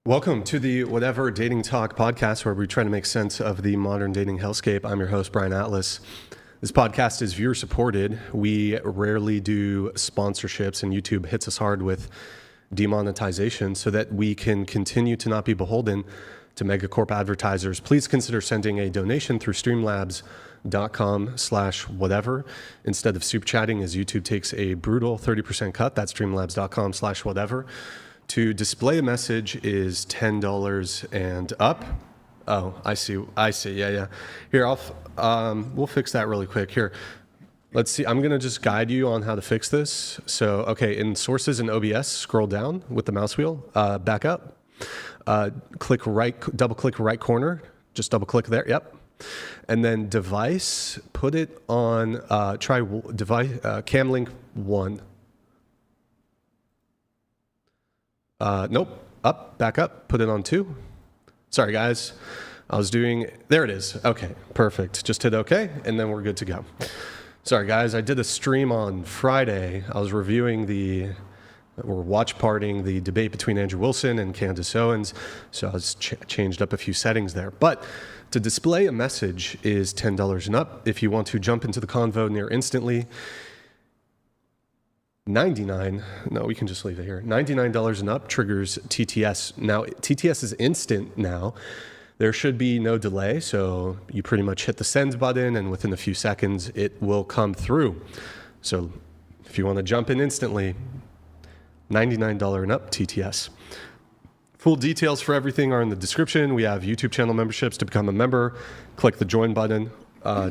Welcome to the Whatever Dating Talk podcast, where we try to make sense of the modern dating hellscape. I'm your host, Brian Atlas. This podcast is viewer supported. We rarely do sponsorships, and YouTube hits us hard with demonetization so that we can continue to not be beholden to megacorp advertisers. Please consider sending a donation through streamlabs.com/whatever instead of super chatting, as YouTube takes a brutal 30% cut. That's streamlabs.com/whatever. To display a message is $10 and up. Oh, I see. Yeah. Here, we'll fix that really quick. Here, let's see. I'm gonna just guide you on how to fix this. So, okay, in sources in OBS, scroll down with the mouse wheel, back up, click right, double click right corner, just double click there. Yep. And then device, put it on, try device, cam link 1. Nope, back up, put it on 2. Sorry guys, there it is. Okay, perfect. Just hit okay, and then we're good to go. Sorry guys, I did a stream on Friday. I was reviewing watch partying the debate between Andrew Wilson and Candace Owens, so I was changed up a few settings there. But to display a message is $10 and up. If you want to jump into the convo near instantly, we can just leave it here. $99 and up triggers TTS. Now, TTS is instant now. There should be no delay, so you pretty much hit the send button, and within a few seconds, it will come through. So if you want to jump in instantly, $99 and up TTS. Full details for everything are in the description. We have YouTube channel memberships. To become a member, click the join button.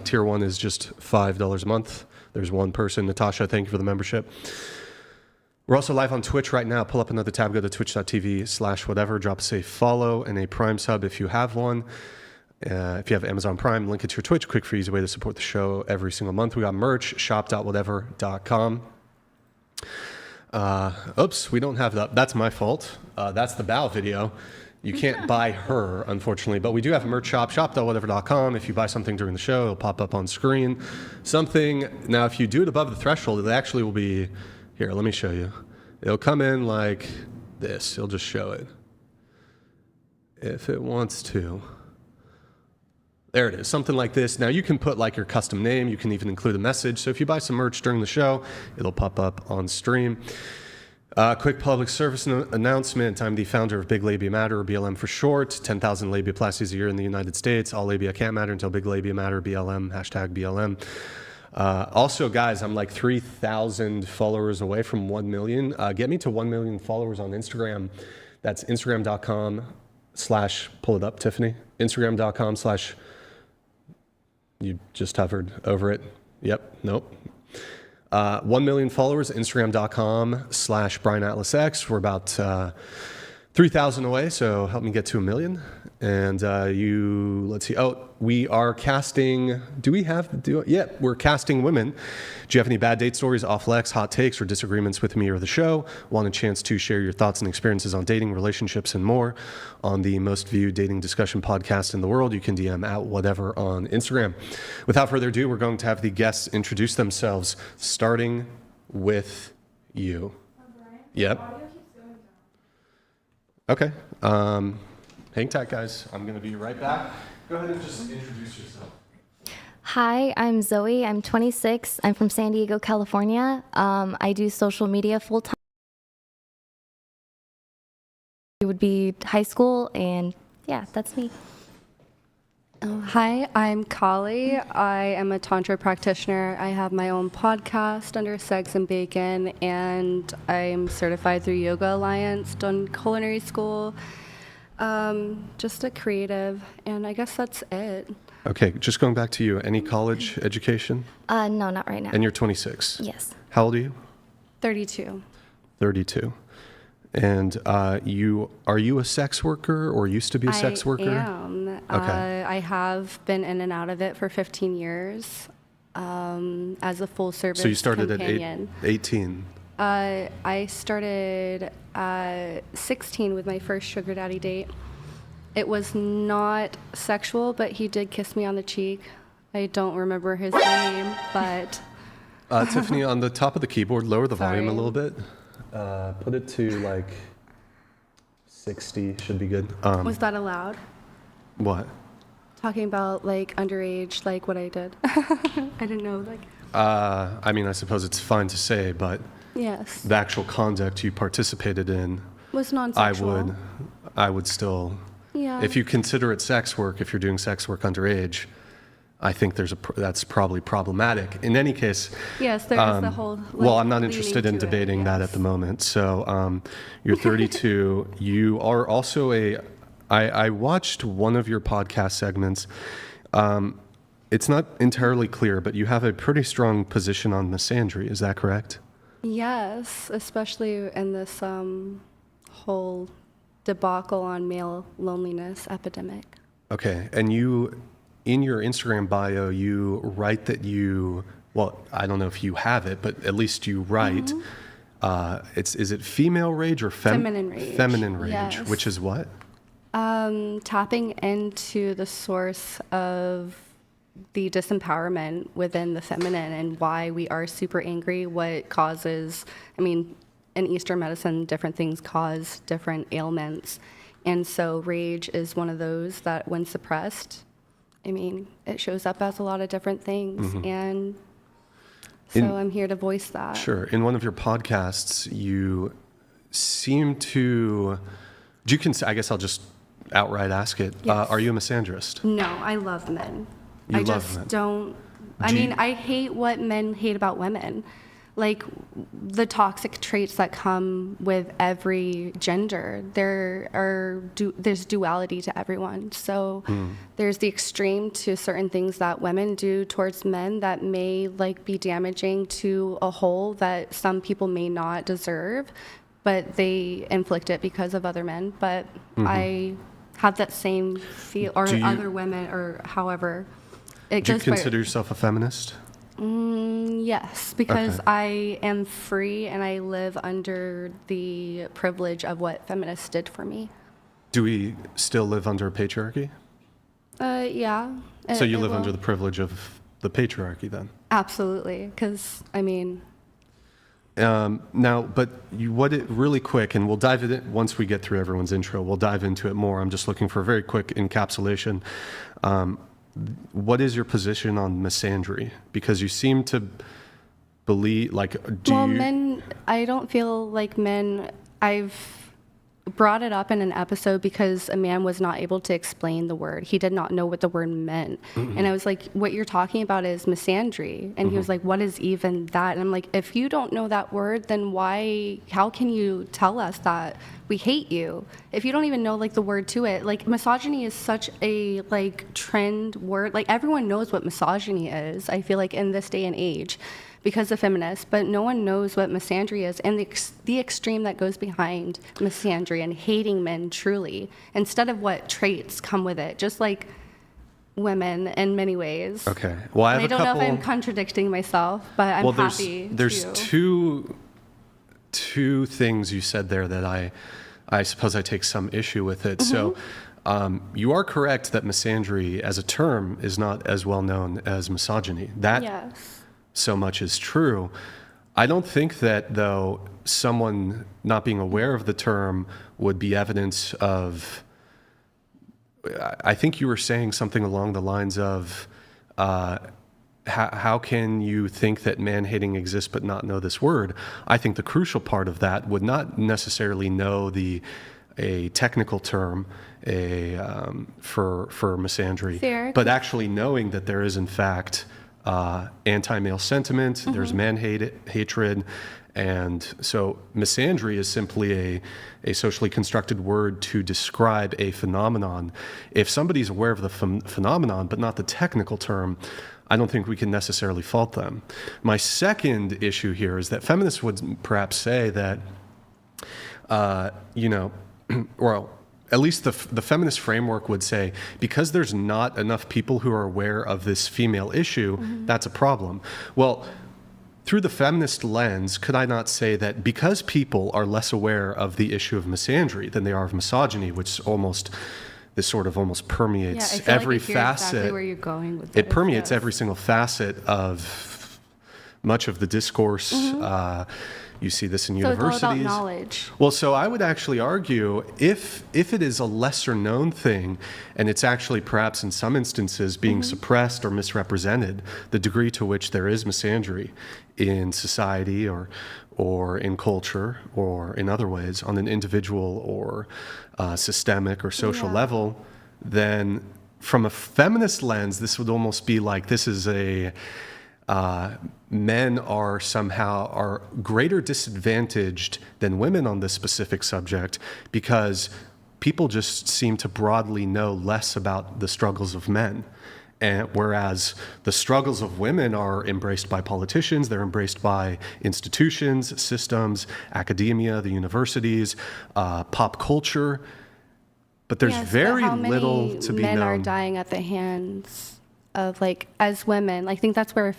Tier 1 is just $5 a month. There's one person. Natasha, thank you for the membership. We're also live on Twitch right now. Pull up another tab, go to twitch.tv/whatever, drop us a follow and a Prime sub if you have one. If you have Amazon Prime, link it to your Twitch. Quick, free, easy way to support the show every single month. We got merch, shop.whatever.com. Oops, we don't have that. That's my fault. That's the bow video. You can't buy her, unfortunately, but we do have a merch shop, shop.whatever.com. If you buy something during the show, it'll pop up on screen. Now, if you do it above the threshold, it actually will be, here, let me show you. It'll come in like this. It'll just show it. If it wants to. There it is, something like this. Now, you can put like your custom name. You can even include a message. So if you buy some merch during the show, it'll pop up on stream. Quick public service announcement. I'm the founder of Big Labia Matter, or BLM for short. 10,000 labiaplasties a year in the United States. All labia can't matter until Big Labia Matter, BLM, hashtag BLM. Also, guys, I'm like 3,000 followers away from 1 million. Get me to 1 million followers on Instagram. That's Instagram.com/pull it up, Tiffany. Instagram.com/ you just hovered over it. Yep, nope. 1 million followers, Instagram.com/BrianAtlasX. We're about 3,000 away, so help me get to 1 million. And let's see. Oh, we are casting. We're casting women. Do you have any bad date stories, off-lex, hot takes, or disagreements with me or the show? Want a chance to share your thoughts and experiences on dating, relationships, and more on the most viewed dating discussion podcast in the world? You can DM at whatever on Instagram. Without further ado, we're going to have the guests introduce themselves, starting with you. Yep. Okay. Hang tight, guys. I'm going to be right back. Go ahead and just introduce yourself. Hi, I'm Zoe. I'm 26. I'm from San Diego, California. I do social media full-time. It would be high school, and yeah, that's me. Hi, I'm Kali. I am a Tantra practitioner. I have my own podcast under Sex and Bacon, and I'm certified through Yoga Alliance, done culinary school. Just a creative, and I guess that's it. Okay, just going back to you. Any college education? No, not right now. And you're 26? Yes. How old are you? 32. 32. And are you a sex worker or used to be a sex worker? I am. Okay. I have been in and out of it for 15 years as a full service companion. So you started at 18? I started at 16 with my first sugar daddy date. It was not sexual, but he did kiss me on the cheek. I don't remember his name, but... Tiffany, on the top of the keyboard, lower the Sorry. volume a little bit. Put it to like 60 should be good. Was that allowed? What? Talking about like underage, like what I did. I didn't know. Like. I mean, I suppose it's fine to say, but Yes. the actual conduct you participated in, Was non-sexual. I would still, Yeah. if you consider it sex work, if you're doing sex work underage, I think that's probably problematic. In any case, Yes, there's the whole. well, I'm not leading interested in to it, debating that yes. at the moment. So you're 32. You are also I watched one of your podcast segments. It's not entirely clear, but you have a pretty strong position on misandry. Is that correct? Yes, especially in this whole debacle on male loneliness epidemic. Okay. And you, in your Instagram bio, you write that well, I don't know if you have it, but at least you write, is it female rage or Feminine rage. Feminine rage, Yes. which is what? Tapping into the source of the disempowerment within the feminine and why we are super angry, what causes, I mean, in Eastern medicine, different things cause different ailments. And so rage is one of those that when suppressed, I mean, it shows up as a lot of different things. And so I'm here to voice that. Sure. In one of your podcasts, you seem to, I guess I'll just outright ask it. Yes. Are you a misandrist? No, I love men. You I love just men. don't. I Do you- mean, I hate what men hate about women. Like the toxic traits that come with every gender. There's duality to everyone. So there's the extreme to certain things that women do towards men that may like be damaging to a whole that some people may not deserve, but they inflict it because of other men. But I have that same feel, or Do you- other women, or however. It Do you goes by- consider yourself a feminist? Yes, because Okay. I am free and I live under the privilege of what feminists did for me. Do we still live under a patriarchy? Yeah. So you it live will. under the privilege of the patriarchy then? Absolutely, because, I mean, Now, but really quick, and we'll dive in once we get through everyone's intro, we'll dive into it more. I'm just looking for a very quick encapsulation. What is your position on misandry? Because you seem to believe, like, men, I don't feel like men, I've brought it up in an episode because a man was not able to explain the word. He did not know what the word meant. And I was like, what you're talking about is misandry. And he was like, what is even that? And I'm like, if you don't know that word, then how can you tell us that we hate you? If you don't even know like the word to it, like misogyny is such a like trend word. Like everyone knows what misogyny is, I feel like in this day and age, because of feminists, but no one knows what misandry is and the extreme that goes behind misandry and hating men truly, instead of what traits come with it, just like women in many ways. Okay. Well, I have And I don't know if I'm contradicting myself, but I'm happy there's to. two things you said there that I suppose I take some issue with it. So you are correct that misandry as a term is not as well known as misogyny. That Yes. so much is true. I don't think that, though, someone not being aware of the term would be evidence of. I think you were saying something along the lines of, how can you think that man-hating exists but not know this word? I think the crucial part of that would not necessarily know a technical term for misandry, Fair. but actually knowing that there is in fact anti-male sentiment, there's hatred, and so misandry is simply a socially constructed word to describe a phenomenon. If somebody's aware of the phenomenon but not the technical term, I don't think we can necessarily fault them. My second issue here is that feminists would perhaps say that, well, at least the feminist framework would say, because there's not enough people who are aware of this female issue, that's a problem. Well, through the feminist lens, could I not say that because people are less aware of the issue of misandry than they are of misogyny, which almost permeates every facet. Exactly where you're going with It permeates every single facet of much of the discourse. You see this in So universities. it's all about knowledge. Well, so I would actually argue if it is a lesser known thing and it's actually perhaps in some instances being suppressed or misrepresented, the degree to which there is misandry in society or in culture or in other ways on an individual or systemic or social level, then from a feminist lens, this would almost be like this is a men are greater disadvantaged than women on this specific subject because people just seem to broadly know less about the struggles of men. And whereas the struggles of women are embraced by politicians, they're embraced by institutions, systems, academia, the universities, pop culture, but there's very little to be known. Men are dying at the hands of, like, as women. I think that's where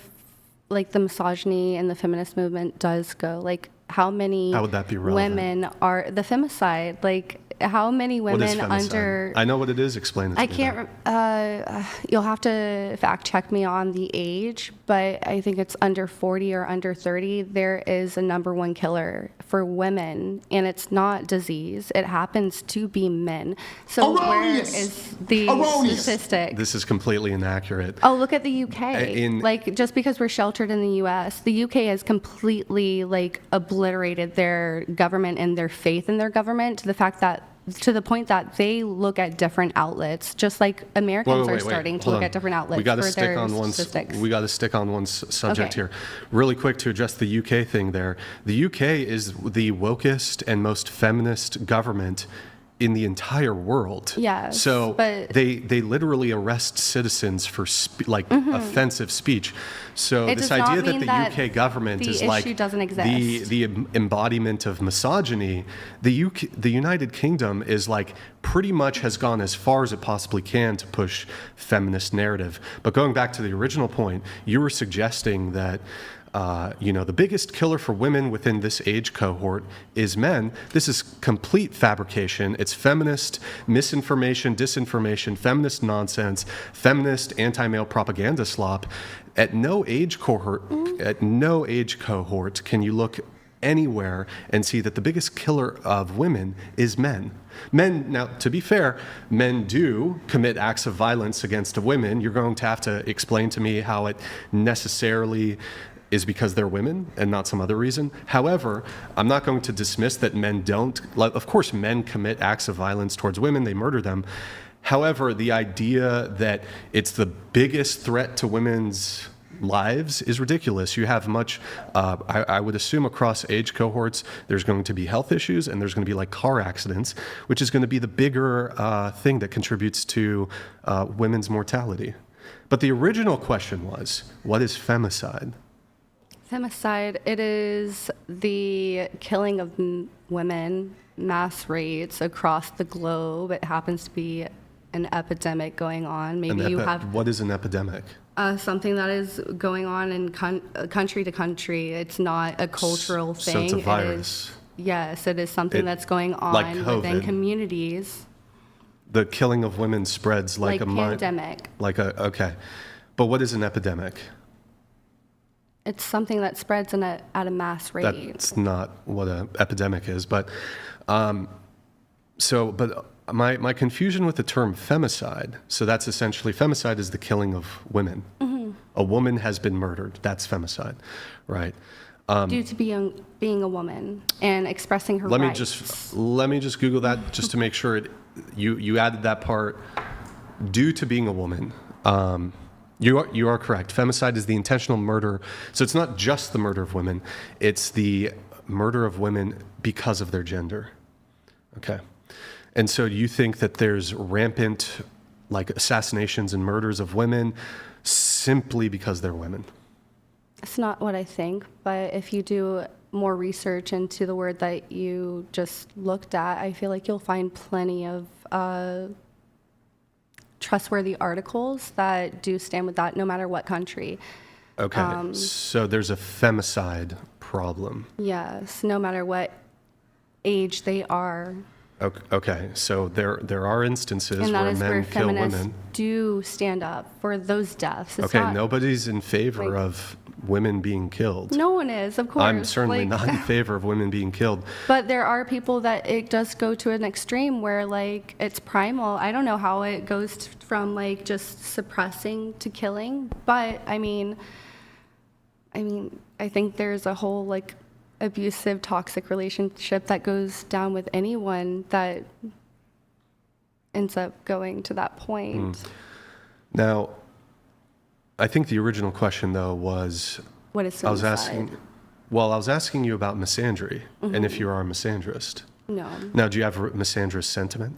like the misogyny and the feminist movement does go. Like, how many How would that be relevant? women are the femicide? Like, how many What is women femicide? under? I know what it is. Explain it to I me. can't. You'll have to fact check me on the age, but I think it's under 40 or under 30. There is a number one killer for women, and it's not disease. It happens to be men. So Erroneous. where is the Erroneous. statistic? This is completely inaccurate. Oh, look at the UK. In- Like, just because we're sheltered in the US, the UK has completely, like, obliterated their government and their faith in their government to the point that they look at different outlets, just like Americans are starting to Hold look on. at different outlets We got to for stick their on one. statistics. We got to stick on one subject Okay. here, really quick to address the UK thing. There, the UK is the wokest and most feminist government in the entire world. Yes, So but- they literally arrest citizens for offensive speech. So It this does not idea that mean the that UK government the is like issue doesn't exist. the embodiment of misogyny, the United Kingdom is like pretty much has gone as far as it possibly can to push feminist narrative. But going back to the original point, you were suggesting that the biggest killer for women within this age cohort is men. This is complete fabrication. It's feminist misinformation, disinformation, feminist nonsense, feminist anti-male propaganda slop. At no age cohort, can you look anywhere and see that the biggest killer of women is men. Men, now, to be fair, men do commit acts of violence against women. You're going to have to explain to me how it necessarily is because they're women and not some other reason. However, I'm not going to dismiss that men don't. Of course, men commit acts of violence towards women. They murder them. However, the idea that it's the biggest threat to women's lives is ridiculous. You have much, I would assume across age cohorts, there's going to be health issues and there's going to be like car accidents, which is going to be the bigger thing that contributes to women's mortality. But the original question was, what is femicide? Femicide, it is the killing of women, mass rates across the globe. It happens to be an epidemic going on. Maybe you have What is an epidemic? something that is going on in country to country. It's not a cultural thing. So it's a It virus. yes, it is something that's going on like within COVID. communities. The killing of women spreads like a pandemic. Okay. But what is an epidemic? It's something that spreads at a mass rate. That's not what an epidemic is. But my confusion with the term femicide, so that's essentially, femicide is the killing of women. Mm-hmm. A woman has been murdered. That's femicide, right? Due to being a woman and expressing her Let rights. me just Google that just to make sure you added that part. Due to being a woman. You are correct. Femicide is the intentional murder. So it's not just the murder of women. It's the murder of women because of their gender. Okay. And so you think that there's rampant like assassinations and murders of women simply because they're women? It's not what I think, but if you do more research into the word that you just looked at, I feel like you'll find plenty of trustworthy articles that do stand with that, no matter what country. Okay, so there's a femicide problem. Yes, no matter what age they are. Okay, so there are instances And that where is men where kill feminists women. do stand up for those deaths. It's Okay, not, nobody's in favor like- of women being killed. No one is, of course. I'm certainly not in favor of women being killed. But there are people that it does go to an extreme where, like, it's primal. I don't know how it goes from, like, just suppressing to killing. But, I mean, I think there's a whole, like, abusive, toxic relationship that goes down with anyone that ends up going to that point. Now, I think the original question, though, was... What is suicide? I was asking you about misandry, and if you are a misandrist. No. Now, do you have a misandrist sentiment?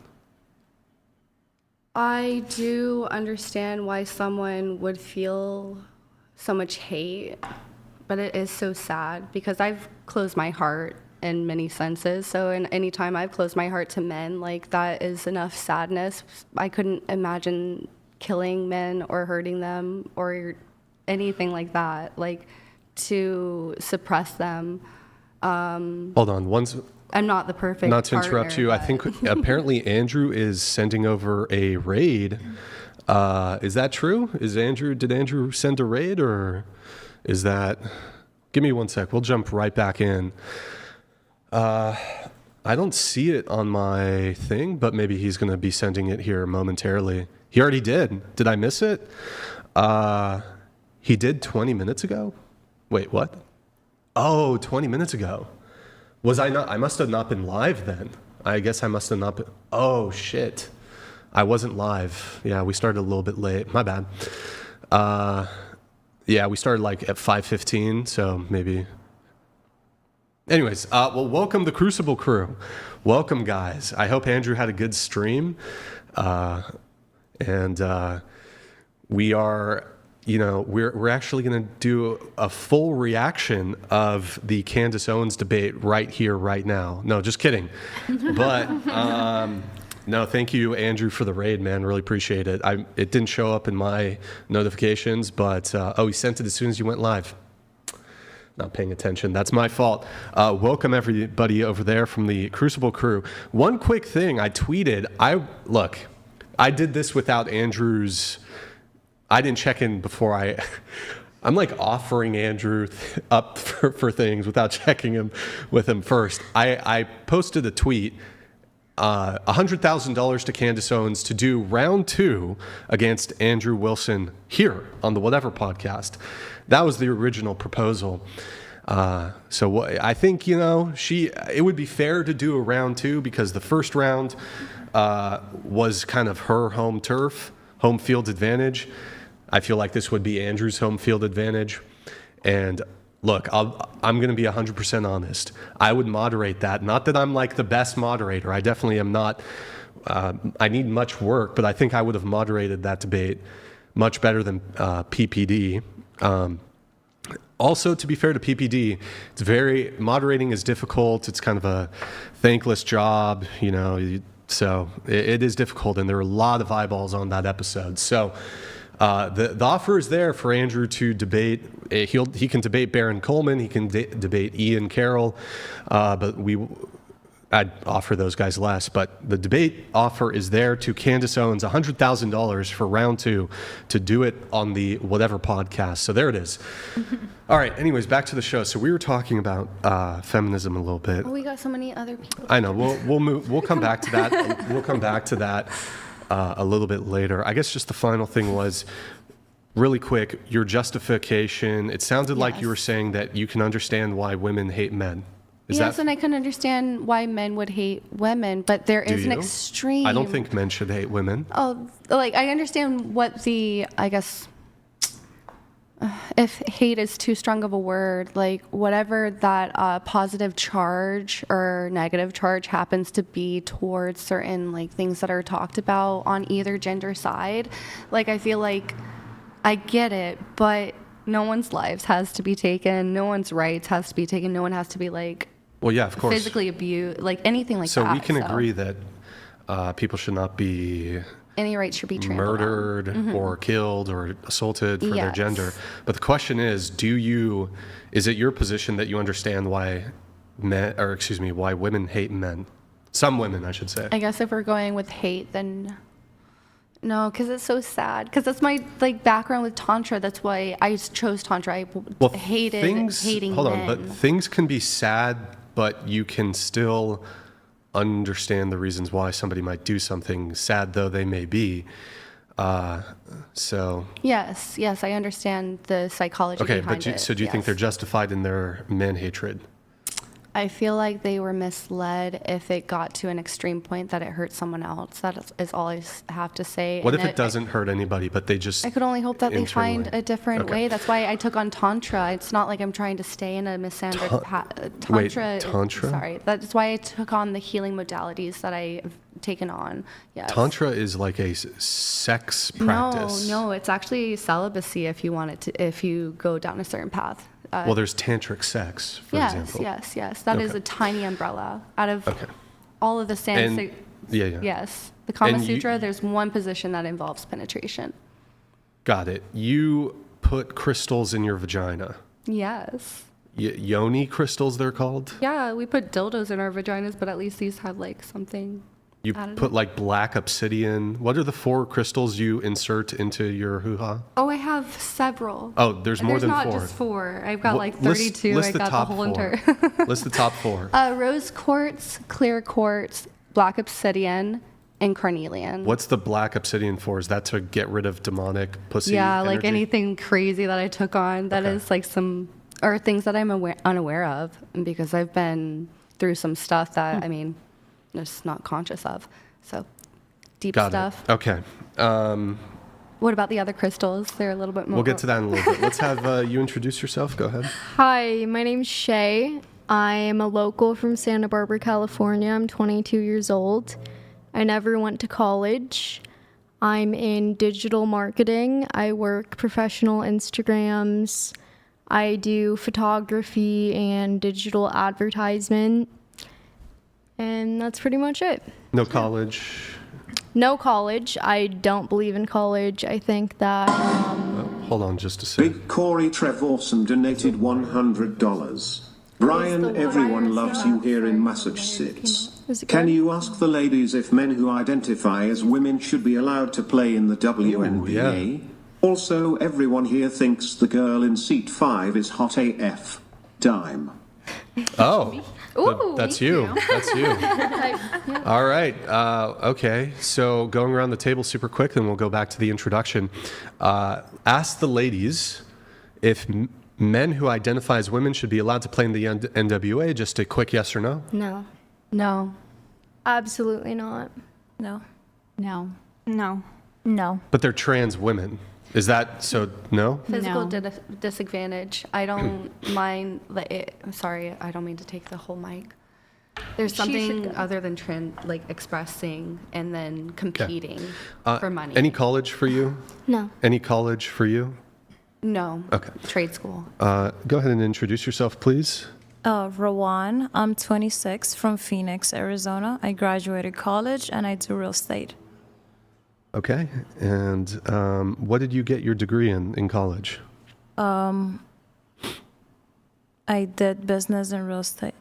I do understand why someone would feel so much hate, but it is so sad because I've closed my heart in many senses. So in any time I've closed my heart to men, like, that is enough sadness. I couldn't imagine killing men or hurting them or anything like that, like, to suppress them. Hold on. I'm not the perfect Not to interrupt partner, you, I but- think apparently Andrew is sending over a raid. Is that true? Did Andrew send a raid, or is that... Give me one sec. We'll jump right back in. I don't see it on my thing, but maybe he's going to be sending it here momentarily. He already did. Did I miss it? He did 20 minutes ago? Wait, what? Oh, 20 minutes ago. Was I not? I must have not been live then. I guess I must have not been. Oh, shit. I wasn't live. Yeah, we started a little bit late. My bad. Yeah, we started like at 5:15, so maybe. Anyways, well, welcome the Crucible crew. Welcome, guys. I hope Andrew had a good stream. And we are, we're actually going to do a full reaction of the Candace Owens debate right here, right now. No, just kidding. But no, thank you, Andrew, for the raid, man. Really appreciate it. It didn't show up in my notifications, but he sent it as soon as you went live. Not paying attention. That's my fault. Welcome everybody over there from the Crucible crew. One quick thing I tweeted. I did this without Andrew's. I didn't check in before I'm like offering Andrew up for things without checking him with him first. I posted a tweet. $100,000 to Candace Owens to do round 2 against Andrew Wilson here on the Whatever podcast. That was the original proposal. So I think, it would be fair to do a round 2 because the first round was kind of her home turf, home field advantage. I feel like this would be Andrew's home field advantage. And look, I'm going to be 100% honest. I would moderate that. Not that I'm like the best moderator. I definitely am not. I need much work, but I think I would have moderated that debate much better than PPD. Also, to be fair to PPD, moderating is difficult. It's kind of a thankless job, so it is difficult, and there are a lot of eyeballs on that episode. So the offer is there for Andrew to debate. He can debate Baron Coleman. He can debate Ian Carroll, but I'd offer those guys less. But the debate offer is there to Candace Owens, $100,000 for round 2 to do it on the Whatever podcast. So there it is. All right. Anyways, back to the show. So we were talking about feminism a little bit. Oh, we got so many other people. I know. We'll come back to that. We'll come back to that a little bit later. I guess just the final thing was, really quick, your justification. It sounded like you were saying that you can understand why women hate men. And I can understand why men would hate women, but there is an extreme. I don't think men should hate women. Oh, like, I understand what if hate is too strong of a word, like, whatever that positive charge or negative charge happens to be towards certain, like, things that are talked about on either gender side, like, I feel like I get it, but no one's lives has to be taken, no one's rights has to be taken, no one has to be, like, well, yeah, of course, physically abused, like, anything like that. So we can agree that people should not be any rights should be trampled murdered or killed or assaulted for their gender. But the question is, is it your position that you understand why why women hate men? Some women, I should say. I guess if we're going with hate, then No, because it's so sad. Because that's my like background with Tantra. That's why I chose Tantra. I hated hating hold men. on, but things can be sad, but you can still understand the reasons why somebody might do something, sad though they may be. So Yes, I understand the psychology okay, behind but it. so do you think they're justified in their man hatred? I feel like they were misled if it got to an extreme point that it hurt someone else. That is all I have to say. What And if it doesn't hurt anybody, but they just I could only hope that they find internally- a different Okay. way. That's why I took on Tantra. It's not like I'm trying to stay in a Misandry Wait, Tantra. Tantra? Sorry. That's why I took on the healing modalities that I've taken on. Yes. Tantra is like a sex practice. No, it's actually celibacy if you want it to, if you go down a certain path. Well, there's tantric sex, for example. Yes. That is Okay. a tiny umbrella out of Okay. all of the Sanskrit. Yeah. Yes. The Kama And you- Sutra, there's one position that involves penetration. Got it. You put crystals in your vagina. Yes. Yoni crystals, they're called. Yeah, we put dildos in our vaginas, but at least these have like something. You I don't put know. like black obsidian. What are the 4 crystals you insert into your hoo-ha? Oh, I have several. Oh, there's more than 4. There's not just 4. I've got like List- 32. list I the got top the whole 4. entire. List the top 4. Rose quartz, clear quartz, black obsidian, and carnelian. What's the black obsidian for? Is that to get rid of demonic pussy Yeah, like energy? anything crazy that I took on that Okay. is like or things that I'm unaware of because I've been through some stuff that, I mean, just not conscious of. So deep Got stuff. it. Okay. What about the other crystals? They're a little bit more. We'll get to that in a little bit. Let's have you introduce yourself. Go ahead. Hi, my name's Shay. I am a local from Santa Barbara, California. I'm 22 years old. I never went to college. I'm in digital marketing. I work professional Instagrams. I do photography and digital advertisement. And that's pretty much it. No college. No college. I don't believe in college. I think that Hold on just a second. Big Corey Trevorson donated $100. Brian, everyone loves you here in Massachusetts. Is it Can good? you ask the ladies if men who identify as women should be allowed to play in the WNBA? yeah. Also, everyone here thinks the girl in seat 5 is hot AF. Dime. Oh, Ooh, that's me you. too. That's you. All right. Okay. So going around the table super quick, then we'll go back to the introduction. Ask the ladies if men who identify as women should be allowed to play in the NWA. Just a quick yes or no. No. No. absolutely not. No. No. No. No. But they're trans women. Is that so? No. Physical No. disadvantage. I don't mind. Sorry, I don't mean to take the whole mic. There's something other than like expressing and then competing for money. Any college for you? No. Any college for you? No. Okay. Trade school. Go ahead and introduce yourself, please. Rowan. I'm 26 from Phoenix, Arizona. I graduated college and I do real estate. Okay. And what did you get your degree in college? I did business and real estate.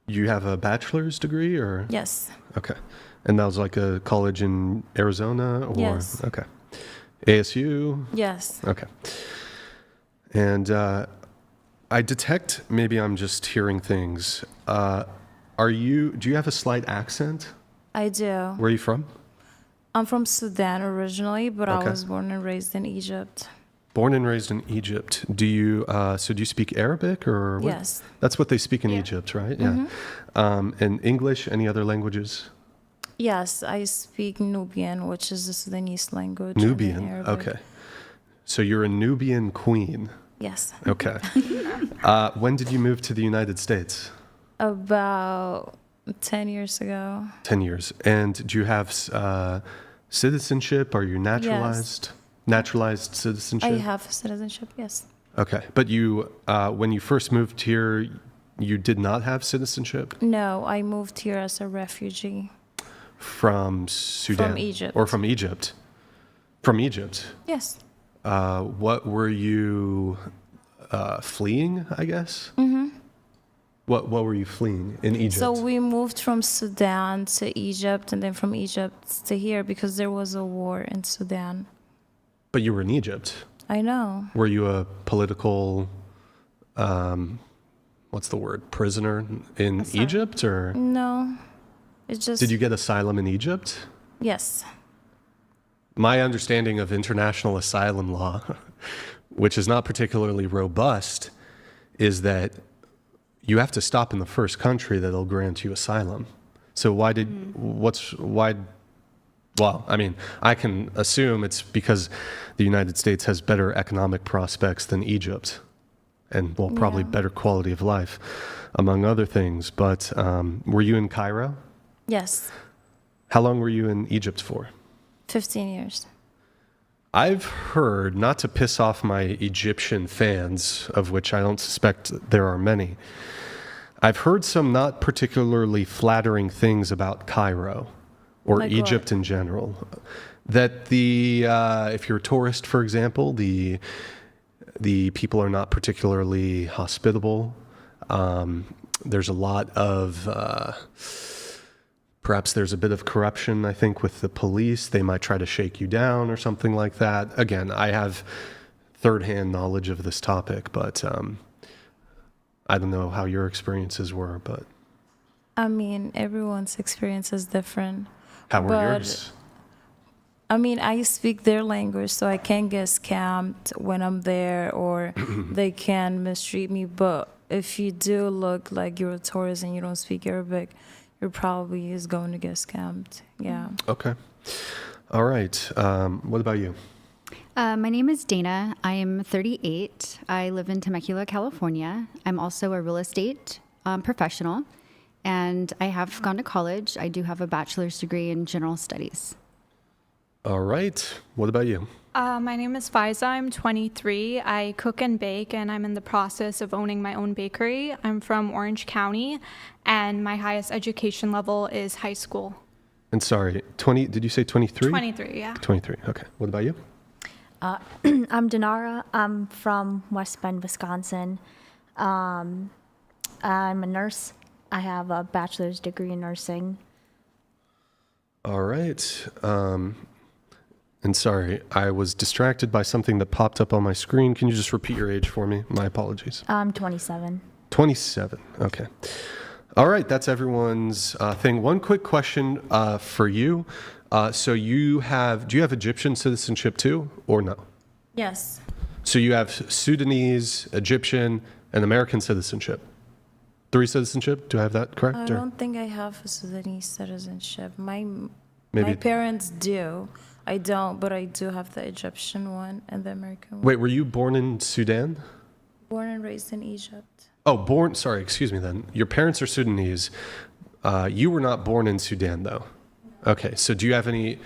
You have a bachelor's degree or? Yes. Okay. And that was like a college in Arizona or? Yes. Okay. ASU? Yes. Okay. And I detect, maybe I'm just hearing things. Do you have a slight accent? I do. Where are you from? I'm from Sudan originally, but Okay. I was born and raised in Egypt. Born and raised in Egypt. Do you speak Arabic or? What? Yes. That's what they speak in Egypt, right? Yeah. And English, any other languages? Yes, I speak Nubian, which is the Sudanese language. and then Nubian. Arabic. Okay. So you're a Nubian queen. Yes. Okay. When did you move to the United States? About 10 years ago. 10 years. And do you have citizenship? Are you naturalized? Naturalized citizenship? I have citizenship, yes. Okay. But you, when you first moved here, you did not have citizenship? No, I moved here as a refugee. From Sudan? From Egypt. Or from Egypt? From Egypt. Yes. What were you fleeing, I guess? What were you fleeing in Egypt? So we moved from Sudan to Egypt, and then from Egypt to here because there was a war in Sudan. But you were in Egypt. I know. Were you a political, what's the word, prisoner in Egypt, or? No. It's just... Did you get asylum in Egypt? Yes. My understanding of international asylum law, which is not particularly robust, is that you have to stop in the first country that'll grant you asylum. So well, I mean, I can assume it's because the United States has better economic prospects than Egypt and, well, probably better quality of life, among other things. But were you in Cairo? Yes. How long were you in Egypt for? 15 years. I've heard, not to piss off my Egyptian fans, of which I don't suspect there are many, I've heard some not particularly flattering things about Cairo or Like Egypt what? in general. That if you're a tourist, for example, the people are not particularly hospitable. There's a lot of... Perhaps there's a bit of corruption, I think, with the police. They might try to shake you down or something like that. Again, I have third-hand knowledge of this topic, but I don't know how your experiences were, but... I mean, everyone's experience is different. How were But- yours? I mean, I speak their language, so I can get scammed when I'm there, or they can mistreat me. But if you do look like you're a tourist and you don't speak Arabic, you're probably is going to get scammed. Yeah. Okay. All right. What about you? My name is Dana. I am 38. I live in Temecula, California. I'm also a real estate professional, and I have gone to college. I do have a bachelor's degree in general studies. All right. What about you? My name is Faiza. I'm 23. I cook and bake, and I'm in the process of owning my own bakery. I'm from Orange County, and my highest education level is high school. And sorry, 20, did you say 23? 23, yeah. 23, okay. What about you? I'm Denara. I'm from West Bend, Wisconsin. I'm a nurse. I have a bachelor's degree in nursing. All right. And sorry, I was distracted by something that popped up on my screen. Can you just repeat your age for me? My apologies. I'm 27. 27, okay. All right, that's everyone's thing. One quick question for you. So do you have Egyptian citizenship too, or no? Yes. So you have Sudanese, Egyptian, and American citizenship. 3 citizenship? Do I have that correct? I or- don't think I have a Sudanese citizenship. My Maybe- parents do. I don't, but I do have the Egyptian one and the American one. Wait, were you born in Sudan? Born and raised in Egypt. Oh, sorry, excuse me then. Your parents are Sudanese. You were not born in Sudan, though. Okay, so do you have any,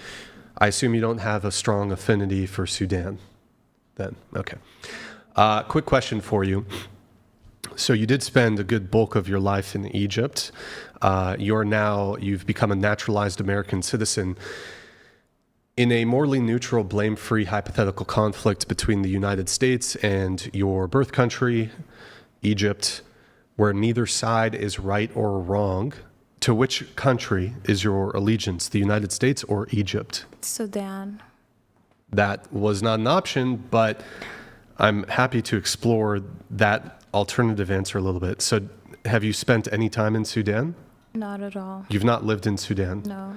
I assume you don't have a strong affinity for Sudan then. Okay. Quick question for you. So you did spend a good bulk of your life in Egypt. You've become a naturalized American citizen. In a morally neutral, blame-free hypothetical conflict between the United States and your birth country, Egypt, where neither side is right or wrong, to which country is your allegiance, the United States or Egypt? Sudan. That was not an option, but I'm happy to explore that alternative answer a little bit. So have you spent any time in Sudan? Not at all. You've not lived in Sudan? No.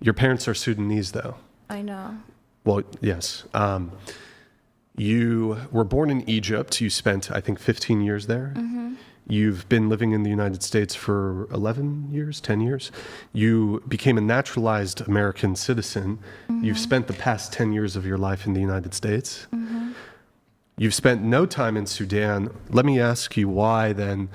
Your parents are Sudanese, though? I know. Well, yes. You were born in Egypt. You spent, I think, 15 years there. Mm-hmm. You've been living in the United States for 11 years, 10 years. You became a naturalized American citizen. Mm-hmm. You've spent the past 10 years of your life in the United States. Mm-hmm. You've spent no time in Sudan. Let me ask you why then,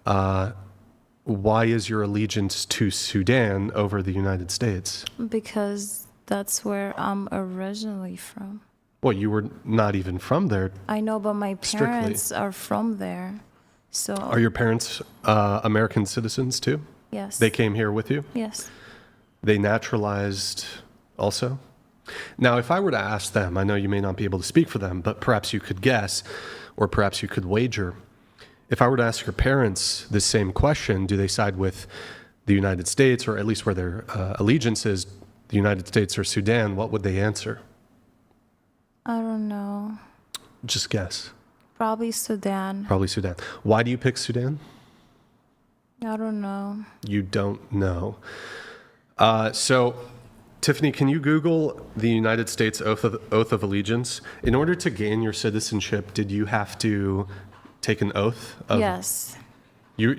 why is your allegiance to Sudan over the United States? Because that's where I'm originally from. Well, you were not even from there. I know, but my Strictly. parents are from there. So, Are your parents American citizens too? yes. They came here with you? Yes. They naturalized also? Now, if I were to ask them, I know you may not be able to speak for them, but perhaps you could guess, or perhaps you could wager, if I were to ask your parents this same question, do they side with the United States, or at least where their allegiance is, the United States or Sudan, what would they answer? I don't know. Just guess. Probably Sudan. Probably Sudan. Why do you pick Sudan? I don't know. You don't know. So, Tiffany, can you Google the United States Oath of Allegiance? In order to gain your citizenship, did you have to take an oath? Yes.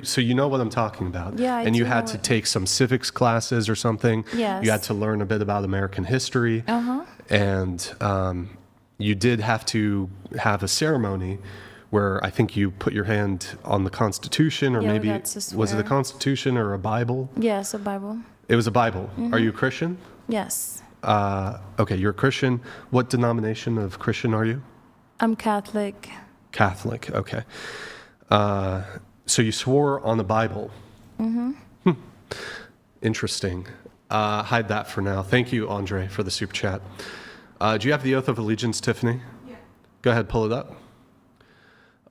So you know what I'm talking about. Yeah, I And you do had know to it. take some civics classes or something. Yes. You had to learn a bit about American history. Uh-huh. And you did have to have a ceremony where I think you put your hand on the Constitution, or Yeah, we maybe, got to was it the swear. Constitution or a Bible? Yes, a Bible. It was a Bible. Mm-hmm. Are you a Christian? Yes. Okay, you're a Christian. What denomination of Christian are you? I'm Catholic. Catholic, okay. So you swore on the Bible. Mm-hmm. Interesting. Hide that for now. Thank you, Andre, for the super chat. Do you have the Oath of Allegiance, Tiffany? Yeah. Go ahead, pull it up.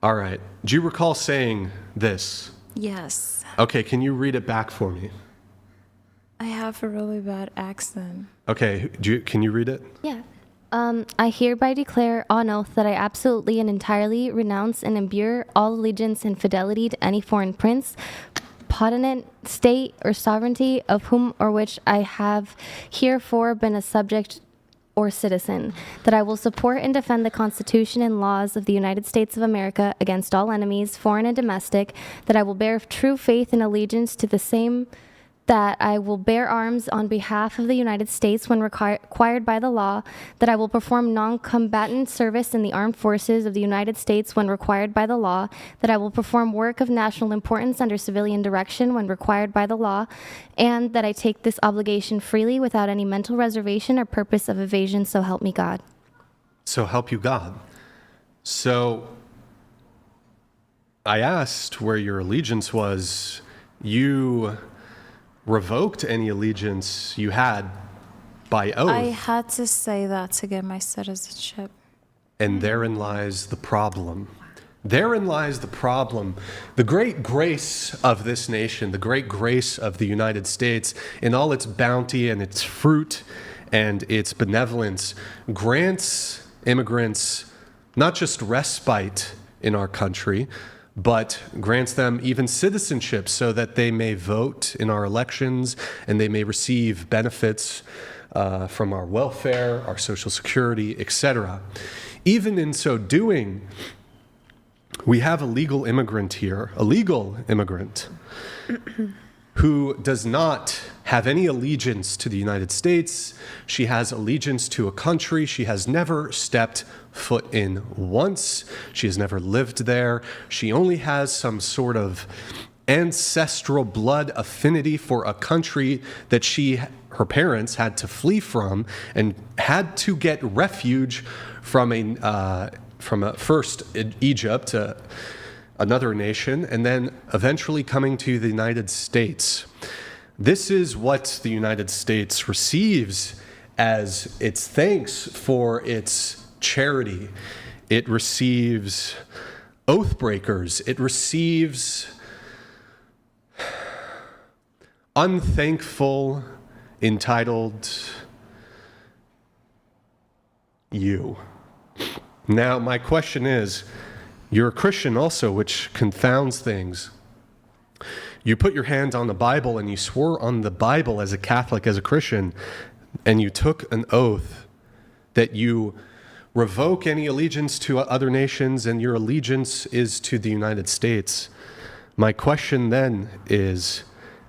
All right. Do you recall saying this? Yes. Okay, can you read it back for me? I have a really bad accent. Okay, can you read it? Yeah. I hereby declare on oath that I absolutely and entirely renounce and abjure all allegiance and fidelity to any foreign prince, potentate, state, or sovereignty of whom or which I have herefore been a subject or citizen, that I will support and defend the Constitution and laws of the United States of America against all enemies, foreign and domestic, that I will bear true faith and allegiance to the same, that I will bear arms on behalf of the United States when required by the law, that I will perform non-combatant service in the armed forces of the United States when required by the law, that I will perform work of national importance under civilian direction when required by the law, and that I take this obligation freely without any mental reservation or purpose of evasion, so help me God. So help you God. So I asked where your allegiance was. You revoked any allegiance you had by oath. I had to say that to get my citizenship. And therein lies the problem. Therein lies the problem. The great grace of this nation, the great grace of the United States, in all its bounty and its fruit and its benevolence, grants immigrants not just respite in our country, but grants them even citizenship so that they may vote in our elections and they may receive benefits from our welfare, our social security, etc. Even in so doing, we have a legal immigrant here, a legal immigrant, who does not have any allegiance to the United States. She has allegiance to a country she has never stepped foot in once. She has never lived there. She only has some sort of ancestral blood affinity for a country that her parents had to flee from and had to get refuge from first Egypt, another nation, and then eventually coming to the United States. This is what the United States receives as its thanks for its charity. It receives oath breakers. It receives unthankful, entitled you. Now, my question is, you're a Christian also, which confounds things. You put your hand on the Bible and you swore on the Bible as a Catholic, as a Christian, and you took an oath that you revoke any allegiance to other nations and your allegiance is to the United States. My question then is,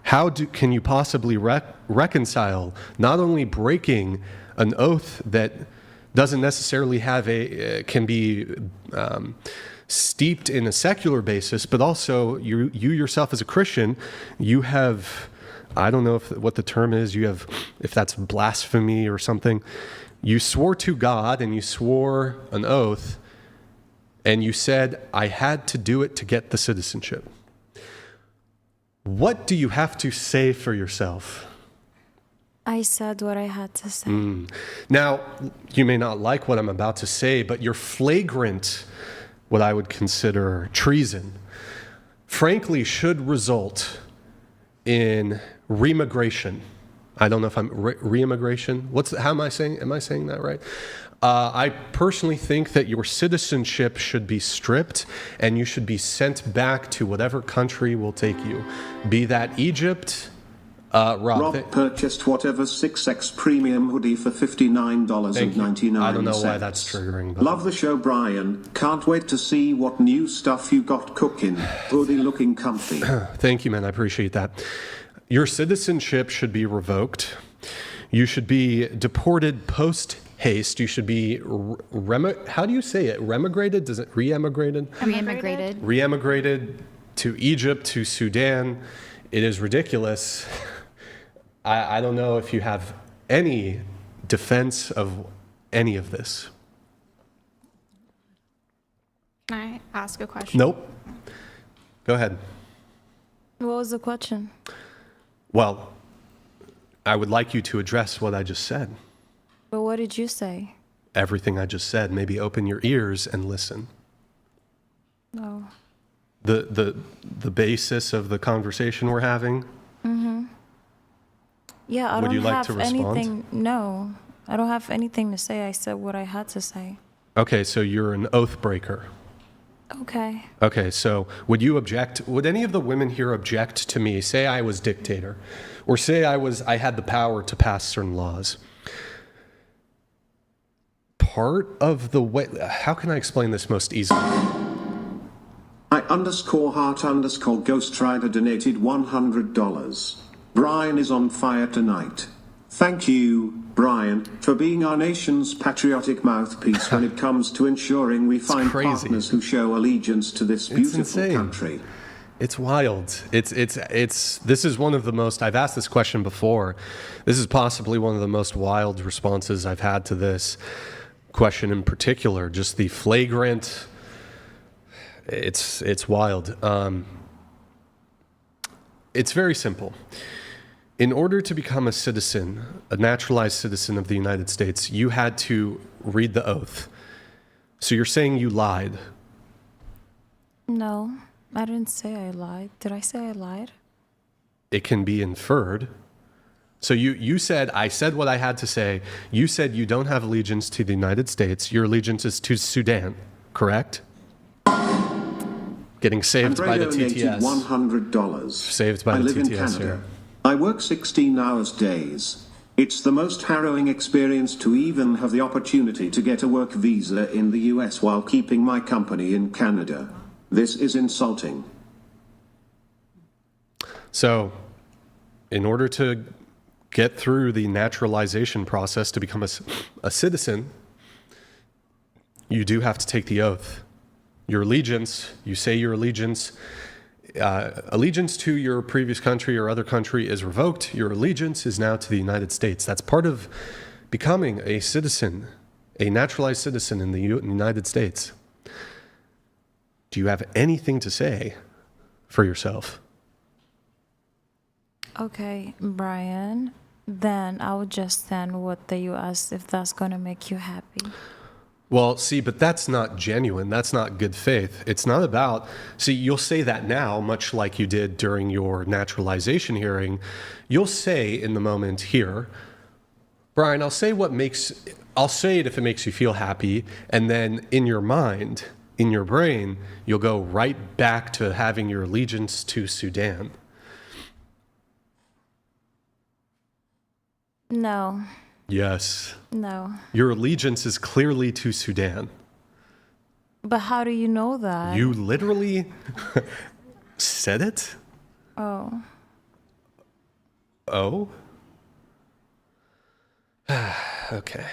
how can you possibly reconcile not only breaking an oath that doesn't necessarily have can be steeped in a secular basis, but also you yourself as a Christian, you have, I don't know what the term is, if that's blasphemy or something. You swore to God and you swore an oath and you said, I had to do it to get the citizenship. What do you have to say for yourself? I said what I had to say. Now, you may not like what I'm about to say, but you're flagrant, what I would consider treason. frankly should result in remigration. I don't know if I'm reimmigration. How am I saying? Am I saying that right? I personally think that your citizenship should be stripped and you should be sent back to whatever country will take you, be that Egypt. Rob purchased whatever 6X premium hoodie for $59.99. I don't know why that's triggering. But love the show, Brian. Can't wait to see what new stuff you got cooking. Hoodie looking comfy. Thank you, man. I appreciate that. Your citizenship should be revoked. You should be deported post haste. You should be how do you say it? Remigrated? Does it re-emigrated? Re-immigrated. Re-emigrated to Egypt, to Sudan. It is ridiculous. I don't know if you have any defense of any of this. Can I ask a question? Nope. Go ahead. What was the question? Well, I would like you to address what I just said. But what did you say? Everything I just said. Maybe open your ears and listen. No. The basis of the conversation we're having. Mm-hmm. Yeah, I Would don't you like have to respond? anything. No, I don't have anything to say. I said what I had to say. Okay, so you're an oath breaker. Okay. Okay, so would you object? Would any of the women here object to me? Say I was dictator, or say I had the power to pass certain laws. Part of the way. How can I explain this most easily? I_heart_Ghost Rider donated $100. Brian is on fire tonight. Thank you, Brian, for being our nation's patriotic mouthpiece when it comes to ensuring we find partners who show allegiance to this beautiful country. It's wild. This is one of the most, I've asked this question before. This is possibly one of the most wild responses I've had to this question in particular. Just the flagrant, it's wild. It's very simple. In order to become a citizen, a naturalized citizen of the United States, you had to read the oath. So you're saying you lied? No, I didn't say I lied. Did I say I lied? It can be inferred. So you said, I said what I had to say. You said you don't have allegiance to the United States. Your allegiance is to Sudan, correct? Getting saved by the TTS. $100. Saved by I the live TTS in Canada. here. I work 16 hours days. It's the most harrowing experience to even have the opportunity to get a work visa in the US while keeping my company in Canada. This is insulting. So, in order to get through the naturalization process to become a citizen, you do have to take the oath. Your allegiance, you say your allegiance to your previous country or other country is revoked. Your allegiance is now to the United States. That's part of becoming a citizen, a naturalized citizen in the United States. Do you have anything to say for yourself? Okay, Brian. Then I would just send what the U.S. if that's going to make you happy. Well, see, but that's not genuine. That's not good faith. It's not about, see, you'll say that now, much like you did during your naturalization hearing. You'll say in the moment here, Brian, I'll say it if it makes you feel happy. And then in your mind, in your brain, you'll go right back to having your allegiance to Sudan. No. Yes. No. Your allegiance is clearly to Sudan. But how do you know that? You literally said it? Oh. Oh? Okay.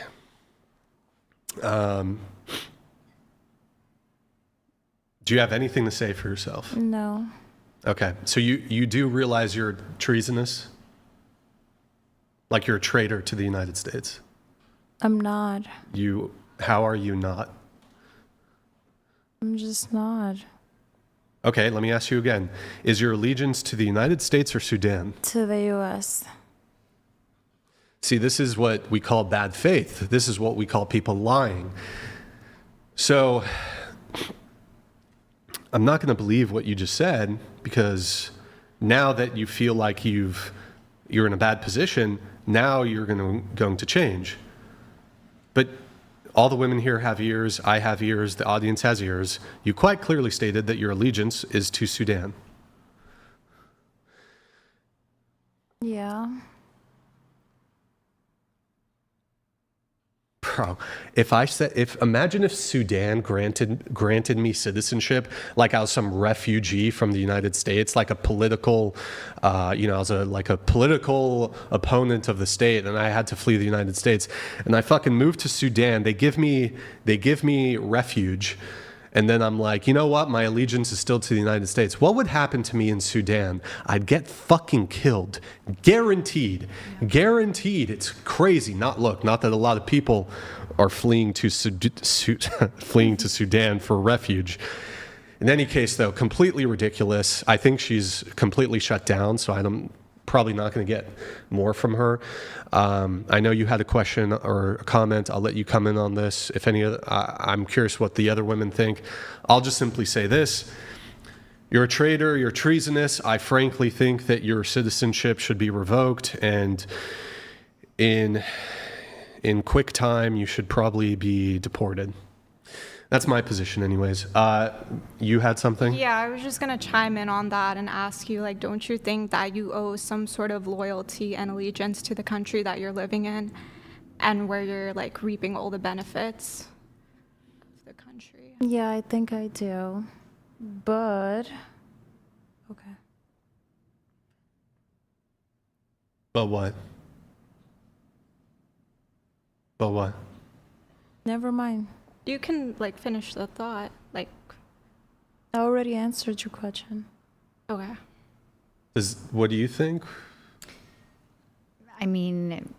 Do you have anything to say for yourself? No. Okay. So you do realize you're treasonous? Like you're a traitor to the United States? I'm not. How are you not? I'm just not. Okay, let me ask you again. Is your allegiance to the United States or Sudan? To the U.S. See, this is what we call bad faith. This is what we call people lying. So, I'm not going to believe what you just said, because now that you feel like you're in a bad position, now you're going to change. But all the women here have ears. I have ears. The audience has ears. You quite clearly stated that your allegiance is to Sudan. Yeah. Bro, imagine if Sudan granted me citizenship, like I was some refugee from the United States, like a political, I was like a political opponent of the state, and I had to flee the United States, and I fucking moved to Sudan. They give me refuge, and then I'm like, you know what? My allegiance is still to the United States. What would happen to me in Sudan? I'd get fucking killed. Guaranteed. Yeah. Guaranteed. It's crazy. Not that a lot of people are fleeing to Sudan for refuge. In any case, though, completely ridiculous. I think she's completely shut down, so I'm probably not going to get more from her. I know you had a question or a comment. I'll let you come in on this. If any, I'm curious what the other women think. I'll just simply say this. You're a traitor. You're treasonous. I frankly think that your citizenship should be revoked, and in quick time, you should probably be deported. That's my position anyways. You had something? Yeah, I was just going to chime in on that and ask you, like, don't you think that you owe some sort of loyalty and allegiance to the country that you're living in and where you're, like, reaping all the benefits of the country? Yeah, I think I do. But, okay. But what? But what? Never mind. You can, like, finish the thought, like... I already answered your question. Okay. What do you think? I mean,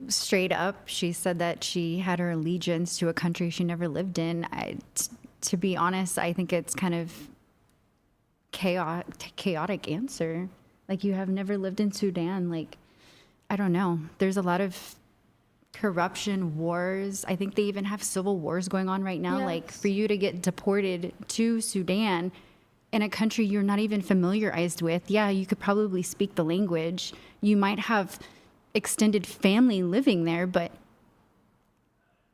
straight up, she said that she had her allegiance to a country she never lived in. To be honest, I think it's kind of chaotic answer. Like, you have never lived in Sudan. Like, I don't know. There's a lot of corruption, wars. I think they even have civil wars going on right now. Yes. Like, for you to get deported to Sudan in a country you're not even familiarized with, yeah, you could probably speak the language. You might have extended family living there, but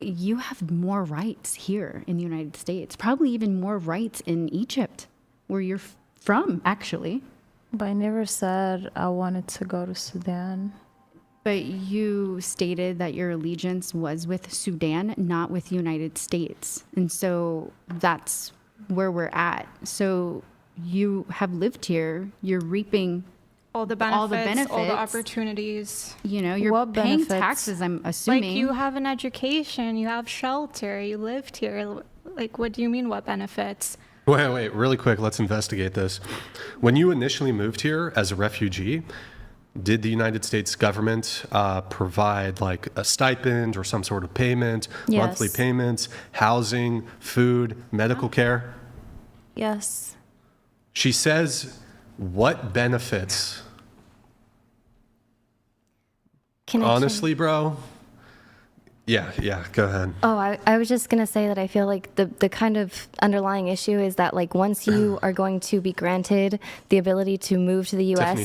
you have more rights here in the United States, probably even more rights in Egypt, where you're from, actually. But I never said I wanted to go to Sudan. But you stated that your allegiance was with Sudan, not with the United States. And so that's where we're at. So you have lived here. You're reaping all the benefits, all the opportunities. You know, you're paying taxes, I'm assuming. Like, you have an education, you have shelter, you lived here. Like, what do you mean, what benefits? Wait, really quick, let's investigate this. When you initially moved here as a refugee, did the United States government provide like a stipend or some sort of payment, yes. Monthly payments, housing, food, medical care? Yes. She says, what benefits? Honestly, bro? Yeah, go ahead. Oh, I was just going to say that I feel like the kind of underlying issue is that, like, once you are going to be granted the ability to move to the U.S. Tiffany,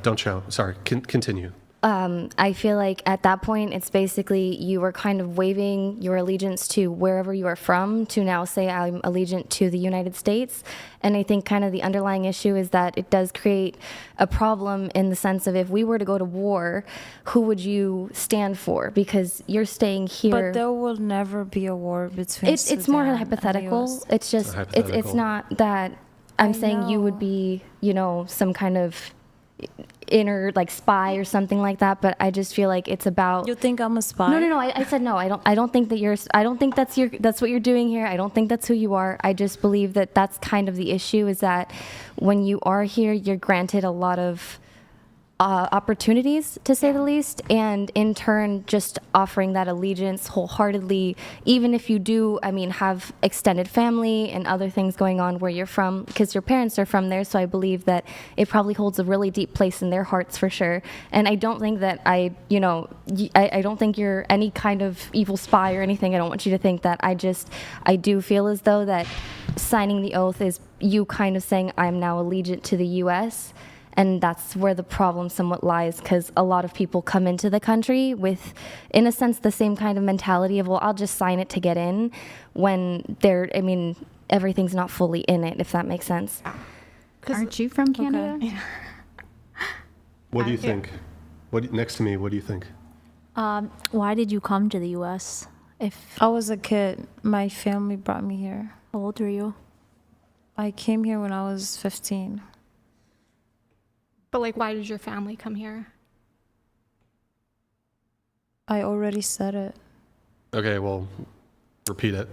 don't show. Sorry, continue. I feel like at that point, it's basically you are kind of waiving your allegiance to wherever you are from to now say I'm allegiant to the United States. And I think kind of the underlying issue is that it does create a problem in the sense of if we were to go to war, who would you stand for? Because you're staying here. But there will never be a war between It's more hypothetical. It's just, it's not that I'm saying you would be, you know, some kind of inner like spy or something like that, but I just feel like it's about. You think I'm a spy? No. I said no. I don't think that you're. I don't think that's what you're doing here. I don't think that's who you are. I just believe that that's kind of the issue is that when you are here, you're granted a lot of opportunities, to say the least, and in turn just offering that allegiance wholeheartedly, even if you do, I mean, have extended family and other things going on where you're from, because your parents are from there, so I believe that it probably holds a really deep place in their hearts for sure. And I don't think that I don't think you're any kind of evil spy or anything. I don't want you to think that. I do feel as though that signing the oath is you kind of saying, I'm now allegiant to the U.S., and that's where the problem somewhat lies, because a lot of people come into the country with, in a sense, the same kind of mentality of, well, I'll just sign it to get in, when everything's not fully in it, if that makes sense. Aren't you from Canada? Okay. Yeah. What do you think? Next to me, what do you think? Why did you come to the U.S.? I was a kid. My family brought me here. How old were you? I came here when I was 15. But like, why did your family come here? I already said it. Okay, well, repeat it.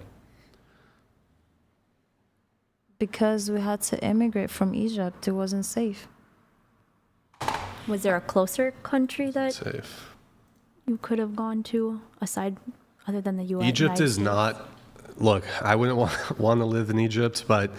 Because we had to immigrate from Egypt. It wasn't safe. Was there a closer country that Safe. you could have gone to other than the U.S.? Egypt is not. Look, I wouldn't want to live in Egypt, but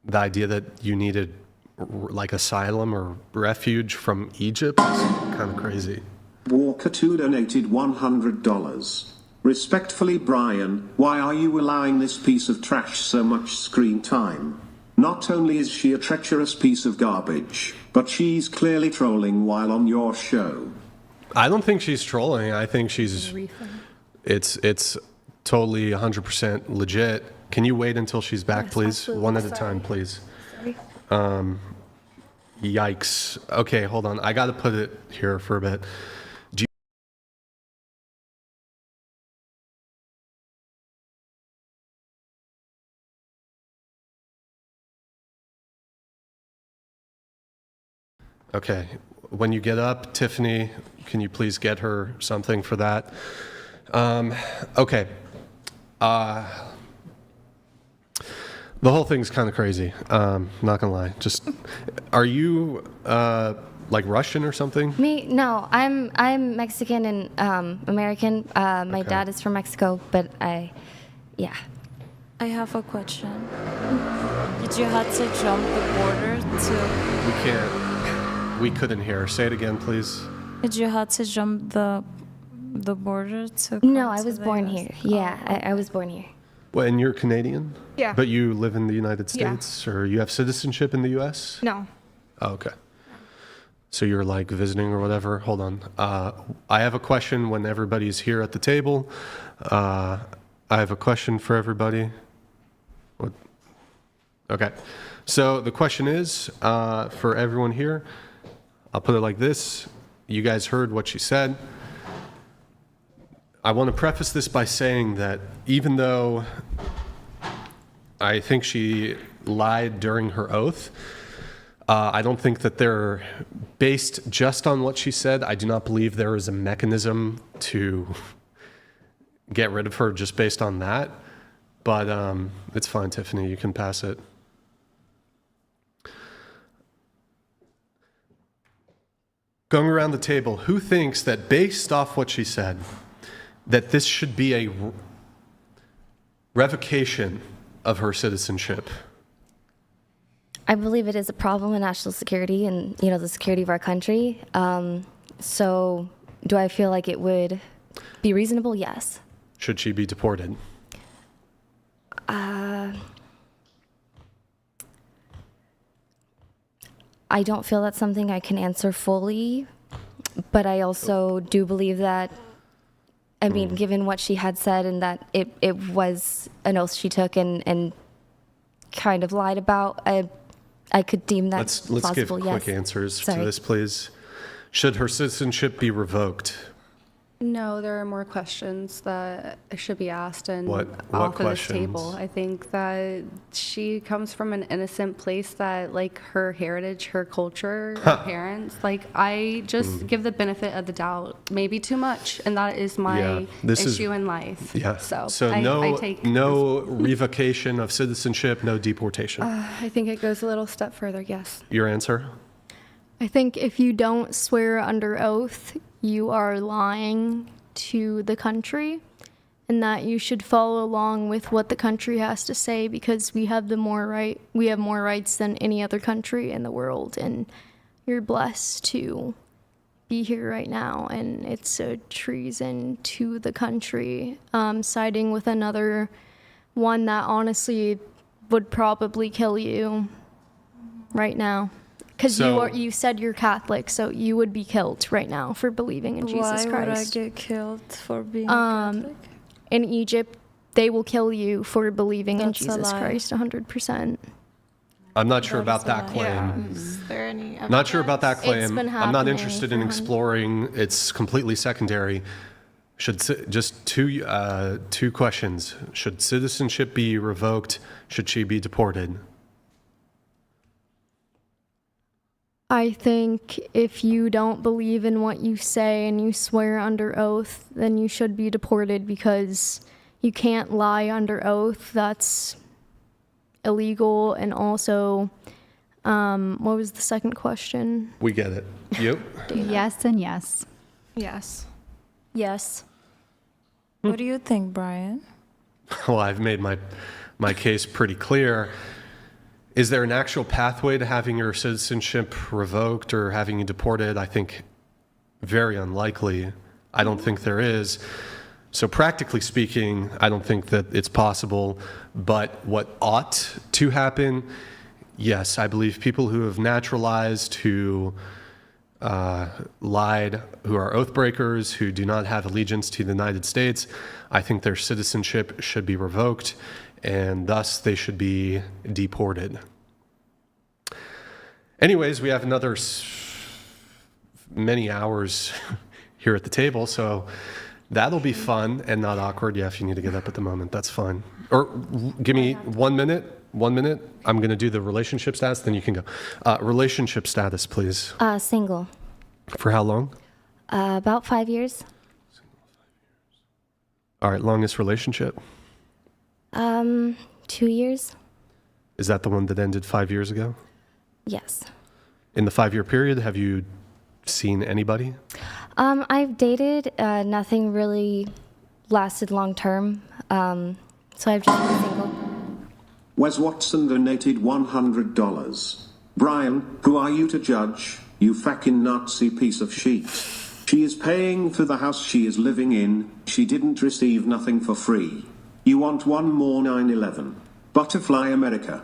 the idea that you needed like asylum or refuge from Egypt is kind of crazy. Walker 2 donated $100. Respectfully, Brian, why are you allowing this piece of trash so much screen time? Not only is she a treacherous piece of garbage, but she's clearly trolling while on your show. I don't think she's trolling. I think it's totally 100% legit. Can you wait until she's back, please? One at a time, please. Sorry. Yikes. Okay, hold on. I got to put it here for a bit. Okay, when you get up, Tiffany, can you please get her something for that? Okay. The whole thing's kind of crazy. Not gonna lie. Just, are you like Russian or something? Me? No, I'm Mexican and American. My Okay. dad is from Mexico, but yeah. I have a question. Did you have to jump the border to... We can't. We couldn't hear. Say it again, please. Did you have to jump the border to... No, come I to was the born US? here. Yeah, I was born here. Well, and you're Canadian? Yeah. But you live in the United Yeah. States, or you have citizenship in the U.S.? No. Oh, okay. So you're like visiting or whatever? Hold on. I have a question when everybody's here at the table. I have a question for everybody. What? Okay. So the question is, for everyone here, I'll put it like this. You guys heard what she said. I want to preface this by saying that even though I think she lied during her oath, I don't think that they're based just on what she said. I do not believe there is a mechanism to get rid of her just based on that. But it's fine, Tiffany. You can pass it. Going around the table, who thinks that based off what she said, that this should be a revocation of her citizenship? I believe it is a problem in national security and, the security of our country. So do I feel like it would be reasonable? Yes. Should she be deported? I don't feel that's something I can answer fully, but I also do believe that, given what she had said and that it was an oath she took and kind of lied about, I could deem that Let's plausible, give yes. quick answers Sorry. to this, please. Should her citizenship be revoked? No, there are more questions that should be asked and What off of this questions? table. I think that she comes from an innocent place that, like, her heritage, her culture, her parents, I just give the benefit of the doubt, maybe too much, and that is my issue in life. Yeah. So no, I take no revocation of citizenship, no deportation. I think it goes a little step further, yes. Your answer? I think if you don't swear under oath, you are lying to the country, and that you should follow along with what the country has to say, because we have more rights than any other country in the world, and you're blessed to be here right now, and it's a treason to the country, siding with another one that honestly would probably kill you right now. Because you said you're Catholic, so you would be killed right now for believing in Jesus Christ. Why would I get killed for being Catholic? In Egypt, they will kill you for believing in That's a Jesus lie. Christ 100%. I'm not sure about that claim. Yeah. Is there any Not sure about that It's claim. been I'm not happening interested in for exploring. It's completely secondary. Just two questions. Should citizenship be revoked? Should she be deported? I think if you don't believe in what you say and you swear under oath, then you should be deported, because you can't lie under oath. That's illegal. And also, what was the second question? We get it. You? Yes and yes. Yes. Yes. What do you think, Brian? Well, I've made my case pretty clear. Is there an actual pathway to having your citizenship revoked or having you deported? I think very unlikely. I don't think there is. So practically speaking, I don't think that it's possible. But what ought to happen, yes, I believe people who have naturalized, who lied, who are oath breakers, who do not have allegiance to the United States, I think their citizenship should be revoked, and thus they should be deported. Anyways, we have another many hours here at the table, so that'll be fun and not awkward. Yeah, if you need to get up at the moment, that's fine. Or give me 1 minute. 1 minute. I'm going to do the relationship status, then you can go. Relationship status, please. Single. For how long? About 5 years. All right, longest relationship. 2 years. Is that the one that ended 5 years ago? Yes. In the 5-year period, have you seen anybody? I've dated. Nothing really lasted long term. So I've just been single. Wes Watson donated $100. Brian, who are you to judge, you fucking Nazi piece of shit? She is paying for the house she is living in. She didn't receive nothing for free. You want one more 9/11? Butterfly America.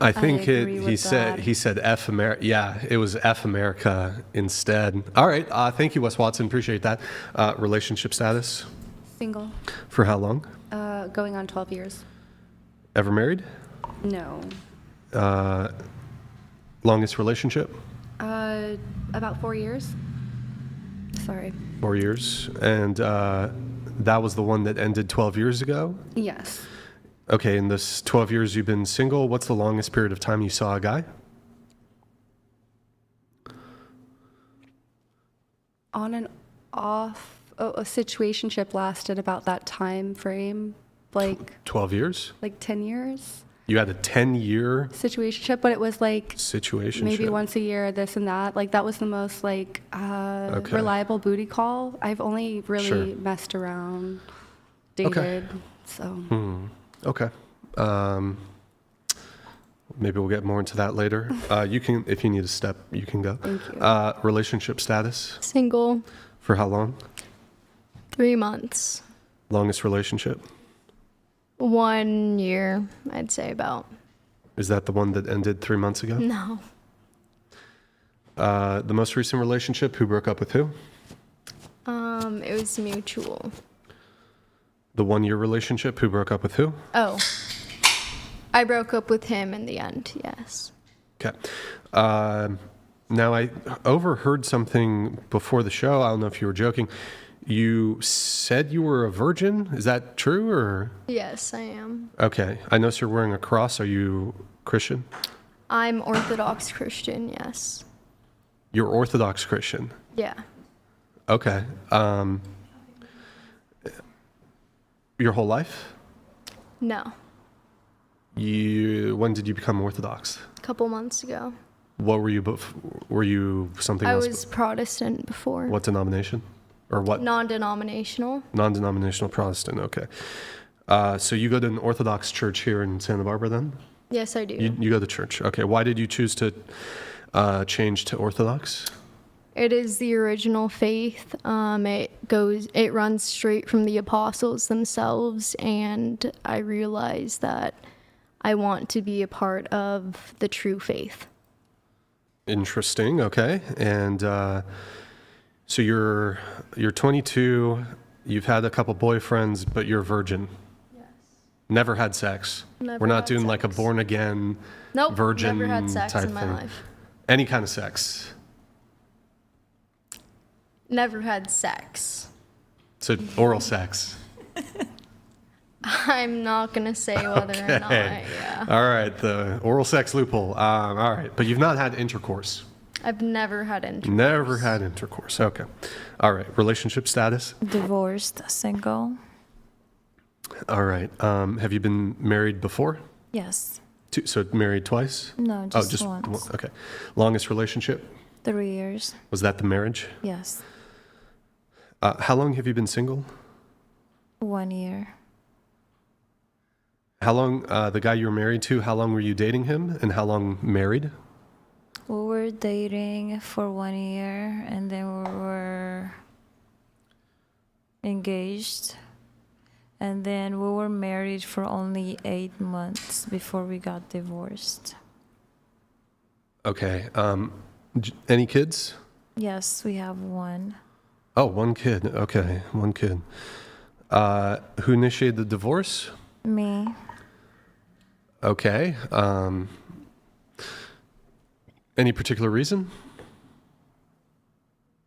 I think agree he with said that. F America. Yeah, it was F America instead. All right, thank you, Wes Watson. Appreciate that. Relationship status Single. for how long? Going on 12 years. Ever married? No. Longest relationship? About 4 years. Sorry. 4 years. And that was the one that ended 12 years ago? Yes. Okay, in this 12 years you've been single, what's the longest period of time you saw a guy? On and off. A situationship lasted about that time frame, like 12 years? 10 years. You had a 10-year Situationship, but it was like situation? maybe once a year, this and that. Like that was the most reliable booty call. I've only really Sure. messed around, dated. Okay. So Okay. Maybe we'll get more into that later. You can, if you need a step, you can go. Thank you. Relationship status? Single, For how long? 3 months. Longest relationship? 1 year, I'd say about. Is that the one that ended 3 months ago? No. The most recent relationship, who broke up with who? It was mutual. The 1-year relationship, who broke up with who? Oh. I broke up with him in the end, yes. Okay. Now, I overheard something before the show. I don't know if you were joking. You said you were a virgin. Is that true, or? Yes, I am. Okay. I noticed you're wearing a cross. Are you Christian? I'm Orthodox Christian, yes. You're Orthodox Christian. Yeah. Okay. Your whole life? No. When did you become Orthodox? A couple months ago. What were you? Were you something I else? was Protestant before. What denomination? Or what? Non-denominational. Non-denominational Protestant. Okay. So you go to an Orthodox church here in Santa Barbara then? Yes, I do. You go to church. Okay. Why did you choose to change to Orthodox? It is the original faith. It runs straight from the apostles themselves, and I realized that I want to be a part of the true faith. Interesting. Okay. And so you're 22. You've had a couple boyfriends, but you're a virgin. Yes. Never had sex. Never We're not had doing like a sex. born again Nope. virgin Never had sex type in my thing. life. Any kind of sex. Never had sex. So oral sex. I'm not gonna say whether or not. Yeah. All right. The oral sex loophole. All right. But you've not had intercourse. I've never had intercourse. Never had intercourse. Okay. All right. Relationship status. Divorced, single. All right. Have you been married before? Yes. So married twice? No, just once. one. Okay. Longest relationship? 3 years. Was that the marriage? Yes. How long have you been single? 1 year. How long, the guy you were married to, how long were you dating him and how long married? We were dating for 1 year and then we were engaged. And then we were married for only 8 months before we got divorced. Okay. Any kids? Yes, we have one. Oh, one kid. Okay. One kid. Who initiated the divorce? Me. Okay. Any particular reason?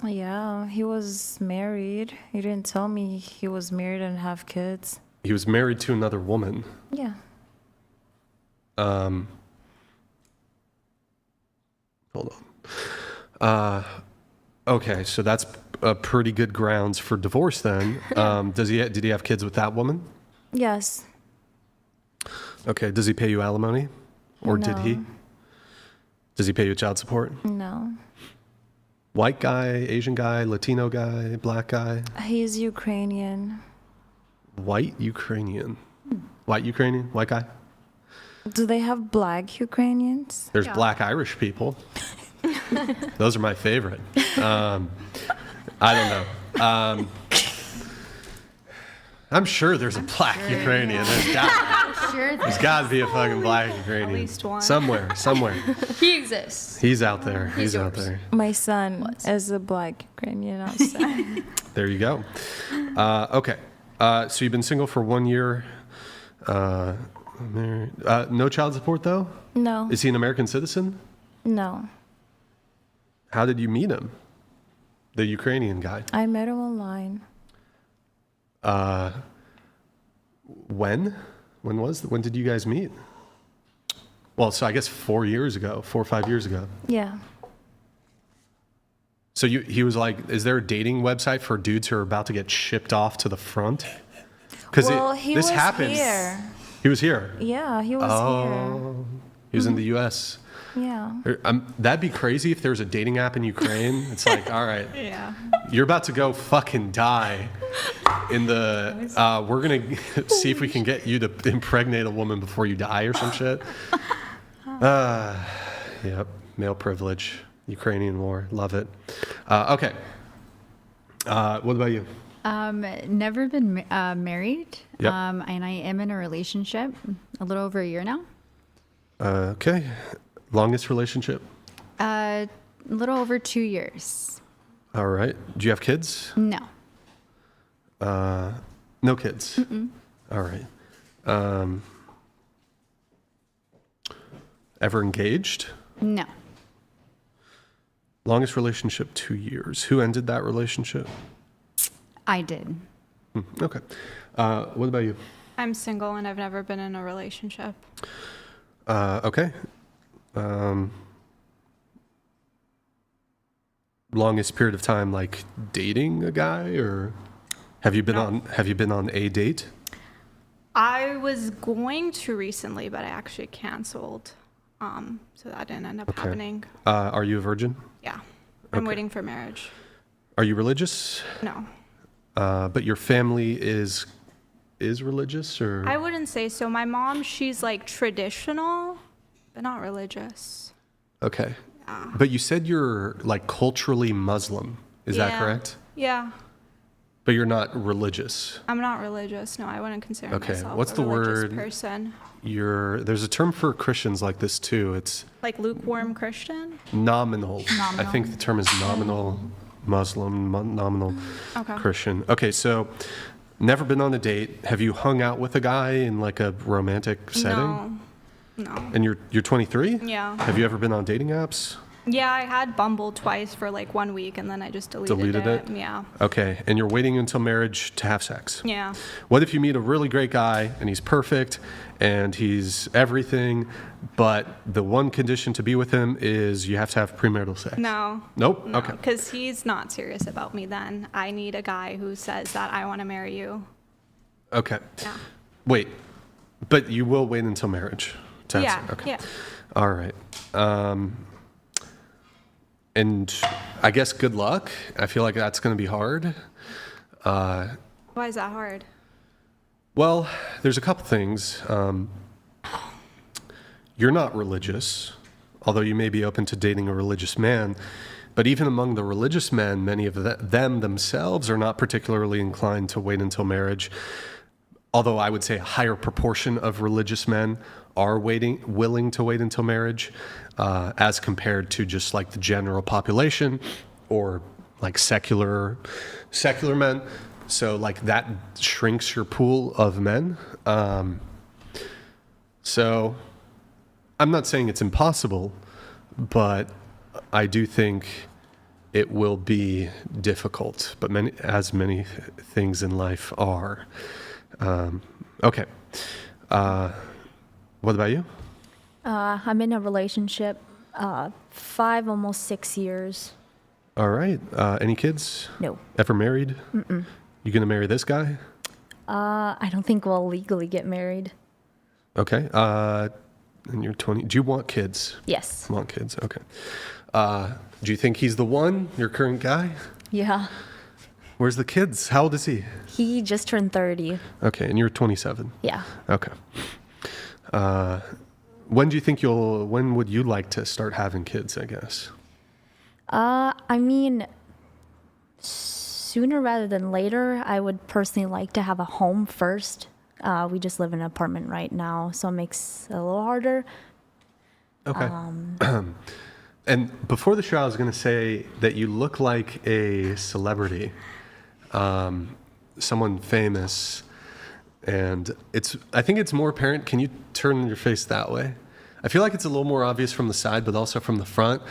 Yeah, he was married. He didn't tell me he was married and have kids. He was married to another woman. Yeah. Hold on. Okay, so that's a pretty good grounds for divorce then. Did he have kids with that woman? Yes. Okay, does he pay you alimony? Or did he? No. Does he pay you child support? No. White guy, Asian guy, Latino guy, black guy? He's Ukrainian. White Ukrainian. White Ukrainian? White guy? Do they have black Ukrainians? There's black Irish people. Those are my favorite. I don't know. I'm sure there's a black Ukrainian. There's got to be a fucking black Ukrainian. At least one. Somewhere. He exists. He's out there. He's out there. My son is a black Ukrainian outside. There you go. Okay. So you've been single for 1 year. Married. No child support, though? No. Is he an American citizen? No. How did you meet him? The Ukrainian guy. I met him online. When? When did you guys meet? Well, so I guess 4 or 5 years ago. Yeah. So he was like, is there a dating website for dudes who are about to get shipped off to the front? Because He this was happens. here. He was here. Yeah, he was here. He was in the U.S. Yeah. That'd be crazy if there was a dating app in Ukraine. It's like, all right, Yeah. you're about to go fucking die. We're gonna see if we can get you to impregnate a woman before you die or some shit. Yep, male privilege, Ukrainian war, love it. Okay. What about you? Never been married. Yep. And I am in a relationship a little over a year now. Okay. Longest relationship? A little over 2 years. All right. Do you have kids? No. No kids. Mm-mm. All right. Ever engaged? No. Longest relationship, 2 years. Who ended that relationship? I did. Okay. What about you? I'm single and I've never been in a relationship. Okay. Longest period of time, like dating a guy, or have you been on a date? I was going to recently, but I actually canceled. So that didn't end up happening. Are you a virgin? Yeah. I'm Okay. waiting for marriage. Are you religious? No. But your family is religious, or? I wouldn't say so. My mom, she's like traditional, but not religious. Okay. Yeah. But you said you're like culturally Muslim. Is that Yeah. correct? Yeah. But you're not religious. I'm not religious. No, I wouldn't consider Okay, myself what's a the religious word? person. There's a term for Christians like this too. It's Like lukewarm Christian? nominal. I think the term is nominal Muslim, nominal Okay. Christian. Okay, so never been on a date. Have you hung out with a guy in like a romantic setting? No. And you're 23? Yeah. Have you ever been on dating apps? Yeah, I had Bumble twice for like 1 week and then I just deleted it. Yeah. Okay, and you're waiting until marriage to have sex. Yeah. What if you meet a really great guy and he's perfect and he's everything, but the one condition to be with him is you have to have premarital sex? No. Nope? No, Okay. because he's not serious about me then. I need a guy who says that I want to marry you. Okay. Yeah. Wait, but you will wait until marriage to have Yeah. sex? Okay. Yeah. All right. And I guess good luck. I feel like that's going to be hard. Why is that hard? Well, there's a couple things. You're not religious, although you may be open to dating a religious man. But even among the religious men, many of them themselves are not particularly inclined to wait until marriage. Although I would say a higher proportion of religious men are willing to wait until marriage, as compared to just like the general population or like secular men. So like that shrinks your pool of men. So I'm not saying it's impossible, but I do think it will be difficult. But many things in life are. Okay. What about you? I'm in a relationship, 5, almost 6 years. All right. Any kids? No. Ever married? Mm-mm. You gonna marry this guy? I don't think we'll legally get married. Okay. And you're 20. Do you want kids? Yes. Want kids? Okay. Do you think he's the one, your current guy? Yeah. Where's the kids? How old is he? He just turned 30. Okay, and you're 27. Yeah. Okay. When would you like to start having kids, I guess? I mean, sooner rather than later. I would personally like to have a home first. We just live in an apartment right now, so it makes it a little harder. Okay. And before the show, I was going to say that you look like a celebrity, someone famous, and I think it's more apparent. Can you turn your face that way? I feel like it's a little more obvious from the side, but also from the front.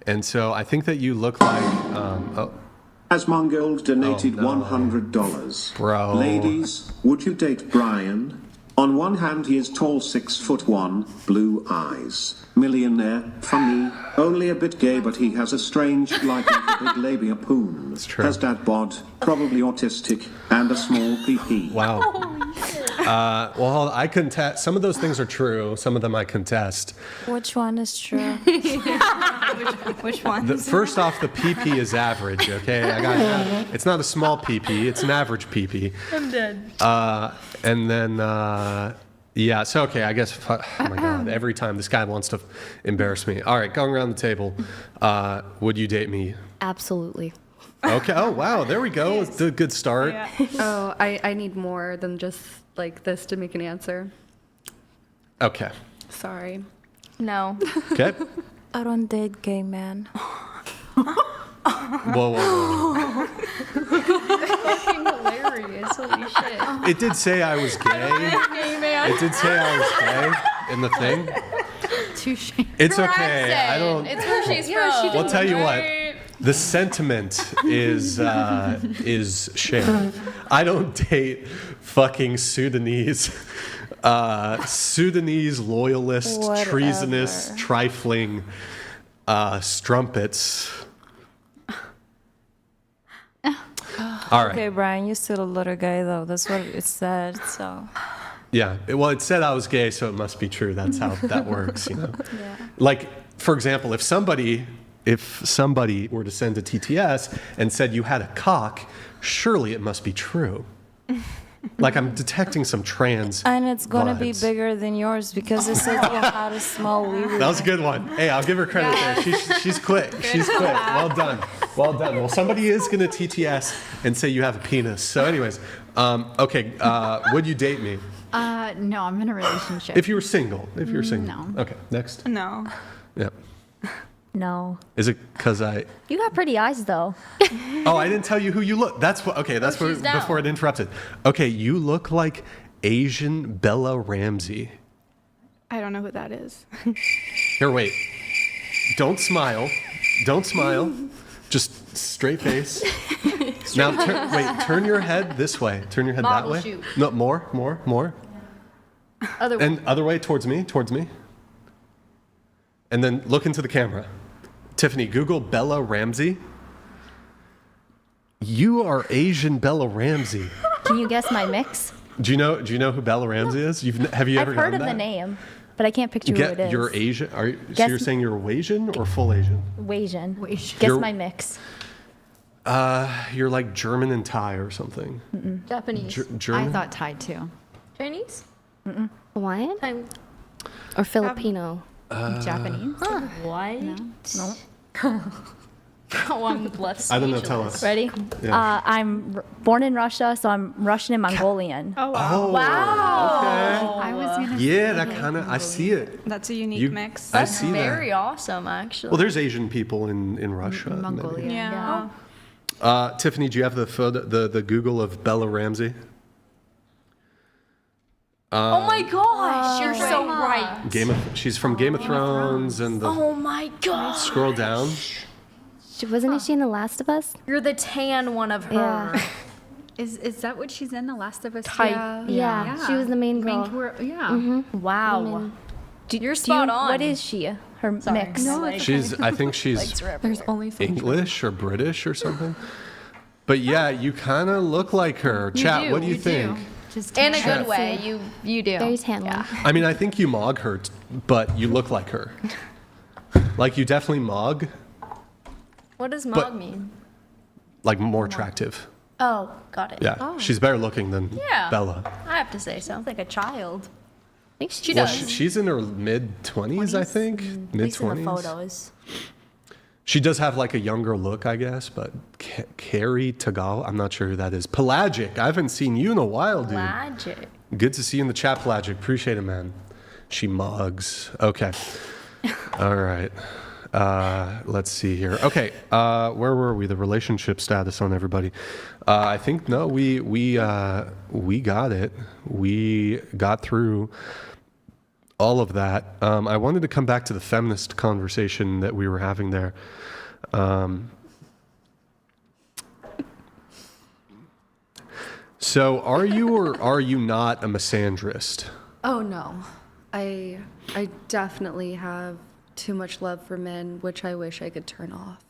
And so I think that you look like... As Mongold donated Oh, no. $100. Bro. Ladies, would you date Brian? On one hand, he is tall, 6'1", blue eyes, millionaire, funny, only a bit gay, but he has a strange liking for big labia poon. It's true. Has dad bod, probably autistic, and a small PP. Wow. Well, I contest. Some of those things are true. Some of them I contest. Which one is true? Which one? First off, the PP is average, okay? It's not a small PP. It's an average PP. I'm dead. And then, yeah, so, okay, I guess, oh my God, every time this guy wants to embarrass me. All right, going around the table, would you date me? Absolutely. Okay, oh, wow, there we go. It's a good start. Yeah. Oh, I need more than just like this to make an answer. Okay, Sorry. No. okay. I don't date gay men. Whoa. Hilarious. Holy shit. It did say I was gay. It did say I was gay in the thing. Touche. It's okay. I don't... It's where she's from. I'll tell you what. The sentiment is shared. I don't date fucking Sudanese loyalist, Whatever. treasonous, trifling strumpets. All right. Okay, Brian, you're still a little gay though. That's what it said. So Yeah. Well, it said I was gay, so it must be true. That's how that works, you know? Yeah. Like, for example, if somebody were to send a TTS and said you had a cock, surely it must be true. Like, I'm detecting some trans And it's going to be vibes. bigger than yours because it said you had a small wee. That was a good one. Hey, I'll give her credit there. She's quick. She's quick. Well done. Well done. Well, somebody is going to TTS and say you have a penis. So anyways, okay, would you date me? No, I'm in a relationship. If you were single. If you were single. No. Okay, next. No. Yeah. No. Is it because I... You got pretty eyes, though. Oh, I didn't tell you who you look. That's what... Okay, that's where, before it interrupted. Okay, you look like Asian Bella Ramsey. I don't know who that is. Here, wait. Don't smile. Don't smile. Just straight face. Now, turn your head this way. Turn your head that way. shoot. No, more. Other way, towards me. And then look into the camera. Tiffany, Google Bella Ramsey. You are Asian Bella Ramsey. Can you guess my mix? Do you know who Bella Ramsey is? Have you ever I've heard done of that? the name, but I can't picture who it is. You're Asian. So Guess- you're saying you're Asian or full Asian? Asian. Guess You're- my mix. You're like German and Thai or something. Japanese. German. I thought Thai too. Chinese? Hawaiian? Or Filipino? Japanese. What? No. Oh, I'm left. I don't know. Tell us. Ready? Yeah. I'm born in Russia, so I'm Russian and Mongolian. Oh, wow. Oh, wow. I was gonna Yeah, that kind of. I see it. That's a unique mix. I see Very that. awesome, actually. Well, there's Asian people in Russia. maybe. Mongolia. Yeah. Tiffany, do you have the photo, the Google of Bella Ramsey? Oh my gosh, you're so right. She's from Game of Thrones and the. Oh my gosh. Scroll down. Wasn't she in The Last of Us? You're the tan one of her. Yeah. Is that what she's in? The Last of Us? Type. Yeah, she was the main girl. Yeah. Wow. You're spot on. What is she? Her mix? I think she's There's only English or British or something. But yeah, you kind of look like her. Chat, what do you think? Just In a Chat. good way. You do. Very tan one. I mean, I think you mog her, but you look like her. Like you definitely mog, What does But- mog mean? like more attractive. Oh, got it. Yeah, she's better looking than Yeah. Bella. I have to say so. Like a child. I think She Well, does. she's in her mid-20s, I think. At Mid least in the 20s. photos. She does have like a younger look, I guess, but Carrie Tagawa, I'm not sure who that is. Pelagic, I haven't seen you in a while, dude. Magic. Good to see you in the chat, Pelagic. Appreciate it, man. She mugs. Okay. All right. Let's see here. Okay. Where were we? The relationship status on everybody. I think we got it. We got through all of that. I wanted to come back to the feminist conversation that we were having there. So are you or are you not a misandrist? Oh no, I definitely have too much love for men, which I wish I could turn off.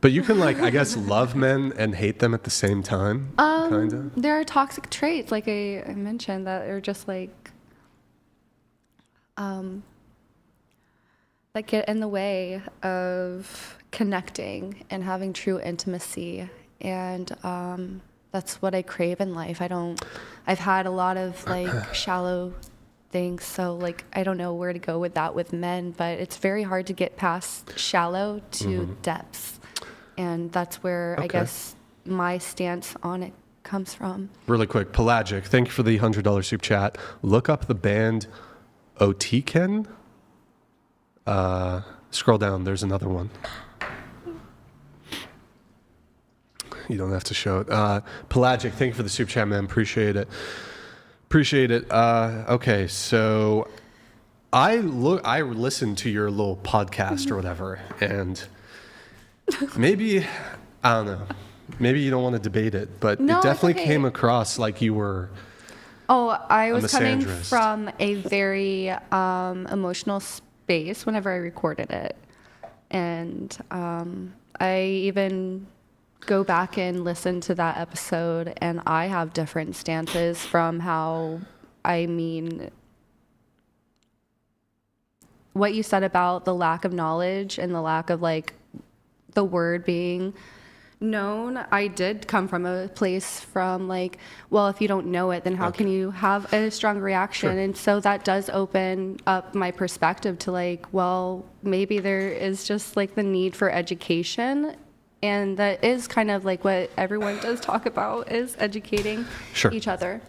But you can, like, I guess, love men and hate them at the same time, kind of. There are toxic traits, like I mentioned, that are just like that get in the way of connecting and having true intimacy, and that's what I crave in life. I've had a lot of like shallow things, so like I don't know where to go with that with men, but it's very hard to get past shallow to depths, and that's where I guess my stance on it comes from. Really quick, Pelagic, thank you for the $100 soup chat. Look up the band Otiken. Scroll down, there's another one. You don't have to show it. Pelagic, thank you for the soup chat, man. Appreciate it. Okay, so I listened to your little podcast or whatever, and maybe, I don't know, maybe you don't want to debate it, but No, it it's definitely okay. came across like you were. Oh, I was coming misandrist. from a very emotional space whenever I recorded it. And I even go back and listen to that episode, and I have different stances from how, I mean, what you said about the lack of knowledge and the lack of like the word being known. I did come from a place from like, well, if you don't know it, then how can you have a strong reaction? Sure. And so that does open up my perspective to like, well, maybe there is just like the need for education. And that is kind of like what everyone does talk about, is educating Sure. each other.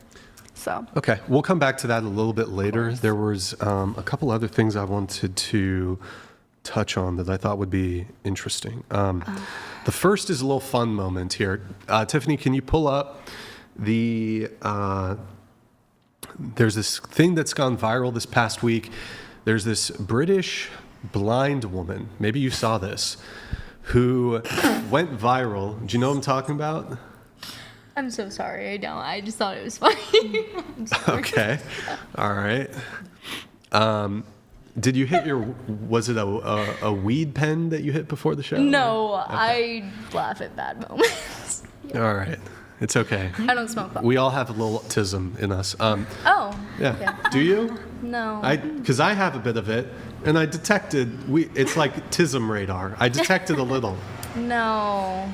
So. Okay, we'll come back to that a little bit later. There was a couple other things I wanted to touch on that I thought would be interesting. The first is a little fun moment here. Tiffany, can you pull up the, there's this thing that's gone viral this past week. There's this British blind woman, maybe you saw this, who went viral. Do you know what I'm talking about? I'm so sorry. I don't. I just thought it was funny. Okay. All right. Did you hit your, was it a weed pen that you hit before the show? No, I laugh at bad moments. All right. It's okay. I don't smoke pot. We all have a little autism in us. Oh. Yeah. Okay. Do you? No. Because I have a bit of it, and I detected, it's like tism radar. I detected a little. No.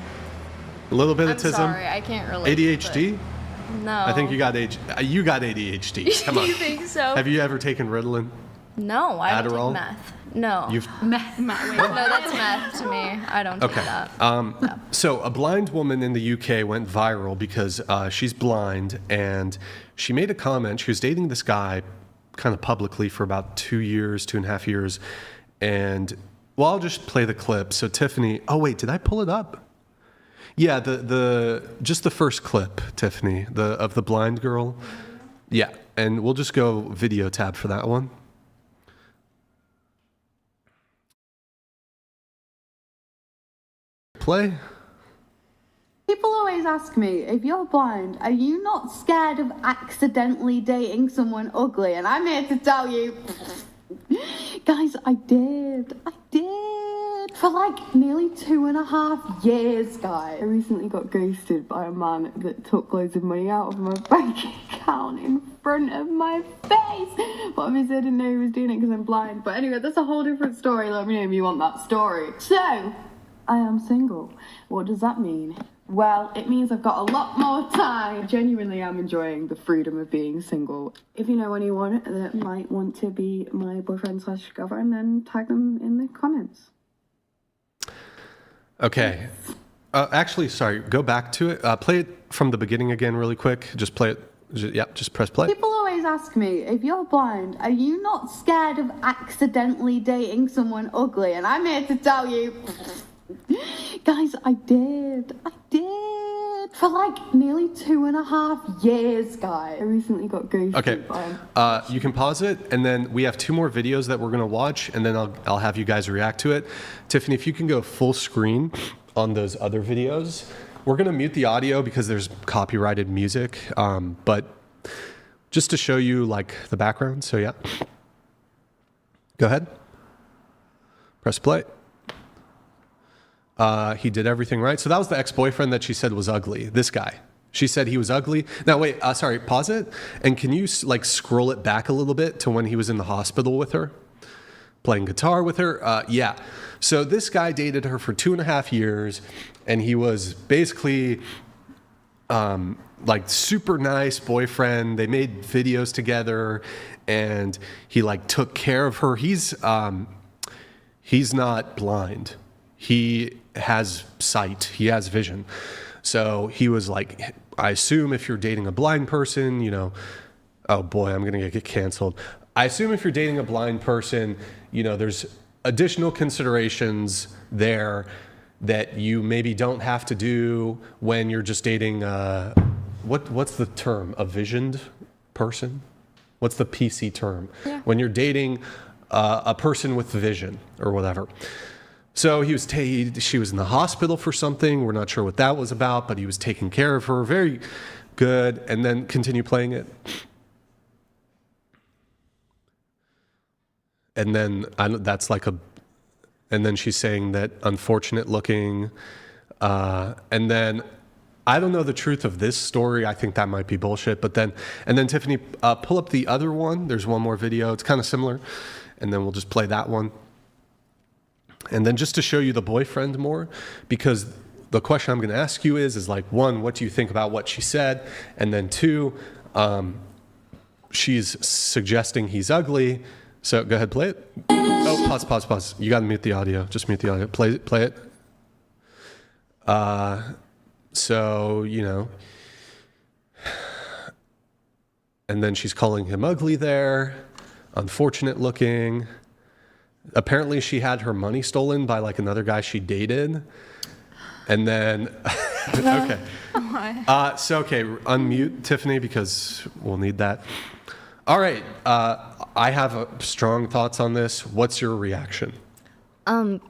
A little bit I'm of tism. sorry, I can't relate. ADHD? but No. I think you got ADHD. Come on. You think so? Have you ever taken Ritalin? No, I don't Adderall? take meth. No. You've Meth. No, that's meth to me. I don't take Okay. that. So a blind woman in the UK went viral because she's blind, and she made a comment. She was dating this guy kind of publicly for about 2.5 years. And, well, I'll just play the clip. So Tiffany, oh wait, did I pull it up? Yeah, just the first clip, Tiffany, of the blind girl. Yeah, and we'll just go video tab for that one. Play. People always ask me, if you're blind, are you not scared of accidentally dating someone ugly? And I'm here to tell you, guys, I did. For like nearly 2.5 years, guys. I recently got ghosted by a man that took loads of money out of my bank account in front of my face. But obviously I didn't know he was doing it because I'm blind. But anyway, that's a whole different story. Let me know if you want that story. So, I am single. What does that mean? Well, it means I've got a lot more time. I genuinely am enjoying the freedom of being single. If you know anyone that might want to be my boyfriend/girlfriend, then tag them in the comments. Okay. Actually, sorry, go back to it. Play it from the beginning again really quick. Just play it. Just press play. People always ask me, if you're blind, are you not scared of accidentally dating someone ugly? And I'm here to tell you, guys, I did. For like nearly 2.5 years, guys. I recently got ghosted. Okay. You can pause it, and then we have 2 more videos that we're going to watch, and then I'll have you guys react to it. Tiffany, if you can go full screen on those other videos. We're going to mute the audio because there's copyrighted music, but just to show you like the background. So yeah. Go ahead. Press play. He did everything right. So that was the ex-boyfriend that she said was ugly. This guy. She said he was ugly. Now wait, sorry, pause it. And can you like scroll it back a little bit to when he was in the hospital with her? Playing guitar with her? Yeah. So this guy dated her for 2.5 years, and he was basically like super nice boyfriend. They made videos together, and he like took care of her. He's not blind. He has sight. He has vision. So he was like, I assume if you're dating a blind person, you know, oh boy, I'm going to get canceled. I assume if you're dating a blind person, you know, there's additional considerations there that you maybe don't have to do when you're just dating, what's the term? A visioned person? What's the PC term? Yeah. When you're dating a person with vision or whatever. So he was she was in the hospital for something. We're not sure what that was about, but he was taking care of her. Very good. And then continue playing it. And then that's like and then she's saying that unfortunate looking And then I don't know the truth of this story. I think that might be bullshit. But then, and then Tiffany, pull up the other one. There's one more video. It's kind of similar. And then we'll just play that one. And then just to show you the boyfriend more, because the question I'm going to ask you is like, one, what do you think about what she said? And then two, she's suggesting he's ugly. So go ahead, play it. Oh, pause. You got to mute the audio. Just mute the audio. Play it. So, you know, and then she's calling him ugly there, unfortunate looking. Apparently she had her money stolen by like another guy she dated. And then, okay. Okay, unmute Tiffany because we'll need that. All right, I have strong thoughts on this. What's your reaction?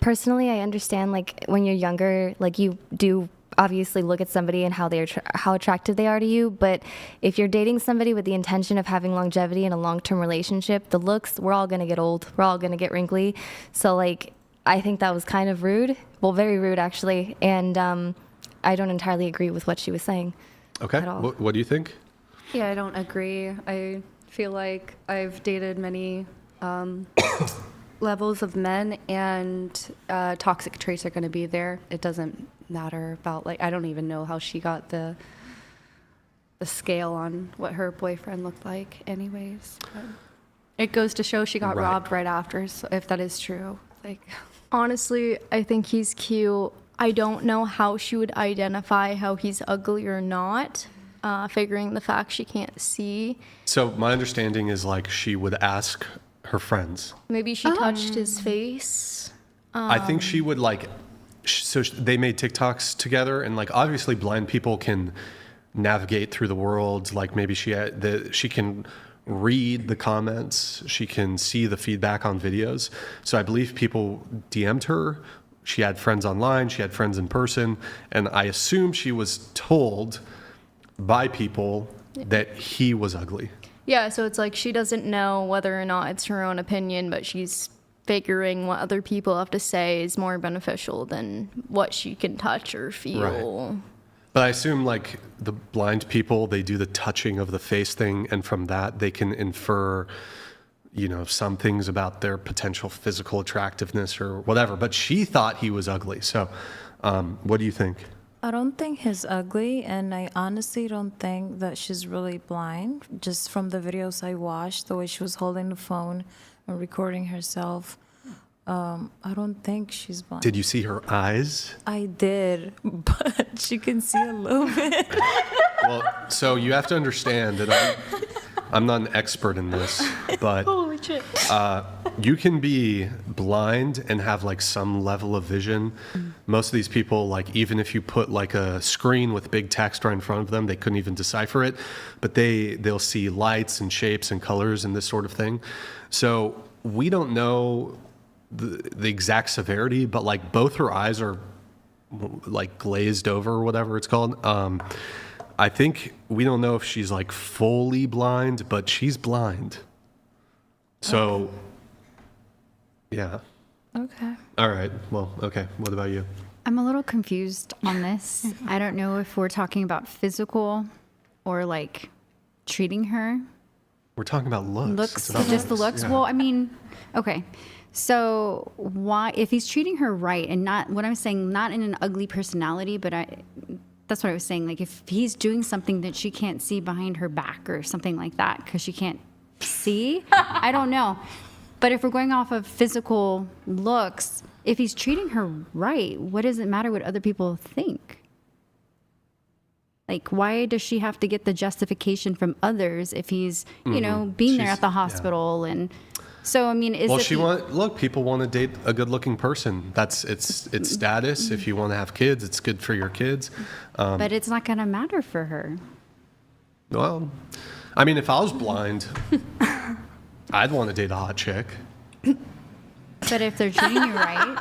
Personally, I understand, like, when you're younger, like, you do obviously look at somebody and how attractive they are to you. But if you're dating somebody with the intention of having longevity in a long-term relationship, the looks, we're all going to get old. We're all going to get wrinkly. So, like, I think that was kind of rude. Well, very rude, actually. And I don't entirely agree with what she was saying. Okay. What do you think? Yeah, I don't agree. I feel like I've dated many levels of men, and toxic traits are going to be there. It doesn't matter about, like, I don't even know how she got the scale on what her boyfriend looked like anyways. But it goes to show she got robbed right after, so if that is true. Like, Honestly, I think he's cute. I don't know how she would identify how he's ugly or not, figuring the fact she can't see. So my understanding is like she would ask her friends. Maybe she touched his face. I think she would like, so they made TikToks together, and like obviously blind people can navigate through the world. Like maybe she can read the comments, she can see the feedback on videos. So I believe people DM'd her. She had friends online, she had friends in person, and I assume she was told by people that he was ugly. Yeah, so it's like she doesn't know whether or not it's her own opinion, but she's figuring what other people have to say is more beneficial than what she can touch or feel. Right. But I assume like the blind people, they do the touching of the face thing, and from that they can infer, you know, some things about their potential physical attractiveness or whatever. But she thought he was ugly. So what do you think? I don't think he's ugly, and I honestly don't think that she's really blind. Just from the videos I watched, the way she was holding the phone and recording herself, I don't think she's blind. Did you see her eyes? I did, but you can see a little bit. Well, so you have to understand that I'm not an expert in this, but Holy shit. You can be blind and have like some level of vision. Most of these people, like even if you put like a screen with big text right in front of them, they couldn't even decipher it, but they'll see lights and shapes and colors and this sort of thing. So we don't know the exact severity, but like both her eyes are like glazed over or whatever it's called. I think we don't know if she's like fully blind, but she's blind. So, yeah. Okay. All right. Well, okay. What about you? I'm a little confused on this. I don't know if we're talking about physical or like treating her. We're talking about looks. Looks, It's about just the looks. Yeah. Well, I mean, okay. So why, if he's treating her right and not, what I'm saying, not in an ugly personality, but that's what I was saying. Like if he's doing something that she can't see behind her back or something like that, because she can't see, I don't know. But if we're going off of physical looks, if he's treating her right, what does it matter what other people think? Like, why does she have to get the justification from others if he's, you know, being there at the hospital? Yeah. And so, I mean, people want to date a good-looking person. It's status. If you want to have kids, it's good for your kids. But it's not going to matter for her. Well, I mean, if I was blind, I'd want to date a hot chick. But if they're treating you right,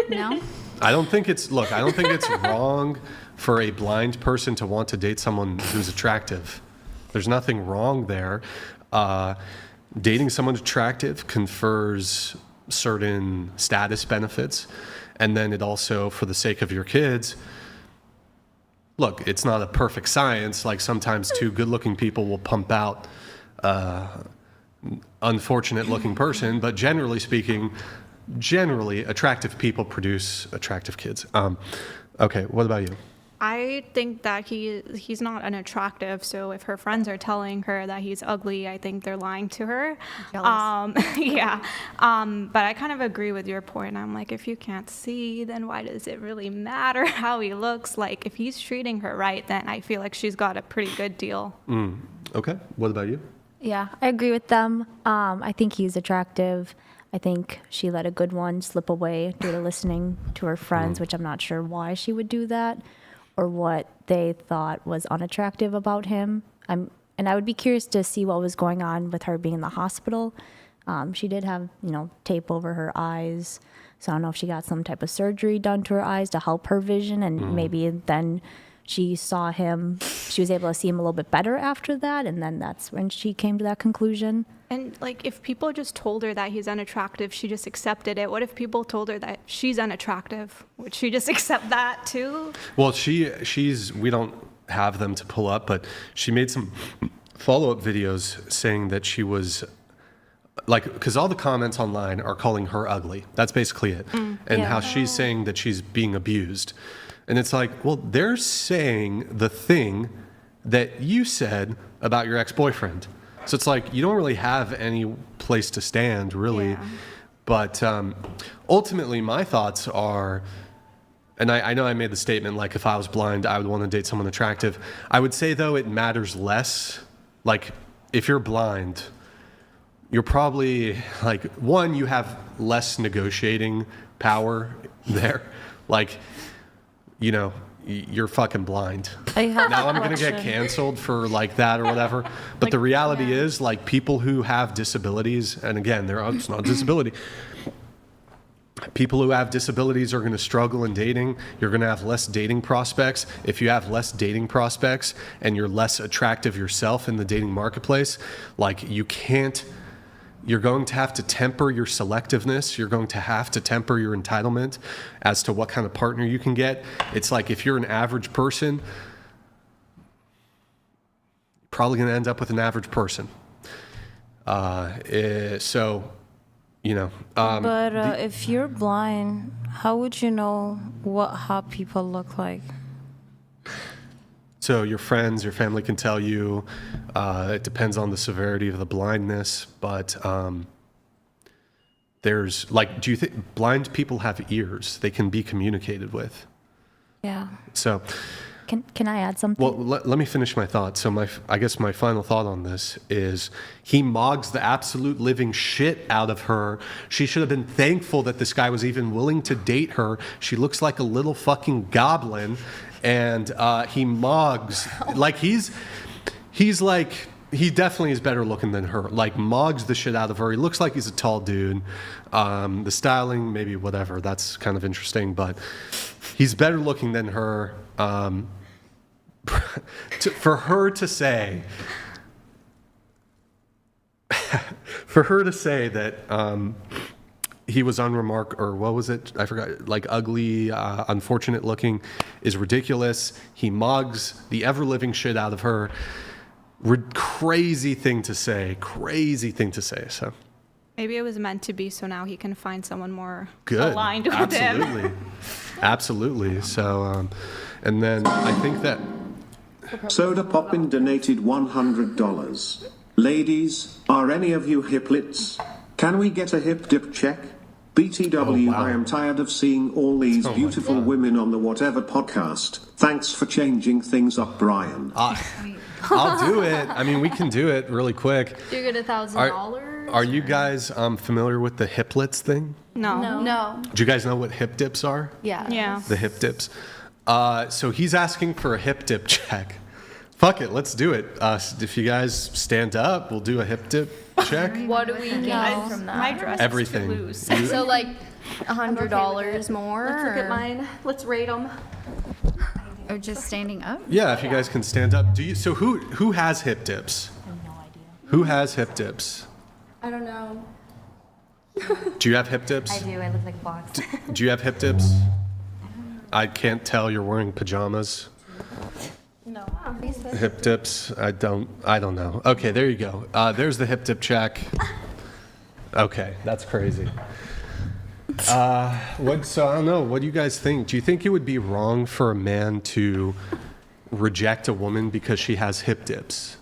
no? I don't think it's wrong for a blind person to want to date someone who's attractive. There's nothing wrong there. Dating someone attractive confers certain status benefits. And then it also, for the sake of your kids, look, it's not a perfect science. Like sometimes two good-looking people will pump out unfortunate-looking person, but generally speaking, generally attractive people produce attractive kids. Okay, what about you? I think that he's not unattractive. So if her friends are telling her that he's ugly, I think they're lying to her. Yeah. But I kind of agree with your point. I'm like, if you can't see, then why does it really matter how he looks? Like, if he's treating her right, then I feel like she's got a pretty good deal. Okay, what about you? Yeah, I agree with them. I think he's attractive. I think she let a good one slip away due to listening to her friends, which I'm not sure why she would do that or what they thought was unattractive about him. And I would be curious to see what was going on with her being in the hospital. She did have, tape over her eyes. So I don't know if she got some type of surgery done to her eyes to help her vision. And maybe then she saw him, she was able to see him a little bit better after that. And then that's when she came to that conclusion. And like, if people just told her that he's unattractive, she just accepted it. What if people told her that she's unattractive? Would she just accept that too? Well, we don't have them to pull up, but she made some follow-up videos saying that she was like, because all the comments online are calling her ugly. That's basically it. And how she's saying that she's being abused. And it's like, well, they're saying the thing that you said about your ex-boyfriend. So it's like, you don't really have any place to stand, really. Yeah. But ultimately, my thoughts are, and I know I made the statement, like, if I was blind, I would want to date someone attractive. I would say, though, it matters less. Like, if you're blind, you're probably, like, one, you have less negotiating power there. Like, you're fucking blind. Now I'm going to get canceled for like that or whatever. But the reality is, like, people who have disabilities, and again, it's not a disability. People who have disabilities are going to struggle in dating. You're going to have less dating prospects. If you have less dating prospects and you're less attractive yourself in the dating marketplace, like, you're going to have to temper your selectiveness. You're going to have to temper your entitlement as to what kind of partner you can get. It's like, if you're an average person, you're probably going to end up with an average person. But if you're blind, how would you know what hot people look like? So your friends, your family can tell you. It depends on the severity of the blindness, but there's, like, do you think blind people have ears? They can be communicated with. Yeah. So Can I add something? Well, let me finish my thought. So I guess my final thought on this is, he mogs the absolute living shit out of her. She should have been thankful that this guy was even willing to date her. She looks like a little fucking goblin. And he mogs, like, he's like, he definitely is better looking than her. Like, mogs the shit out of her. He looks like he's a tall dude. The styling, maybe whatever, that's kind of interesting, but he's better looking than her. For her to say that he was or what was it? I forgot. Like, ugly, unfortunate looking, is ridiculous. He mogs the ever living shit out of her. Crazy thing to say. So maybe it was meant to be, so now he can find someone more good, aligned with him. Absolutely. So, and then I think that Soda Poppin donated $100. Ladies, are any of you hiplets? Can we get a hip dip check? BTW, Oh, wow. I am tired of seeing all these beautiful women on the whatever podcast. Thanks for changing things up, Brian. I'll do it. I mean, we can do it really quick. Do you get $1,000? Are you guys familiar with the Hiplets thing? No. Do you guys know what hip dips are? Yeah. The hip dips. So he's asking for a hip dip check. Fuck it, let's do it. If you guys stand up, we'll do a hip dip check. What do we get from that? My dress Everything. is too loose. So like $100 more? Let's look at mine. Let's rate them. Oh, just standing up? Yeah, if you guys can stand up. So who has hip dips? I have no idea. Who has hip dips? I don't know. Do you have hip dips? I do. I look like a box. Do you have hip dips? I can't tell. You're wearing pajamas. No. Hip dips. I don't know. Okay, there you go. There's the hip dip check. Okay, that's crazy. So I don't know. What do you guys think? Do you think it would be wrong for a man to reject a woman because she has hip dips?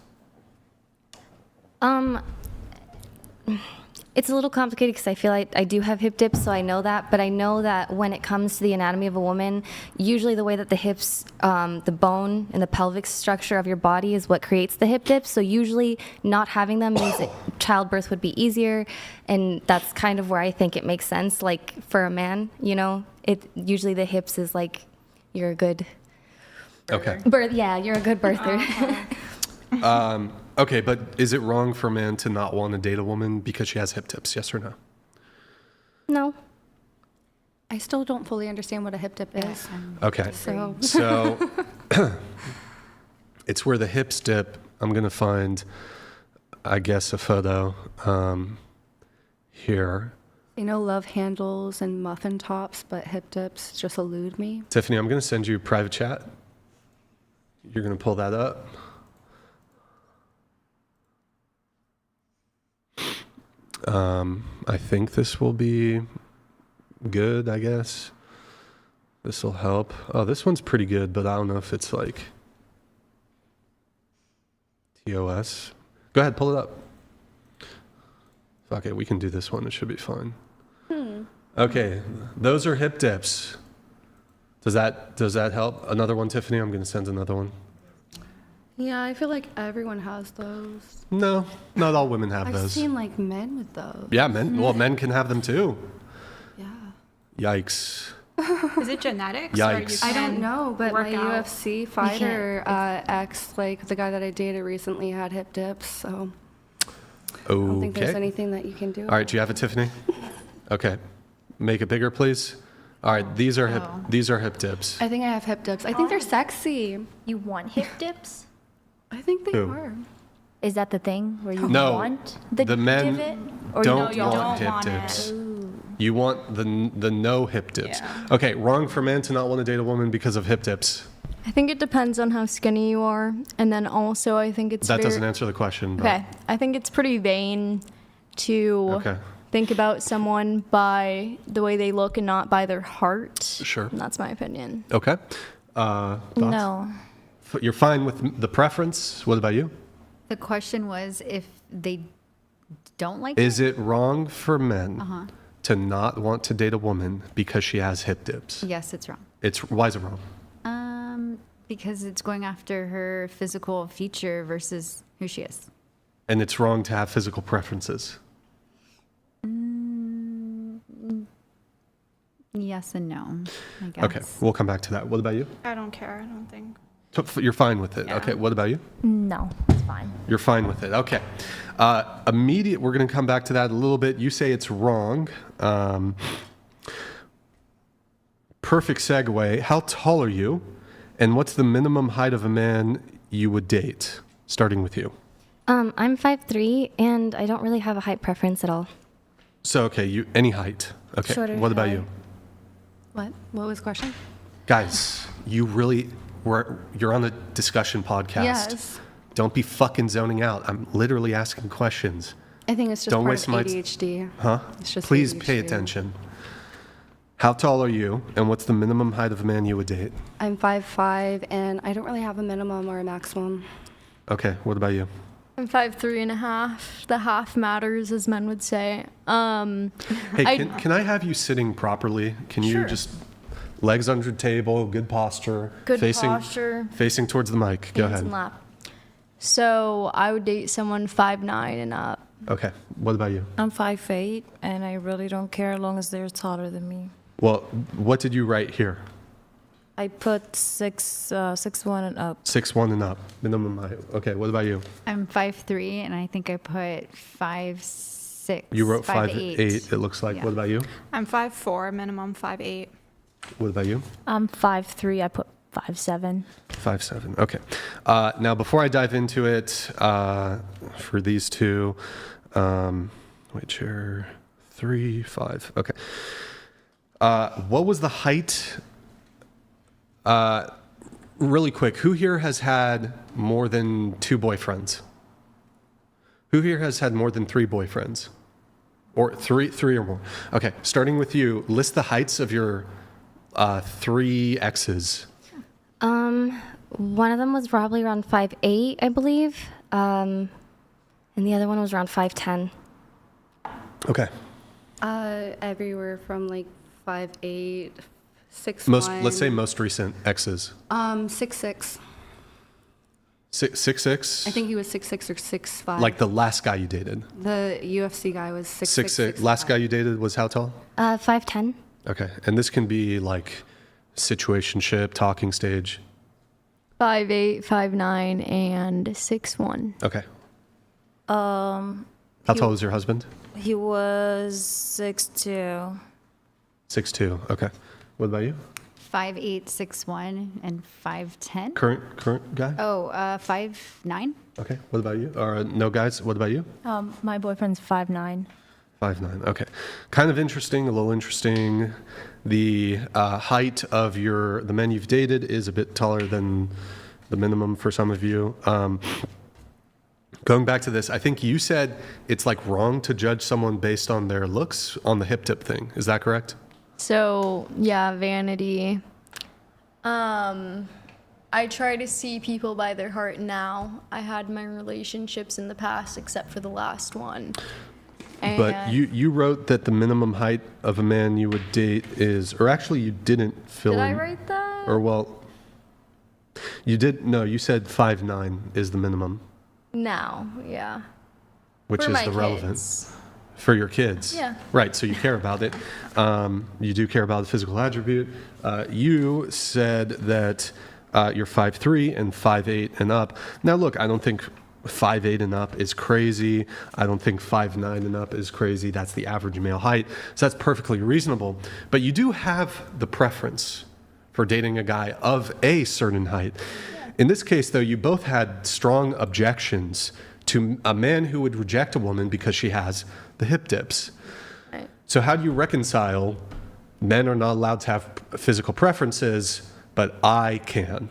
It's a little complicated because I feel like I do have hip dips, so I know that. But I know that when it comes to the anatomy of a woman, usually the way that the hips, the bone and the pelvic structure of your body is what creates the hip dips. So usually not having them means that childbirth would be easier. And that's kind of where I think it makes sense. Like for a man, you know, usually the hips is like you're a good Okay. you're a good birther. Okay, but is it wrong for a man to not want to date a woman because she has hip dips? Yes or no? No. I still don't fully understand what a hip dip is. Okay. So It's where the hips dip. I'm going to find, I guess, a photo here. love handles and muffin tops, but hip dips just elude me. Tiffany, I'm going to send you a private chat. You're going to pull that up. I think this will be good, I guess. This will help. Oh, this one's pretty good, but I don't know if it's like TOS. Go ahead, pull it up. Fuck it, we can do this one. It should be fine. Okay, those are hip dips. Does that help? Another one, Tiffany? I'm going to send another one. Yeah, I feel like everyone has those. No, not all women have I've those. seen like men with those. Yeah, men. Well, men can have them too. Yeah. Yikes. Is it genetics? Yikes. I don't know, but my work out. UFC fighter ex, like the guy that I dated recently, had hip dips. So I don't think there's Okay. anything that you can do. All right, do you have it, Tiffany? Okay. Make it bigger, please. All right, these are hip dips. I think I have hip dips. I think they're sexy. You want hip dips? I think they Who? are. Is that the thing where you No, want the the men divot? Or don't you want don't hip want dips. it. You want the no hip dips. Yeah. Okay, wrong for men to not want to date a woman because of hip dips. I think it depends on how skinny you are, and then also I think it's That doesn't answer the question. But Okay, I think it's pretty vain to Okay. think about someone by the way they look and not by their heart. Sure. And that's my opinion. Okay. Thoughts? No. You're fine with the preference. What about you? The question was if they don't like Is it wrong for men Uh-huh. to not want to date a woman because she has hip dips? Yes, it's wrong. Why is it wrong? Because it's going after her physical feature versus who she is. And it's wrong to have physical preferences. Yes and no, I guess. Okay, we'll come back to that. What about you? I don't care. I don't think. So you're fine with it. Yeah. Okay, what about you? No, it's fine. You're fine with it. Okay. We're going to come back to that a little bit. You say it's wrong. Perfect segue. How tall are you? And what's the minimum height of a man you would date? Starting with you. I'm 5'3", and I don't really have a height preference at all. So, okay, any height. Okay, Shorter, what about taller. you? What? What was the question? Guys, you're on a discussion podcast. Yes. Don't be fucking zoning out. I'm literally asking questions. I think it's just Don't part waste of my ADHD. Huh? It's just Please pay ADHD. attention. How tall are you, and what's the minimum height of a man you would date? I'm 5'5", and I don't really have a minimum or a maximum. Okay, what about you? I'm 5'3.5". The half matters, as men would say. Hey, can I have you sitting properly? Can you Sure. just legs under the table, good posture, Good facing posture. facing towards the mic. Go Hands ahead. and lap. So I would date someone 5'9" and up. Okay, what about you? I'm 5'8", and I really don't care as long as they're taller than me. Well, what did you write here? I put 6'1" and up. 6'1" and up, minimum height. Okay, what about you? I'm 5'3", and I think I put 5'6". You wrote 5'8". 5'8", it looks like. Yeah. What about you? I'm 5'4", minimum 5'8". What about you? I'm 5'3". I put 5'7". 5'7". Okay. Now, before I dive into it, for these two, which are 3, 5. Okay. What was the height? Really quick, who here has had more than 2 boyfriends? Who here has had more than 3 boyfriends? Or three or more? Okay, starting with you, list the heights of your 3 exes. One of them was probably around 5'8", I believe. And the other one was around 5'10". Okay. Everywhere from like 5'8", 6'1". Let's say most recent exes. 6'6". 6'6"? I think he was 6'6" or 6'5". Like the last guy you dated. The UFC guy was 6'6". 6'6". Last guy you dated was how tall? 5'10". Okay, and this can be like situationship, talking stage. 5'8", 5'9", and 6'1". Okay. How tall was your husband? He was 6'2". 6'2". Okay. What about you? 5'8", 6'1", and 5'10". Current guy? Oh, 5'9". Okay. What about you? Or no guys? What about you? My boyfriend's 5'9". 5'9". Okay. Kind of interesting. A little interesting. The height of the men you've dated is a bit taller than the minimum for some of you. Going back to this, I think you said it's like wrong to judge someone based on their looks on the hip tip thing. Is that correct? So, yeah, vanity. I try to see people by their heart now. I had my relationships in the past, except for the last one. But you wrote that the minimum height of a man you would date is, or actually you didn't fill in. Did I write that? Or well, you did, no, you said 5'9" is the minimum. Now, yeah. Which For is my the relevant. kids. For your kids. Yeah. Right, so you care about it. You do care about the physical attribute. You said that you're 5'3" and 5'8" and up. Now look, I don't think 5'8" and up is crazy. I don't think 5'9" and up is crazy. That's the average male height. So that's perfectly reasonable. But you do have the preference for dating a guy of a certain height. In this case, though, you both had strong objections to a man who would reject a woman because she has the hip dips. Right. So how do you reconcile men are not allowed to have physical preferences, but I can?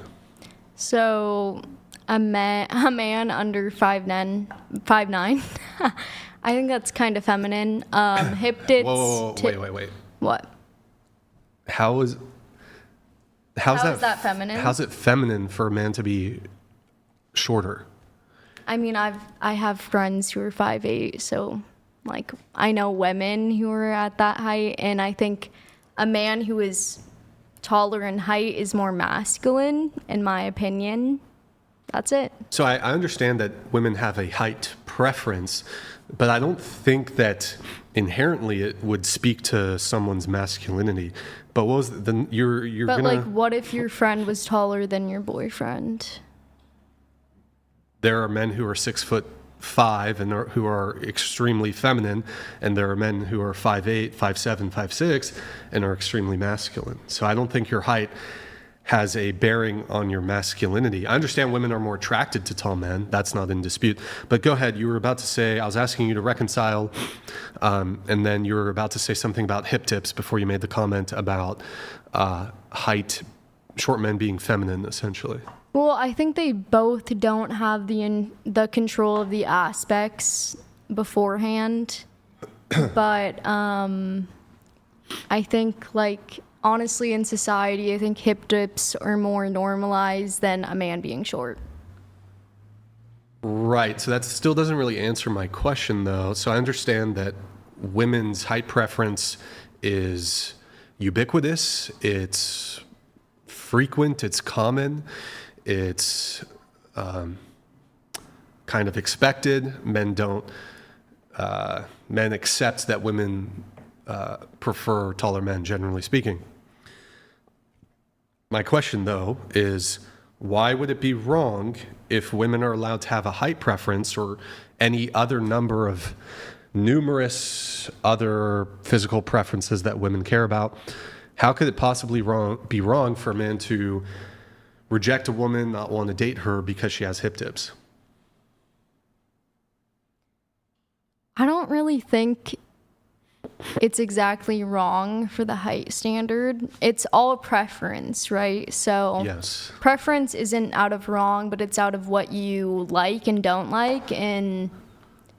So a man under 5'9", I think that's kind of feminine. Hip dips. Whoa, wait. What? How's is that feminine? How's it feminine for a man to be shorter? I mean, I have friends who are 5'8", so like I know women who are at that height, and I think a man who is taller in height is more masculine, in my opinion. That's it. So I understand that women have a height preference, but I don't think that inherently it would speak to someone's masculinity. But what was you're But gonna? like, what if your friend was taller than your boyfriend? There are men who are 6'5" and who are extremely feminine, and there are men who are 5'8", 5'7", 5'6", and are extremely masculine. So I don't think your height has a bearing on your masculinity. I understand women are more attracted to tall men. That's not in dispute. But go ahead. You were about to say, I was asking you to reconcile, and then you were about to say something about hip tips before you made the comment about height, short men being feminine, essentially. Well, I think they both don't have the control of the aspects beforehand. But I think, like, honestly, in society, I think hip dips are more normalized than a man being short. Right. So that still doesn't really answer my question, though. So I understand that women's height preference is ubiquitous, it's frequent, it's common, it's kind of expected. Men accept that women prefer taller men, generally speaking. My question, though, is why would it be wrong if women are allowed to have a height preference or any other number of numerous other physical preferences that women care about? How could it possibly be wrong for a man to reject a woman, not want to date her because she has hip dips? I don't really think it's exactly wrong for the height standard. It's all a preference, right? So Yes. preference isn't out of wrong, but it's out of what you like and don't like. And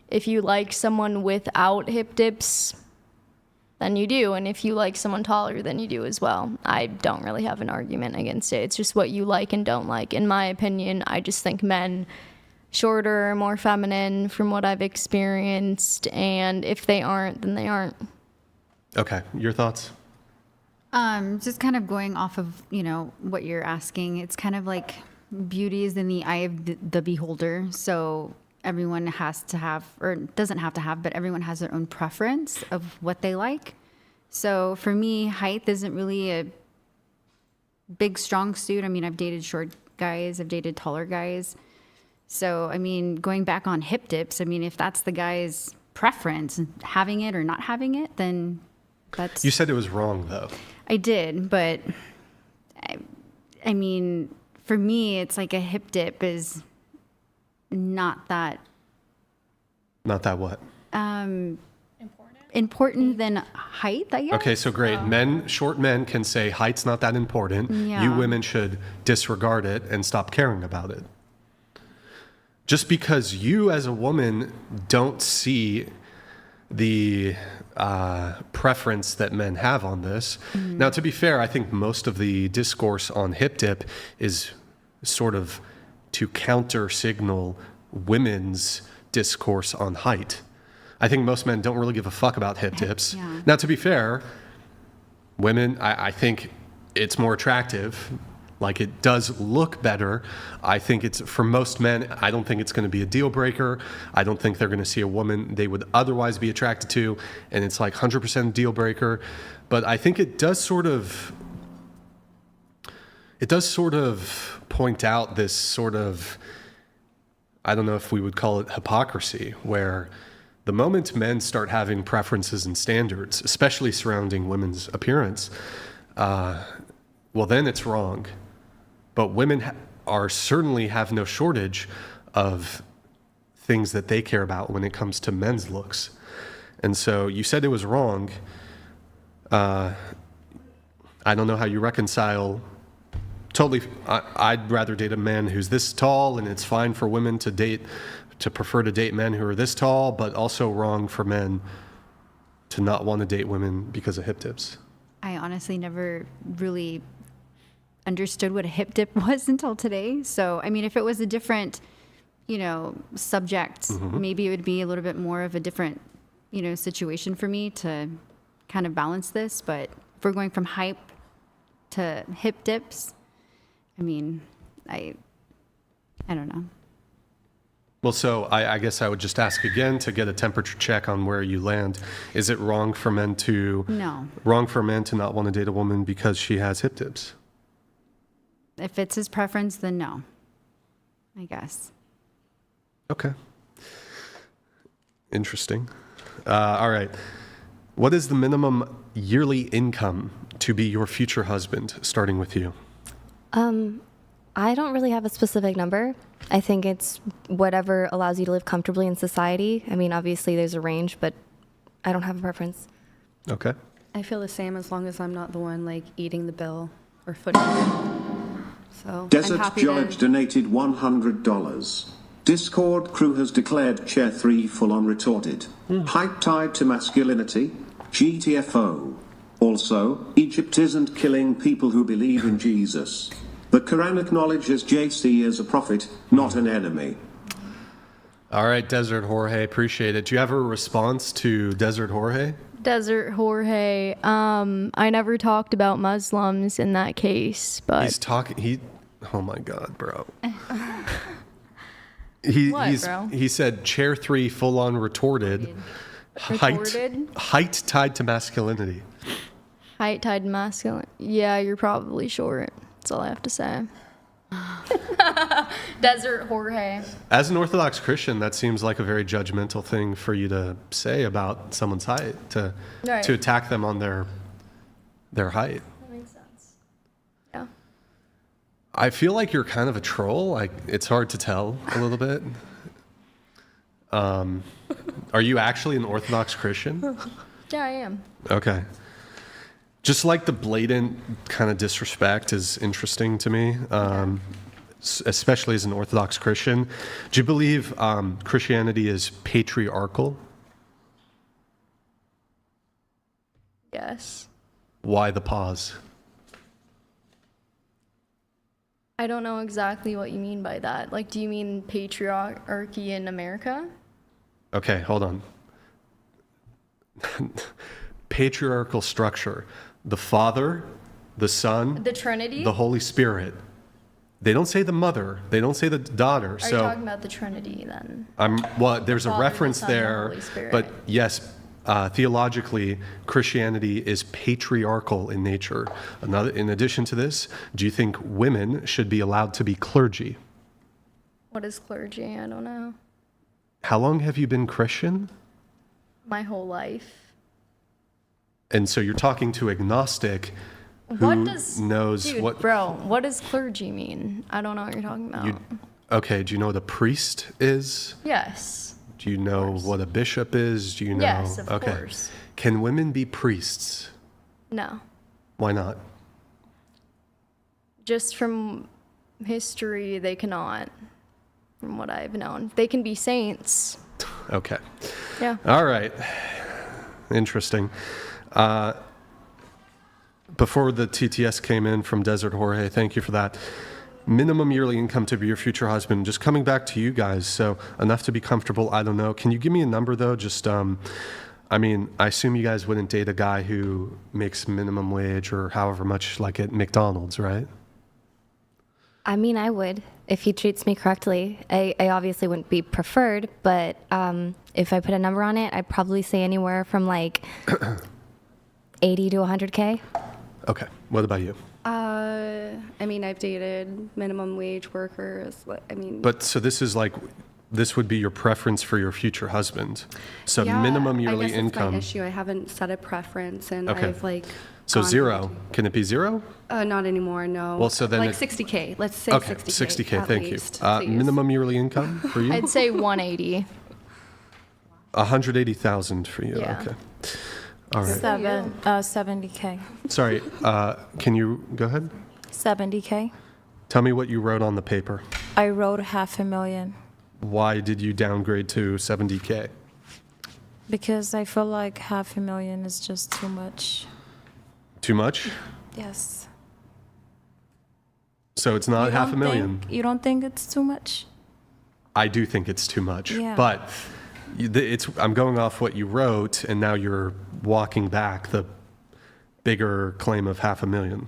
if you like someone without hip dips, then you do. And if you like someone taller, then you do as well. I don't really have an argument against it. It's just what you like and don't like. In my opinion, I just think men shorter, more feminine from what I've experienced. And if they aren't, then they aren't. Okay. Your thoughts? Just kind of going off of, what you're asking. It's kind of like beauty is in the eye of the beholder. So everyone has to have, or doesn't have to have, but everyone has their own preference of what they like. So for me, height isn't really a big, strong suit. I mean, I've dated short guys, I've dated taller guys. So, I mean, going back on hip dips, I mean, if that's the guy's preference, having it or not having it, then that's... You said it was wrong, though. I did, but I mean, for me, it's like a hip dip is not that... Not that what? Important than height, I guess. Okay, so great. Short men can say height's not that important. Yeah. You women should disregard it and stop caring about it. Just because you as a woman don't see the preference that men have on this. Now, to be fair, I think most of the discourse on hip dip is sort of to counter signal women's discourse on height. I think most men don't really give a fuck about hip dips. Yeah. Now, to be fair, women, I think it's more attractive. Like, it does look better. I think it's, for most men, I don't think it's going to be a deal breaker. I don't think they're going to see a woman they would otherwise be attracted to, and it's like 100% deal breaker. But I think it does sort of point out this sort of, I don't know if we would call it hypocrisy, where the moment men start having preferences and standards, especially surrounding women's appearance, well, then it's wrong. But women certainly have no shortage of things that they care about when it comes to men's looks. And so you said it was wrong. I don't know how you reconcile. Totally, I'd rather date a man who's this tall, and it's fine for women to prefer to date men who are this tall, but also wrong for men to not want to date women because of hip dips. I honestly never really understood what a hip dip was until today. So, I mean, if it was a different, subject, maybe it would be a little bit more of a different, situation for me to kind of balance this. But if we're going from hype to hip dips, I mean, I don't know. Well, so I guess I would just ask again to get a temperature check on where you land. Is it wrong for men to not want to date a woman because she has hip dips? If it's his preference, then no, I guess. Okay. Interesting. All right. What is the minimum yearly income to be your future husband, starting with you? I don't really have a specific number. I think it's whatever allows you to live comfortably in society. I mean, obviously there's a range, but I don't have a preference. Okay. I feel the same as long as I'm not the one like eating the bill or footing it. So Desert I'm happy George donated $100. Discord crew has declared Chair 3 full on retorted. Hype tied to masculinity. GTFO. Also, Egypt isn't killing people who believe in Jesus. The Quran acknowledges JC as a prophet, not an enemy. All right, Desert Jorge, appreciate it. Do you have a response to Desert Jorge? Desert Jorge, I never talked about Muslims in that case, but... Oh my God, bro. Bro? He said Chair 3 full on retorted. Height tied to masculinity. Height tied to masculine. Yeah, you're probably short. That's all I have to say. Desert Jorge. As an Orthodox Christian, that seems like a very judgmental thing for you to say about someone's height, to attack them on their height. That makes sense. Yeah. I feel like you're kind of a troll. Like, it's hard to tell a little bit. Are you actually an Orthodox Christian? Yeah, I am. Okay. Just like the blatant kind of disrespect is interesting to me, especially as an Orthodox Christian. Do you believe Christianity is patriarchal? Yes. Why the pause? I don't know exactly what you mean by that. Like, do you mean patriarchy in America? Okay, hold on. Patriarchal structure. The Father, the Son, The Trinity? the Holy Spirit. They don't say the mother. They don't say the daughter. Are you talking about the Trinity then? There's a Father, the reference Son, and the there, Holy Spirit. but yes, theologically, Christianity is patriarchal in nature. In addition to this, do you think women should be allowed to be clergy? What is clergy? I don't know. How long have you been Christian? My whole life. And so you're talking to agnostic who What does knows dude, what. bro? What does clergy mean? I don't know what you're talking about. Okay, do you know what a priest is? Yes. Do you know what a bishop is? Do you know? Yes, of okay. course. Can women be priests? No. Why not? Just from history, they cannot. From what I've known, they can be saints. Okay. Yeah. All right. Interesting. Before the TTS came in from Desert Jorge, thank you for that. Minimum yearly income to be your future husband. Just coming back to you guys, so enough to be comfortable, I don't know. Can you give me a number though? Just, I mean, I assume you guys wouldn't date a guy who makes minimum wage or however much like at McDonald's, right? I mean, I would if he treats me correctly. I obviously wouldn't be preferred, but if I put a number on it, I'd probably say anywhere from like 80 to 100K. Okay. What about you? I mean, I've dated minimum wage workers. I mean, But so this is like, this would be your preference for your future husband. So yeah, minimum yearly I guess income. That's my issue. I haven't set a preference, and Okay. I've like. So gone zero. into- Can it be zero? Not anymore. No. Well, so then like it- 60K. Let's say Okay, 60K. 60K. at Thank least, you. please. Minimum yearly income for you? I'd say 180. 180,000 for you. Yeah. Okay. All right. 70K. Sorry. Can you go ahead? 70K. Tell me what you wrote on the paper. I wrote $500,000 Why did you downgrade to 70K? because I feel like $500,000 is just too much. Too much? Yes. So it's not You half a don't million. You don't think it's too much? I do think it's too much. Yeah. But I'm going off what you wrote, and now you're walking back the bigger claim of $500,000.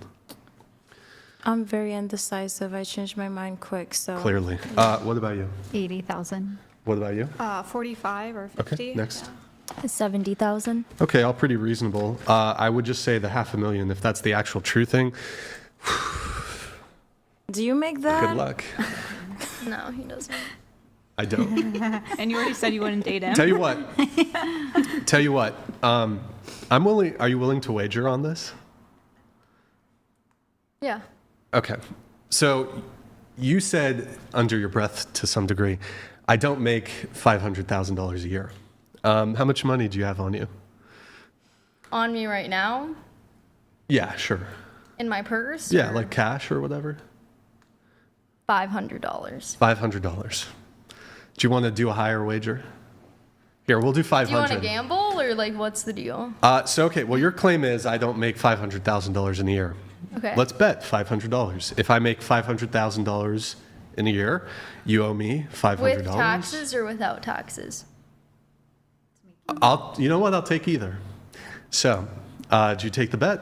I'm very indecisive. I change my mind quick, so. Clearly. What about you? 80,000. What about you? 45 or 50. Okay, next. 70,000. Okay, all pretty reasonable. I would just say the $500,000, if that's the actual true thing. Do you make that? Good luck. No, he doesn't. I don't. And you already said you wouldn't date him. Tell you what. I'm willing. Are you willing to wager on this? Yeah. Okay. So you said under your breath to some degree, I don't make $500,000 a year. How much money do you have on you? On me right now, Yeah, sure. in my purse. Yeah, or like cash or whatever. $500. $500. Do you want to do a higher wager? Here, we'll do 500. Do you want to gamble or like what's the deal? Okay. Well, your claim is I don't make $500,000 in a year. Okay. Let's bet $500. If I make $500,000 in a year, you owe me $500. With taxes or without taxes? You know what? I'll take either. So, do you take the bet?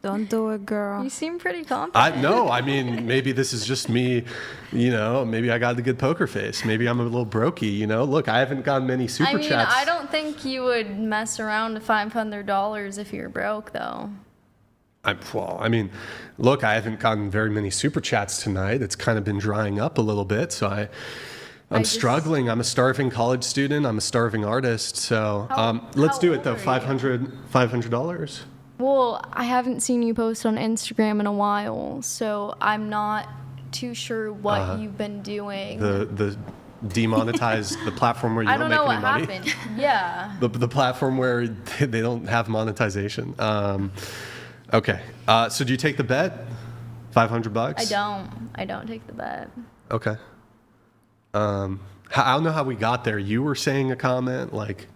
Don't do it, girl. You seem pretty confident. No, I mean, maybe this is just me, maybe I got a good poker face. Maybe I'm a little brokey, Look, I haven't gotten many super chats. I don't think you would mess around with $500 if you're broke, though. Look, I haven't gotten very many super chats tonight. It's kind of been drying up a little bit, so I'm struggling. I'm a starving college student. I'm a starving artist. So let's do it, though. $500. Well, I haven't seen you post on Instagram in a while, so I'm not too sure what you've been doing. The demonetize the platform where you I don't don't make know any what money? happened. Yeah. The platform where they don't have monetization. Okay. So do you take the bet? $500? I don't take the bet. Okay. I don't know how we got there. You were saying a comment like.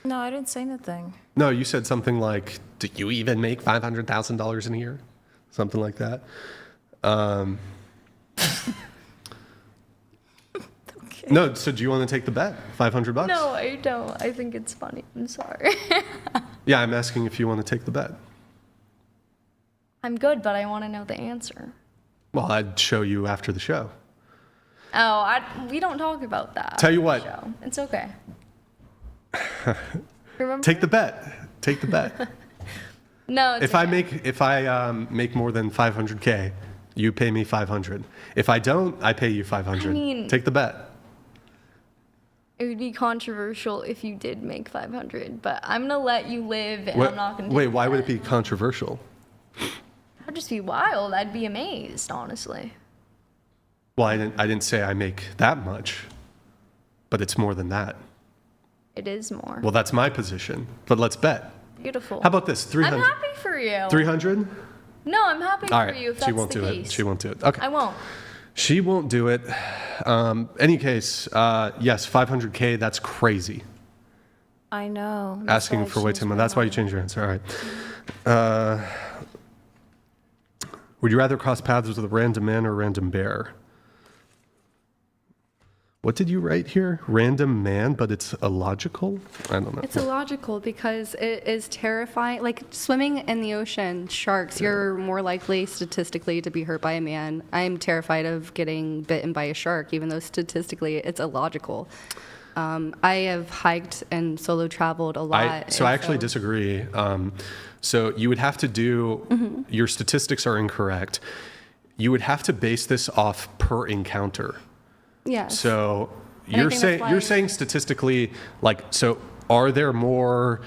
No, I didn't say anything. No, you said something like, "Do you even make $500,000 in a year?" Something like that. Okay. No. So do you want to take the bet? $500? No, I don't. I think it's funny. I'm sorry. Yeah, I'm asking if you want to take the bet. I'm good, but I want to know the answer. Well, I'd show you after the show. Oh, we don't talk about that. Tell you on the what. show. It's okay. Remember? Take the bet. Take the bet. No, it's If I make more than 500K, you pay me 500. If I don't, I pay you 500. I mean- Take the bet. It would be controversial if you did make 500, but I'm gonna let you live, and Wait, I'm not gonna. wait, why would it be controversial? I'd just be wild. I'd be amazed, honestly. Well, I didn't say I make that much, but it's more than that. It is more. Well, that's my position, but let's bet. Beautiful. How about this? 300. I'm happy for you. 300? No, I'm happy All for right. you. If She that's won't the do case. it. She won't do it. Okay. I won't. She won't do it. Any case, yes, 500K, that's crazy. I know. That's Asking why I for way changed too much. my That's why you mind. changed your answer. All right. Would you rather cross paths with a random man or a random bear? What did you write here? Random man, but it's illogical? I don't know. It's illogical because it is terrifying. Like swimming in the ocean, sharks, you're more likely statistically to be hurt by a man. I'm terrified of getting bitten by a shark, even though statistically it's illogical. I have hiked and solo traveled a lot. I actually disagree. So you would have to do, your statistics are incorrect. You would have to base this off per encounter. Yes. So And I you're think saying that's you're why- saying statistically, like, so are there more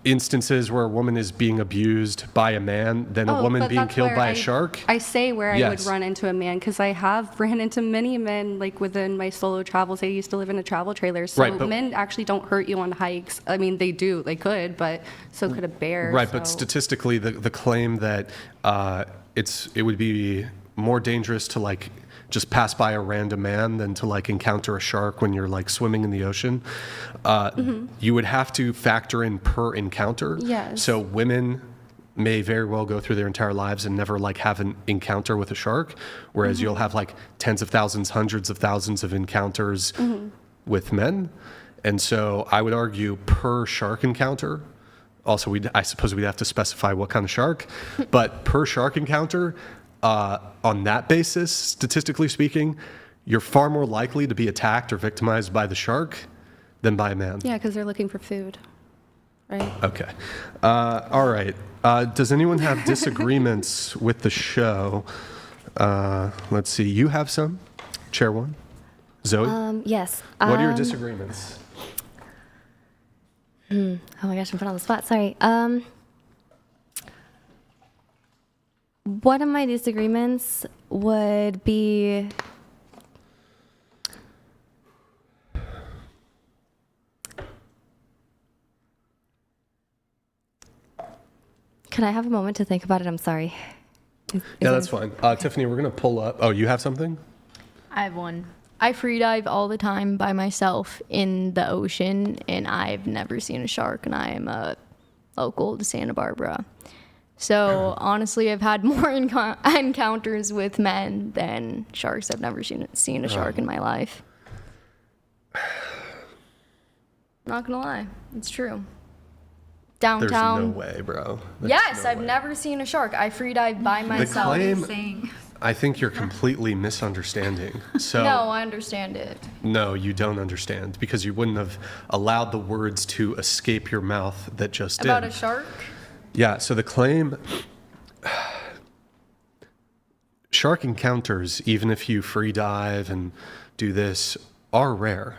instances where a woman is being abused by a man than a woman but being that's killed where by a shark? I say where I would Yes. run into a man because I have ran into many men like within my solo travels. I used to live in a travel trailer, so Right, but- men actually don't hurt you on hikes. I mean, they do, they could, but so could a bear. Right, but so- statistically, the claim that it would be more dangerous to like just pass by a random man than to like encounter a shark when you're like swimming in the ocean, you would have to factor in per encounter. Yes. So women may very well go through their entire lives and never like have an encounter with a shark, whereas you'll have like tens of thousands, hundreds of thousands of encounters with men. And so I would argue per shark encounter. Also, I suppose we'd have to specify what kind of shark, but per shark encounter, on that basis, statistically speaking, you're far more likely to be attacked or victimized by the shark than by a man. Yeah, because they're looking for food, right? Okay. All right. Does anyone have disagreements with the show? Let's see. You have some? Chair one? Zoe? Yes. What are your disagreements? Oh my gosh, I'm put on the spot. Sorry. One of my disagreements would be Can I have a moment to think about it? I'm sorry. Yeah, that's fine. Tiffany, we're going to pull up. Oh, you have something? I have one. I free dive all the time by myself in the ocean, and I've never seen a shark, and I am a local to Santa Barbara. So honestly, I've had more encounters with men than sharks. I've never seen a shark in my life. Not gonna lie, it's true. Downtown. There's no way, bro. There's Yes, no I've way. never seen a shark. I free dive by The myself. claim, I think you're completely misunderstanding. So No, I understand it. No, you don't understand because you wouldn't have allowed the words to escape your mouth that just About did. a shark? Yeah, so the claim shark encounters, even if you free dive and do this, are rare.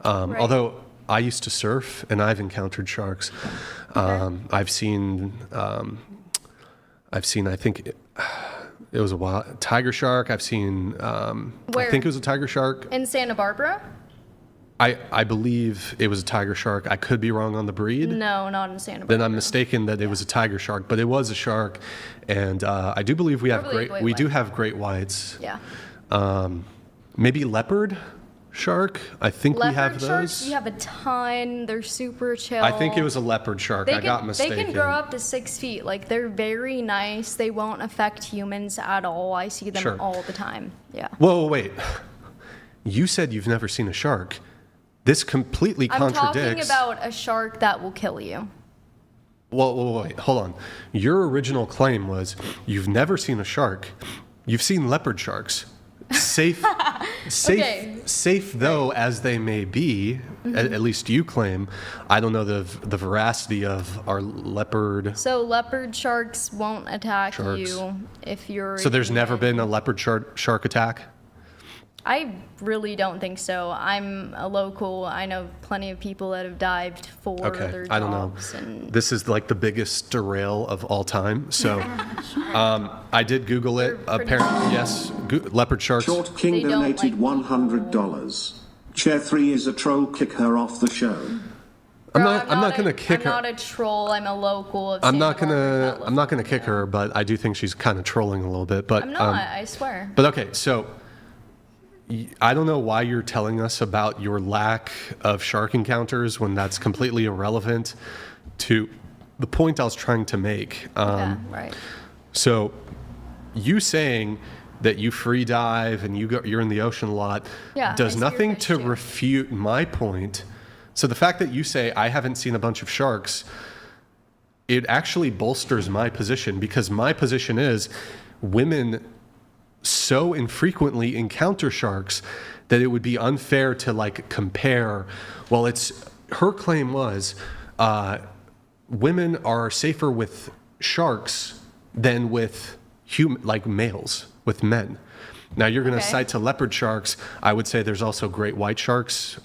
Although I used to surf and I've encountered sharks. I've seen, I think, It was a wild tiger shark. I've seen. I Where? think it was a tiger shark. In Santa Barbara? I believe it was a tiger shark. I could be wrong on the breed. No, not in Santa Barbara. Then I'm mistaken that it was a tiger shark, but it was a shark, and I do believe we have Probably a great we do white. have great whites. Yeah. Maybe leopard shark. I think we have Leopard those. sharks, you have a ton. They're super chill. I think it was a leopard shark. They I got mistaken. They can grow up to 6 feet. Like, they're very nice. They won't affect humans at all. I see them Sure. all the time. Yeah. Whoa, wait. You said you've never seen a shark. This completely I'm talking contradicts. about a shark that will kill you. Whoa, wait, hold on. Your original claim was you've never seen a shark. You've seen leopard sharks. Safe, Okay. safe though as they may be, at least you claim. I don't know the veracity of our leopard. So leopard sharks won't attack Sharks. you if you're. So there's never been a leopard shark attack? I really don't think so. I'm a local. I know plenty of people that have dived for their I don't know. jobs. And This is like the biggest derail of all time. So I did Google it. They're pretty Apparently, yes, leopard sharks. Short King They don't donated like $100. Chair 3 is a troll, kick her off the show. I'm Bro, not gonna kick her. I'm not a troll. I'm a local. Of I'm not Santa Barbara, gonna I'm not gonna kick her, but I do think she's kind of trolling a little bit. But I'm not. I swear. But okay, so I don't know why you're telling us about your lack of shark encounters when that's completely irrelevant to the point I was trying to make. Yeah. Right. So you saying that you free dive and you're in the ocean a lot Yeah, does I see nothing your fish to too. refute my point. So the fact that you say I haven't seen a bunch of sharks, it actually bolsters my position, because my position is women so infrequently encounter sharks that it would be unfair to like compare. Well, her claim was women are safer with sharks than with males, with men. Now you're going to Okay. cite to leopard sharks. I would say there's also great white sharks.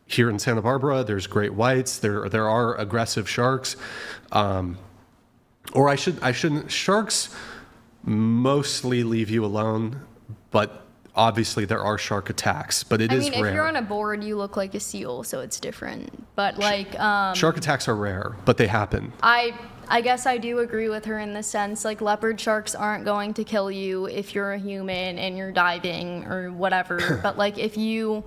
Here in Santa Barbara, there's great whites. There are aggressive sharks. Or I shouldn't. Sharks mostly leave you alone, but obviously there are shark attacks. But it I is mean, rare. if you're on a board, you look like a seal, so it's different. But like, Shark attacks are rare, but they happen. I guess I do agree with her in the sense, like, leopard sharks aren't going to kill you if you're a human and you're diving or whatever. But like, if you're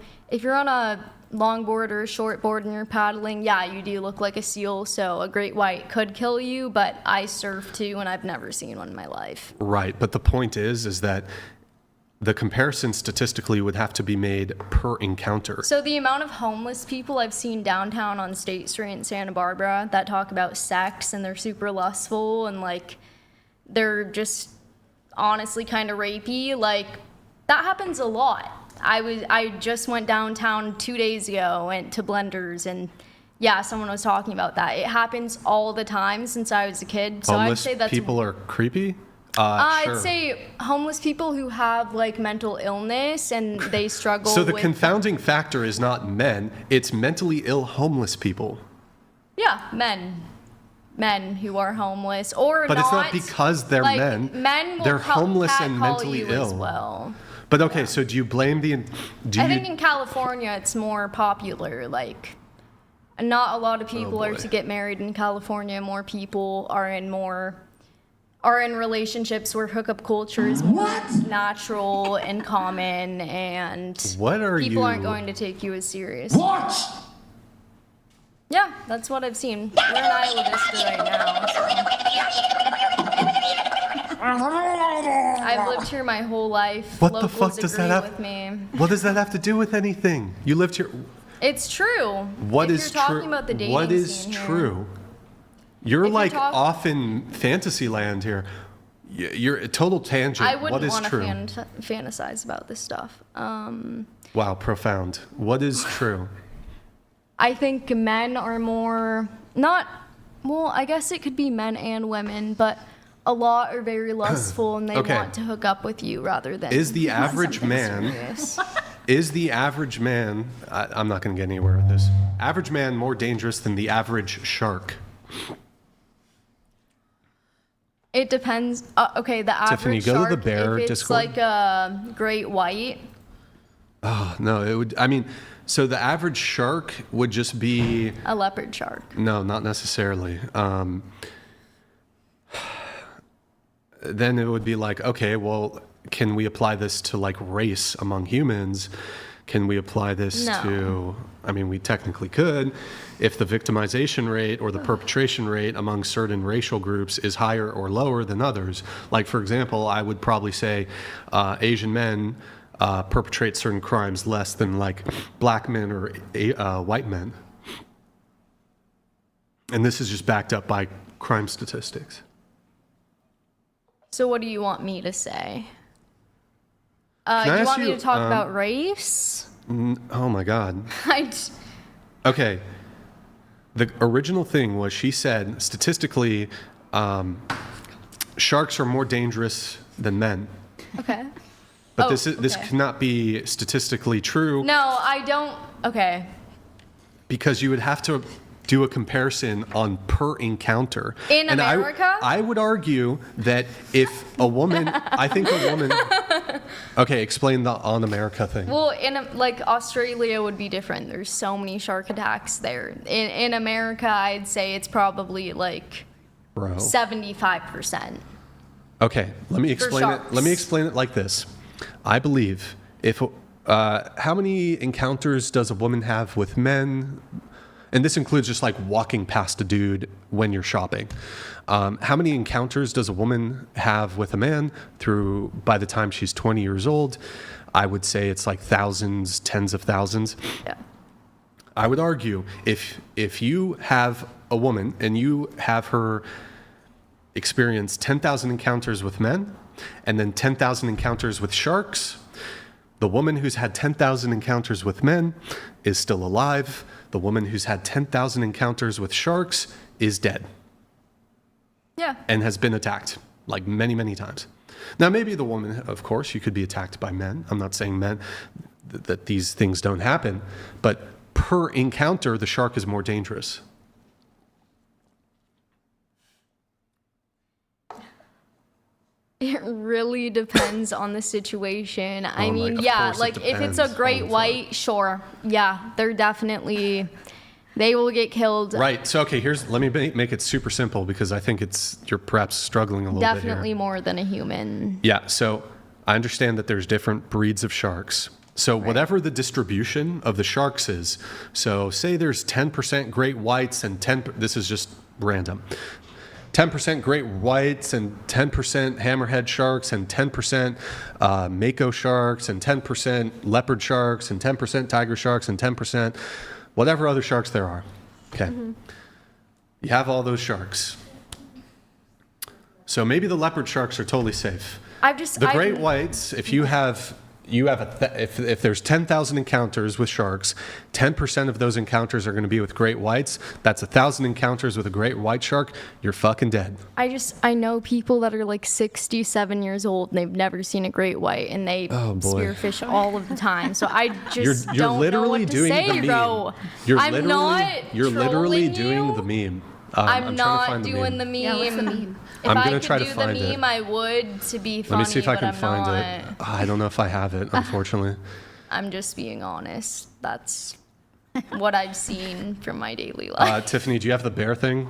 on a longboard or a short board and you're paddling, yeah, you do look like a seal. So a great white could kill you, but I surf too, and I've never seen one in my life. Right, but the point is that the comparison statistically would have to be made per encounter. So the amount of homeless people I've seen downtown on State Street in Santa Barbara that talk about sex and they're super lustful and like they're just honestly kind of rapey, like that happens a lot. I just went downtown 2 days ago, went to Blenders, and yeah, someone was talking about that. It happens all the time since I was a kid. So Homeless I'd say that's people are creepy? Sure. I'd say homeless people who have like mental illness and they struggle So the with confounding factor is not men, it's mentally ill homeless people. Yeah, men who are homeless or But not. it's not because they're like, men. Men will They're homeless and catcall mentally you ill. as well. But okay, so do you blame I think in California it's more popular. Like, not a lot of people are boy. to get married in California. More people are in relationships where hookup culture is more natural and common, and What are people aren't you- going to take you as serious. Yeah, that's what I've seen. We're in Isla Vista right now. I've lived here my whole life. What the Locals fuck does that agree have? with me. What does that have to do with anything? You lived here. It's true. What if is you're true? talking about the dating What is scene here. true? You're If you're like talk- off in fantasy land here. You're a total tangent. I wouldn't what is want to true? fantasize about this stuff. Wow, profound. What is true? I think men are more not. Well, I guess it could be men and women, but a lot are very lustful and they Okay. want to hook up with you rather than. Is the average something man? serious. Is the average man? I'm not going to get anywhere with this. Average man more dangerous than the average shark? It depends. Okay, the average Tiffany, go to shark, the bear if it's Discord. like a great white, Oh, no, it would, I mean, so the average shark would just be, a leopard shark. no, not necessarily. Then it would be like, okay, well, can we apply this to like race among humans? Can we apply this No. to, I mean, we technically could, if the victimization rate or the perpetration rate among certain racial groups is higher or lower than others. Like, for example, I would probably say Asian men perpetrate certain crimes less than like black men or white men. And this is just backed up by crime statistics. So what do you want me to say? I You ask want me you, to talk about race? Oh my God. I Okay. The original thing was she said statistically, sharks are more dangerous than men. okay. But Oh, this okay. cannot be statistically true No, I don't. Okay. because you would have to do a comparison on per encounter. In And America? I would argue that if a woman, I think a woman. Okay, explain the on America thing. Well, like Australia would be different. There's so many shark attacks there. In America, I'd say it's probably like Bro. 75%. Okay, let me explain it. Let me sharks. explain it like this. I believe if how many encounters does a woman have with men? And this includes just like walking past a dude when you're shopping. How many encounters does a woman have with a man by the time she's 20 years old? I would say it's like thousands, tens of thousands. Yeah. I would argue if you have a woman and you have her experience 10,000 encounters with men and then 10,000 encounters with sharks, the woman who's had 10,000 encounters with men is still alive. The woman who's had 10,000 encounters with sharks is dead. Yeah. And has been attacked like many, many times. Now, maybe the woman, of course, you could be attacked by men. I'm not saying men, that these things don't happen, but per encounter, the shark is more dangerous. It really depends on the situation. I Oh my- mean, of yeah, course it like if it's a depends. great Holy fuck. white, sure. Yeah, they will get killed. Right. So, okay, let me make it super simple because I think you're perhaps struggling a little bit Definitely here. more than a human. Yeah. So I understand that there's different breeds of sharks. So whatever the distribution of the sharks is, so say there's 10% great whites and this is just random. 10% great whites and 10% hammerhead sharks and 10% mako sharks and 10% leopard sharks and 10% tiger sharks and 10% whatever other sharks there are. Okay. Mm-hmm. You have all those sharks. So maybe the leopard sharks are totally safe. The great whites, if you have if there's 10,000 encounters with sharks, 10% of those encounters are going to be with great whites. That's 1,000 encounters with a great white shark. You're fucking dead. I know people that are like 67 years old and they've never seen a great white and they Oh, boy. spearfish all of the time. So I just You're don't literally know what to doing say, the meme. bro. You're I'm literally, not You're literally trolling doing you. the meme. I'm trying to not find doing the meme. Yeah, what's the meme? If I'm I gonna could try to do find the it. meme, I would to be funny, Let me see if I can but I'm find not. it. I don't know if I have it, unfortunately. I'm just being honest. That's what I've seen from my daily life. Tiffany, do you have the bear thing?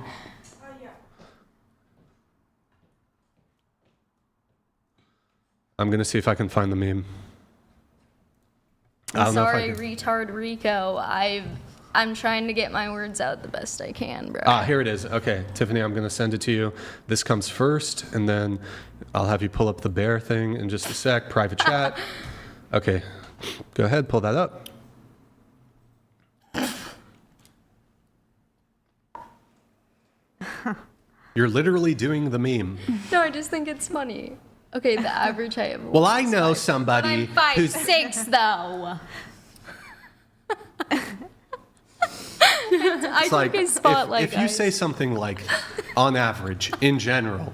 Yeah. I'm going to see if I can find the meme. I I'm don't know if I sorry, can- retard Rico. I'm trying to get my words out the best I can, bro. Here it is. Okay, Tiffany, I'm going to send it to you. This comes first, and then I'll have you pull up the bear thing in just a sec. Private chat. Okay, go ahead, pull that up. You're literally doing the meme. No, I just think it's funny. Okay, the average height of a Well, I woman's know 5'. somebody But I'm who's 5'6", though. I It's took like his spotlight, if you guys. say something like, on average, in general,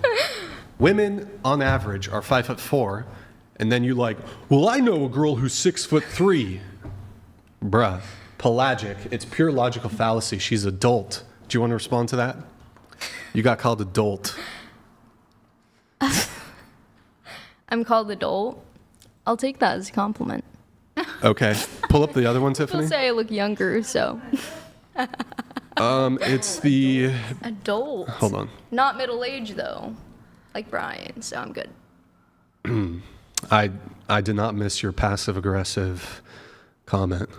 women on average are 5'4", and then you like, well, I know a girl who's 6'3". Bruh, pelagic. It's pure logical fallacy. She's adult. Do you want to respond to that? You got called adult. I'm called adult. I'll take that as a compliment. Okay. Pull up the other one, People Tiffany. say I look younger, so. It's the... Adult. Hold on. Not middle age though, like Brian, so I'm good. I did not miss your passive-aggressive comment.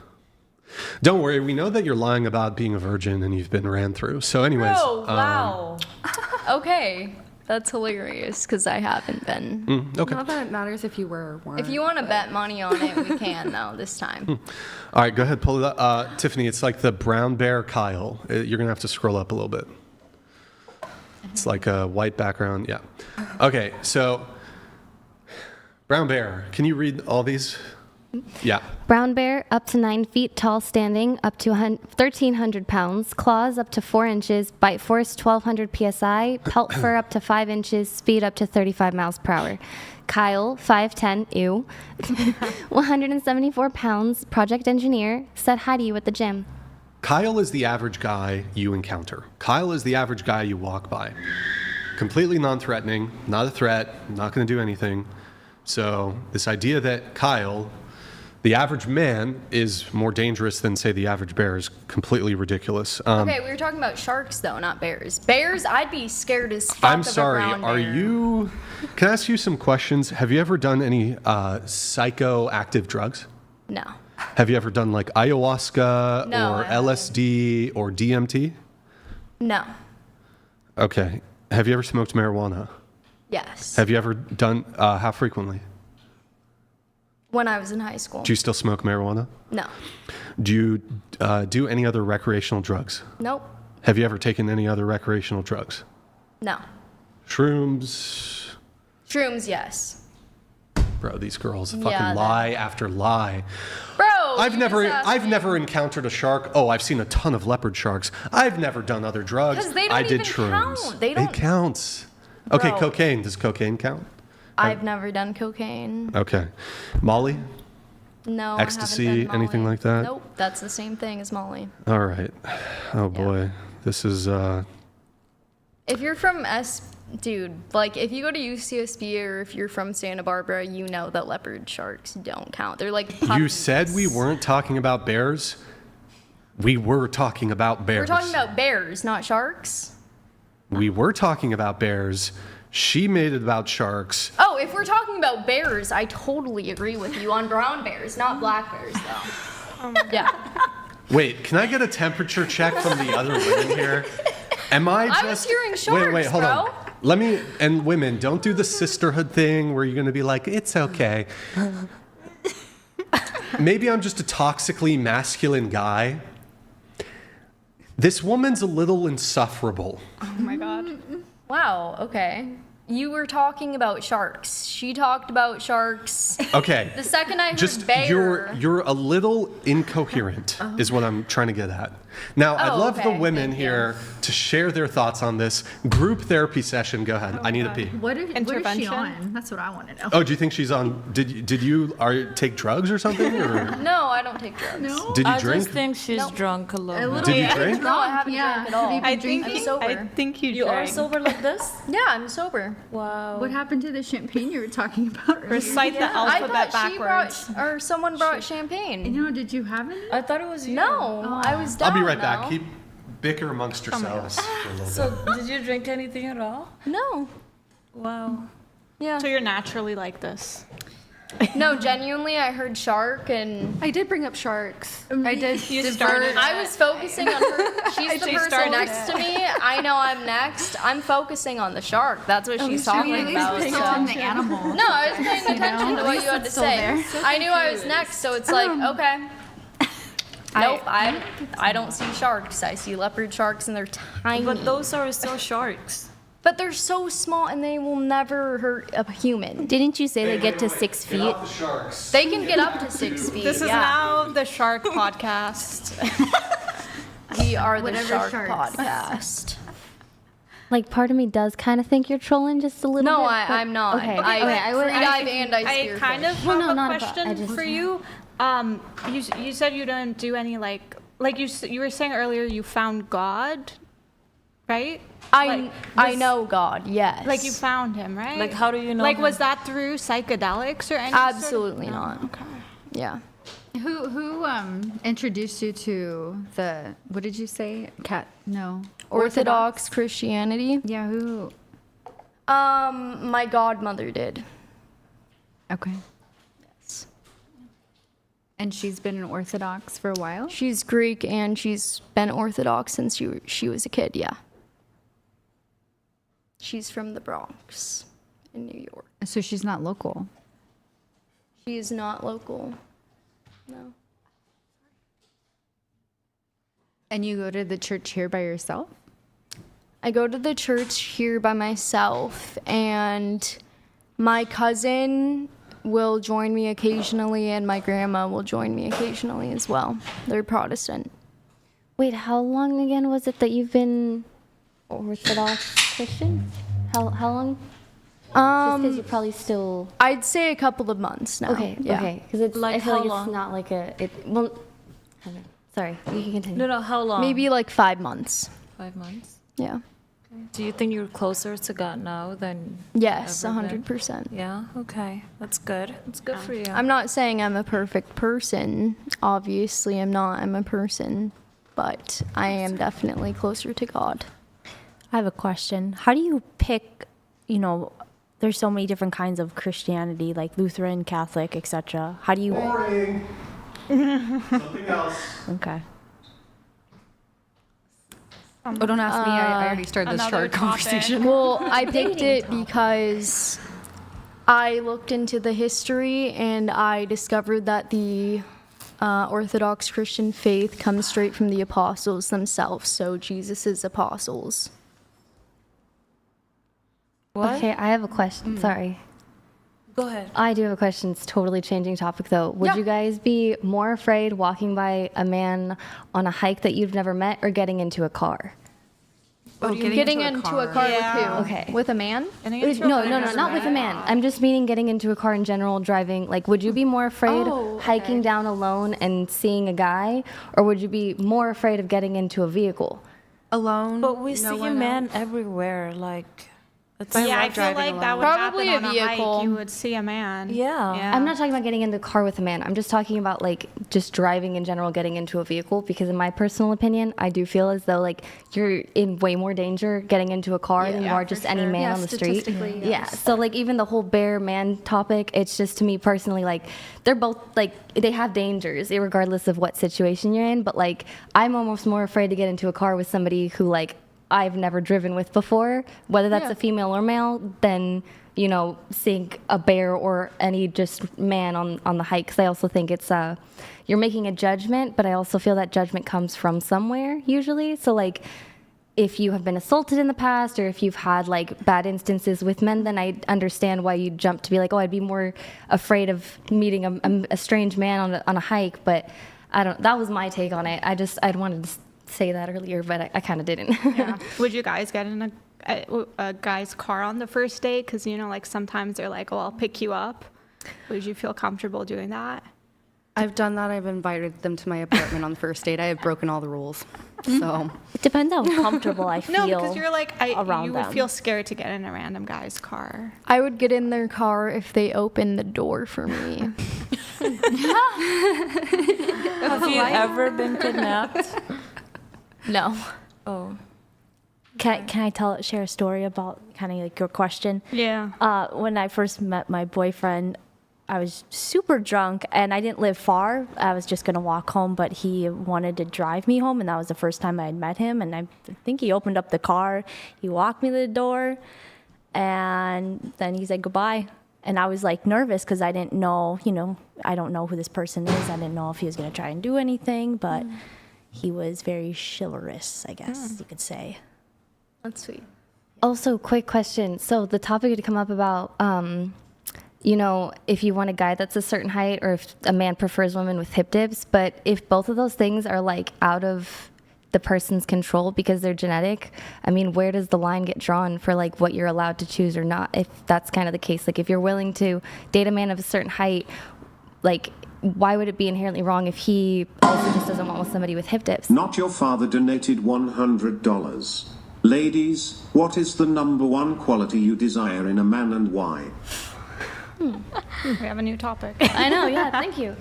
Don't worry, we know that you're lying about being a virgin and you've been ran through. So anyways... Oh, wow. Okay. That's hilarious, because I haven't been. Okay. Not that it matters if you were or weren't. If you want to bet money on it, we can, though, this time. All right, go ahead, pull it up. Tiffany, it's like the brown bear Kyle. You're going to have to scroll up a little bit. It's like a white background. Yeah. Okay, so brown bear. Can you read all these? Yeah. Brown bear, up to 9 feet tall standing, up to 1,300 pounds. Claws up to 4 inches. Bite force 1,200 psi. Pelt fur up to 5 inches. Speed up to 35 miles per hour. Kyle, 5'10", ew. 174 pounds, project engineer. Said hi to you at the gym. Kyle is the average guy you encounter. Kyle is the average guy you walk by. Completely non-threatening, not a threat, not going to do anything. So this idea that Kyle, the average man, is more dangerous than, say, the average bear is completely ridiculous. Okay, we were talking about sharks, though, not bears. Bears, I'd be scared as fuck I'm of sorry, a brown are bear. you... Can I ask you some questions? Have you ever done any psychoactive drugs? No. Have you ever done like ayahuasca No, or I haven't. LSD or DMT? No. Okay. Have you ever smoked marijuana? Yes. Have you ever done, how frequently? When I was in high school. Do you still smoke marijuana? No. Do you do any other recreational drugs? Nope. Have you ever taken any other recreational drugs? No. Shrooms? Shrooms, yes. Bro, these girls Yeah, fucking that- lie after lie. Bro, I've you never just asked I've me. never encountered a shark. Oh, I've seen a ton of leopard sharks. I've never done other drugs. 'Cause they don't I did even shrooms. count. They don't- It counts. Okay, Bro. cocaine. Does cocaine count? I've never done cocaine. Okay. Molly? No, Ecstasy, I haven't done anything Molly. like that? Nope, that's the same thing as Molly. All right. Oh boy. This is If you're from dude, like if you go to UCSB or if you're from Santa Barbara, you know that leopard sharks don't count. They're like puppies. You said we weren't talking about bears? We were talking about bears. We're talking about bears, not sharks. We were talking about bears. She made it about sharks. Oh, if we're talking about bears, I totally agree with you on brown bears, not black bears though. Yeah. Wait, can I get a temperature check from the other women here? Am I just... I was hearing sharks, wait, hold bro. on. Let me... And women, don't do the sisterhood thing where you're going to be like, it's okay. Maybe I'm just a toxically masculine guy. This woman's a little insufferable. Oh my god. Wow, okay. You were talking about sharks. She talked about sharks. Okay. The second I heard Just bear. you're a little incoherent is what I'm trying to get at. Now, I'd Oh, love the okay. women Thank you. here to share their thoughts on this group therapy session. Go ahead. I need a pee. What is she Intervention? on? That's what I want to know. Oh, do you think she's on? Did you take drugs or something? Or No, I don't take drugs. No? did you I drink? just think she's drunk a little bit. Did you drink? No, I haven't drank at all. Have you been I think drinking? I'm sober. I think you You are drank. sober like this? Yeah, I'm sober. Wow. What happened to the champagne you were talking about earlier? Recite the I alphabet thought she backwards. brought, or someone brought champagne. No, did you have any? I thought it was you. No, I was down. I'll be right back. though. Keep bicker amongst yourselves for a little So bit. did you drink anything at all? No. Wow. Yeah. So you're naturally like this. No, genuinely, I heard shark and I did bring up sharks. I did. You divert- started I was focusing on her. She's the say person started next to me. I know I'm next. I'm focusing on the shark. That's what she's talking about. Paying so- attention to the animal. No, I was paying attention to what you had to say. I knew I was next, so it's like, okay. Nope, I don't see sharks. I see leopard sharks and they're tiny. But those are still sharks. But they're so small and they will never hurt a human. Didn't you say they get to 6 feet? the sharks. They can get up to 6 feet. This is yeah. now the Shark Podcast. We are the Whatever Shark sharks. Podcast. Like, part of me does kind of think you're trolling just a little No, bit. but- I'm not. Okay. I would- free dive and I I spearfish. kind of Well, have no, a not about- question I just- for you. You said you don't do any like you were saying earlier you found God. right? I know God, yes. Like you found him, right? Like, how do you know Like, him? was that through psychedelics or anything? Absolutely not. Okay. Yeah. Who introduced you to the, what did you say? Orthodox Christianity. Yeah, who? My godmother did. Okay. Yes. And she's been an Orthodox for a while? She's Greek and she's been Orthodox since she was a kid, yeah. She's from the Bronx in New York. So she's not local. She is not local. No. And you go to the church here by yourself? I go to the church here by myself, and my cousin will join me occasionally, and my grandma will join me occasionally as well. They're Protestant. Wait, how long again was it that you've been Orthodox Christian? How long? Just because you're probably still. I'd say a couple of months now. Okay, yeah. okay. Because it's Like I feel how like long? it's not like a. Well, I don't know. Sorry, you can continue. No, how long? Maybe like 5 months. 5 months. Yeah. Do you think you're closer to God now than Yes, ever been? 100%. Yeah, okay. That's good. That's good for you. I'm not saying I'm a perfect person. Obviously, I'm not. I'm a person. But I am definitely closer to God. I have a question. How do you pick, there's so many different kinds of Christianity, like Lutheran, Catholic, etc. How do you... Boring. Something else. Okay. Oh, don't ask me. I already started this Another short topic. conversation. Well, I picked it because I looked into the history and I discovered that the Orthodox Christian faith comes straight from the apostles themselves, so Jesus' apostles. What? Okay, I have a question. Sorry. Go ahead. I do have a question. It's totally changing topic though. Would Yeah. you guys be more afraid walking by a man on a hike that you've never met or getting into a car? Getting into a car Yeah. with who? Okay. With a man? No, not with a man. I'm just meaning getting into a car in general, driving. Like, would you be more afraid hiking down alone and seeing a guy, or would you be more afraid of getting into a vehicle? Alone. But we no see one men else. everywhere, like... It's Yeah, I love feel driving like that alone. would Probably happen a on a vehicle. hike. You would see a man. Yeah. I'm not talking about getting into a car with a man. I'm just talking about like just driving in general, getting into a vehicle. Because in my personal opinion, I do feel as though like you're in way more danger getting into a car than you are just any man on the street. statistically, Yeah. So like even the whole bare man topic, it's just to me personally like they're both like they have dangers, regardless of what situation you're in. But like I'm almost more afraid to get into a car with somebody who like I've never driven with before, whether that's a female or male, than, seeing a bear or any just man on the hike. 'Cause I also think it's, you're making a judgment, but I also feel that judgment comes from somewhere usually. So like, if you have been assaulted in the past or if you've had like bad instances with men, then I understand why you jump to be like, oh, I'd be more afraid of meeting a strange man on a hike. But that was my take on it. I'd wanted to say that earlier, but I kind of didn't. Yeah. Would you guys get in a guy's car on the first date? Because, like sometimes they're like, oh, I'll pick you up. Would you feel comfortable doing that? I've done that. I've invited them to my apartment on the first date. I have broken all the rules. So It depends how comfortable I feel. No, because you're like, around you would them. feel scared to get in a random guy's car. I would get in their car if they opened the door for me. Have you ever been kidnapped? No. Oh. Can I share a story about kind of like your question? Yeah. When I first met my boyfriend, I was super drunk and I didn't live far. I was just going to walk home, but he wanted to drive me home. And that was the first time I had met him. And I think he opened up the car. He walked me to the door and then he said goodbye. And I was like nervous because I didn't know, I don't know who this person is. I didn't know if he was going to try and do anything, but he was very chivalrous, I guess you could say. That's sweet. Also, quick question. So the topic had come up about, if you want a guy that's a certain height or if a man prefers women with hip dips, but if both of those things are like out of the person's control because they're genetic, I mean, where does the line get drawn for like what you're allowed to choose or not? If that's kind of the case, like if you're willing to date a man of a certain height, like why would it be inherently wrong if he also just doesn't want with somebody with hip dips? Not your father donated $100. Ladies, what is the number one quality you desire in a man and why? We have a new topic. I know, yeah, thank you.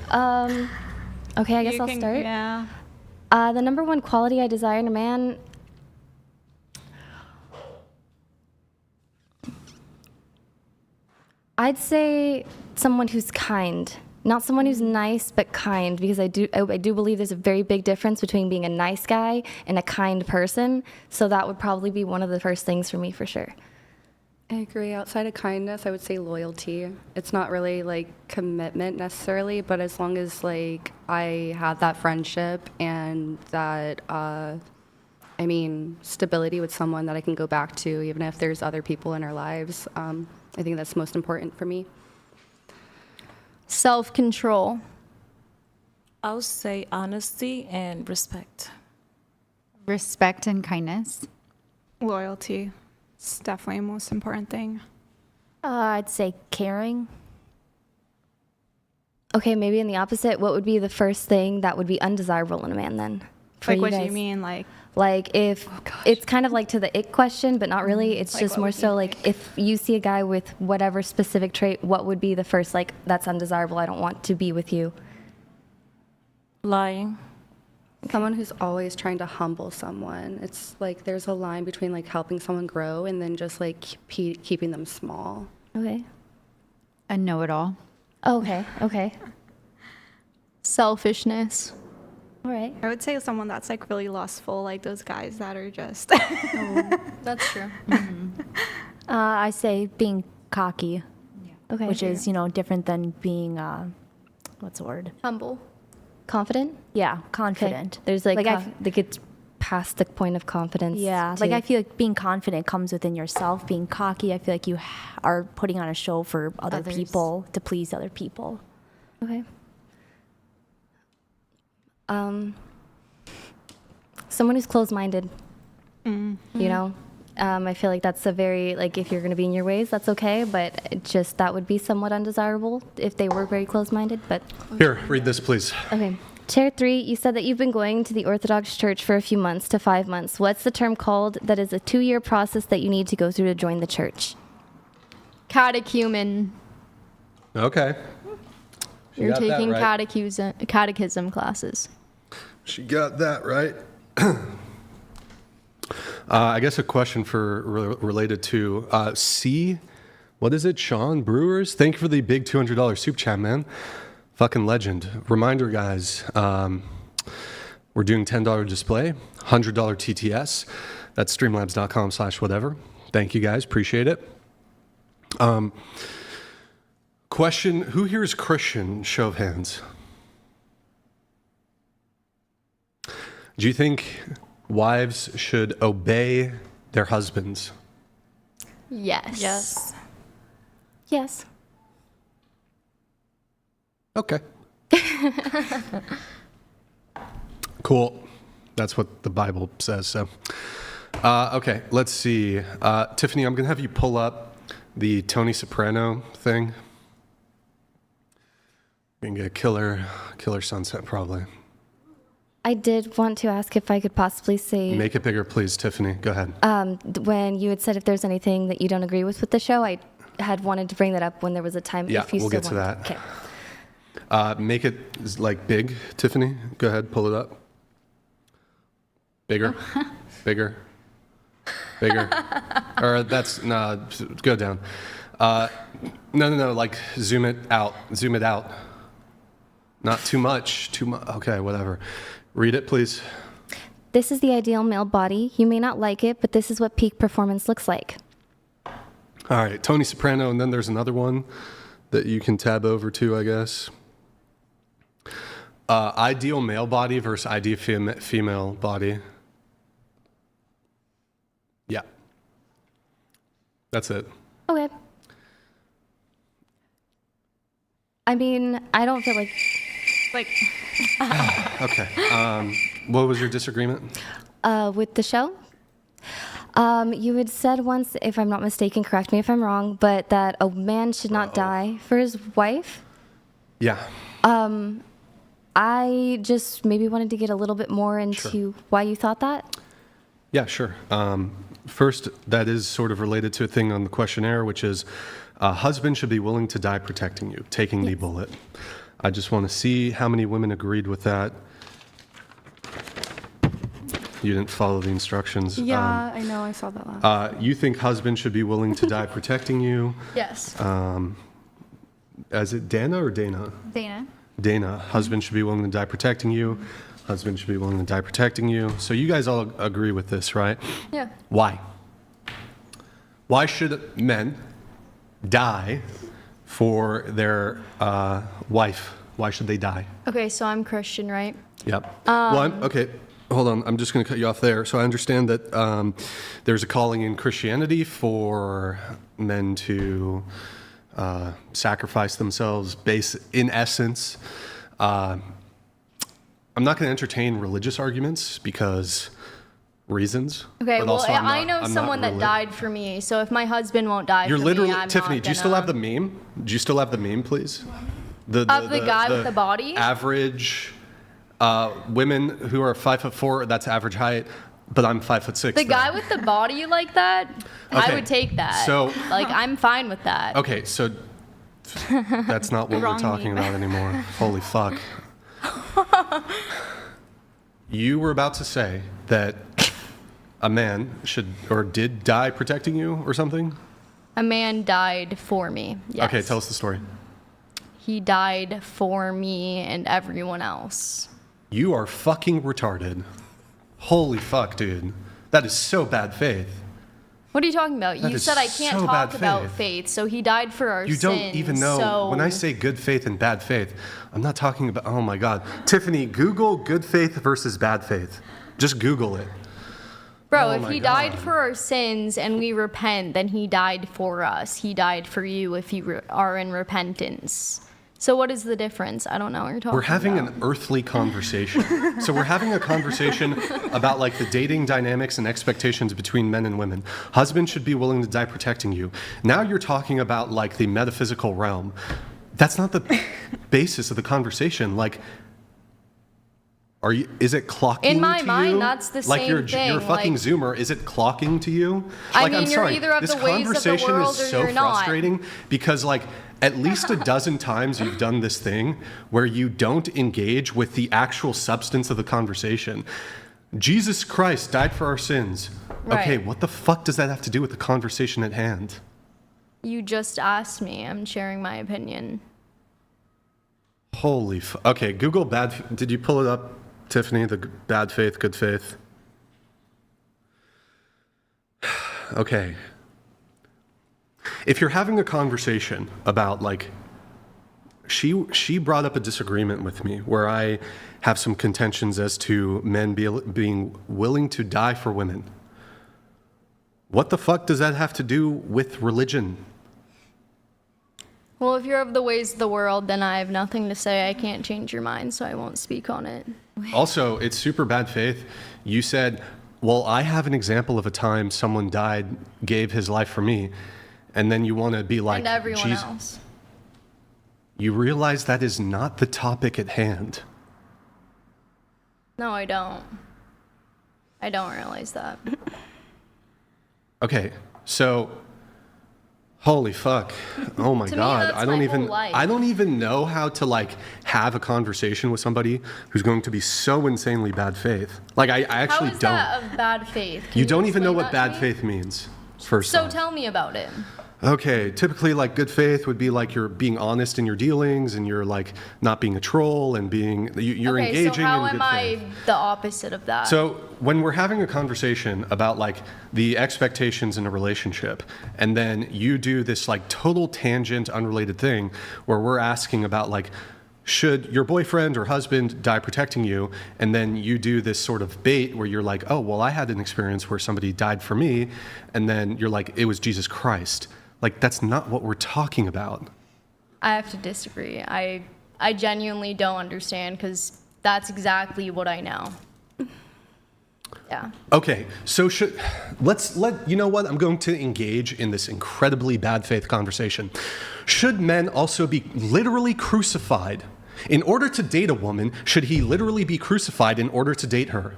Okay, I guess I'll start. Yeah. The number one quality I desire in a man. I'd say someone who's kind. Not someone who's nice, but kind, because I do believe there's a very big difference between being a nice guy and a kind person. So that would probably be one of the first things for me, for sure. I agree. Outside of kindness, I would say loyalty. It's not really like commitment necessarily, but as long as like I have that friendship and that, stability with someone that I can go back to, even if there's other people in our lives, I think that's most important for me. Self-control. I would say honesty and respect. Respect and kindness. Loyalty. It's definitely the most important thing. I'd say caring. Okay, maybe in the opposite, what would be the first thing that would be undesirable in a man then? Like, what do you mean? Like if it's kind of like to the ick question, but not really. It's just more so like if you see a guy with whatever specific trait, what would be the first, like, that's undesirable, I don't want to be with you? Lying. Someone who's always trying to humble someone. It's like there's a line between like helping someone grow and then just like keeping them small. Okay. A know-it-all. Okay. Selfishness. All right. I would say someone that's like really lustful, like those guys that are just. That's true. I say being cocky, Okay. which is, different than being, what's the word? Humble. Confident? Yeah, Okay. confident. There's like it's past the point of confidence. Yeah, too. like I feel like being confident comes within yourself. Being cocky, I feel like you are putting on a show for other Others. people, to please other people. Okay. Someone who's closed-minded. You know, I feel like that's a very, like, if you're going to be in your ways, that's okay, but it just that would be somewhat undesirable if they were very closed-minded. But Here, read this, please. okay. Chair 3, you said that you've been going to the Orthodox Church for a few months to 5 months. What's the term called that is a 2-year process that you need to go through to join the church? Catechumen. Okay. She You're got that taking right. catechism classes. She got that right. I guess a question for related to C. What is it? Sean Brewers. Thank you for the big $200 soup chat, man. Fucking legend. Reminder, guys. We're doing $10 display, $100 TTS. That's streamlabs.com/whatever. Thank you, guys. Appreciate it. Question: who here is Christian? Show of hands. Do you think wives should obey their husbands? Yes. Yes. Yes. Okay. Cool. That's what the Bible says. So, okay, let's see. Tiffany, I'm going to have you pull up the Tony Soprano thing. We can get a killer sunset, probably. I did want to ask if I could possibly say, Make it bigger, please, Tiffany. Go ahead. when you had said if there's anything that you don't agree with the show, I had wanted to bring that up when there was a time. Yeah, if you we'll still get to want. that. Okay. Make it like big, Tiffany. Go ahead, pull it up. Bigger, bigger. Or that's no. Go down. No. Like zoom it out. Zoom it out. Not too much. Too much. Okay, whatever. Read it, please. This is the ideal male body. You may not like it, but this is what peak performance looks like. All right, Tony Soprano, and then there's another one that you can tab over to, I guess. Ideal male body versus ideal female body. Yeah. That's it. Okay. I mean, I don't feel like. Okay. What was your disagreement? With the show? You had said once, if I'm not mistaken, correct me if I'm wrong, but that a man should not die for his wife. Yeah. I just maybe wanted to get a little bit more into why you thought that. Yeah, sure. First, that is sort of related to a thing on the questionnaire, which is husband should be willing to die protecting you, taking the bullet. I just want to see how many women agreed with that. You didn't follow the instructions. Yeah, I know. I saw that last. You think husband should be willing to die protecting you. Yes. Is it Dana or Dana? Dana. Dana. Husband should be willing to die protecting you. Husband should be willing to die protecting you. So you guys all agree with this, right? Yeah. Why? Why should men die for their wife? Why should they die? Okay, so I'm Christian, right? Yep. Okay. Hold on. I'm just going to cut you off there. So I understand that there's a calling in Christianity for men to sacrifice themselves, in essence. I'm not going to entertain religious arguments because reasons. Okay, but well, also I know someone that died for me, so if my husband won't die You're for literally, me, I'm Tiffany, not do you still have the meme? Do you still have the meme, please? Of the guy with the body? Average women who are 5'4", that's average height, but I'm 5'6". The guy with the body like that, Okay, I would take that. so- like, I'm fine with that. Okay, so that's not what we're Wrong talking meme. about anymore. Holy fuck. You were about to say that a man should or did die protecting you or something? A man died for me. Yes. Okay, tell us the story. He died for me and everyone else. You are fucking retarded. Holy fuck, dude. That is so bad faith. What are you talking about? That You is said I can't so talk bad about faith. faith, so he died for our You sins. don't even know. So When I say good faith and bad faith, I'm not talking about, oh my God. Tiffany, Google good faith versus bad faith. Just Google it. Bro, Oh if my he God. died for our sins and we repent, then he died for us. He died for you if you are in repentance. So what is the difference? I don't know what you're talking We're having about. an earthly conversation. So we're having a conversation about like the dating dynamics and expectations between men and women. Husband should be willing to die protecting you. Now you're talking about like the metaphysical realm. That's not the basis of the conversation. Like, is it clocking In my to mind, you? that's the like same you're thing, a fucking like- Zoomer. Is it clocking to you? I Like, mean, I'm you're sorry. either of This the ways of the conversation world is or so you're not. frustrating because like at least a dozen times you've done this thing where you don't engage with the actual substance of the conversation. Jesus Christ died for our sins. Okay, Right. what the fuck does that have to do with the conversation at hand? You just asked me. I'm sharing my opinion. Holy okay, Google did you pull it up, Tiffany, the bad faith, good faith? Okay. If you're having a conversation about like, she brought up a disagreement with me where I have some contentions as to men being willing to die for women. What the fuck does that have to do with religion? Well, if you're of the ways of the world, then I have nothing to say. I can't change your mind, so I won't speak on it. Also, it's super bad faith. You said, well, I have an example of a time someone died, gave his life for me, and then you want to be like, and everyone Jesus. else. You realize that is not the topic at hand. No, I don't. I don't realize that. Okay, so holy fuck. Oh my To me, God. that's I don't my even whole life. I don't even know how to like have a conversation with somebody who's going to be so insanely bad faith. Like I actually How is don't. that of bad faith? Can You don't even know explain what that to bad me? faith means. First So off. tell me about it. Okay, typically like good faith would be like you're being honest in your dealings and you're like not being a troll and you're Okay, engaging so how in good am faith. I the opposite of that? So when we're having a conversation about like the expectations in a relationship, and then you do this like total tangent, unrelated thing where we're asking about like, should your boyfriend or husband die protecting you? And then you do this sort of bait where you're like, oh, well, I had an experience where somebody died for me. And then you're like, it was Jesus Christ. Like, that's not what we're talking about. I have to disagree. I genuinely don't understand because that's exactly what I know. Yeah. Okay, so you know what? I'm going to engage in this incredibly bad faith conversation. Should men also be literally crucified? In order to date a woman, should he literally be crucified in order to date her?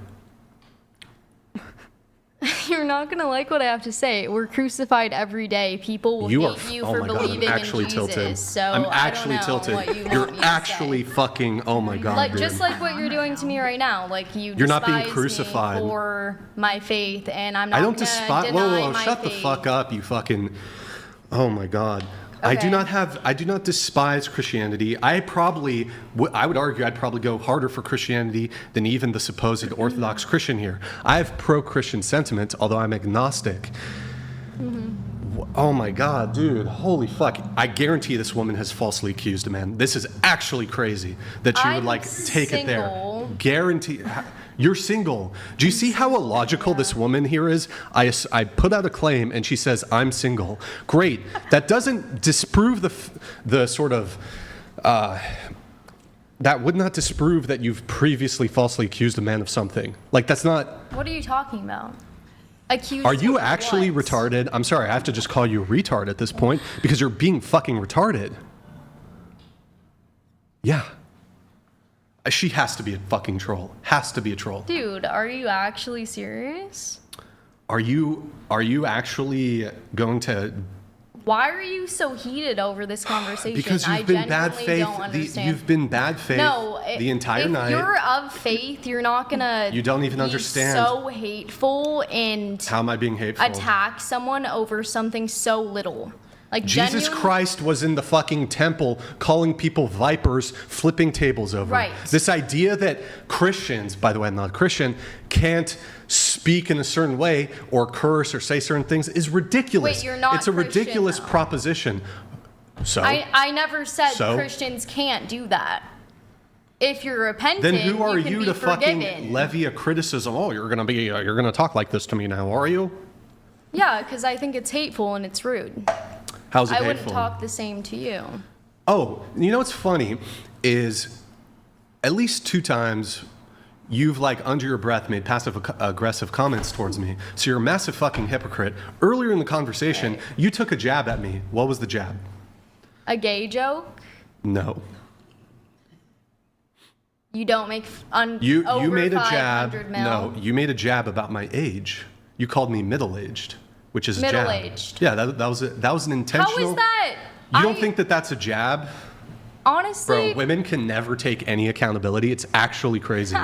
You're not gonna like what I have to say. We're crucified every day. People will hate you for believing I'm actually in tilted. Jesus. So I'm actually I don't know tilted. what you You're want me to actually say. fucking. Oh my god, Like dude. just like what you're doing to me right now. Like You're not being despise crucified. me for my faith, and I'm not I don't gonna despise. deny Whoa, my shut the faith. fuck up, you fucking. Oh my god. I do not despise Christianity. I would argue I'd probably go harder for Christianity than even the supposed Orthodox Christian here. I have pro-Christian sentiment, although I'm agnostic. Oh my god, dude, holy fuck. I guarantee this woman has falsely accused a man. This is actually crazy that she would like take it there. Guarantee. You're single. Do you see how illogical this woman here is? I put out a claim and she says, I'm single. Great. That doesn't disprove the sort of, that would not disprove that you've previously falsely accused a man of something. Like, that's not. What are you talking about? Accused Are you of actually what? retarded? I'm sorry, I have to just call you a retard at this point because you're being fucking retarded. Yeah. She has to be a fucking troll. Has to be a troll. Dude, are you actually serious? Are you actually going to? Why are you so heated over this conversation? Because you've been bad faith. You've been bad faith the entire night. If you're of faith, you're not gonna. You don't even be understand. So hateful and. How am I being hateful? Attack someone over something so little. Like Jesus Christ was in the fucking temple calling people vipers, flipping tables over. Right. This idea that Christians, by the way, I'm not a Christian, can't speak in a certain way or curse or say certain things is ridiculous. Wait, you're not It's a Christian, ridiculous though. proposition. So I never said So? Christians can't do that. If you're repentant, then who are can you be to forgiven. fucking levy a criticism? Oh, you're gonna talk like this to me now, are you? Yeah, because I think it's hateful and it's rude. How's it I hateful? wouldn't talk the same to you. Oh, you know what's funny is at least 2 times you've like under your breath made passive aggressive comments towards me. So you're a massive fucking hypocrite. Earlier in the conversation, you took a jab at me. What was the jab? A gay joke? No. You don't make You over made a 500 jab. mil? No, you made a jab about my age. You called me middle-aged, which is a jab. Middle-aged. Yeah, that was an intentional. How is that? You don't think that that's a jab? Honestly, Bro, women can never take any accountability. It's actually crazy.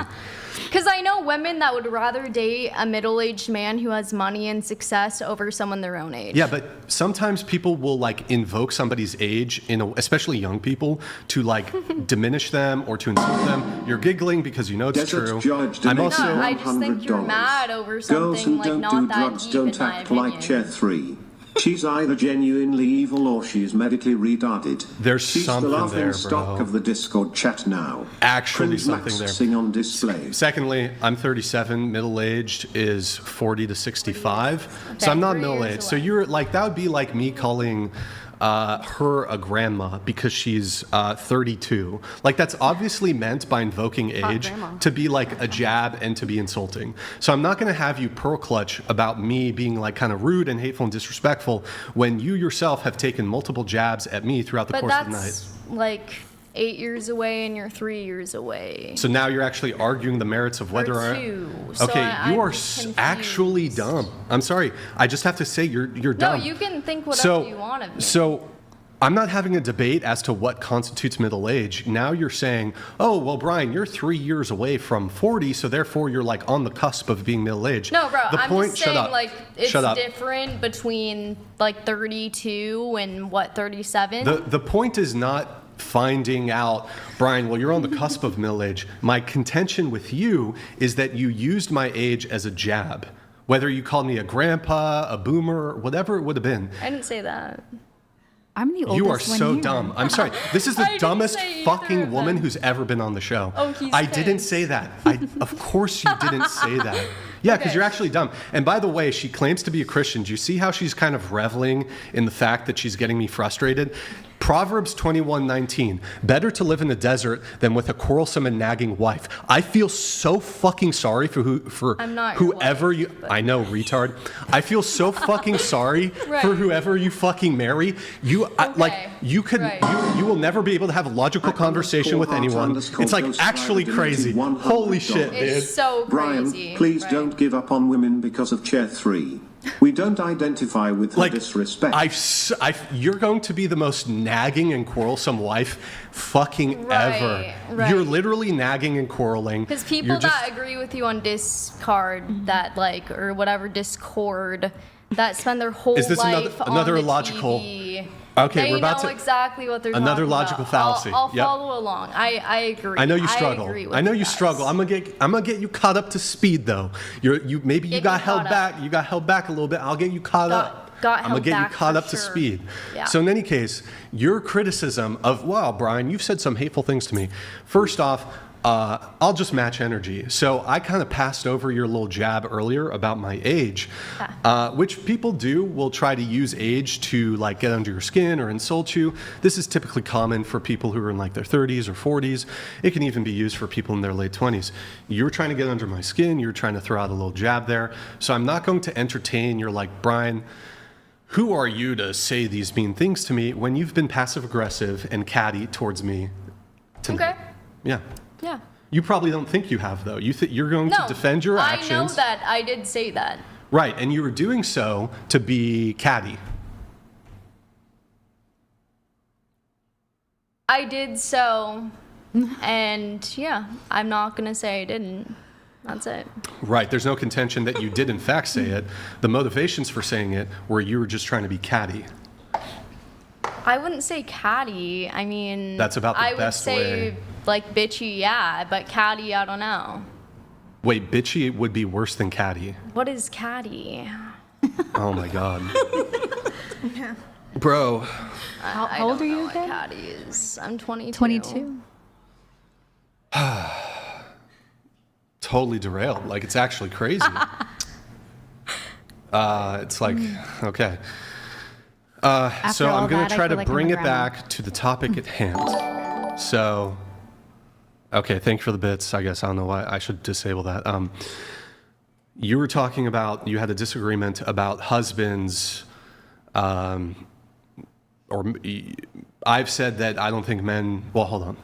because I know women that would rather date a middle-aged man who has money and success over someone their own age. Yeah, but sometimes people will like invoke somebody's age, especially young people, to like diminish them or to insult them. You're giggling because you know it's Desert true. Judge I'm donated also. No, I just think you're $100. mad over Girls something who like don't not do that drugs deep, don't in my act like opinion. Chair 3. She's either genuinely evil or she's medically retarded. There's She's something the laughing there, stock bro. of the Discord chat now. Actually Cringe something there. maxing on display. Secondly, I'm 37. Middle-aged is 40 to 65. So Okay, I'm not 3 years middle-aged. So away. you're like, that would be like me calling her a grandma because she's 32. Like that's obviously meant by invoking age grandma. to be like a jab and to be insulting. So I'm not going to have you pearl clutch about me being like kind of rude and hateful and disrespectful when you yourself have taken multiple jabs at me throughout the But course of the night. that's like 8 years away and you're 3 years away. So now you're actually arguing the merits of whether Or or 2. So okay, I'm you are confused. actually dumb. I'm sorry. I just have to say you're No, dumb. you can think whatever you want of me. So I'm not having a debate as to what constitutes middle age. Now you're saying, oh, well, Brian, you're 3 years away from 40, so therefore you're like on the cusp of being middle aged. No, bro, the I'm point, just saying shut up. like it's Shut up. different between like 32 and what, 37? The point is not finding out, Brian, well, you're on the cusp of middle age. My contention with you is that you used my age as a jab. Whether you called me a grandpa, a boomer, whatever it would have been. I didn't say that. I'm the oldest You are one so here. dumb. I'm sorry. This is the I didn't dumbest say either fucking of woman them. who's ever been on the show. Oh, he's I didn't pissed. say that. Of course you didn't say that. Yeah, because Okay. you're actually dumb. And by the way, she claims to be a Christian. Do you see how she's kind of reveling in the fact that she's getting me frustrated? Proverbs 21:19. Better to live in the desert than with a quarrelsome and nagging wife. I feel so fucking sorry for I'm not your whoever wife, you. but- I know, retard. I feel so fucking sorry for whoever you fucking marry. You you could you will never be able to have a logical conversation with anyone. It's like actually crazy. Holy shit, dude. It's so Brian, crazy. please Right. don't give up on women because of Chair 3. We don't identify with her disrespect. You're going to be the most nagging and quarrelsome wife fucking ever. Right. You're literally nagging and quarreling. Because people You're just- that agree with you on Discord, that like, or whatever, Discord, that spend their whole Is this life another on the illogical- TV. Okay, they we're about know to exactly what they're another talking logical about. fallacy. I'll Yep. follow along. I agree. I know you struggle. agree with I know you you guys. struggle. I'm gonna get you caught up to speed though. Maybe you Get got me held caught back. You got held back a little bit. I'll get you caught up. got I'm gonna held get you back caught for up to sure. speed. Yeah. So in any case, your criticism of, wow, Brian, you've said some hateful things to me. First off, I'll just match energy. So I kind of passed over your little jab earlier about my age, which people will try to use age to like get under your skin or insult you. This is typically common for people who are in like their 30s or 40s. It can even be used for people in their late 20s. You're trying to get under my skin. You're trying to throw out a little jab there. So I'm not going to entertain your like, Brian, who are you to say these mean things to me when you've been passive aggressive and catty towards me tonight? Okay. Yeah. Yeah. You probably don't think you have, though. You're going to defend your actions. I know that. I did say that. Right, and you were doing so to be catty. I did so, and yeah, I'm not gonna say I didn't. That's it. Right, there's no contention that you did in fact say it. The motivations for saying it were you were just trying to be catty. I wouldn't say catty. I mean, That's about the I best would say way. like bitchy, yeah, but catty, I don't know. Wait, bitchy would be worse than catty. What is catty? Oh my god. Bro. How old are you again? Catty is. I'm 22. 22. Totally derailed. Like, it's actually crazy. It's like, okay. So I'm going to try to bring it back to the topic at hand. So, okay, thank you for the bits. I guess I don't know why I should disable that. You were talking about, you had a disagreement about husbands, or I've said that I don't think men, well, hold on.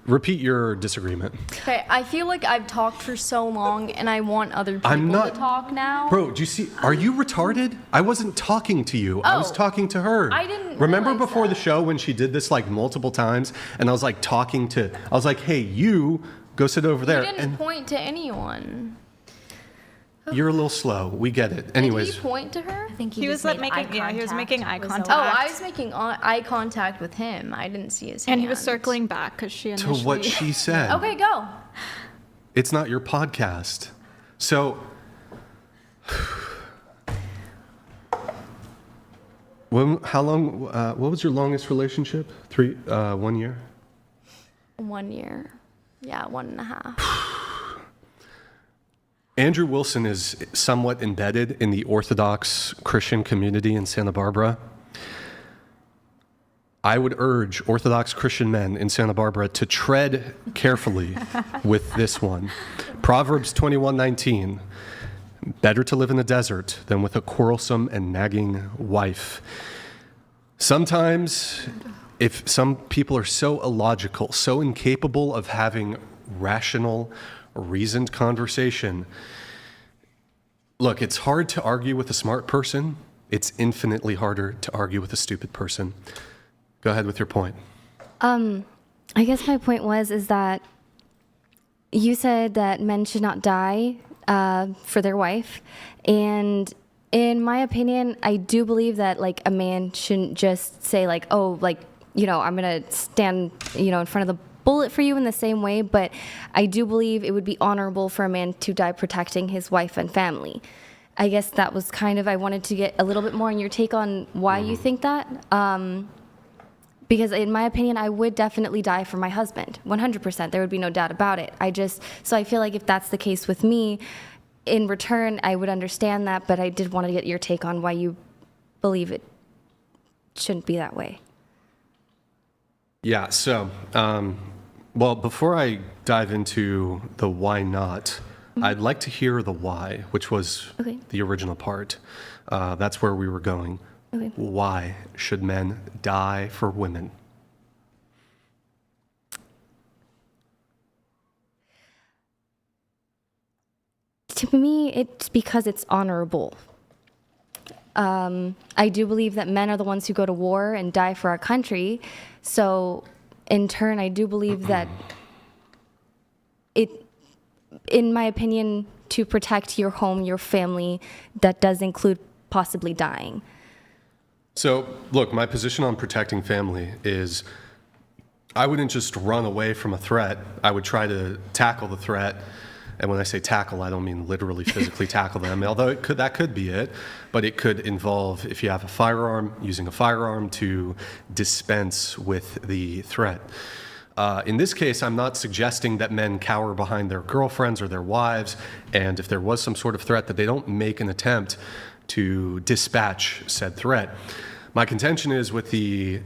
Repeat your disagreement. Okay, I feel like I've talked for so long and I want other people to talk now. Bro, do you see? Are you retarded? I wasn't talking to you. I was talking to her. I didn't Remember realize before that. the show when she did this like multiple times and I was like I was like, hey, you go sit over there. You didn't And point to anyone. you're a little slow. We get it. Anyways. Did he point to her? I think He was like making, he was making eye contact. Oh, I was making eye contact with him. I didn't see his hand. And he was circling back because she To initially. what she said. Okay, go. It's not your podcast. So, how long, what was your longest relationship? 1 year? 1 year. Yeah, 1.5. Andrew Wilson is somewhat embedded in the Orthodox Christian community in Santa Barbara. I would urge Orthodox Christian men in Santa Barbara to tread carefully with this one. Proverbs 21:19. Better to live in the desert than with a quarrelsome and nagging wife. Sometimes, if some people are so illogical, so incapable of having rational, reasoned conversation, look, it's hard to argue with a smart person. It's infinitely harder to argue with a stupid person. Go ahead with your point. I guess my point is that you said that men should not die for their wife, and in my opinion, I do believe that like a man shouldn't just say like, oh, like, you know, I'm gonna stand, you know, in front of the bullet for you in the same way, but I do believe it would be honorable for a man to die protecting his wife and family. I guess that was kind of, I wanted to get a little bit more on your take on why you think that. Because in my opinion, I would definitely die for my husband, 100%. There would be no doubt about it. So I feel like if that's the case with me, in return, I would understand that, but I did want to get your take on why you believe it shouldn't be that way. Yeah, so, well, before I dive into the why not, I'd like to hear the why, which was the original part. That's where we were going. Okay. Why should men die for women? To me, it's because it's honorable. I do believe that men are the ones who go to war and die for our country. So, in turn, I do believe that in my opinion, to protect your home, your family, that does include possibly dying. So, look, my position on protecting family is I wouldn't just run away from a threat. I would try to tackle the threat. And when I say tackle, I don't mean literally physically tackle them, although that could be it. But it could involve, if you have a firearm, using a firearm to dispense with the threat. In this case, I'm not suggesting that men cower behind their girlfriends or their wives, and if there was some sort of threat, that they don't make an attempt to dispatch said threat. My contention is with the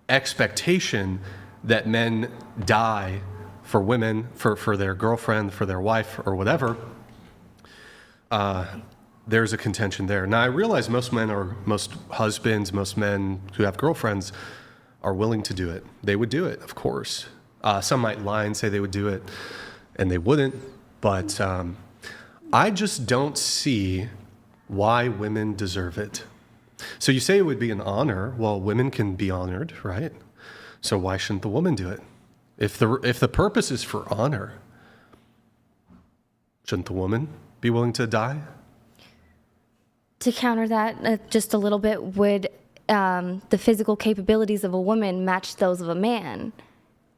expectation that men die for women, for their girlfriend, for their wife, or whatever. There's a contention there. Now, I realize most husbands, most men who have girlfriends are willing to do it. They would do it, of course. Some might lie and say they would do it, and they wouldn't. But I just don't see why women deserve it. So you say it would be an honor. Well, women can be honored, right? So why shouldn't the woman do it? If the purpose is for honor, shouldn't the woman be willing to die? To counter that just a little bit, would the physical capabilities of a woman match those of a man?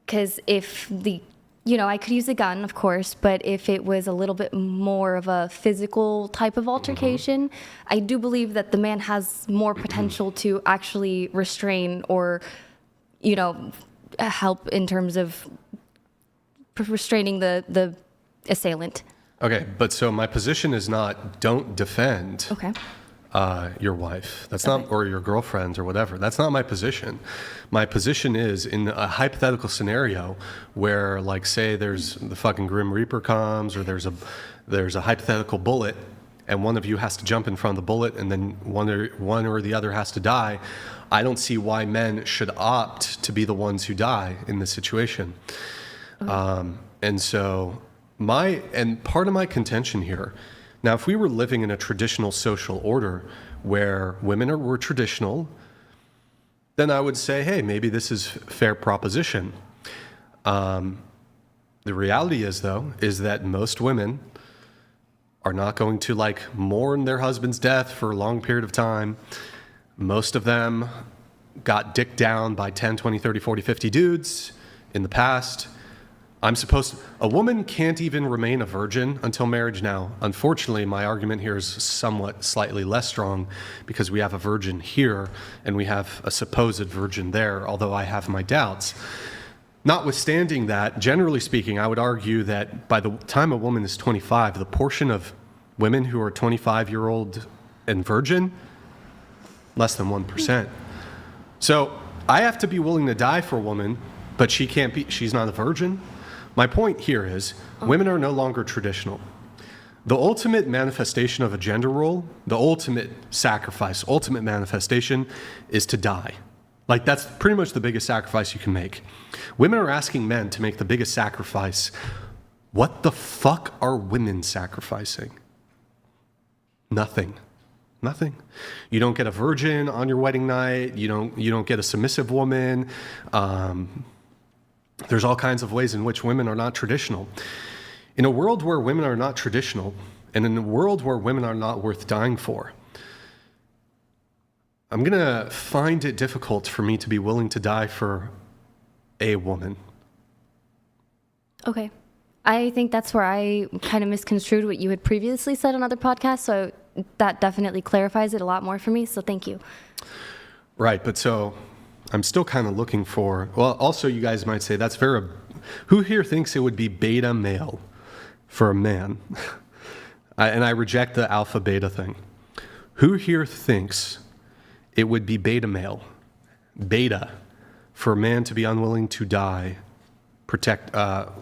Because if I could use a gun, of course, but if it was a little bit more of a physical type of altercation, I do believe that the man has more potential to actually restrain or, help in terms of restraining the assailant. Okay, but so my position is not don't defend your wife. That's not, or your girlfriend or whatever. That's not my position. My position is in a hypothetical scenario where, like, say there's the fucking Grim Reaper comes, or there's a hypothetical bullet, and one of you has to jump in front of the bullet, and then one or the other has to die. I don't see why men should opt to be the ones who die in this situation. And so part of my contention here, now if we were living in a traditional social order where women were traditional, then I would say, hey, maybe this is fair proposition. The reality is, though, is that most women are not going to mourn their husband's death for a long period of time. Most of them got dicked down by 10, 20, 30, 40, 50 dudes in the past. A woman can't even remain a virgin until marriage now. Unfortunately, my argument here is slightly less strong because we have a virgin here and we have a supposed virgin there, although I have my doubts. Notwithstanding that, generally speaking, I would argue that by the time a woman is 25, the portion of women who are 25-year-old and virgin, less than 1%. So I have to be willing to die for a woman, but she's not a virgin. My point here is women are no longer traditional. The ultimate manifestation of a gender role, the ultimate sacrifice, ultimate manifestation is to die. That's pretty much the biggest sacrifice you can make. Women are asking men to make the biggest sacrifice. What the fuck are women sacrificing? Nothing. You don't get a virgin on your wedding night. You don't get a submissive woman. There's all kinds of ways in which women are not traditional. In a world where women are not traditional, and in a world where women are not worth dying for, I'm going to find it difficult for me to be willing to die for a woman. Okay. I think that's where I kind of misconstrued what you had previously said on other podcasts, so that definitely clarifies it a lot more for me, so thank you. Right, but so I'm still kind of looking for, well, also you guys might say that's very, who here thinks it would be beta male for a man? And I reject the alpha beta thing. Who here thinks it would be beta male, beta, for a man to be unwilling to die,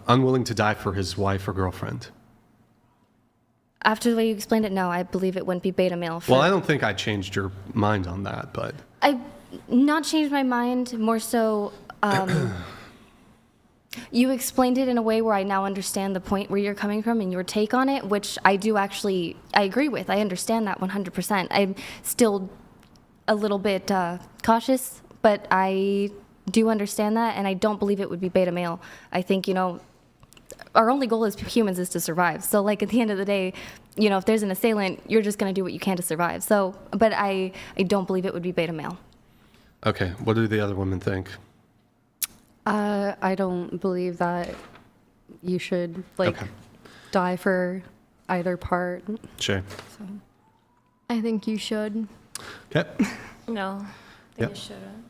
unwilling to die for his wife or girlfriend? After the way you explained it, no, I believe it wouldn't be beta male. Well, I don't think I changed your mind on that, but... I not changed my mind, more so you explained it in a way where I now understand the point where you're coming from and your take on it, which I do actually, I agree with. I understand that 100%. I'm still a little bit cautious, but I do understand that, and I don't believe it would be beta male. I think, our only goal as humans is to survive. So, like, at the end of the day, if there's an assailant, you're just going to do what you can to survive. So, but I don't believe it would be beta male. Okay, what do the other women think? I don't believe that you should die for either part. Shay? So. I think you should. Okay. No, I think you shouldn't.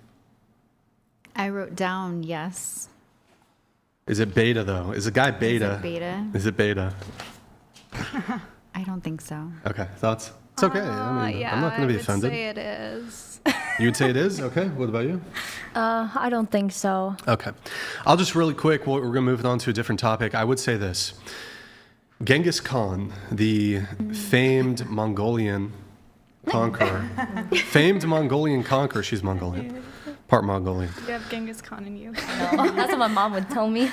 I wrote down yes. Is it beta, though? Is a guy beta? Is it beta? Is it beta? I don't think so. Okay, thoughts? It's okay. I mean, I'm not going to be offended. I would say it is. You would say it is? Okay, what about you? I don't think so. Okay. I'll just really quick, we're going to move it on to a different topic. I would say this. Genghis Khan, the famed Mongolian conqueror. Famed Mongolian conqueror. She's Mongolian. Part Mongolian. You have Genghis Khan in you. That's what my mom would tell me.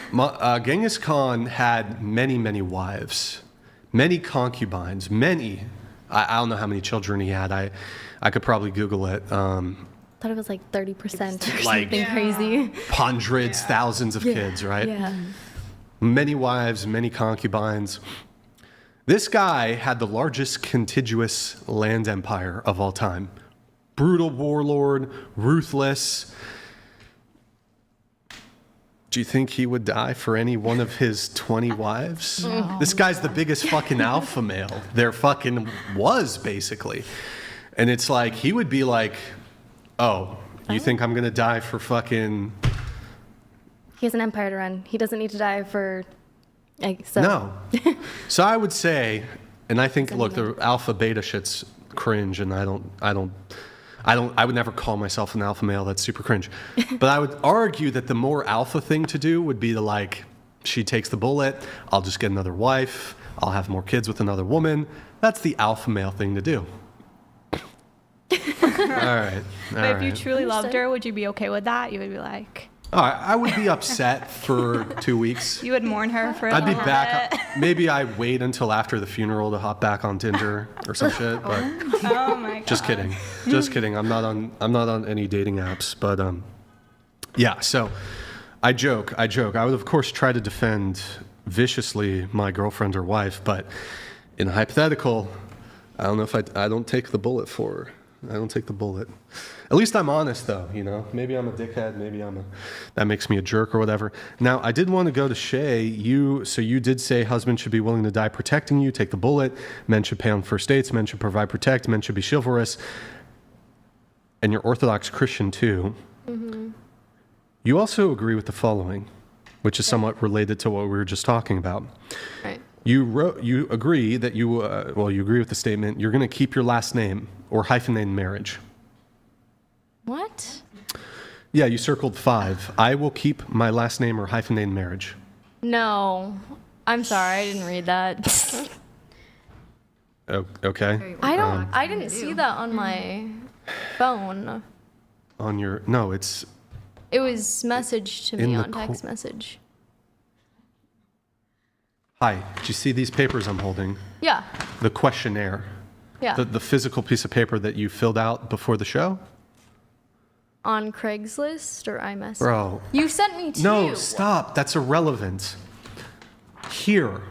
Genghis Khan had many, many wives, many concubines, many. I don't know how many children he had. I could probably Google it. I thought it was like 30% or Like- something crazy. Hundreds, thousands of kids, right? Yeah. Many wives, many concubines. This guy had the largest contiguous land empire of all time. Brutal warlord, ruthless. Do you think he would die for any one of his 20 wives? This guy's the biggest fucking alpha male there fucking was, basically. And it's like, he would be like, oh, you think I'm gonna die for fucking... He has an empire to run. He doesn't need to die for... so. No. So I would say, and I think, look, the alpha beta shit's cringe, and I would never call myself an alpha male. That's super cringe. But I would argue that the more alpha thing to do would be to, like, she takes the bullet, I'll just get another wife, I'll have more kids with another woman. That's the alpha male thing to do. All right. But if you truly loved her, would you be okay with that? You would be like... All right, I would be upset for 2 weeks. You would mourn her for a I'd be little back. bit. Maybe I wait until after the funeral to hop back on Tinder or some shit. But Oh my god. just kidding. Just kidding. I'm not on any dating apps. But yeah. So I joke. I would of course try to defend viciously my girlfriend or wife, but in a hypothetical, I don't know if I don't take the bullet for her. I don't take the bullet. At least I'm honest, though, Maybe I'm a dickhead. Maybe that makes me a jerk or whatever. Now, I did want to go to Shay. You did say husband should be willing to die protecting you, take the bullet. Men should pay on first dates. Men should provide, protect. Men should be chivalrous. And you're Orthodox Christian, too. Mm-hmm. You also agree with the following, which is somewhat related to what we were just talking about. Right. You agree that you agree with the statement, you're going to keep your last name or hyphenated marriage. What? Yeah, you circled 5. I will keep my last name or hyphenated marriage. No. I'm sorry, I didn't read that. Oh, okay. I didn't see that on my phone. On your... No, it's... It was messaged to In me the on text message. Hi, do you see these papers I'm holding? Yeah. The questionnaire. Yeah. The physical piece of paper that you filled out before the show? On Craigslist or iMessage? Bro. You sent me 2. No, stop. That's irrelevant. Here.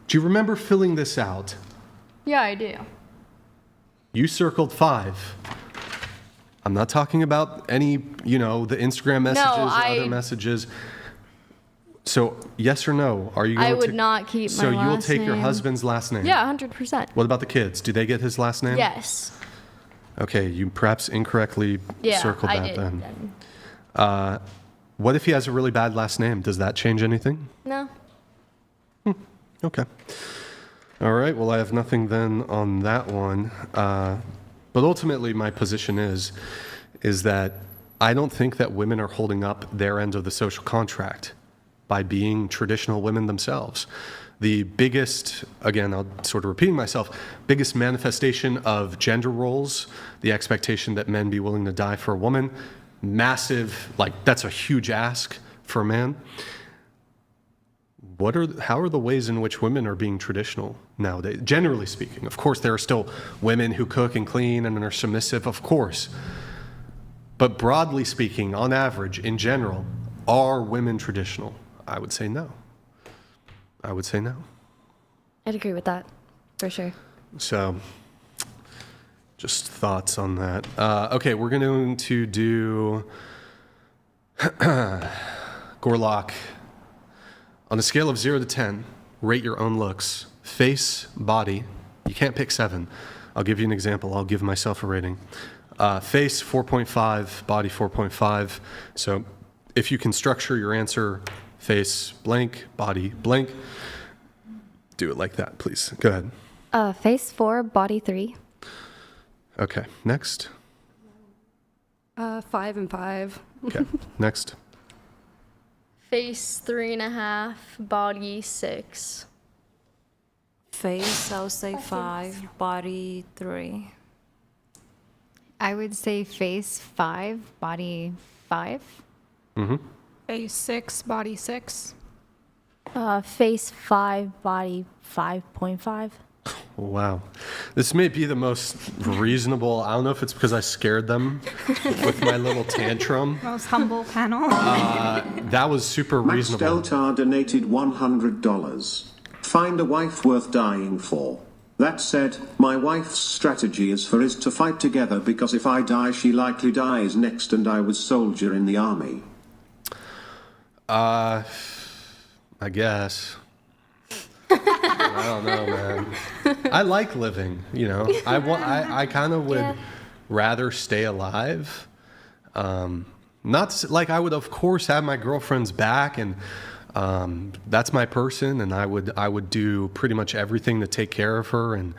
Do you remember filling this out? Yeah, I do. You circled 5. I'm not talking about any, the Instagram messages or other messages. So, yes or no? Are you going I to... would not keep my last name. So you'll take your husband's last name? Yeah, 100%. What about the kids? Do they get his last name? Yes. Okay, you perhaps incorrectly circled I that did. then. What if he has a really bad last name? Does that change anything? No. Okay. All right, well, I have nothing then on that one. But ultimately, my position is that I don't think that women are holding up their end of the social contract by being traditional women themselves. The biggest, again, I'll sort of repeating myself, biggest manifestation of gender roles, the expectation that men be willing to die for a woman, massive, like that's a huge ask for a man. How are the ways in which women are being traditional nowadays? Generally speaking, of course, there are still women who cook and clean and are submissive, of course. But broadly speaking, on average, in general, are women traditional? I would say no. I'd agree with that, for sure. So, just thoughts on that. Okay, we're going to do Gorlock. On a scale of 0 to 10, rate your own looks. Face, body. You can't pick 7. I'll give you an example. I'll give myself a rating. Face, 4.5. Body, 4.5. So if you can structure your answer, face blank, body blank, do it like that, please. Go ahead. Face 4, body 3. Okay, next. 5 and 5. Okay, next. Face 3.5, body 6. Face, I'll say 5, body 3. I would say face 5, body 5. Mm-hmm. Face 6, body 6. Face 5, body 5.5. Wow. This may be the most reasonable. I don't know if it's because I scared them with my little tantrum. Most humble panel. That was super Max reasonable. Deltar donated $100. Find a wife worth dying for. That said, my wife's strategy is for us to fight together because if I die, she likely dies next, and I was soldier in the army. I guess. I don't know, man. I like living, you know. I kind of would rather stay alive. Not like I would, of course, have my girlfriend's back, and that's my person, and I would do pretty much everything to take care of her, and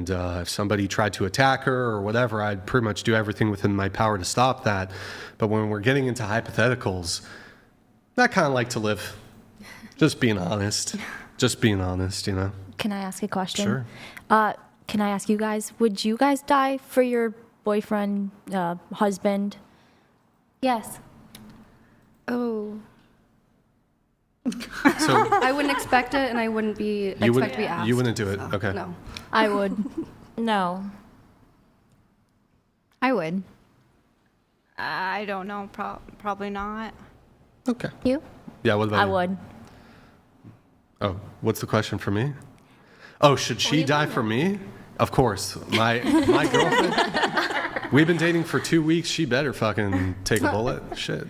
if somebody tried to attack her or whatever, I'd pretty much do everything within my power to stop that. But when we're getting into hypotheticals, I kind of like to live. Just being honest. You know. Can I ask a question? Sure. Can I ask you guys, would you guys die for your boyfriend, husband? Yes. Oh. So I wouldn't expect it, and I wouldn't be to be asked. You wouldn't do it. So, Okay. No. I would. No. I would. I don't know. Probably not. Okay. You? Yeah. What about I you? would. Oh, what's the question for me? Oh, should she die for me? Of course. My girlfriend. We've been dating for 2 weeks. She better fucking take a bullet. Shit.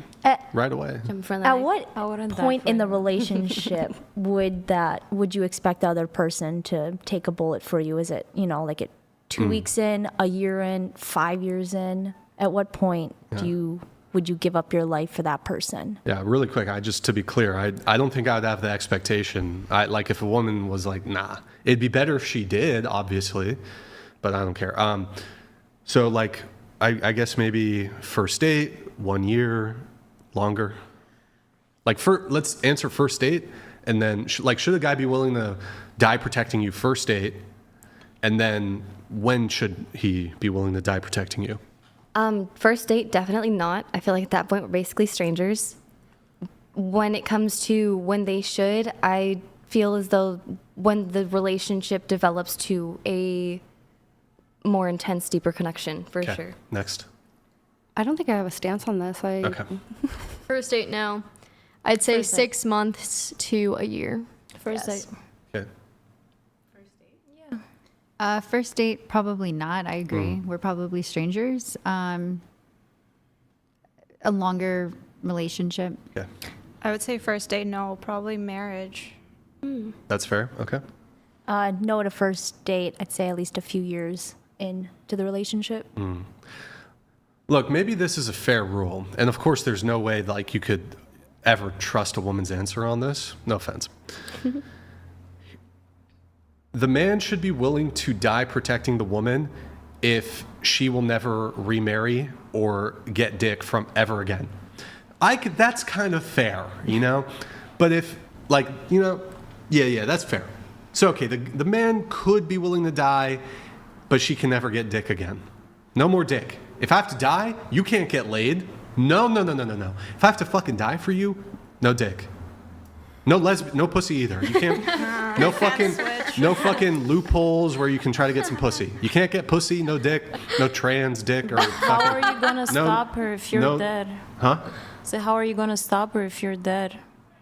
Right away. At what wouldn't die point for in the him. relationship would you expect the other person to take a bullet for you? Is it, like at 2 weeks in, a year in, 5 years in? At what point would you give up your life for that person? Yeah, really quick. To be clear, I don't think I would have the expectation. Like if a woman was like, nah, it'd be better if she did, obviously, but I don't care. So like, I guess maybe first date, 1 year, longer. Like let's answer first date, and then should a guy be willing to die protecting you first date, and then when should he be willing to die protecting you? First date, definitely not. I feel like at that point we're basically strangers. When it comes to when they should, I feel as though when the relationship develops to a more intense, deeper connection, for sure. Next. I don't think I have a stance on this. Okay. First date, no. I'd say First date. 6 months to a year. First date. Okay. First date, probably not. I agree. We're probably strangers. A longer relationship. Yeah. I would say first date, no. Probably marriage. That's fair. Okay. No to first date. I'd say at least a few years into the relationship. Look, maybe this is a fair rule, and of course, there's no way like you could ever trust a woman's answer on this. No offense. The man should be willing to die protecting the woman if she will never remarry or get dick from ever again. That's kind of fair, you know? But if, like, you know, yeah, that's fair. So, okay, the man could be willing to die, but she can never get dick again. No more dick. If I have to die, you can't get laid. No. If I have to fucking die for you, no dick. No pussy either. You can't. No fucking loopholes where you can try to get some pussy. You can't get pussy, no dick, no trans dick or. How are you gonna stop her if you're dead? Huh? So how are you gonna stop her if you're dead?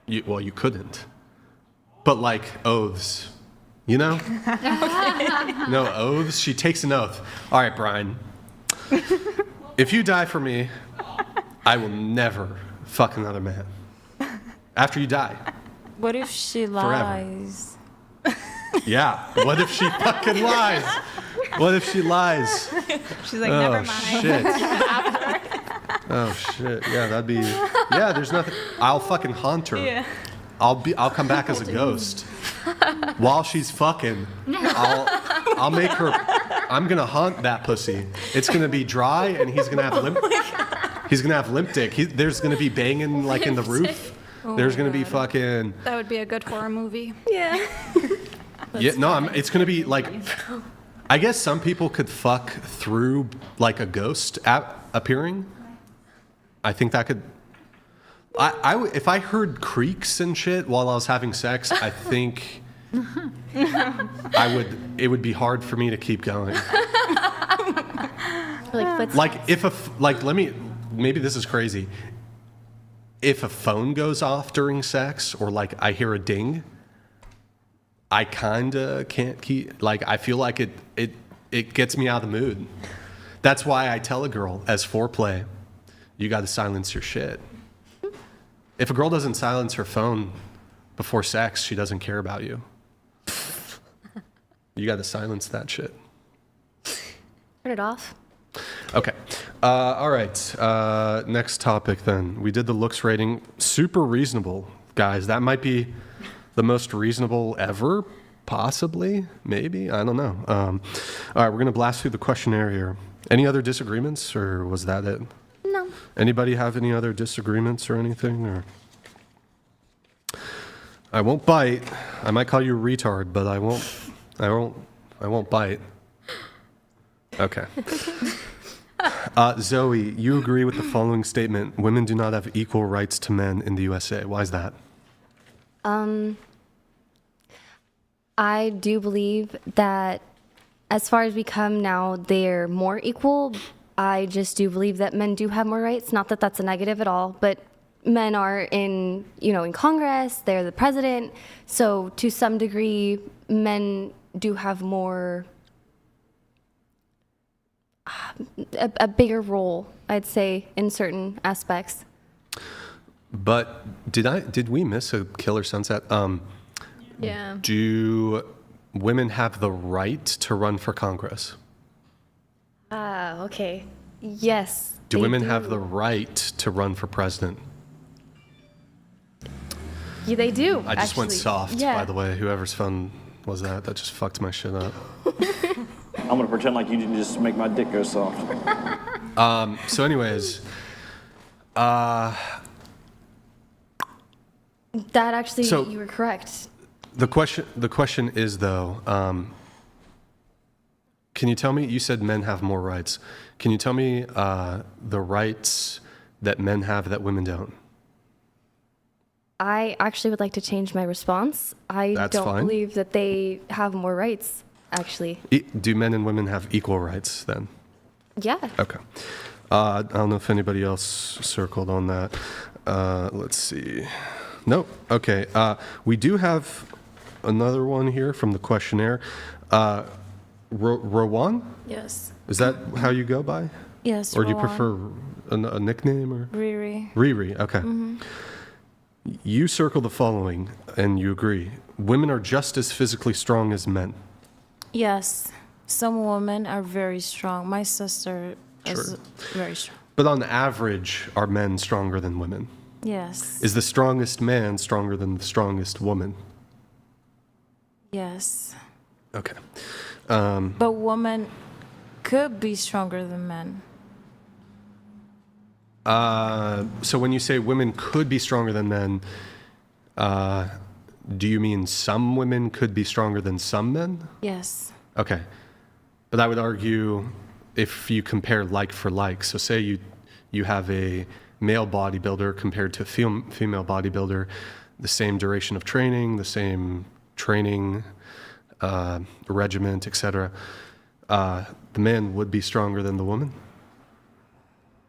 You couldn't. But like oaths, you know? No oaths. She takes an oath. All right, Brian. If you die for me, I will never fuck another man. After you die. What if she lies? Yeah. What if she fucking lies? What if she lies? She's like, never mind. Shit. Oh shit. Yeah, that'd be. Yeah, there's nothing. I'll fucking haunt her. Yeah. I'll come back as a ghost. While she's fucking, I'll make her. I'm gonna haunt that pussy. It's gonna be dry, and he's gonna have limp. He's gonna have limp dick. There's gonna be banging like in the roof. There's gonna be fucking. That would be a good horror movie. Yeah. Yeah, no, it's gonna be like. I guess some people could fuck through like a ghost appearing. I think that could. If I heard creaks and shit while I was having sex, I think it would be hard for me to keep going. Maybe this is crazy. If a phone goes off during sex or like I hear a ding, I kinda can't keep, like I feel like it gets me out of the mood. That's why I tell a girl as foreplay, you gotta silence your shit. If a girl doesn't silence her phone before sex, she doesn't care about you. You gotta silence that shit. Turn it off. Okay. All right. Next topic then. We did the looks rating. Super reasonable, guys. That might be the most reasonable ever, possibly, maybe. I don't know. All right, we're going to blast through the questionnaire here. Any other disagreements, or was that it? No. Anybody have any other disagreements or anything? Or I won't bite. I might call you a retard, but I won't bite. Okay. Zoe, you agree with the following statement: women do not have equal rights to men in the USA. Why is that? I do believe that as far as we come now, they're more equal. I just do believe that men do have more rights. Not that that's a negative at all, but men are in Congress, they're the president. So to some degree, men do have more, a bigger role, I'd say, in certain aspects. But did we miss a killer sunset? Yeah. Do women have the right to run for Congress? Okay. Yes. Do women have the right to run for president? Yeah, they do. I just went soft, Yeah. by the way. Whoever's phone was that? That just fucked my shit up. I'm gonna pretend like you didn't just make my dick go soft. So anyways, That actually, So- you were correct. the question is though, can you tell me, you said men have more rights. Can you tell me the rights that men have that women don't? I actually would like to change my response. I That's don't fine. believe that they have more rights, actually. Do men and women have equal rights then? Yeah. Okay. I don't know if anybody else circled on that. Let's see. Nope. Okay. We do have another one here from the questionnaire. Rowan? Yes. Is that how you go by? Yes. Or do you Rowan. prefer a nickname? Or Riri. Riri. Okay. You circle the following, and you agree. Women are just as physically strong as men. Yes. Some women are very strong. My sister is Sure. very strong. But on average, are men stronger than women? Yes. Is the strongest man stronger than the strongest woman? Yes. Okay. But women could be stronger than men. So when you say women could be stronger than men, do you mean some women could be stronger than some men? Yes. Okay. But I would argue if you compare like for like, so say you have a male bodybuilder compared to a female bodybuilder, the same duration of training, the same training regiment, etc., the man would be stronger than the woman?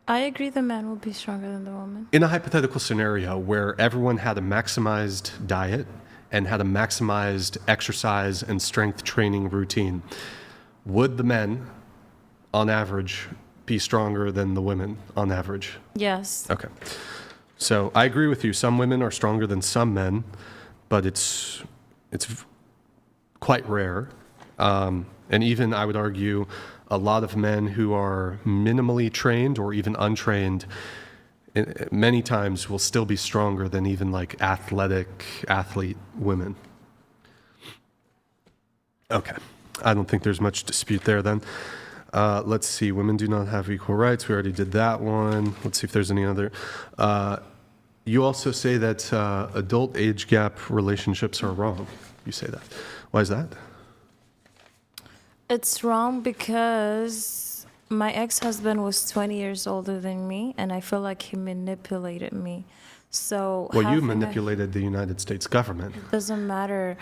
I agree the man will be stronger than the woman. In a hypothetical scenario where everyone had a maximized diet and had a maximized exercise and strength training routine, would the men, on average, be stronger than the women on average? Yes. Okay. So I agree with you. Some women are stronger than some men, but it's quite rare. And even, I would argue, a lot of men who are minimally trained or even untrained many times will still be stronger than even like athlete women. Okay. I don't think there's much dispute there then. Let's see. Women do not have equal rights. We already did that one. Let's see if there's any other. You also say that adult age gap relationships are wrong. You say that. Why is that? It's wrong because my ex-husband was 20 years older than me, and I feel like he manipulated me. So well, you manipulated the United States government. It doesn't matter.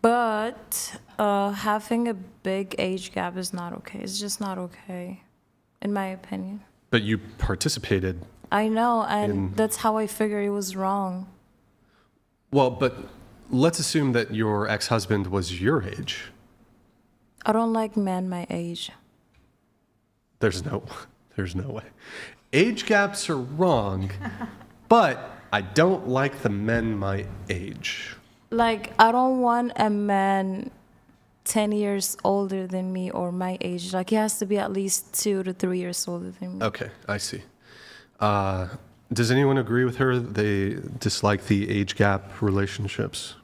But having a big age gap is not okay. It's just not okay, in my opinion. But you participated. I know, and that's how I figure it was wrong. Well, but let's assume that your ex-husband was your age. I don't like men my age. There's no way. Age gaps are wrong, but I don't like the men my age. Like, I don't want a man 10 years older than me or my age. Like, he has to be at least 2 to 3 years older than me. Okay, I see. Does anyone agree with her? They dislike the age gap relationships?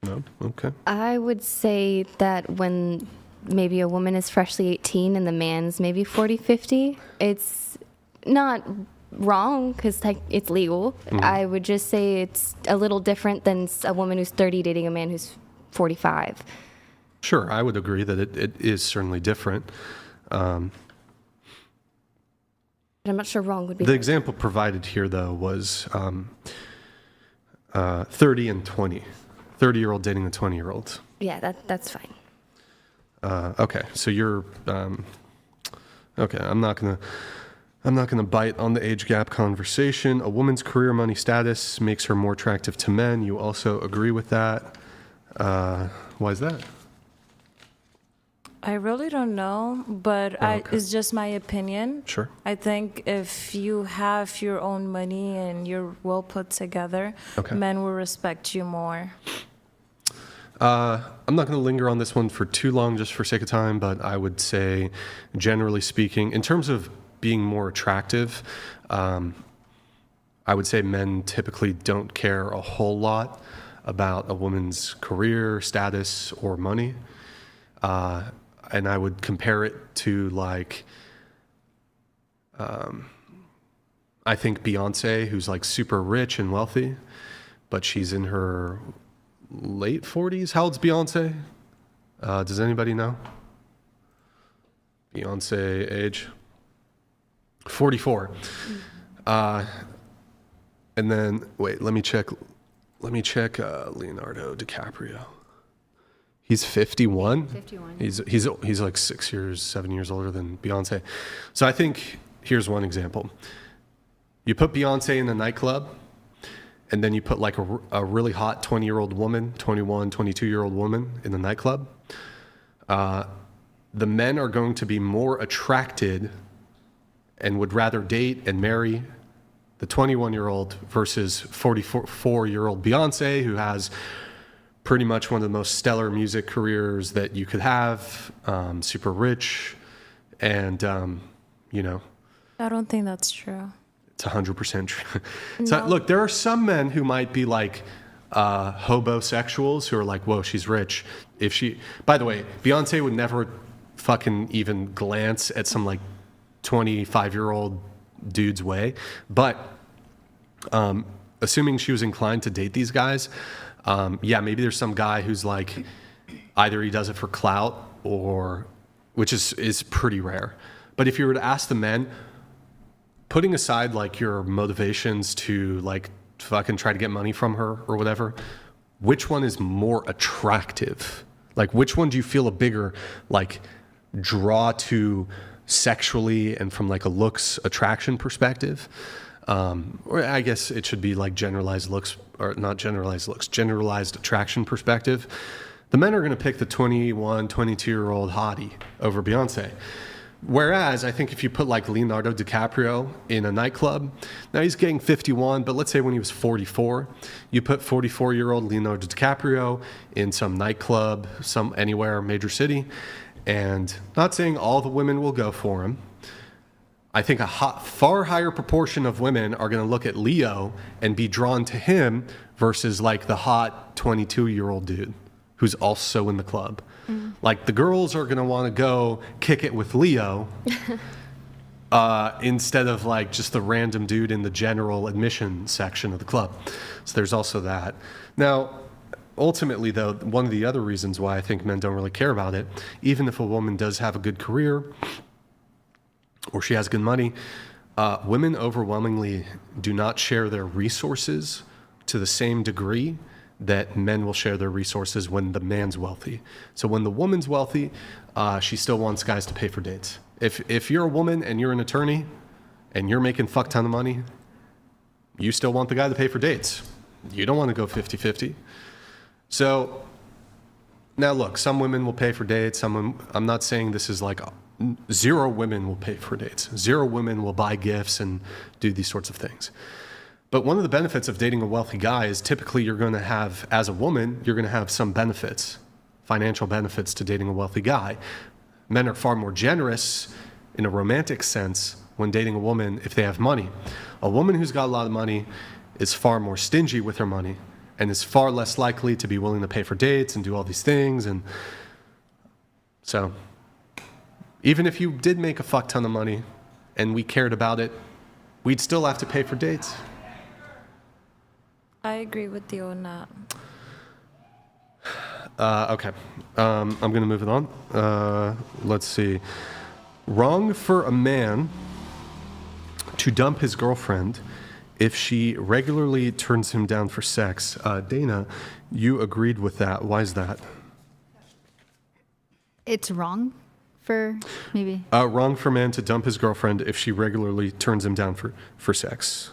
No? Okay. I would say that when maybe a woman is freshly 18 and the man's maybe 40, 50, it's not wrong because it's legal. Mm-hmm. I would just say it's a little different than a woman who's 30 dating a man who's 45. Sure, I would agree that it is certainly different. But I'm not sure wrong would be. The example provided here, though, was 30 and 20. 30-year-old dating a 20-year-old. Yeah, that's fine. Okay, so you're okay. I'm not gonna bite on the age gap conversation. A woman's career money status makes her more attractive to men. You also agree with that. Why is that? I really don't know, but it's just my opinion. Sure. I think if you have your own money and you're well put together, men will respect you more. I'm not going to linger on this one for too long just for sake of time, but I would say, generally speaking, in terms of being more attractive, I would say men typically don't care a whole lot about a woman's career, status, or money. And I would compare it to, like, I think Beyonce, who's like super rich and wealthy, but she's in her late 40s. How old's Beyonce? Does anybody know? Beyonce age? 44. And then, wait, let me check Leonardo DiCaprio. He's 51? 51. He's like 7 years older than Beyonce. So I think, here's one example. You put Beyonce in a nightclub, and then you put like a really hot 20-year-old woman, 21, 22-year-old woman in the nightclub. The men are going to be more attracted and would rather date and marry the 21-year-old versus 44-year-old Beyonce, who has pretty much one of the most stellar music careers that you could have, super rich, and, you know. I don't think that's true. It's 100% true. No. So, look, there are some men who might be like homosexuals who are like, whoa, she's rich. By the way, Beyonce would never fucking even glance at some like 25-year-old dude's way. But assuming she was inclined to date these guys, yeah, maybe there's some guy who's like, either he does it for clout or, which is pretty rare. But if you were to ask the men, putting aside like your motivations to like fucking try to get money from her or whatever, which one is more attractive? Like, which one do you feel a bigger like draw to sexually and from like a looks attraction perspective? Or I guess it should be like generalized looks, or not generalized looks, generalized attraction perspective. The men are going to pick the 21, 22-year-old hottie over Beyonce. Whereas I think if you put like Leonardo DiCaprio in a nightclub, now he's getting 51, but let's say when he was 44, you put 44-year-old Leonardo DiCaprio in some nightclub, some anywhere, major city, and not saying all the women will go for him. I think a far higher proportion of women are going to look at Leo and be drawn to him versus like the hot 22-year-old dude who's also in the club. Like the girls are going to want to go kick it with Leo instead of like just the random dude in the general admission section of the club. So there's also that. Now, ultimately though, one of the other reasons why I think men don't really care about it, even if a woman does have a good career or she has good money, women overwhelmingly do not share their resources to the same degree that men will share their resources when the man's wealthy. So when the woman's wealthy, she still wants guys to pay for dates. If you're a woman and you're an attorney and you're making fuck ton of money, you still want the guy to pay for dates. You don't want to go 50-50. So now look, some women will pay for dates. I'm not saying this is like zero women will pay for dates. Zero women will buy gifts and do these sorts of things. But one of the benefits of dating a wealthy guy is typically you're going to have, as a woman, you're going to have some benefits, financial benefits to dating a wealthy guy. Men are far more generous in a romantic sense when dating a woman if they have money. A woman who's got a lot of money is far more stingy with her money and is far less likely to be willing to pay for dates and do all these things. And so even if you did make a fuck ton of money and we cared about it, we'd still have to pay for dates. I agree with you on that. Okay. I'm going to move it on. Let's see. Wrong for a man to dump his girlfriend if she regularly turns him down for sex. Dana, you agreed with that. Why is that? It's wrong for maybe? Wrong for a man to dump his girlfriend if she regularly turns him down for sex.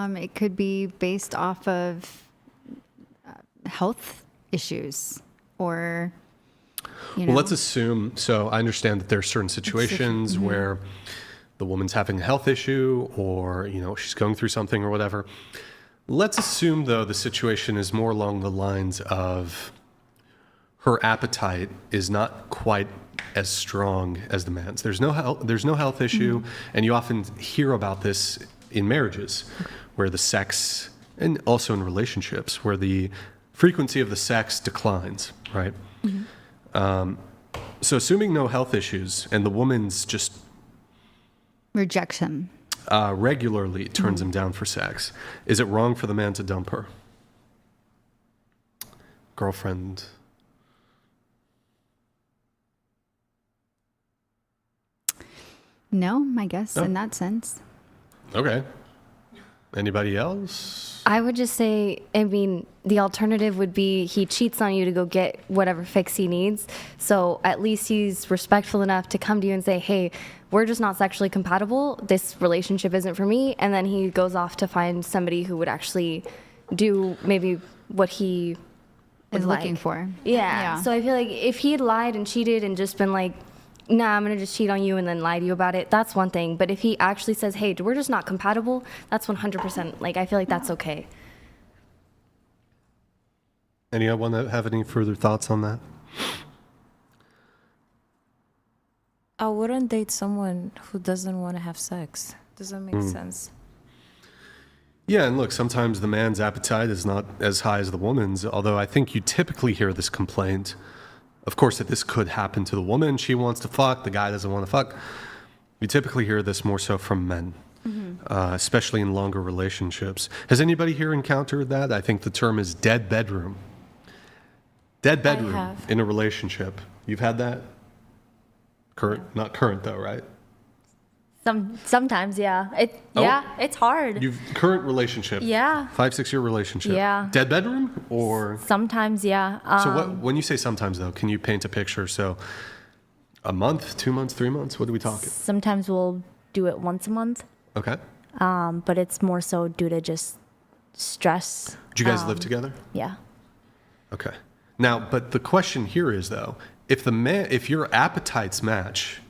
It could be based off of health issues or, Well, let's assume, so I understand that there are certain situations where the woman's having a health issue or, she's going through something or whatever. Let's assume, though, the situation is more along the lines of her appetite is not quite as strong as the man's. There's no health issue, and you often hear about this in marriages where the sex, and also in relationships, where the frequency of the sex declines, right? So assuming no health issues and the woman's just rejection regularly turns him down for sex, is it wrong for the man to dump her girlfriend? No, I guess in that sense. Okay. Anybody else? I would just say, the alternative would be he cheats on you to go get whatever fix he needs. So at least he's respectful enough to come to you and say, hey, we're just not sexually compatible. This relationship isn't for me. And then he goes off to find somebody who would actually do maybe what he is looking for. Yeah. So I feel like if he had lied and cheated and just been like, nah, I'm going to just cheat on you and then lie to you about it, that's one thing. But if he actually says, hey, we're just not compatible, that's 100%. I feel like that's okay. Anyone have any further thoughts on that? I wouldn't date someone who doesn't want to have sex. Does that make sense? Yeah, and look, sometimes the man's appetite is not as high as the woman's, although I think you typically hear this complaint of course, that this could happen to the woman. She wants to fuck, the guy doesn't want to fuck. You typically hear this more so from men, especially in longer relationships. Has anybody here encountered that? I think the term is dead bedroom. Dead bedroom in a relationship. You've had that? Not current though, right? Sometimes, yeah. It's hard. Current relationship. Yeah. 5-6 year relationship. Yeah. Dead bedroom or? Sometimes, yeah. So when you say sometimes though, can you paint a picture? So a month, 2 months, 3 months? What are we talking? Sometimes we'll do it once a month. Okay. But it's more so due to just stress. Do you guys live together? Yeah. Okay. Now, but the question here is though, if your appetites match,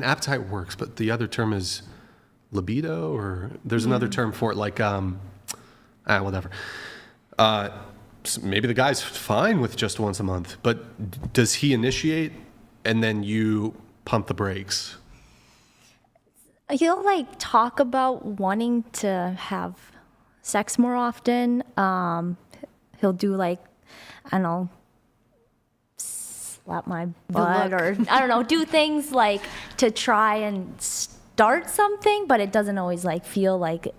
appetite works, but the other term is libido, or there's another term for it, like, whatever. So maybe the guy's fine with just once a month, but does he initiate and then you pump the brakes? He'll like talk about wanting to have sex more often. He'll do like, I don't know, slap my butt or I don't know, do things like to try and start something, but it doesn't always like feel like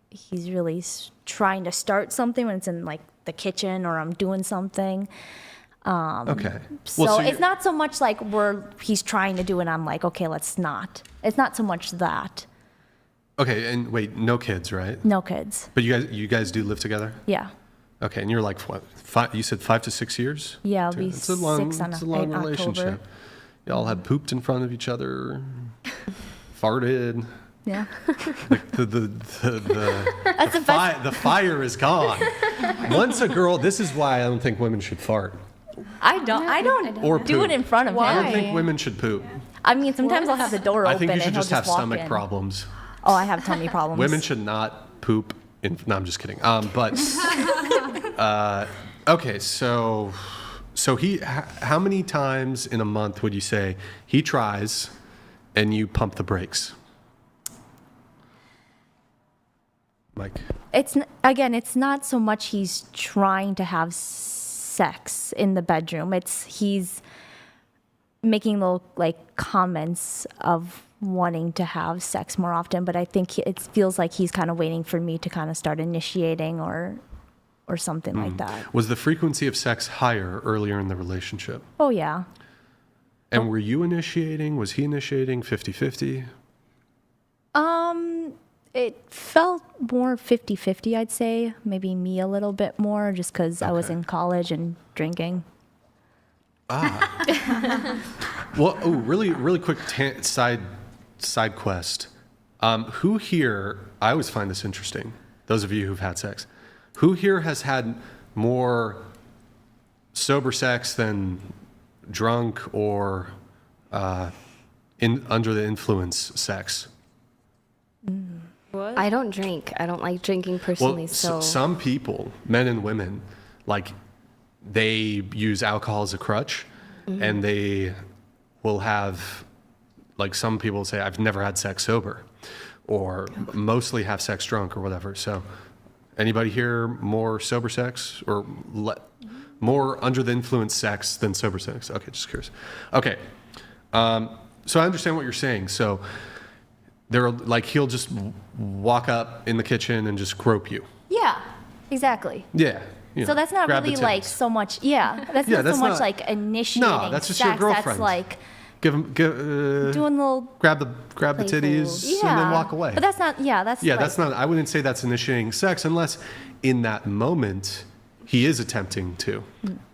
he's really trying to start something when it's in like the kitchen or I'm doing something. Okay. So it's not so much like he's trying to do it. I'm like, okay, let's not. It's not so much that. Okay, and wait, no kids, right? No kids. But you guys do live together? Yeah. Okay, and you're like what? You said 5 to 6 years? Yeah, it'll be it's a long, 6 on it's a long relationship. October. Y'all had pooped in front of each other, farted. Yeah. The fire is gone. Once a girl, this is why I don't think women should fart. I don't Or do poop. it in front of him. I don't think women should poop. I mean, sometimes I'll have the door open. I think you should and he'll just have walk stomach in. problems. Oh, I have tummy problems. Women should not poop in. No, I'm just kidding. Okay, so how many times in a month would you say he tries, and you pump the brakes? Mike. It's not so much he's trying to have sex in the bedroom. He's making little like comments of wanting to have sex more often, but I think it feels like he's kind of waiting for me to kind of start initiating or something like that. Was the frequency of sex higher earlier in the relationship? Oh yeah. And were you initiating? Was he initiating 50-50? It felt more 50-50, I'd say. Maybe me a little bit more, just because I was in college and drinking. Well, really quick side quest. Who here? I always find this interesting. Those of you who've had sex, who here has had more sober sex than drunk or under the influence sex? I don't drink. I don't like drinking personally. Well, so some people, men and women, like they use alcohol as a crutch, and they will have, like some people say, I've never had sex sober, or mostly have sex drunk or whatever. So, anybody here more sober sex or more under the influence sex than sober sex? Okay, just curious. Okay, so I understand what you're saying. So. They're like he'll just walk up in the kitchen and just grope you. Yeah, exactly. Yeah. So that's not really like so much. Yeah, that's not so much like initiating. No, that's just sex. your girlfriend. That's like doing little grab the titties and then walk away. But that's not. Yeah, that's. Yeah, that's not. I wouldn't say that's initiating sex unless in that moment he is attempting to.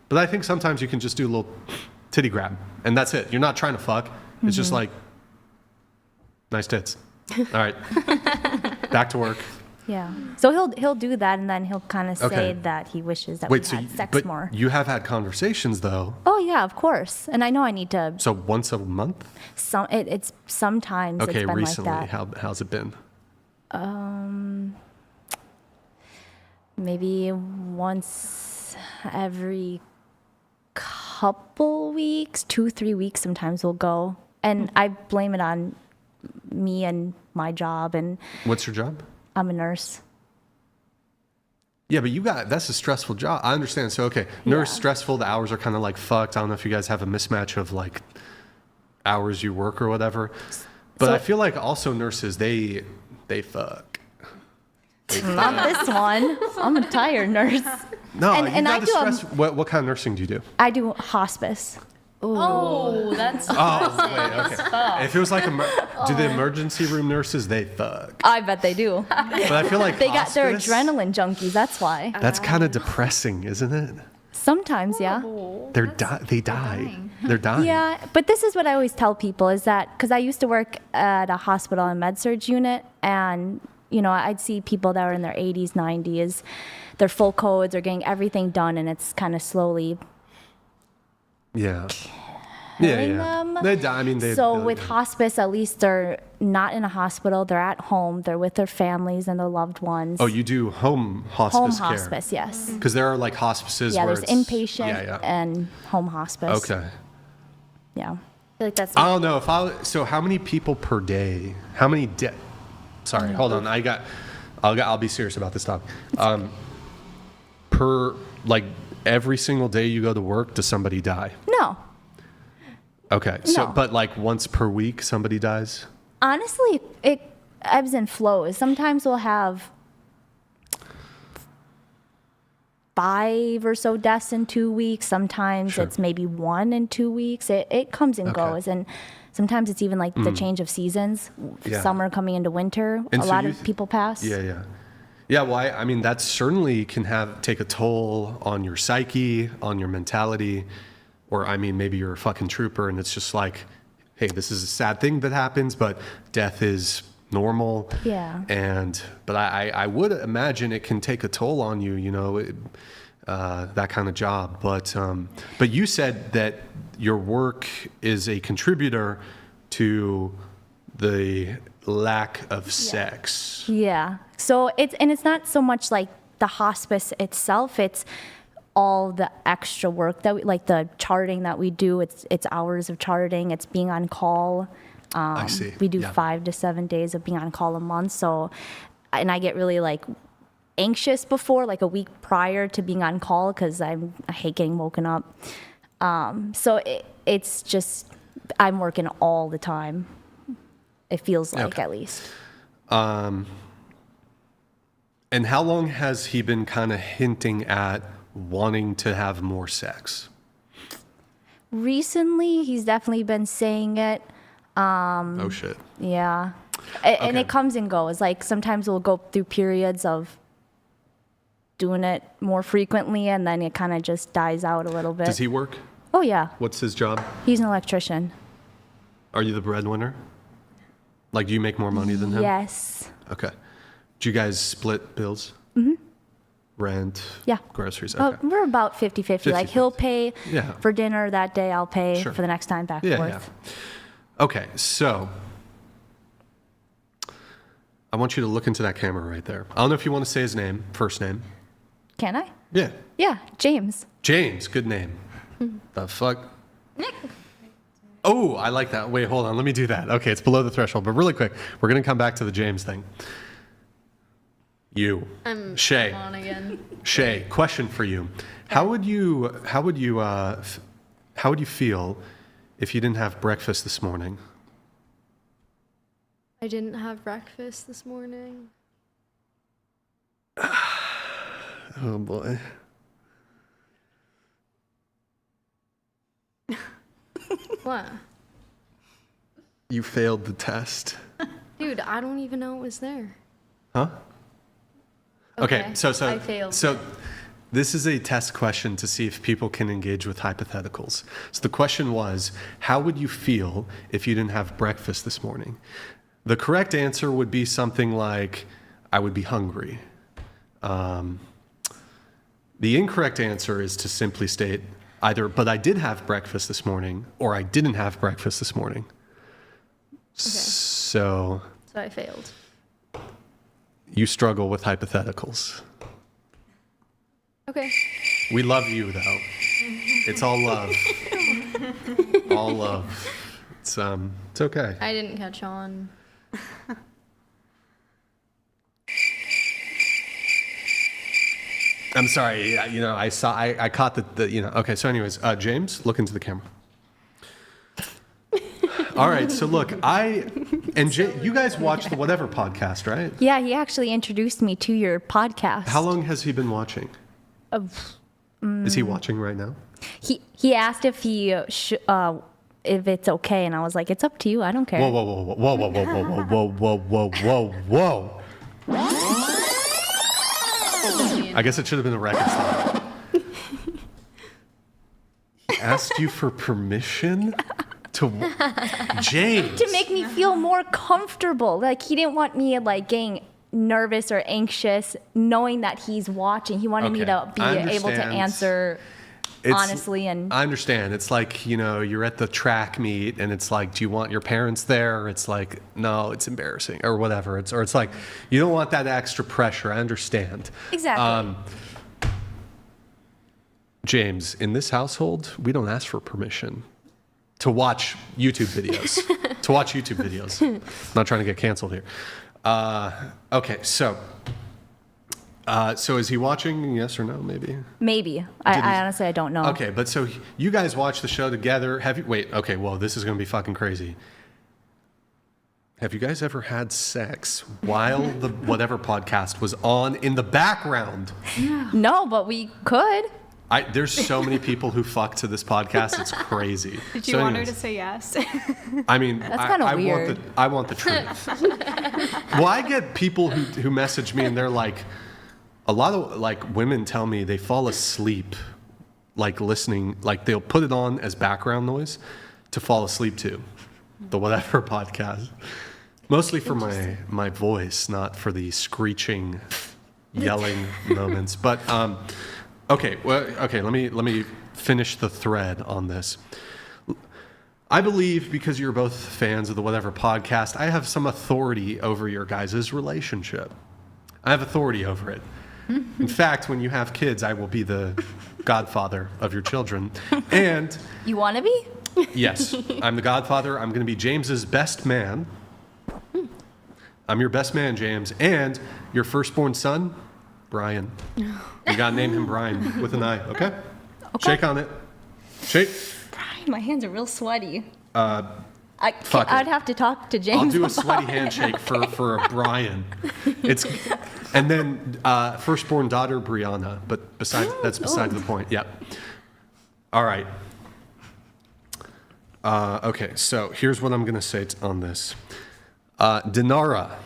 But I think sometimes you can just do a little titty grab and that's it. You're not trying to fuck. It's just like. Nice tits. All right. Back to work. Yeah. So he'll do that, and then he'll kind of say that he wishes that we had sex more. You have had conversations though. Oh yeah, of course. And I know I need to. So once a month. It's sometimes. Okay, it's been recently, like that. how's it been? Maybe once every couple weeks, 2-3 weeks. Sometimes we'll go, and I blame it on me and my job. And what's your job? I'm a nurse. Yeah, but that's a stressful job. I understand. So, okay, nurse, stressful. The hours are kind of like fucked. I don't know if you guys have a mismatch of like hours you work or whatever. But I feel like also nurses, they fuck. Not this one. I'm a tired nurse. No, and you I got to do stress. What kind of nursing do you do? I do hospice. Oh, that's Oh, wait, okay. If it was like, do the emergency room nurses, they fuck? I bet they do. But I feel like They got their hospice, adrenaline junkies. That's why. That's kind of depressing, isn't it? Sometimes, yeah. They die. They're dying. Yeah, but this is what I always tell people is that because I used to work at a hospital and med-surg unit, and I'd see people that were in their 80s, 90s, their full codes, are getting everything done, and it's kind of slowly killing them. They die. I mean, with hospice, at least they're not in a hospital. They're at home. They're with their families and their loved ones. Oh, you do home hospice home care? Hospice, yes. Because there are like hospices Yeah, where there's it's inpatient and home hospice. Okay. Yeah. I feel like that's. I don't know so how many people per day? How many? Sorry, hold on. I'll be serious about this topic. Per like every single day you go to work, does somebody die? No. Okay. So, No. but like once per week, somebody dies. Honestly, it ebbs and flows. Sometimes we'll have 5 or so deaths in 2 weeks. Sometimes it's maybe 1 in 2 weeks. It comes and goes. And sometimes it's even like the change of seasons. Yeah. Summer coming into winter. And a so lot of people pass. Yeah. Well, I mean, that certainly can take a toll on your psyche, on your mentality, or I mean, maybe you're a fucking trooper and it's just like, hey, this is a sad thing that happens, but death is normal. Yeah. But I would imagine it can take a toll on you, that kind of job. But you said that your work is a contributor to the lack of sex. Yeah. So it's not so much like the hospice itself. It's all the extra work that like the charting that we do. It's hours of charting. It's being on call. I see. We do 5 to 7 days of being on call a month. So, and I get really like anxious before, like a week prior to being on call, because I hate getting woken up. So it's just I'm working all the time. It feels like at least. And how long has he been kind of hinting at wanting to have more sex? Recently, he's definitely been saying it. Oh shit. Yeah. And it comes and goes. Like sometimes we'll go through periods of doing it more frequently, and then it kind of just dies out a little bit. Does he work? Oh, yeah. What's his job? He's an electrician. Are you the breadwinner? Like, do you make more money than him? Yes. Okay. Do you guys split bills? Mm-hmm. Rent? Yeah. Groceries? Okay. We're about 50-50. Like, he'll pay for dinner that day. I'll pay for the next time back and forth. Yeah. Okay, so I want you to look into that camera right there. I don't know if you want to say his name, first name. Can I? Yeah. Yeah, James. James, good name. The fuck? Oh, I like that. Wait, hold on. Let me do that. Okay, it's below the threshold, but really quick, we're going to come back to the James thing. I'm Shay. on again. Shay, question for you. How would you feel if you didn't have breakfast this morning? I didn't have breakfast this morning. Oh boy. What? You failed the test. Dude, I don't even know it was there. Huh? Okay, so I failed. So this is a test question to see if people can engage with hypotheticals. So the question was, how would you feel if you didn't have breakfast this morning? The correct answer would be something like, I would be hungry. The incorrect answer is to simply state either, but I did have breakfast this morning, or I didn't have breakfast this morning. So I failed. You struggle with hypotheticals. Okay. We love you, though. It's all love. All love. It's okay. I didn't catch on. I'm sorry. Yeah, I caught the. Okay. So, anyways, James, look into the camera. All right. So, look, you guys watch the Whatever podcast, right? Yeah, he actually introduced me to your podcast. How long has he been watching? Is he watching right now? He asked if if it's okay, and I was like, it's up to you. I don't care. Whoa. I guess it should have been a record stop. He asked you for permission to James. To make me feel more comfortable. Like, he didn't want me like getting nervous or anxious knowing that he's watching. He wanted me to be able to answer honestly. And I understand. It's like, you're at the track meet and it's like, do you want your parents there? It's like, no, it's embarrassing or whatever. It's like, you don't want that extra pressure. I understand. Exactly. James, in this household, we don't ask for permission to watch YouTube videos. I'm not trying to get canceled here. Okay, so is he watching? Yes or no? Maybe. I honestly, I don't know. Okay, but so you guys watch the show together. Okay, well, this is going to be fucking crazy. Have you guys ever had sex while the Whatever podcast was on in the background? No, but we could. There's so many people who fuck to this podcast. It's crazy. Did you want her to say yes? I mean, that's kind of weird. I want the truth. Well, I get people who message me and they're like, a lot of like women tell me they fall asleep, like listening, like they'll put it on as background noise to fall asleep to the Whatever podcast. Mostly for my voice, not for the screeching, yelling moments. But okay, let me finish the thread on this. I believe because you're both fans of the Whatever podcast, I have some authority over your guys' relationship. I have authority over it. In fact, when you have kids, I will be the godfather of your children. And you want to be? Yes, I'm the godfather. I'm going to be James's best man. I'm your best man, James. And your firstborn son, Brian. You got to name him Brian with an I, okay? Shake on it. Shake. Brian, my hands are real sweaty. I'd have to talk to James. I'll do a sweaty handshake for a Brian. And then firstborn daughter Brianna, but that's beside the point. Yep. All right. Okay, so here's what I'm gonna say on this. Dinara,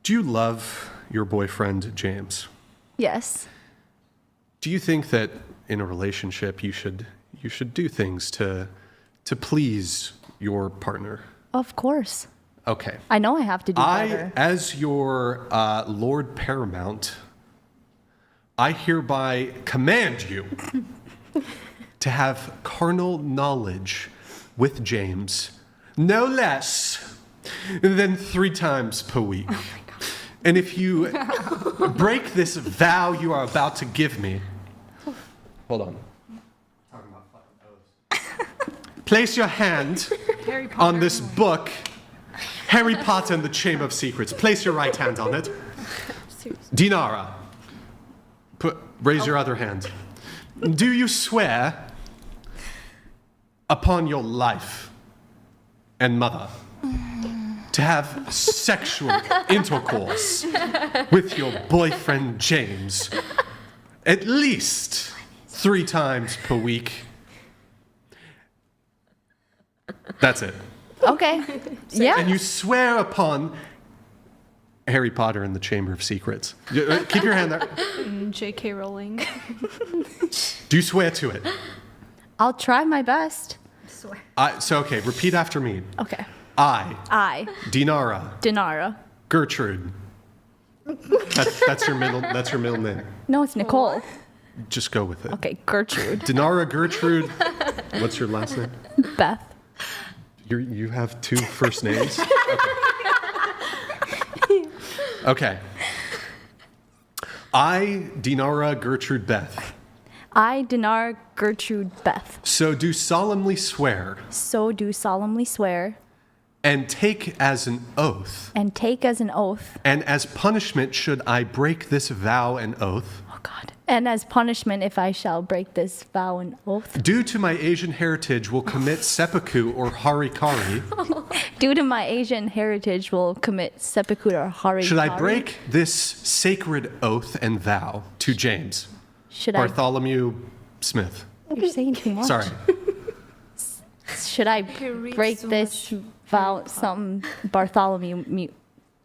do you love your boyfriend James? Yes. Do you think that in a relationship you should do things to please your partner? Of course. Okay. I know I have to do better. As your Lord Paramount, I hereby command you to have carnal knowledge with James no less than 3 times per week. Oh my God. And if you break this vow you are about to give me, hold on. Place your hand on this book, Harry Potter and the Chamber of Secrets. Place your right hand on it. Dinara, raise your other hand. Do you swear upon your life and mother to have sexual intercourse with your boyfriend James at least 3 times per week? That's it. Okay. Yeah. And you swear upon Harry Potter and the Chamber of Secrets. Keep your hand there. J.K. Rowling. Do you swear to it? I'll try my best. Okay, repeat after me. Okay. I. Dinara. Gertrude. That's your middle name. No, it's Nicole. Just go with it. Okay, Gertrude. Dinara Gertrude. What's your last name? Beth. You have 2 first names? Okay. I, Dinara Gertrude Beth. I, Dinar Gertrude Beth. So do solemnly swear. and take as an oath. And take as an oath. And as punishment, should I break this vow and oath. Oh, God. And as punishment, if I shall break this vow and oath. Due to my Asian heritage, will commit seppuku or harikari. Due to my Asian heritage, will commit seppuku or harikari. Should I break this sacred oath and vow to James Should Bartholomew Smith? You're saying too much. Sorry. Should I break this vow? Some Bartholomew.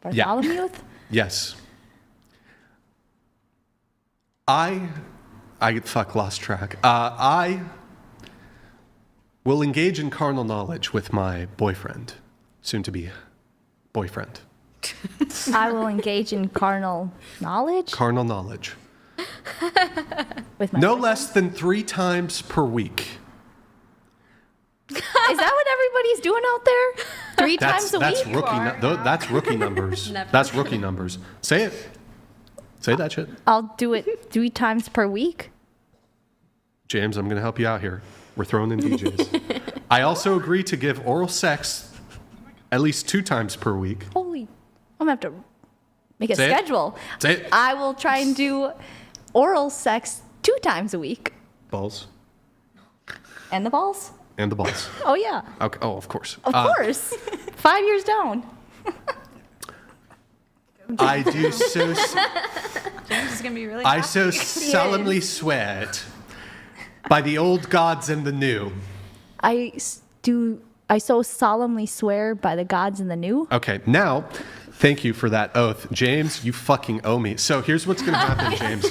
Bartholomew? Yes. I lost track. I will engage in carnal knowledge with my boyfriend, soon to be boyfriend. I will engage in carnal knowledge. Carnal knowledge. With my no less than 3 times per week. Is that what everybody's doing out there? 3 times a that's week? That's rookie numbers. That's rookie numbers. Say it. Say that shit. I'll do it 3 times per week. James, I'm going to help you out here. We're throwing in DJs. I also agree to give oral sex at least 2 times per week. Holy, I'm going to have to make a Say it. schedule. Say it. I will try and do oral sex 2 times a week. Balls. And the balls? And the balls. Oh, yeah. Okay. Oh, of course. Of course. 5 years down. I do so. James is gonna be really. I so solemnly swear it by the old gods and the new. I so solemnly swear by the gods in the new. Okay, now, thank you for that oath. James, you fucking owe me. So here's what's going to happen, James.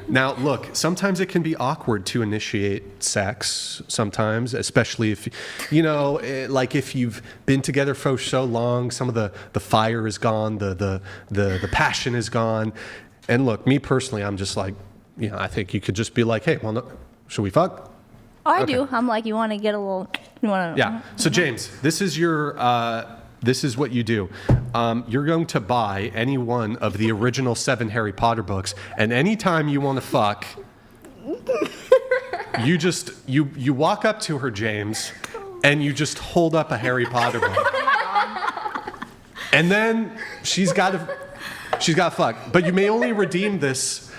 Now, look, sometimes it can be awkward to initiate sex, sometimes, especially if, like if you've been together for so long, some of the fire is gone, the passion is gone. And look, me personally, I'm just like, I think you could just be like, hey, well, no, should we fuck? Oh, I Okay. do. I'm like, you want to get a little, Yeah. So James, this is what you do. You're going to buy any one of the original 7 Harry Potter books, and anytime you want to fuck, you walk up to her, James, and you just hold up a Harry Potter book. And then she's got to fuck. But you may only redeem this.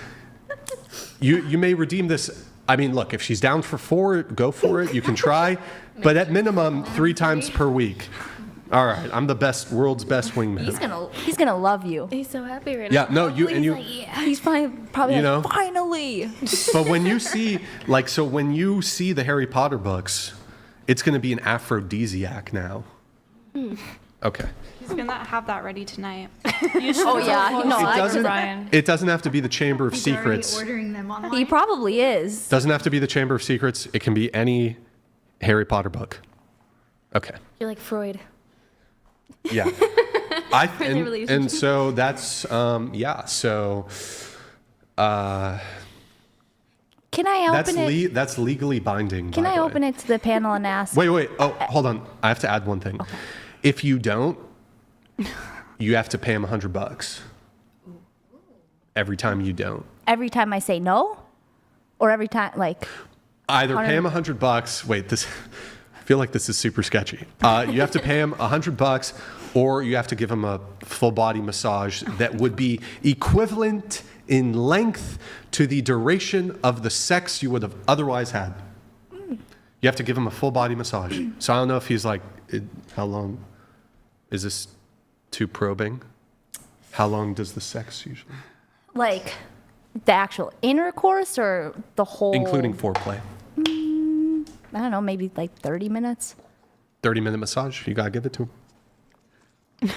You may redeem this. I mean, look, if she's down for 4, go for it. You can try. But at minimum, 3 times per week. All right, I'm the world's best wingman. He's gonna love you. He's so happy right Yeah, now. no, you and you. He's probably like, finally. But when you see, when you see the Harry Potter books, it's going to be an aphrodisiac now. Okay. He's gonna have that ready tonight. Oh yeah, It doesn't have to be the Chamber of Secrets. Ordering them online. he probably is. Doesn't have to be the Chamber of Secrets. It can be any Harry Potter book. Okay. You're like Freud. Yeah. And so that's yeah. So Can I open it? that's legally binding. Can I open it to the panel and ask? Wait. Oh, hold on. I have to add one thing. Okay. If you don't, you have to pay him $100 every time you don't. Every time I say no, or every time Either pay him $100. Wait, this. I feel like this is super sketchy. You have to pay him $100, or you have to give him a full body massage that would be equivalent in length to the duration of the sex you would have otherwise had. You have to give him a full body massage. So I don't know if he's like, how long is this too probing? How long does the sex usually? Like the actual intercourse or the whole? Including foreplay. I don't know, maybe like 30 minutes. 30-minute massage. You gotta give it to him.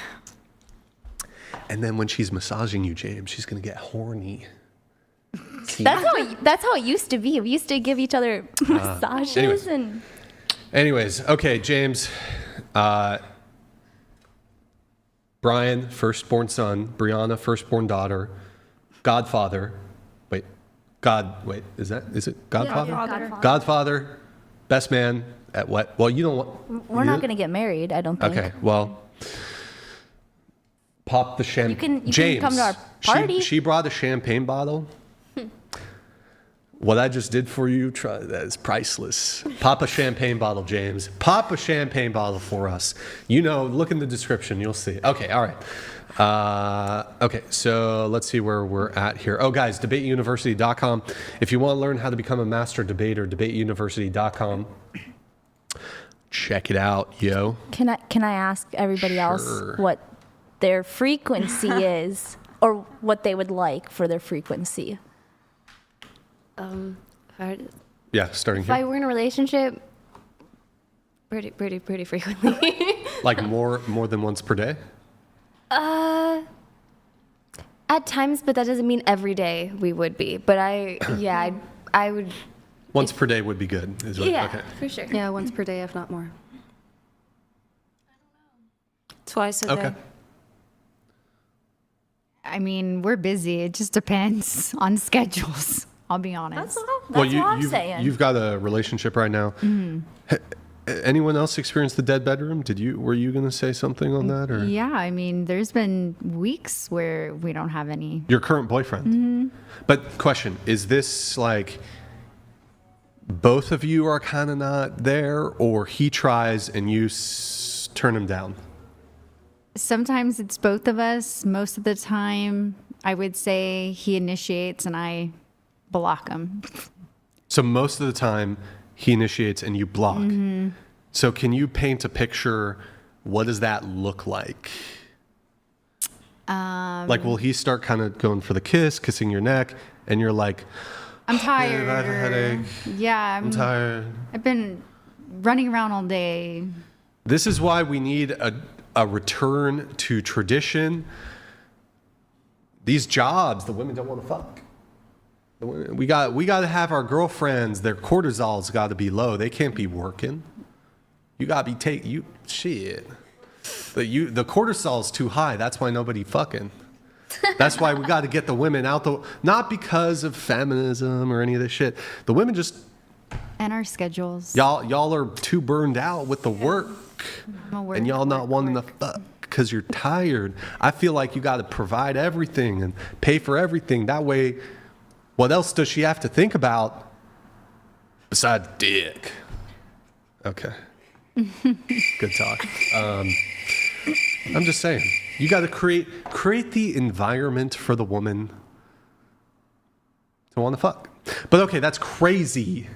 And then when she's massaging you, James, she's gonna get horny. See? That's how it used to be. We used to give each other massages Anyways, okay, James. Brian, firstborn son. Brianna, firstborn daughter. Godfather. Is it Godfather? Godfather. Godfather. Best man at what? Well, you don't want. We're not going to get married, I don't think. Okay, well, pop the champagne. You can James, come to our party. She brought a champagne bottle. What I just did for you, that is priceless. Pop a champagne bottle, James. Pop a champagne bottle for us. You know, look in the description. You'll see. Okay, all right. Okay, so let's see where we're at here. Oh, guys, debateuniversity.com. If you want to learn how to become a master debater, debateuniversity.com. Check it out, yo. Can I ask everybody else what their frequency is, or what they would like for their frequency? Yeah, starting If here. I were in a relationship, pretty frequently. Like more than once per day? At times, but that doesn't mean every day we would be. But I would. Once per day would be good. Okay. For sure. Yeah, once per day, if not more. Twice a day. Okay. I mean, we're busy. It just depends on schedules. I'll be honest. That's what I'm saying. You've got a relationship right now. Anyone else experience the dead bedroom? Were you going to say something on that? Or Yeah, I mean, there's been weeks where we don't have any. your current boyfriend? But question, is this like both of you are kind of not there, or he tries and you turn him down? Sometimes it's both of us. Most of the time, I would say he initiates and I block him. So most of the time he initiates and you block. So can you paint a picture? What does that look like? Like, will he start kind of going for the kissing your neck, and you're like, I'm tired. I have a headache. Yeah, I'm tired. I've been running around all day. This is why we need a return to tradition. These jobs, the women don't want to fuck. We got to have our girlfriends. Their cortisol's got to be low. They can't be working. You got to be shit. The cortisol's too high. That's why nobody fucking. That's why we got to get the women out not because of feminism or any of this shit. The women just. And our schedules. Y'all are too burned out with the work. And y'all not wanting to fuck because you're tired. I feel like you got to provide everything and pay for everything. That way, what else does she have to think about besides dick? Okay. Good talk. I'm just saying, you got to create the environment for the woman to want to fuck. But okay, that's crazy.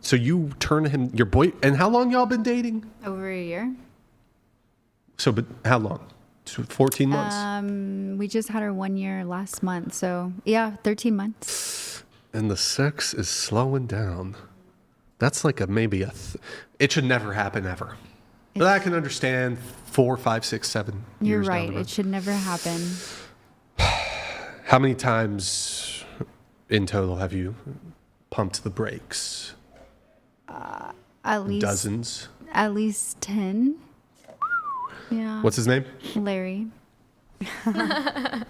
So you turn him, your boy, and how long y'all been dating? Over a year. So, but how long? 14 months? We just had our 1 year last month. So yeah, 13 months. And the sex is slowing down. That's like it should never happen ever. But I can understand 4, 5, 6, 7 You're years down right. the road. It should never happen. How many times in total have you pumped the brakes? At least Dozens. At least 10. Yeah. What's his name? Larry.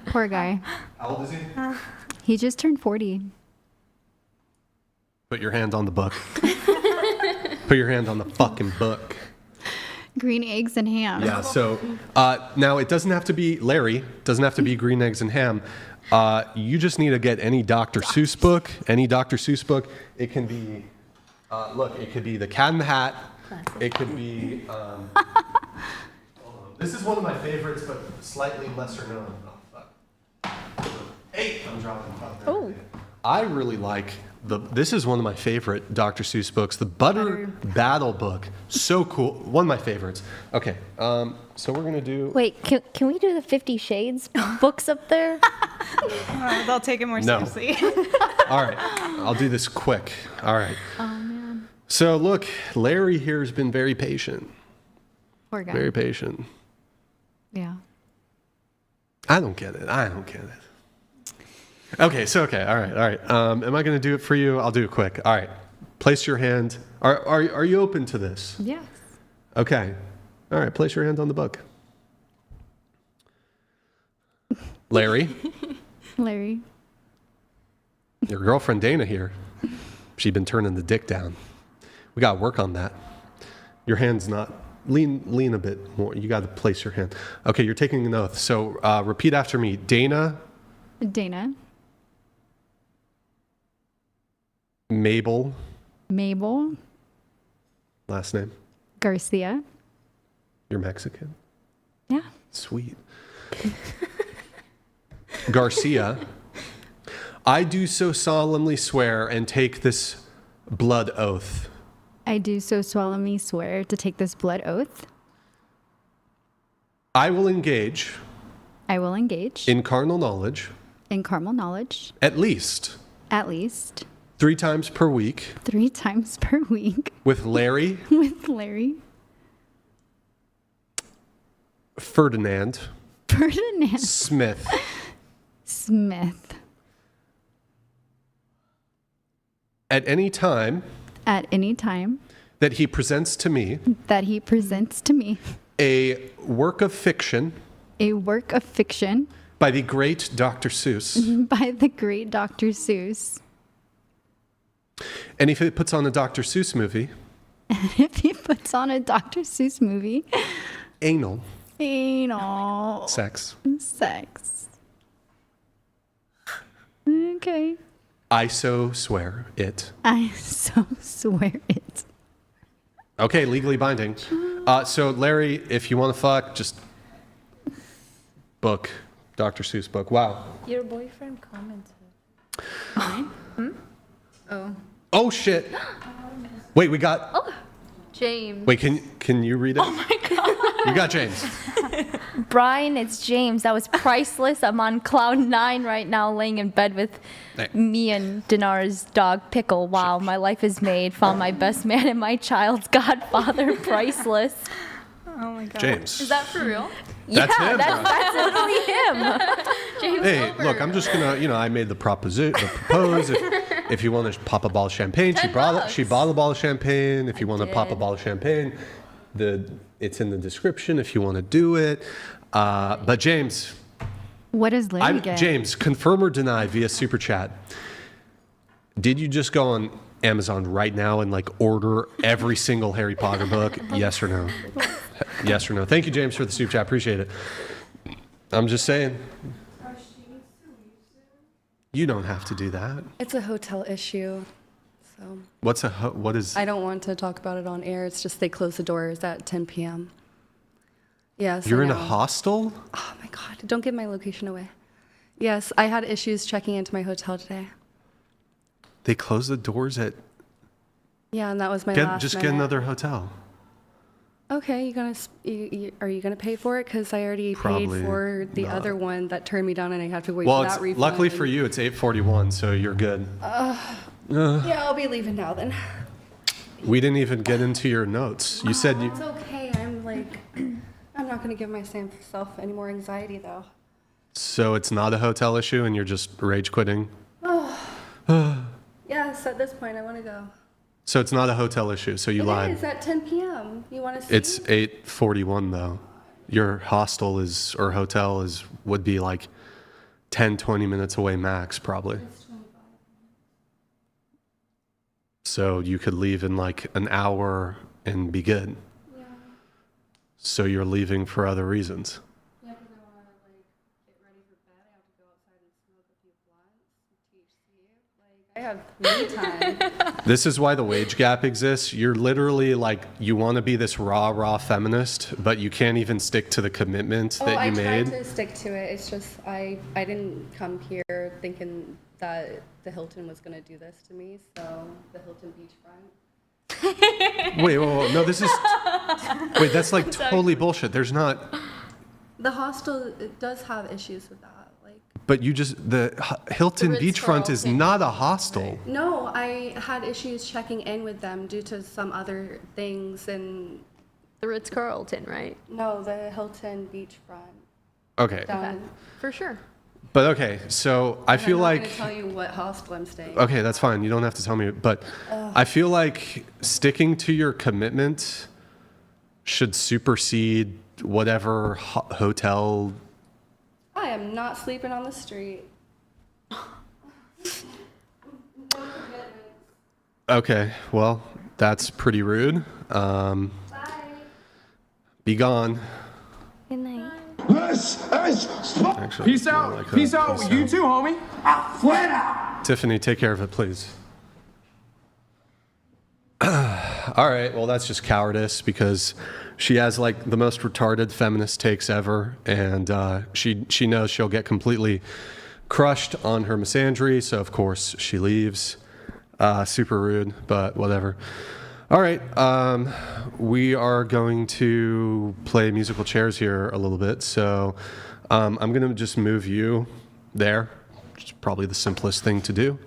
Poor guy. How old is he? He just turned 40. Put your hand on the book. Put your hand on the fucking book. Green eggs and ham. Yeah, so now it doesn't have to be Larry, doesn't have to be green eggs and ham. You just need to get any Dr. Seuss book, It can be, it could be The Cat in the Hat. It could be, this is one of my favorites, but slightly lesser known. Oh, fuck. Hey, I'm dropping. Oh. I really like this is one of my favorite Dr. Seuss books, the Butter Battle book. So cool. One of my favorites. Okay, so we're going to do... Wait, can we do the 50 Shades books up there? They'll take it more seriously. All right, I'll do this quick. All right. Oh, man. So look, Larry here has been very patient. Poor guy. Very patient. Yeah. I don't get it. Okay, all right. Am I going to do it for you? I'll do it quick. All right. Place your hand. Are you open to this? Yes. Okay. All right, place your hand on the book. Larry. Larry. Your girlfriend Dana here. She's been turning the dick down. We got to work on that. Your hand's not... Lean a bit more. You got to place your hand. Okay, you're taking an oath. So repeat after me. Dana. Mabel. Mabel Last name. Garcia. You're Mexican. Yeah. Sweet. Garcia. I do so solemnly swear and take this blood oath. I do so solemnly swear to take this blood oath. I will engage. I will engage. In carnal knowledge. In carnal knowledge. At least. At least. 3 times per week. 3 times per week. With Larry. With Larry. Ferdinand. Ferdinand. Smith. Smith. At any time. At any time. That he presents to me. That he presents to me. A work of fiction. A work of fiction. By the great Dr. Seuss. By the great Dr. Seuss. And if it puts on a Dr. Seuss movie. And if he puts on a Dr. Seuss movie. Anal. Anal. Sex. Sex. Okay. I so swear it. I so swear it. Okay, legally binding. So Larry, if you want to fuck, just book Dr. Seuss book. Wow. Your boyfriend commented. Mine? Oh. Oh shit. Wait, we got. Oh, James. Wait, can you read it? Oh my god. You got James. Brian, it's James. That was priceless. I'm on cloud 9 right now, laying in bed with me and Dinar's dog Pickle. Wow, my life is made. Found my best man and my child's godfather. Priceless. Oh my god. James. Is that for real? That's him, bro. That's literally him. James Hey, Silver. look, I'm just gonna, I made the propose. If you want to pop a bottle of champagne, she bought a bottle of champagne. If you want to pop a bottle of champagne, it's in the description if you want to do it. But James. What does Larry get? James, confirm or deny via Super Chat. Did you just go on Amazon right now and order every single Harry Potter book? Yes or no? Yes or no? Thank you, James, for the Super Chat. Appreciate it. I'm just saying. You don't have to do that. It's a hotel issue. So What is? I don't want to talk about it on air. It's just they close the doors at 10 p.m. Yes. You're I in a know. hostel? Oh my God. Don't give my location away. Yes, I had issues checking into my hotel today. They close the doors at. Yeah, and that was my last Just get minute. another hotel. Okay, are you gonna pay for it? Because I already Probably paid for the not. other one that turned me down, and I have to wait Well, for that refund. luckily for you, it's 8:41, so you're good. Yeah, I'll be leaving now then. We didn't even get into your notes. You said you. It's okay. I'm not gonna give myself any more anxiety though. So it's not a hotel issue, and you're just rage quitting. Yes, at this point I want to go. So it's not a hotel issue. So you lied. It is at 10 p.m. You want to see? It's 8:41 though. Your hostel or hotel would be 10, 20 minutes away max probably. So you could leave in an hour and be good. Yeah. So you're leaving for other reasons. Yeah, because I want to get ready for bed. I have to go outside and smoke a few blunts, THC. I have me time. This is why the wage gap exists. You're literally you want to be this raw feminist, but you can't even stick to the commitment that you made. I tried to stick to it. It's just I didn't come here thinking that the Hilton was going to do this to me. So the Hilton beachfront. Wait, no, this is. Wait, that's totally bullshit. There's not. The hostel it does have issues with that. But the Hilton beachfront is not a hostel. No, I had issues checking in with them due to some other things and. The Ritz-Carlton, right? No, the Hilton beachfront. Okay. For sure. But okay, so I feel I'm not going to tell you what hostel I'm staying. Okay, that's fine. You don't have to tell me. But I feel like sticking to your commitment should supersede whatever hotel. I am not sleeping on the street. Okay, well, that's pretty rude. Bye. Be gone. Good night. Actually, Peace out. Peace out. You too, homie. Tiffany, take care of it, please. All right, well, that's just cowardice because she has like the most retarded feminist takes ever, and she knows she'll get completely crushed on her misandry, so of course she leaves. Super rude, but whatever. All right, we are going to play musical chairs here a little bit, so I'm going to just move you there, which is probably the simplest thing to do.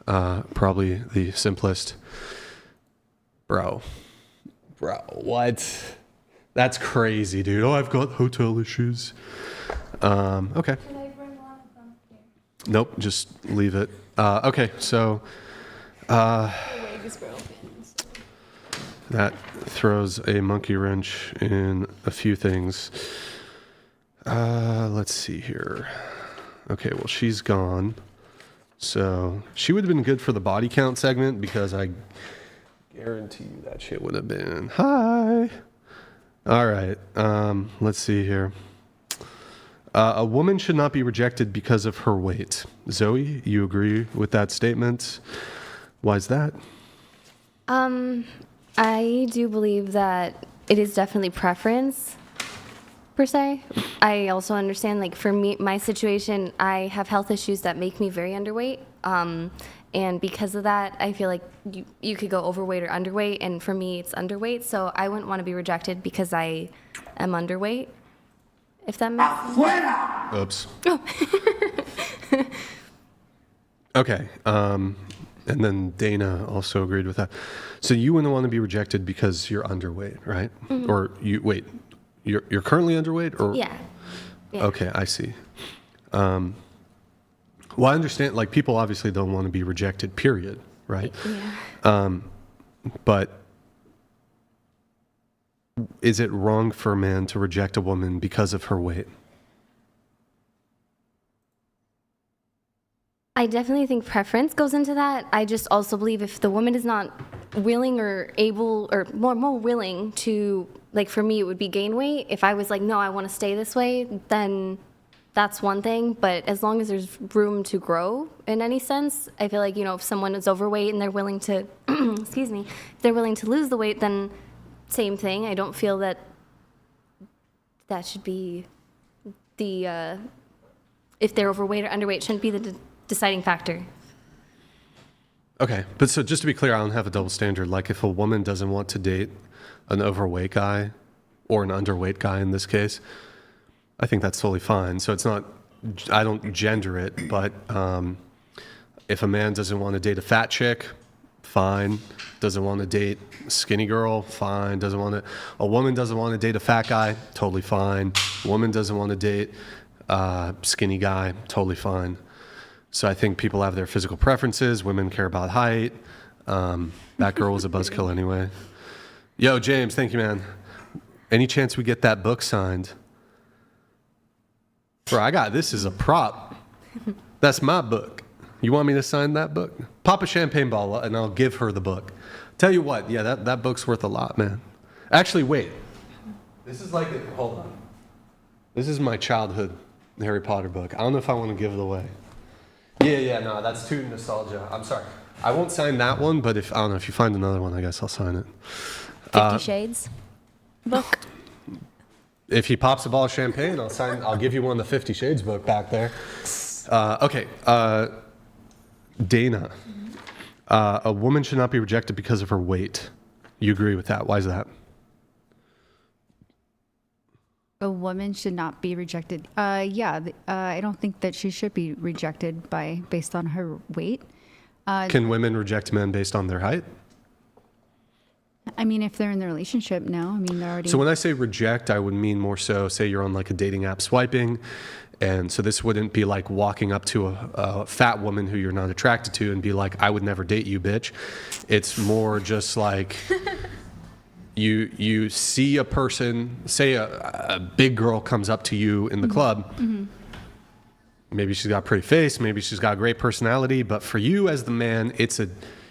Probably the simplest. Bro, what? That's crazy, dude. Oh, I've got hotel issues. Okay. Should I bring one of them here? Nope, just leave it. Okay, so The wig is broken. that throws a monkey wrench in a few things. Let's see here. Okay, well, she's gone. So she would have been good for the body count segment because I guarantee you that shit would have been hi. All right, let's see here. A woman should not be rejected because of her weight. Zoe, you agree with that statement? Why is that? I do believe that it is definitely preference, per se. I also understand, like, for me, my situation, I have health issues that make me very underweight. And because of that, I feel like you could go overweight or underweight, and for me, it's underweight. So I wouldn't want to be rejected because I am underweight, if that makes sense. Oops. Okay. And then Dana also agreed with that. So you wouldn't want to be rejected because you're underweight, right? Mm-hmm. Or you're currently underweight, or Yeah. Okay, I see. Well, I understand. Like, people obviously don't want to be rejected. Period. Right? Yeah. But is it wrong for a man to reject a woman because of her weight? I definitely think preference goes into that. I just also believe if the woman is not willing or able or more willing to, like, for me, it would be gain weight. If I was like, no, I want to stay this way, then that's one thing. But as long as there's room to grow in any sense, I feel like, if someone is overweight and they're willing to, excuse me, if they're willing to lose the weight, then same thing. I don't feel that should be the, if they're overweight or underweight, shouldn't be the deciding factor. Okay, but so just to be clear, I don't have a double standard. Like, if a woman doesn't want to date an overweight guy or an underweight guy in this case, I think that's totally fine. So it's not, I don't gender it, but if a man doesn't want to date a fat chick, fine. Doesn't want to date a skinny girl, fine. A woman doesn't want to date a fat guy, totally fine. A woman doesn't want to date a skinny guy, totally fine. So I think people have their physical preferences. Women care about height. That girl was a buzzkill anyway. Yo, James, thank you, man. Any chance we get that book signed? Bro, this is a prop. That's my book. You want me to sign that book? Pop a champagne bottle and I'll give her the book. Tell you what, yeah, that book's worth a lot, man. Actually, wait. This is hold on. This is my childhood Harry Potter book. I don't know if I want to give it away. Yeah, no, that's too nostalgia. I'm sorry. I won't sign that one, but I don't know, if you find another one, I guess I'll sign it. 50 Shades book. If he pops a bottle of champagne, I'll give you one of the 50 Shades book back there. Okay. Dana. A woman should not be rejected because of her weight. You agree with that? Why is that? A woman should not be rejected. I don't think that she should be rejected based on her weight. Can women reject men based on their height? I mean, if they're in the relationship, no. I mean, they're already... So when I say reject, I would mean more so, say you're on like a dating app swiping, and so this wouldn't be like walking up to a fat woman who you're not attracted to and be like, I would never date you, bitch. It's more just like... You see a person, say a big girl comes up to you in the club. Mm-hmm. Maybe she's got a pretty face, maybe she's got a great personality, but for you as the man,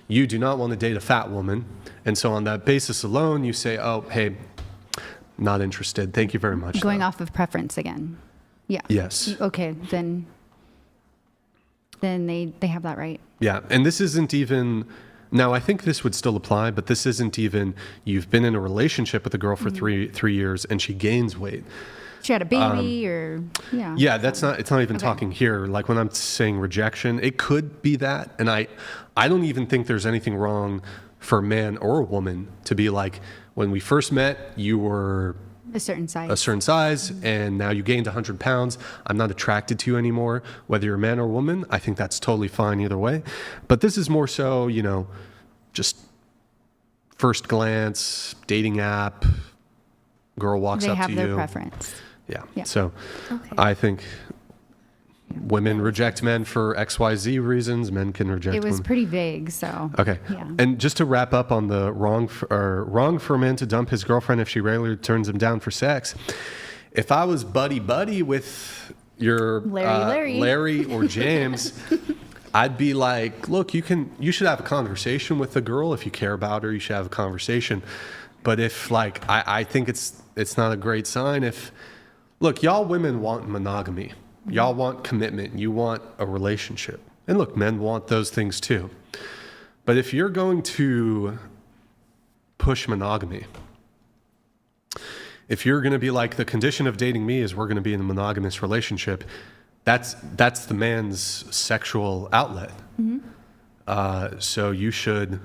you do not want to date a fat woman. And so on that basis alone, you say, oh, hey, not interested. Thank you very much. Going off of preference again. Yeah. Yes. Okay, then they have that right. Yeah, and this isn't even Now, I think this would still apply, but this isn't even, you've been in a relationship with a girl for three years and she gains weight. She had a baby or, yeah. Yeah, it's not even talking here. Like when I'm saying rejection, it could be that. And I don't even think there's anything wrong for a man or a woman to be like, when we first met, you were a certain size, and now you gained 100 pounds. I'm not attracted to you anymore, whether you're a man or a woman. I think that's totally fine either way. But this is more so, just first glance, dating app, girl walks up to you. They have their preference. Yeah. So I think women reject men for XYZ reasons. Men can reject It was women. pretty vague, so. Okay. Yeah. And just to wrap up on the wrong for a man to dump his girlfriend if she regularly turns him down for sex. If I was buddy with your Larry or James, I'd be like, look, you should have a conversation with the girl if you care about her. You should have a conversation. But if I think it's not a great sign if, look, y'all women want monogamy. Y'all want commitment. You want a relationship. And look, men want those things too. But if you're going to push monogamy, if you're going to be like, the condition of dating me is we're going to be in a monogamous relationship, that's the man's sexual outlet. So you should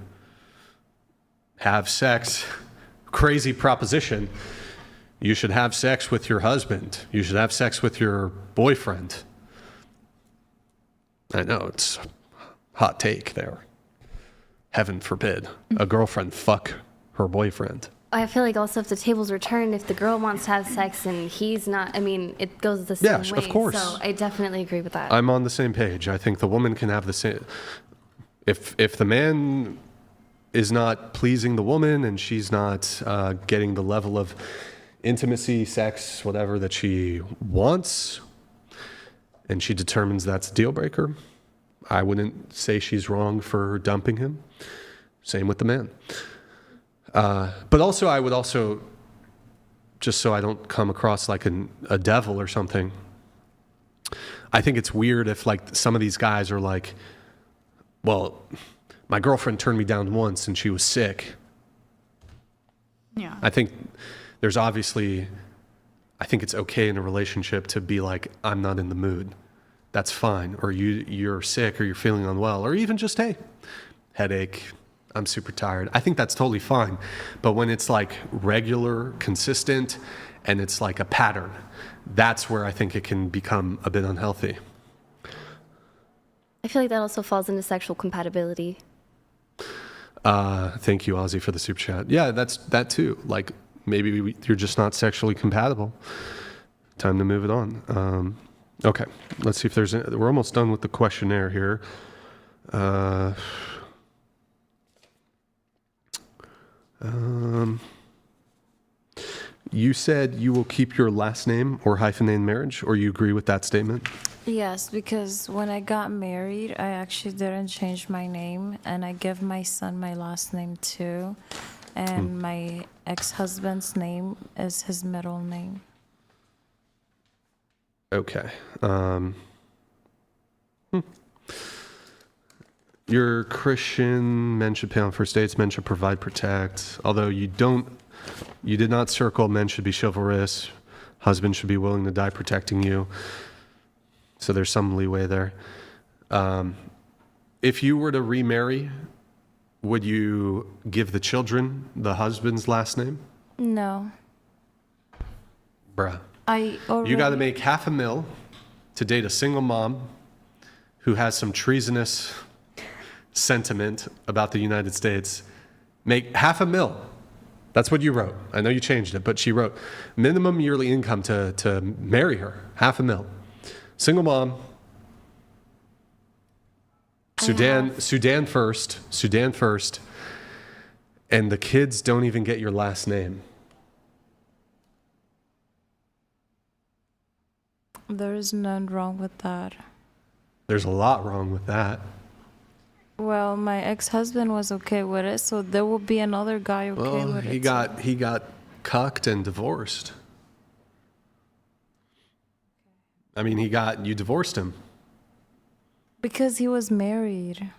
have sex. Crazy proposition. You should have sex with your husband. You should have sex with your boyfriend. I know, it's a hot take there. Heaven forbid a girlfriend fuck her boyfriend. I feel like also if the tables were turned, if the girl wants to have sex and he's not, it goes the same way. Yeah, of course. So I definitely agree with that. I'm on the same page. I think the woman can have the same. If the man is not pleasing the woman and she's not getting the level of intimacy, sex, whatever that she wants, and she determines that's a deal breaker, I wouldn't say she's wrong for dumping him. Same with the man. But also, I would also, just so I don't come across like a devil or something, I think it's weird if some of these guys are like, well, my girlfriend turned me down once and she was sick. Yeah. I think there's obviously, I think it's okay in a relationship to be like, I'm not in the mood. That's fine. Or you're sick or you're feeling unwell, or even just, hey, headache, I'm super tired. I think that's totally fine. But when it's like regular, consistent, and it's like a pattern, that's where I think it can become a bit unhealthy. I feel like that also falls into sexual compatibility. Thank you, Ozzy, for the super chat. Yeah, that's that too. Like, maybe you're just not sexually compatible. Time to move it on. Okay, let's see if there's we're almost done with the questionnaire here. You said you will keep your last name or hyphenate marriage, or you agree with that statement? Yes, because when I got married, I actually didn't change my name, and I gave my son my last name too. And my ex-husband's name is his middle name. Okay. You're Christian, men should pay on first dates, men should provide, protect. Although you did not circle men should be chivalrous, husband should be willing to die protecting you. So there's some leeway there. If you were to remarry, would you give the children the husband's last name? No. Bruh. You got to make $500,000 to date a single mom who has some treasonous sentiment about the United States. Make $500,000. That's what you wrote. I know you changed it, but she wrote minimum yearly income to marry her. $500,000. Single mom. Sudan first. And the kids don't even get your last name. There is none wrong with that. There's a lot wrong with that. Well, my ex-husband was okay with it, so there will be another guy okay with he it. He got cucked and divorced. I mean, you divorced him. Because he was married.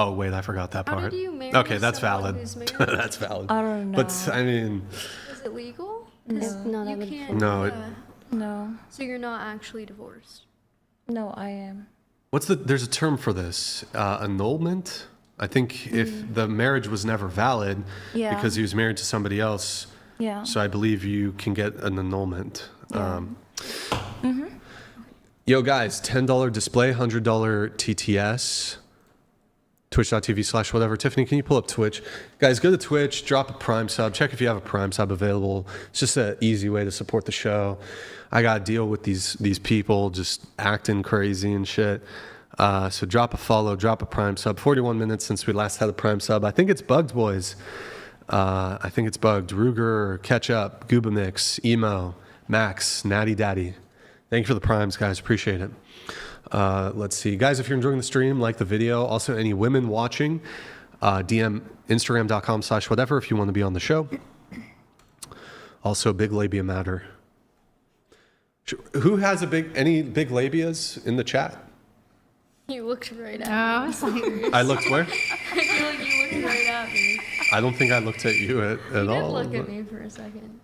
Oh, wait, I forgot that How part. did you marry Okay, that's someone valid. who's married? That's valid. I don't know. But, I mean, Is it legal? No, that You would can't. No, it- No. So you're not actually divorced. No, I am. there's a term for this, annulment? I think if the marriage was never valid Yeah. because he was married to somebody else, Yeah. so I believe you can get an annulment. Yeah. Yo, guys, $10 display, $100 TTS, twitch.tv/whatever. Tiffany, can you pull up Twitch? Guys, go to Twitch, drop a Prime sub, check if you have a Prime sub available. It's just an easy way to support the show. I got to deal with these people just acting crazy and shit. So drop a follow, drop a Prime sub. 41 minutes since we last had a Prime sub. I think it's bugged, boys. I think it's bugged. Ruger, Ketchup, Gooba Mix, Emo, Max, Natty Daddy. Thank you for the primes, guys. Appreciate it. Let's see. Guys, if you're enjoying the stream, like the video. Also, any women watching, DM Instagram.com/whatever if you want to be on the show. Also, big labia matter. Who has any big labias in the chat? You looked right at I was like, I looked where? me. I feel like you looked right at me. I don't think I looked at you at You did all. look at me for a second.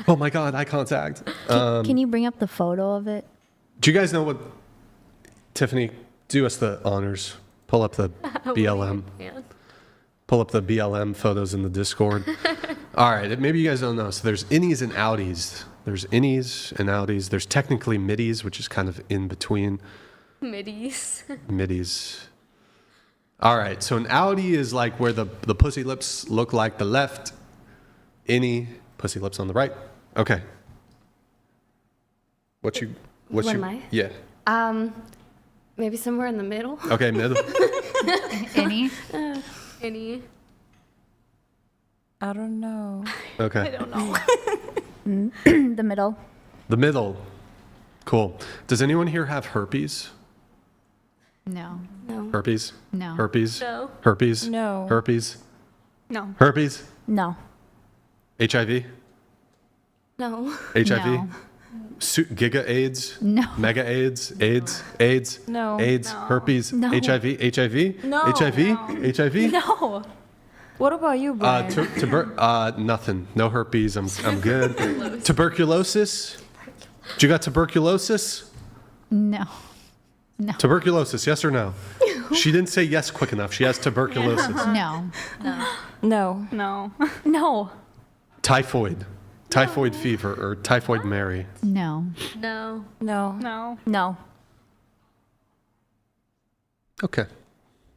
Oh my God, eye contact. Can you bring up the photo of it? Do you guys know what, Tiffany, do us the honors. Pull up the BLM. Pull up the BLM photos in the Discord. All right, maybe you guys don't know. So there's innies and outies. There's innies and outies. There's technically middies, which is kind of in between. Middies. Middies. All right, so an outie is like where the pussy lips look like the left. Innie, pussy lips on the right. Okay. What am I? Yeah. Maybe somewhere in the middle. Okay, middle. Any? Any? I don't know. Okay. I don't know. The middle. The middle. Cool. Does anyone here have herpes? No. No. Herpes? No. Herpes? No. Herpes? No. Herpes? No. Herpes? No. HIV? No. HIV? No. Giga AIDS? No. Mega AIDS? AIDS? AIDS? No. AIDS? No. Herpes? No. HIV? HIV? No. HIV? No. HIV? No. What about you, Brian? Nothing. No herpes. I'm good. Tuberculosis? Do you got tuberculosis? No. No. Tuberculosis, yes or no? She didn't say yes quick enough. She has tuberculosis. No. No. No. No. Typhoid. Typhoid fever or typhoid Mary. No. No. No. No. No. Okay.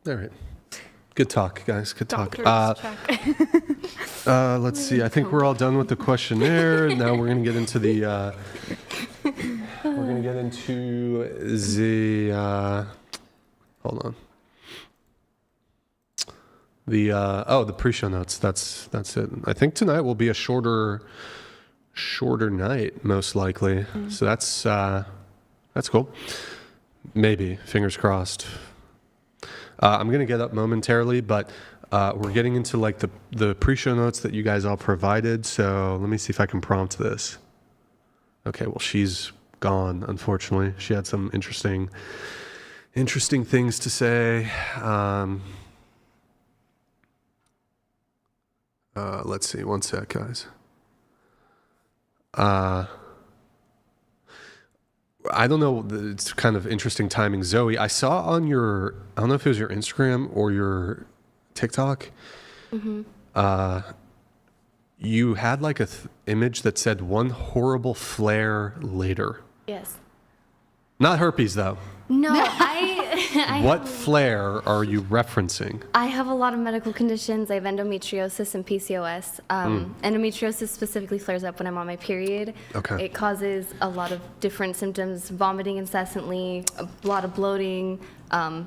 All right. Good talk, guys. Good talk. Doctors check. Let's see. I think we're all done with the questionnaire. Now we're gonna get into the. Hold on. The pre-show notes. That's it. I think tonight will be a shorter night, most likely. So that's cool. Maybe. Fingers crossed. I'm gonna get up momentarily, but we're getting into like the pre-show notes that you guys all provided. So let me see if I can prompt this. Okay, well she's gone, unfortunately. She had some interesting things to say. Let's see, one sec, guys. I don't know. It's kind of interesting timing. Zoe, I saw on your, I don't know if it was your Instagram or your TikTok, you had like a image that said one horrible flare later. Yes. Not herpes though. No, What flare are you referencing? I have a lot of medical conditions. I have endometriosis and PCOS. Endometriosis specifically flares up when I'm on my period. Okay. It causes a lot of different symptoms, vomiting incessantly, a lot of bloating,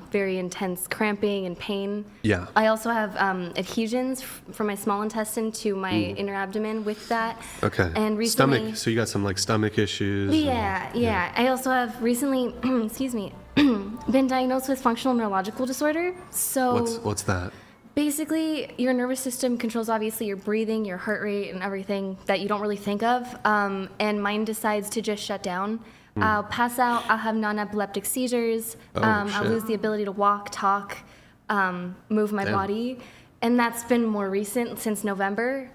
very intense cramping and pain. Yeah. I also have adhesions from my small intestine to my inner abdomen with that. Okay. And recently, stomach. So you got some like stomach issues. Yeah. I also have recently, excuse me, been diagnosed with functional neurological disorder. So What's that? basically, your nervous system controls obviously your breathing, your heart rate, and everything that you don't really think of. And mine decides to just shut down I'll pass out. I'll have non-epileptic seizures. I'll shit. lose the ability to walk, talk, move my Damn. body. And that's been more recent since November,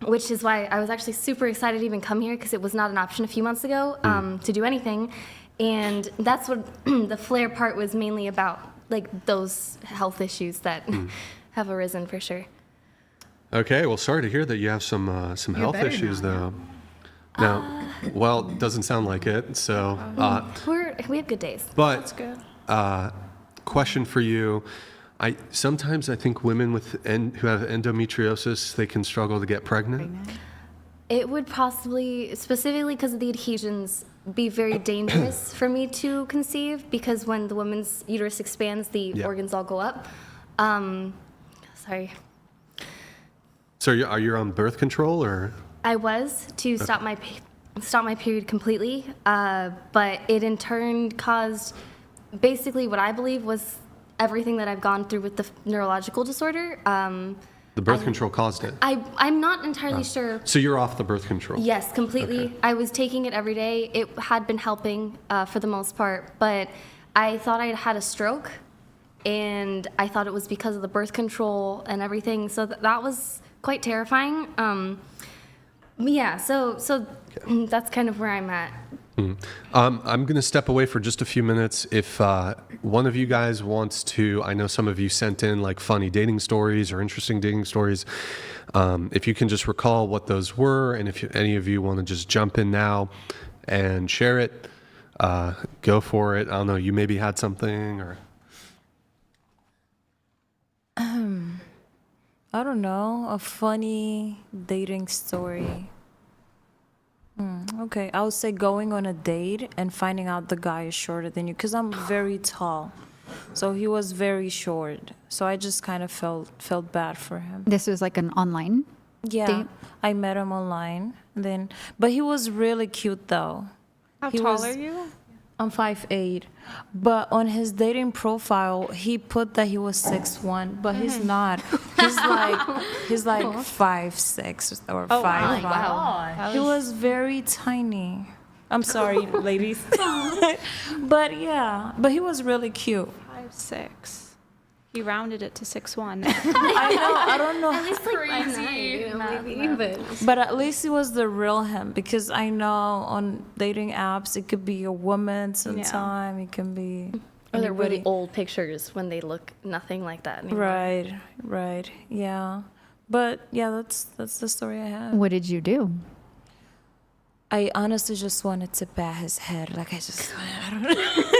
which is why I was actually super excited to even come here because it was not an option a few months ago to do anything. And that's what the flare part was mainly about, like those health issues that have arisen for sure. Okay, well, sorry to hear that you have some health better issues, now, though. Now, well, doesn't sound like it. So, We have good days. but That's good. question for you: sometimes I think women who have endometriosis, they can struggle to get pregnant. It would possibly, specifically because of the adhesions, be very dangerous for me to conceive because when the woman's uterus expands, the organs all go up. Sorry. So, are you on birth control or? I was to stop my period completely, but it in turn caused basically what I believe was everything that I've gone through with the neurological disorder. The birth control caused it. I'm not entirely sure. So you're off the birth control. Yes, completely. Okay. I was taking it every day. It had been helping for the most part, but I thought I had a stroke, and I thought it was because of the birth control and everything. So that was quite terrifying. Yeah, so that's kind of where I'm at. I'm going to step away for just a few minutes. If one of you guys wants to, I know some of you sent in like funny dating stories or interesting dating stories. If you can just recall what those were, and if any of you want to just jump in now and share it, go for it. I don't know, you maybe had something or... I don't know, a funny dating story. Okay, I would say going on a date and finding out the guy is shorter than you, because I'm very tall. So he was very short. So I just kind of felt bad for him. This was like an online date? I met him online. But he was really cute though. How tall are you? I'm 5'8", but on his dating profile he put that he was 6'1", but he's not. He's like 5'6" or 5'5". Wow. He was very tiny. I'm sorry, ladies, but he was really cute. 5'6". He rounded it to 6'1". I know. I don't know. At least like crazy, maybe. But at least it was the real him, because I know on dating apps it could be a woman sometime. It can be. Or they're really old pictures when they look nothing like that anymore. Right. Yeah. But yeah, that's the story I have. What did you do? I honestly just wanted to bat his head. Like I don't know.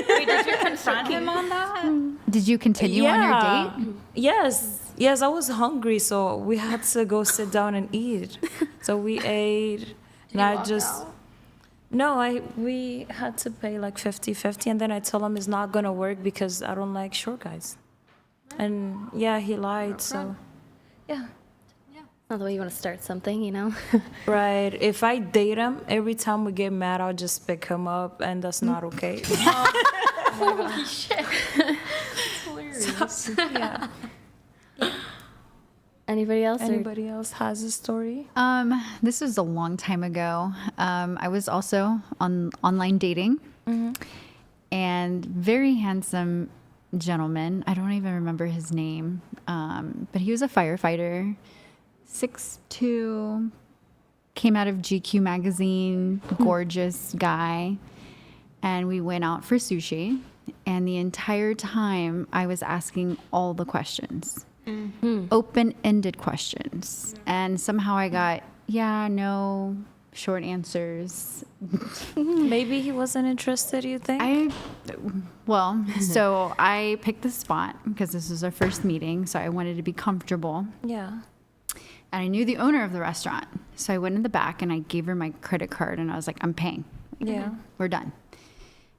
Wait, did you confront him on that? Did you continue on your date? Yes, I was hungry, so we had to go sit down and eat. So we ate, and we had to pay like 50-50, and then I told him it's not gonna work because I don't like short guys. And yeah, he lied, so yeah. Not the way you want to start something, you know? Right. If I date him, every time we get mad, I'll just pick him up, and that's not okay. Holy shit. That's hilarious. Yeah. Anybody else? Anybody else has a story? This was a long time ago. I was also on online dating, and very handsome gentleman. I don't even remember his name, but he was a firefighter, 6'2", came out of GQ magazine, gorgeous guy, and we went out for sushi. And the entire time, I was asking all the questions. Open-ended questions, and somehow I got no, short answers. Maybe he wasn't interested, you think? So I picked the spot because this was our first meeting, so I wanted to be comfortable. Yeah. And I knew the owner of the restaurant, so I went in the back and I gave her my credit card, and I was like, I'm paying. Yeah. We're done.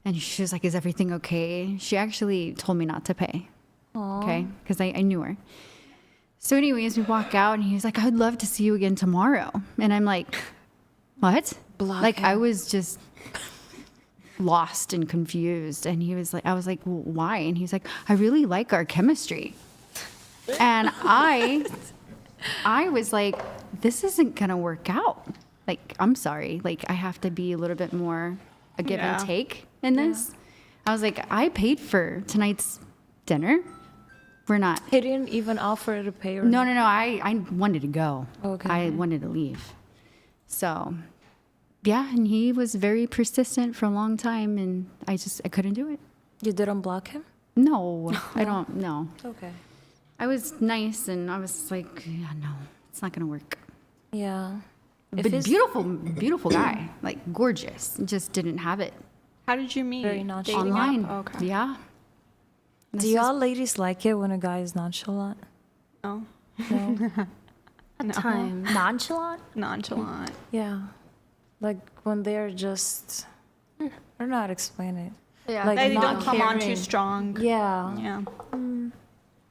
And she was like, is everything okay? She actually told me not to pay. Aww. Okay, because I knew her. So anyways, we walk out, and he's like, I would love to see you again tomorrow. And I'm like, what? I was just lost and confused. And he was like, I was like, well, why? And he's like, I really like our chemistry. And I was like, this isn't going to work out. Like, I'm sorry. Like, I have to be a little bit more a give and Yeah. take in this. I was like, I paid for tonight's dinner. We're not. He didn't even offer to pay. Or No. I wanted to go. Okay. I wanted to leave. So, yeah, and he was very persistent for a long time, and I couldn't do it. You didn't block him? No, I don't. No. Okay. I was nice, and I was like, yeah, no, it's not gonna work. Yeah. But beautiful guy, like gorgeous. Just didn't have it. How did you meet? Very nonchalant. Dating app? Online. Okay. Yeah. Do y'all ladies like it when a guy is nonchalant? No. No. At times. Nonchalant? Nonchalant. Yeah. Like when they're just, I don't know how to explain it. Yeah. Like They not don't come on too caring. strong. Yeah. Yeah.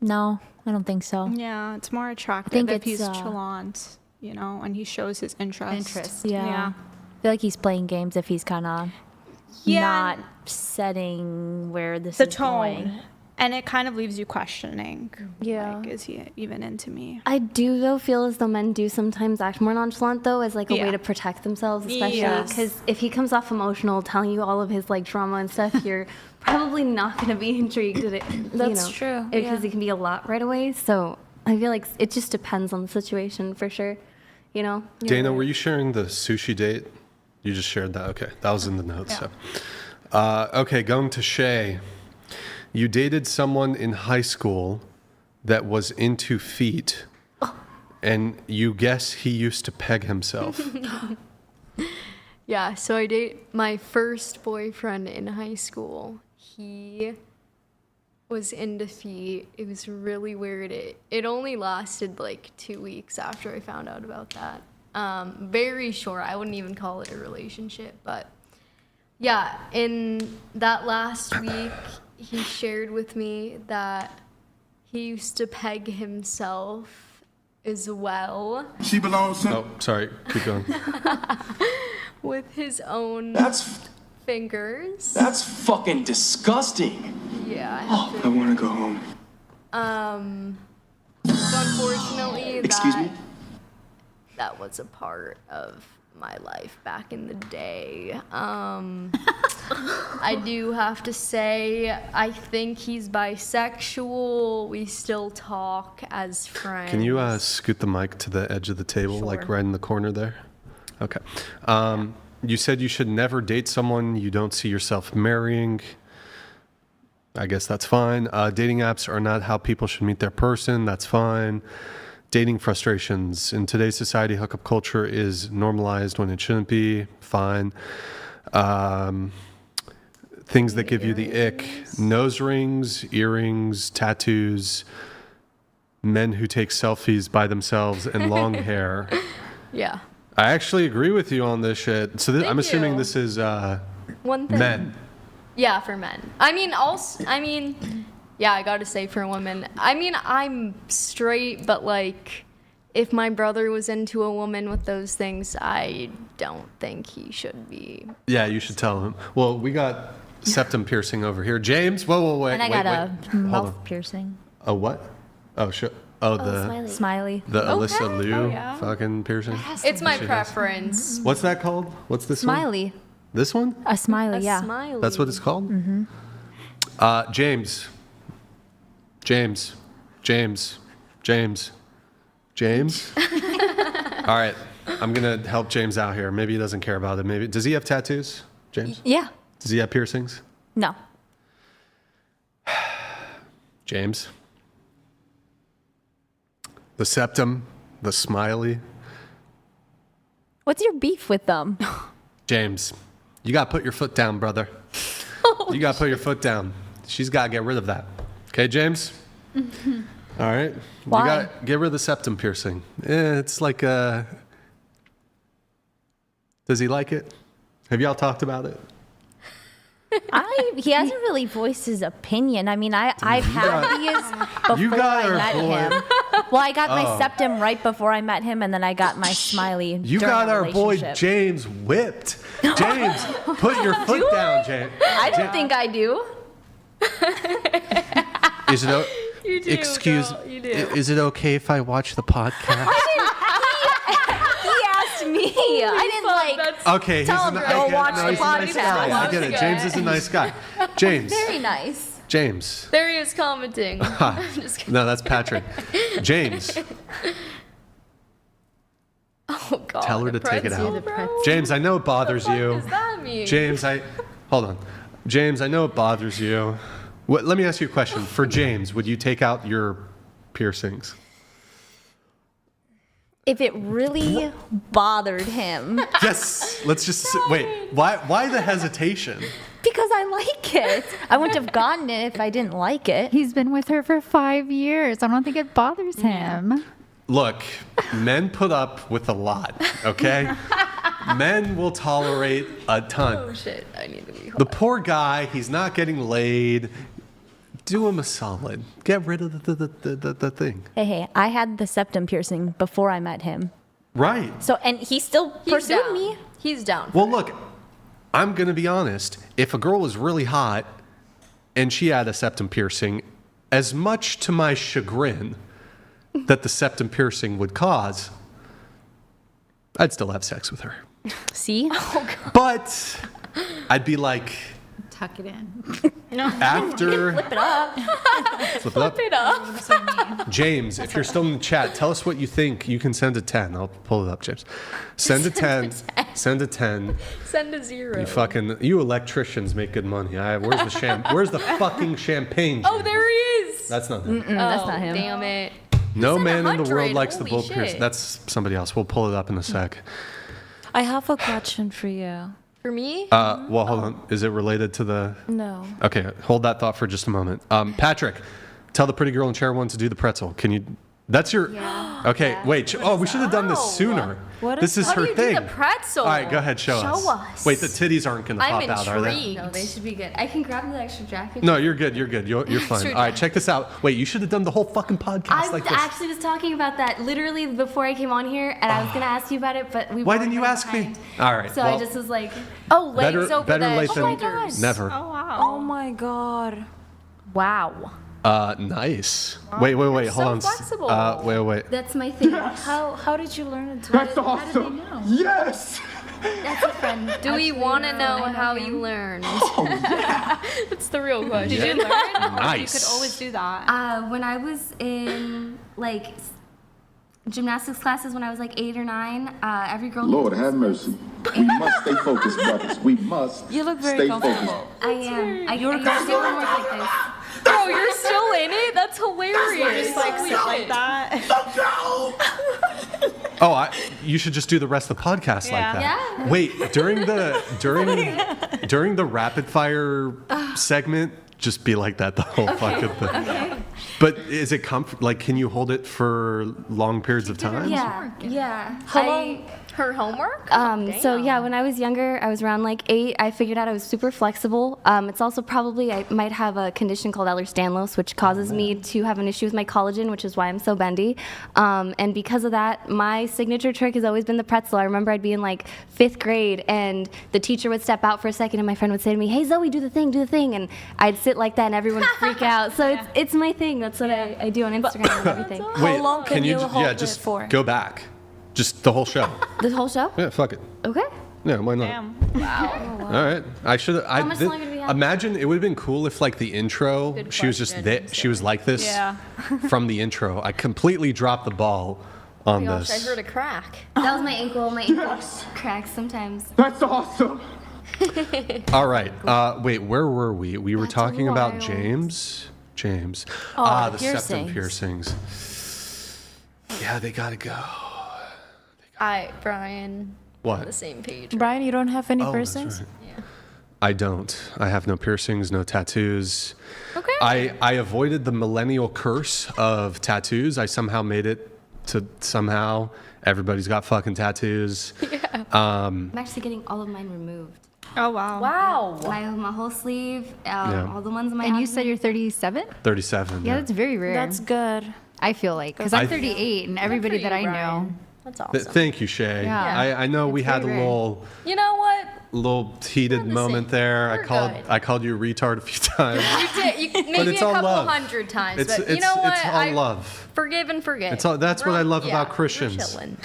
No, I don't think so. Yeah. It's more attractive think if it's, he's chalant, and he shows his interest. Yeah. Yeah. I feel like he's playing games if he's kind of Yeah. not setting where this The is tone. going. And it kind of leaves you questioning. Yeah. Like, is he even into me? I do though feel as though men do sometimes act more nonchalant though, as like a Yeah. way to protect themselves, especially Yes. because if he comes off emotional, telling you all of his like trauma and stuff, you're probably not going to be intrigued at it. That's true, Because yeah. it can be a lot right away. So I feel like it just depends on the situation for sure. Dana, were you sharing the sushi date? You just shared that. Okay, that was in the notes. So, okay, going to Shay. You dated someone in high school that was into feet, and you guess he used to peg himself. Yeah, so I date my first boyfriend in high school. He was into feet. It was really weird. It only lasted like 2 weeks after I found out about that. Very short. I wouldn't even call it a relationship, but yeah, in that last week, he shared with me that he used to peg himself as well She belongs to. Oh, sorry. Keep going. with his own fingers. That's fucking disgusting. Yeah. I want to go home. So unfortunately, Excuse me? that was a part of my life back in the day. I do have to say, I think he's bisexual. We still talk as friends. Can you scoot the mic to the edge of the table, like Sure. right in the corner there? Okay. You said you should never date someone you don't see yourself marrying. I guess that's fine. Dating apps are not how people should meet their person. That's fine. Dating frustrations. In today's society, hookup culture is normalized when it shouldn't be. Fine. Things that give you the ick. Nose rings, earrings, tattoos, men who take selfies by themselves, and long hair. Yeah. I actually agree with you on this shit. So I'm assuming you. this is One thing. men. Yeah, for men. Yeah, I gotta say for women. I'm straight, but like, if my brother was into a woman with those things, I don't think he should be. Yeah, you should tell him. Well, we got septum piercing over here. James, whoa, wait. And I wait, got a wait. Hold mouth on. piercing. A what? Oh, sure. Oh, the Smiley. Alyssa Liu Oh, yeah. fucking piercing. It's my She has. preference. What's that called? What's this one? Smiley. This one? A smiley, yeah. Smiley. That's what it's called? Mm-hmm. James. All right. I'm going to help James out here. Maybe he doesn't care about it. Maybe. Does he have tattoos, James? Yeah. Does he have piercings? No. James. The septum, the smiley. What's your beef with them? James, you got to put your foot down, brother. You got to put your foot down. She's got to get rid of that. Okay, James? All right. Why? You got to get rid of the septum piercing. It's like a... Does he like it? Have y'all talked about it? He hasn't really voiced his opinion. I've had these before I met him. Well, I got my septum right before I met him, and then I got my smiley. You during got the our boy relationship. James whipped. James, put your foot down, James. I don't think I do. Is it You do, Excuse girl, you do. Is it okay if I watch the podcast? He asked me. I didn't like. Okay, he's Tell a, him I to get, go no, watch the he's a nice podcast. guy. I get it. James is a nice guy. James. Very nice. James. There he is commenting. I'm just kidding. No, that's Patrick. James. Oh God. Tell her to take it Pretzel, out. bro? James, I know it bothers What you. does that mean? James, hold on. James, I know it bothers you. Let me ask you a question. For James, would you take out your piercings? If it really bothered him, Yes. Let's just wait. Why the hesitation? because I like it. I wouldn't have gotten it if I didn't like it. He's been with her for 5 years. I don't think it bothers him. Look, men put up with a lot, okay? Men will tolerate a ton. Oh shit! I need to be. The poor guy, he's not getting laid. Do him a solid. Get rid of the thing. Hey, I had the septum piercing before I met him. Right. So, and he still pursued down. me. He's down. Well, look, I'm going to be honest. If a girl was really hot and she had a septum piercing, as much to my chagrin that the septum piercing would cause, I'd still have sex with her. See? But I'd be like, Tuck it in. after. Flip it up. Flip it up. James, if you're still in the chat, tell us what you think. You can send a 10. I'll pull it up, James. Send a 10. Send a 10. Send a 0. You electricians make good money. Where's the fucking champagne? Oh, James? there he is. That's not him. That's not him. Damn it. No Send man in the world 100. likes the Holy bull shit. piercing. That's somebody else. We'll pull it up in a sec. I have a question for you. For me? Well, hold on. Is it related to the? No. Okay, hold that thought for just a moment. Patrick, tell the pretty girl in chair 1 to do the pretzel. Can you? That's your. Yeah. Okay, Yeah. wait. We should have done this sooner. What This is How her do you thing. do the pretzel? All right, go ahead. Show us. Wait, the titties aren't going to I'm pop out, are they? intrigued. No, they should be good. I can grab the extra jacket. No, you're good. You're good. You're fine. All right, check this out. Wait, you should have done the whole fucking podcast I like this. actually was talking about that literally before I came on here, and I was gonna ask you about it, but we. Why were didn't you running ask me? behind. All right. So well, I just was like, oh, late. better So for better the late than shoulders. never. Oh wow. Oh my God. Wow. Nice. Wait. Hold on. flexible. Wait. That's my thing. How did you learn it? That's awesome. Yes. That's a friend. Do we want to know I know how him. you learned? Oh yeah. That's the real question. Yeah. Did you learn? Nice. You could always do that. When I was in like gymnastics classes when I was like 8 or 9, every girl. Lord have mercy. We must stay focused, brothers. We must You look very stay comfortable. focused. I am. I used to work like this. Bro, you're still in it? That's hilarious. Just like sit like that. Oh, you should just do the rest of the podcast like that. Yeah. Wait, during the rapid fire segment, just be like that the whole fucking thing. Okay. But is it like can you hold it for long periods of time? Yeah. How long? Her homework? So yeah, when I was younger, I was around like 8. I figured out I was super flexible. It's also probably I might have a condition called Ehlers-Danlos, which causes me to have an issue with my collagen, which is why I'm so bendy. And because of that, my signature trick has always been the pretzel. I remember I'd be in like 5th grade, and the teacher would step out for a second, and my friend would say to me, "Hey Zoe, do the thing," and I'd sit like that, and everyone would freak out. So it's my thing. That's what I do on Instagram and everything. Wait, How long can you hold it just for? go back. Just the whole show. The whole show? Yeah, fuck it. Okay. Yeah, why not? Wow. All right. I should How much longer do we have? imagine it would have been cool if like the intro Good she was just question, she was like this from the intro. I completely dropped the ball on Gosh, I this. heard a crack. That was my ankle. My ankle Yes. cracks sometimes. That's awesome. All right. Wait, where were we? We were talking about wild. James. Oh, The piercings. septum piercings. Yeah, they gotta go. Brian. What? On the same page. Brian, you don't have any Oh, that's piercings? right. I don't. I have no piercings, no tattoos. Okay. I avoided the millennial curse of tattoos. I somehow made it to somehow everybody's got fucking tattoos. Yeah. I'm actually getting all of mine removed. Oh wow. Wow. My whole sleeve, Yeah. all the ones in my And you abdomen. said you're 37? 37. Yeah, that's very rare. That's good. I feel like, because I'm I- 38, and everybody that I know. That's awesome. Thank you, Shay. Yeah. I know we It's had a very rare. You know what? little heated moment there. We're good. I called you a retard a few times. You did. Maybe it's a all couple love. 100 times. It's but you know what? It's all love. Forgive and forget. That's what I love Yeah, about Christians. we're chilling.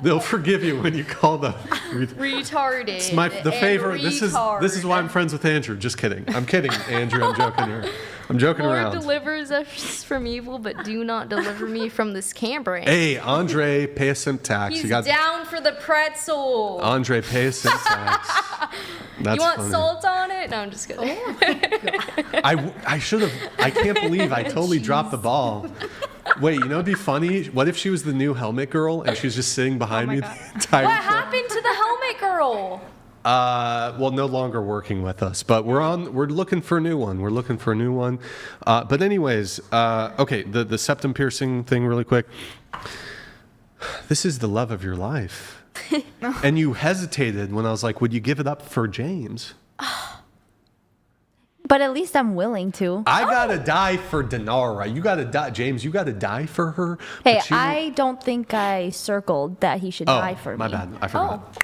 They'll forgive you when you call them retarded. It's the favorite. This is why I'm friends with Andrew. Just kidding. I'm kidding, Andrew. I'm joking here. I'm joking Lord around. delivers us from evil, but do not deliver me from this Cambrian. Hey, Andre, pay us some tax. He's down for the pretzel. Andre, pay us some tax. That's you want funny. salt on it? No, I'm just kidding. I should have. I can't believe I totally dropped the ball. Wait, you know what'd be funny? What if she was the new helmet girl and she was just sitting behind me the entire What show? happened to the helmet girl? Well, no longer working with us, but we're looking for a new one. But anyways, okay, the septum piercing thing really quick. This is the love of your life. And you hesitated when I was like, would you give it up for James? But at least I'm willing to. I gotta die for Denara. You gotta die, James. You gotta die for her. Hey, I don't think I circled that he should die for my me. bad. I forgot.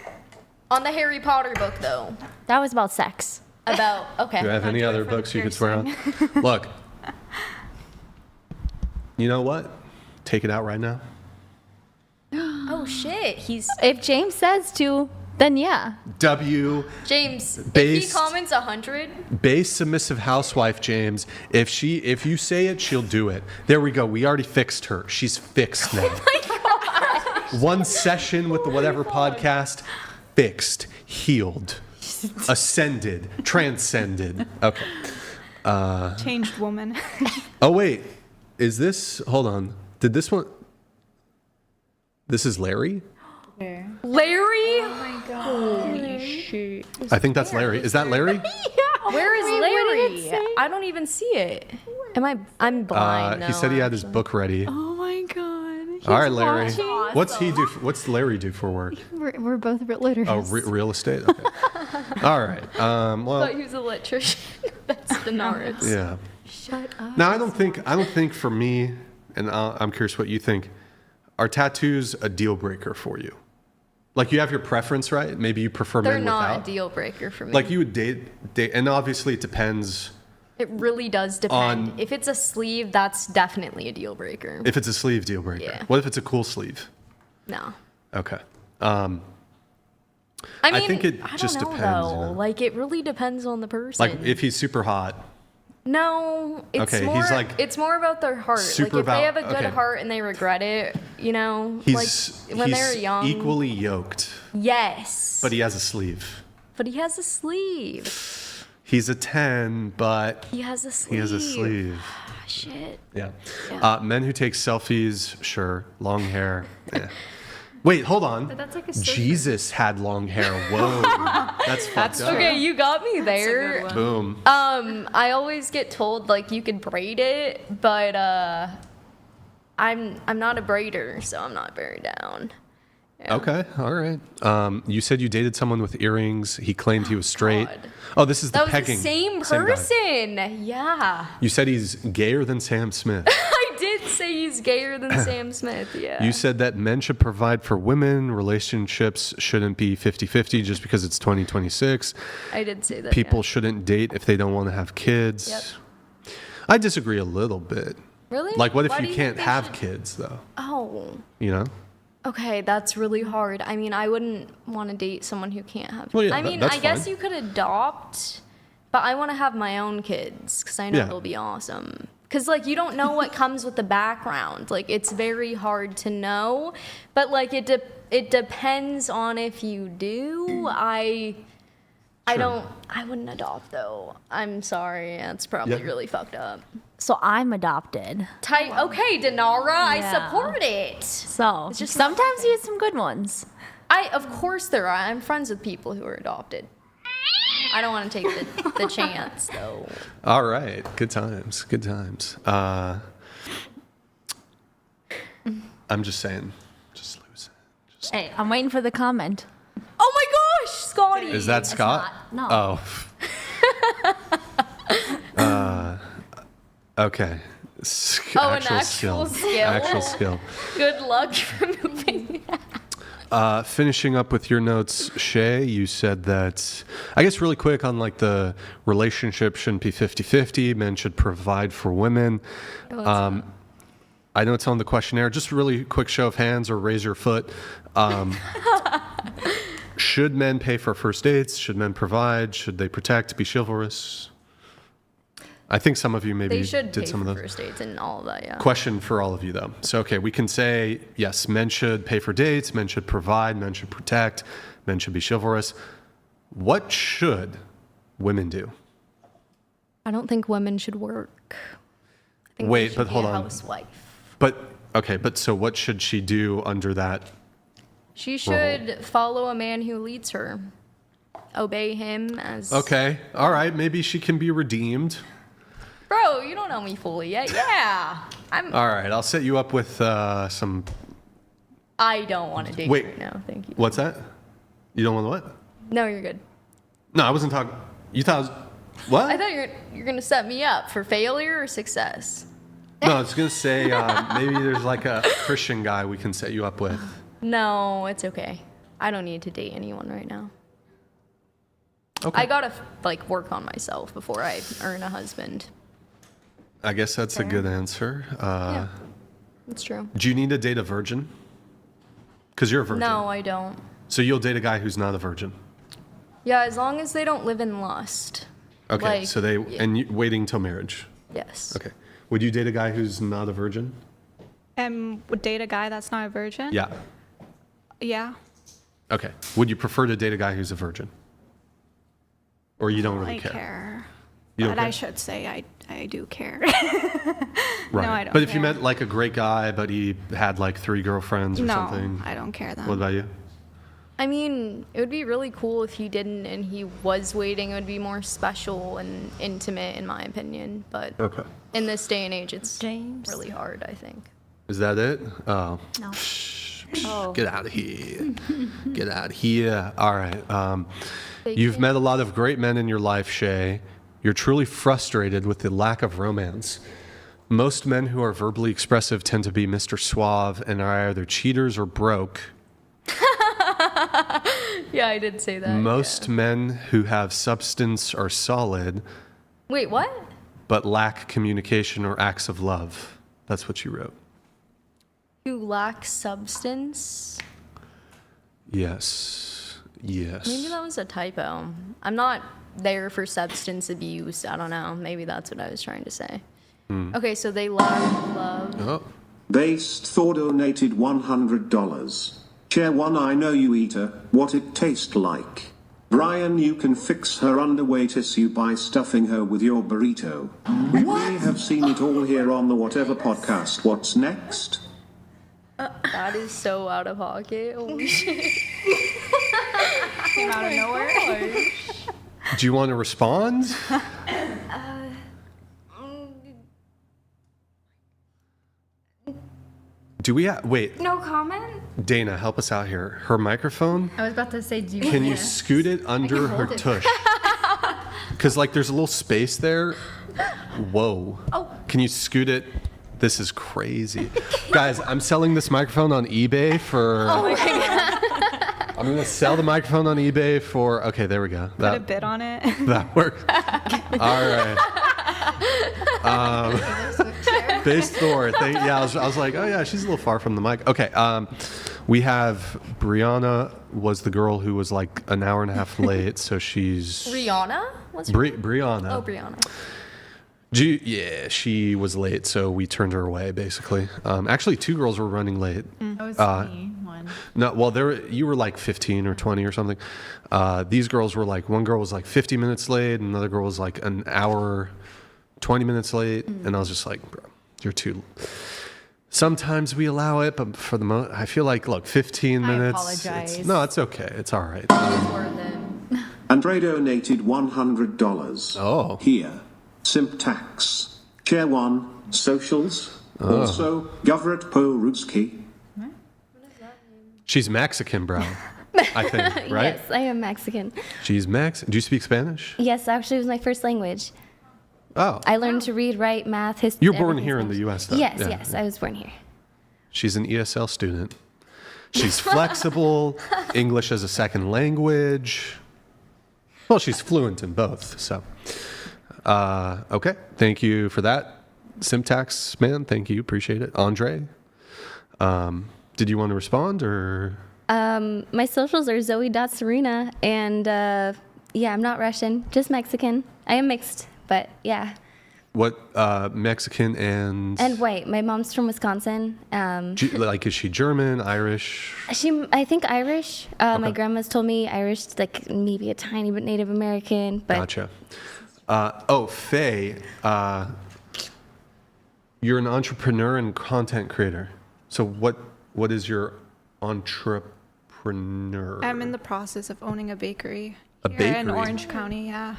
On the Harry Potter book, though. That was about sex. Okay. Do you have any other books you could swear on? Look. You know what? Take it out right now. Oh shit! If James says to, then yeah. James, if he comments 100. Base submissive housewife, James. If you say it, she'll do it. There we go. We already fixed her. She's fixed now. Oh my god! One session with the whatever podcast, fixed, healed, ascended, transcended. Okay. Changed woman. Oh wait, is this? Hold on. Did this one? This is Larry. Larry? Oh my god. Holy shit. I think that's Larry. Is that Larry? Where is Larry? I don't even see it. I'm blind. He said he had his book ready. Oh my god. All right, Larry. What's he do? What's Larry do for work? We're both realtors. Oh, real estate. Okay. All right. I Well. thought he was an electrician. That's the Norris. Yeah. Shut up. Now I don't think for me, and I'm curious what you think. Are tattoos a deal breaker for you? Like you have your preference, right? Maybe you prefer They're men not without. a deal breaker for me. Like you would date, and obviously it depends. It really does depend. On- If it's a sleeve, that's definitely a deal breaker. If it's a sleeve, deal breaker. Yeah. What if it's a cool sleeve? No. Okay. I mean, I think it I just don't know, depends. though. You know? Like it really depends on the person. Like if he's super hot. No, it's Okay, more. he's like it's more about their heart. super Like if they have a about- good okay. heart and they regret it, you know, He's like when they're he's young. equally yoked, Yes. but he has a sleeve. But he has a sleeve. He's a 10, but He has a sleeve. he has a sleeve. Shit. Yeah. Yeah. Men who take selfies, sure. Long hair. Yeah. Wait, hold on. But that's like a surfer. Jesus had long hair. Whoa. That's fucked up. Okay, you got me there. Boom. I always get told like you could braid it, but I'm not a braider, so I'm not very down. Yeah. Okay, all right. You said you dated someone with earrings. He claimed he was straight. God. Oh, this is the That was pegging. the same guy. person. Yeah. You said he's gayer than Sam Smith. I did say he's gayer than Sam Smith. Yeah. You said that men should provide for women. Relationships shouldn't be 50-50 just because it's 2026. I did say that. People yeah. shouldn't date if they don't want to have kids. Yep. I disagree a little bit. Really? Like, what if Why do you you can't think they have should- kids, though? Oh. You know? Okay, that's really hard. I mean, I wouldn't want to date someone who can't have. Well, yeah, I mean, that's I guess fine. you could adopt, but I want to have my own kids because I know Yeah. they'll be awesome. Because like you don't know what comes with the background. Like it's very hard to know, but like it depends on if you do. I wouldn't adopt though. I'm sorry, that's probably Yeah. really fucked up. So I'm adopted. Okay, Denara, I Yeah. support it. So It's just sometimes you get some good ones. Of course there are. I'm friends with people who are adopted. I don't want to take the chance though. All right. Good times. Good times. I'm just saying. Just lose it. Hey, I'm waiting for the comment. Oh my gosh, Scotty! Is that Scott? not. Oh. Okay. Oh, an actual skill. Actual skill. Good luck removing that. Finishing up with your notes, Shay, you said that, I guess really quick on like the relationship shouldn't be 50-50. Men should provide for women. I know it's on the questionnaire. Just a really quick show of hands or raise your foot. Should men pay for first dates? Should men provide? Should they protect? Be chivalrous? I think some of you maybe They should did pay some for of those. first dates and all of that, yeah. Question for all of you, though. So, okay, we can say, yes, men should pay for dates, men should provide, men should protect, men should be chivalrous. What should women do? I don't think women should work. I think Wait, they should but be hold a on. housewife. But, okay, but so what should she do under that? She should follow a man who leads her. Obey him as... Okay, all right, maybe she can be redeemed. Bro, you don't know me fully yet. Yeah. All right, I'll set you up with some... I don't want to date Wait. right now. Thank you. What's that? You don't want what? No, you're good. No, I wasn't talking... You thought I was... What? I thought you're going to set me up for failure or success. No, I was going to say maybe there's like a Christian guy we can set you up with. No, it's okay. I don't need to date anyone right now. Okay. I gotta work on myself before I earn a husband. I guess that's a good answer. Yeah, that's true. Do you need to date a virgin? Because you're a virgin. No, I don't. So you'll date a guy who's not a virgin. Yeah, as long as they don't live in lust. Okay, so waiting till marriage. Yes. Okay. Would you date a guy who's not a virgin? Would date a guy that's not a virgin? Yeah. Yeah. Okay. Would you prefer to date a guy who's a virgin? Or you don't really I care? care. You don't But I care? should say I do care. Right. No, I don't But if you care. met like a great guy, but he had like 3 girlfriends or No, something. I don't care then. What about you? I mean, it would be really cool if he didn't and he was waiting. It would be more special and intimate, in my opinion. But Okay. in this day and age, it's really hard, I think. Is that it? Oh. No. Oh. Get out of here. Get out of here. All right. Thank You've you. met a lot of great men in your life, Shay. You're truly frustrated with the lack of romance. Most men who are verbally expressive tend to be Mr. Suave and are either cheaters or broke. Yeah, I did say that. Most men who have substance are solid, Wait, what? but lack communication or acts of love. That's what you wrote. Who lacks substance? Yes. Yes. Maybe that was a typo. I'm not there for substance abuse. I don't know. Maybe that's what I was trying to say. Okay, so they lack love. Oh. Based Thor donated $100. Share one I know you eater, what it tastes like. Brian, you can fix her underweight issue by stuffing her with your burrito. We may have seen it all here on the Whatever podcast. What's next? That is so out of pocket. Holy shit. Came out of nowhere. Do you want to respond? Do we wait, No comment? Dana, help us out here. Her microphone, I was about to say, do you can want you to- scoot it under her hold it. tush? Because like there's a little space there. Whoa. Oh. Can you scoot it? This is crazy. Guys, I'm selling this microphone on eBay for... Oh my God. I'm going to sell the microphone on eBay for... Okay, there we go. Put a bit on it. That worked. All right. Base Thor. I was like, oh yeah, she's a little far from the mic. Okay. We have Brianna was the girl who was like an hour and a half late, so she's Rihanna? What's her name? Brianna. Oh, Brianna. Yeah, she was late, so we turned her away basically. Actually, 2 girls were running late. That was me, one. No, well, you were like 15 or 20 or something. These girls were like, one girl was like 50 minutes late, and another girl was like an hour, 20 minutes late, and I was just like, bro, you're too. Sometimes we allow it, but for the most, I feel like, look, 15 minutes. I apologize. No, it's okay. It's all right. Andre donated $100. Oh. Here. Simp tax. Share one. Socials. Oh. Also, Goveret Po Ruski. She's Mexican, bro. I think, right? Yes, I am Mexican. She's Mexican. Do you speak Spanish? Yes, actually, it was my first language. Oh. I learned to read, write, math, history. You're born here in the U.S., though. Yes, Yeah. yes, I was born here. She's an ESL student. She's flexible, English as a second language. Well, she's fluent in both, so. Okay, thank you for that. Simtax man, thank you, appreciate it. Andre, did you want to respond or? My socials are Zoe.Serena, and yeah, I'm not Russian, just Mexican. I am mixed, but yeah. What Mexican and white. My mom's from Wisconsin. like, is she German, Irish? I think Irish. My grandma's told me Irish, like maybe a tiny bit Native American. But Gotcha. Faye, you're an entrepreneur and content creator. So what is your entrepreneur? I'm in the process of owning a bakery. A here in bakery? Orange County, yeah.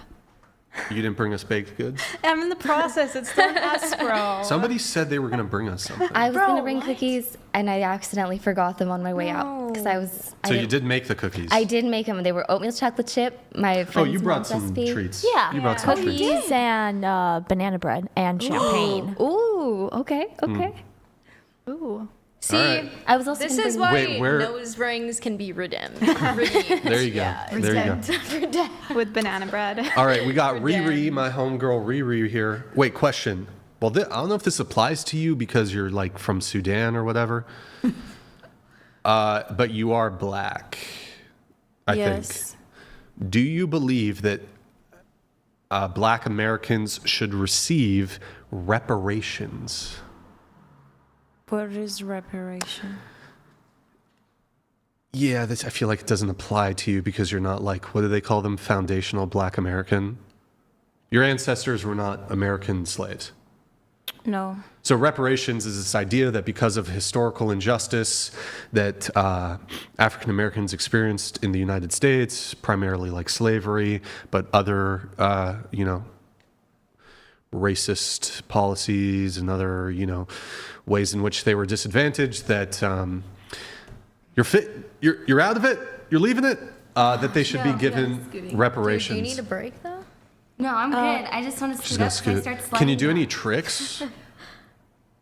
You didn't bring us baked goods? I'm in the process. It's still in escrow. Somebody said they were going to bring us something. I was going to bring cookies, and I accidentally forgot them on my way out because I was. So you did make the cookies? I did make them. They were oatmeal chocolate chip. My friend's you brought mom's some recipe. treats. Yeah. You brought some treats. Cookies and banana bread and champagne. Ooh, okay. Ooh. See, right. I was also. This gonna is bring- why nose rings can be redeemed. There you go. There you go. With banana bread. All right, we got Riri, my homegirl Riri here. Wait, question. Well, I don't know if this applies to you because you're like from Sudan or whatever. But you are black, I think. Do you believe that black Americans should receive reparations? What is reparation? Yeah, I feel like it doesn't apply to you because you're not like, what do they call them? Foundational black American? Your ancestors were not American slaves. No. So reparations is this idea that because of historical injustice that African Americans experienced in the United States, primarily like slavery, but other, racist policies and other, ways in which they were disadvantaged, that you're out of it, you're leaving it, that they should be given reparations. Do you need a break though? No, I'm good. I just want to She's scoot gonna up. Can I scoot. start sliding Can you do down? any tricks?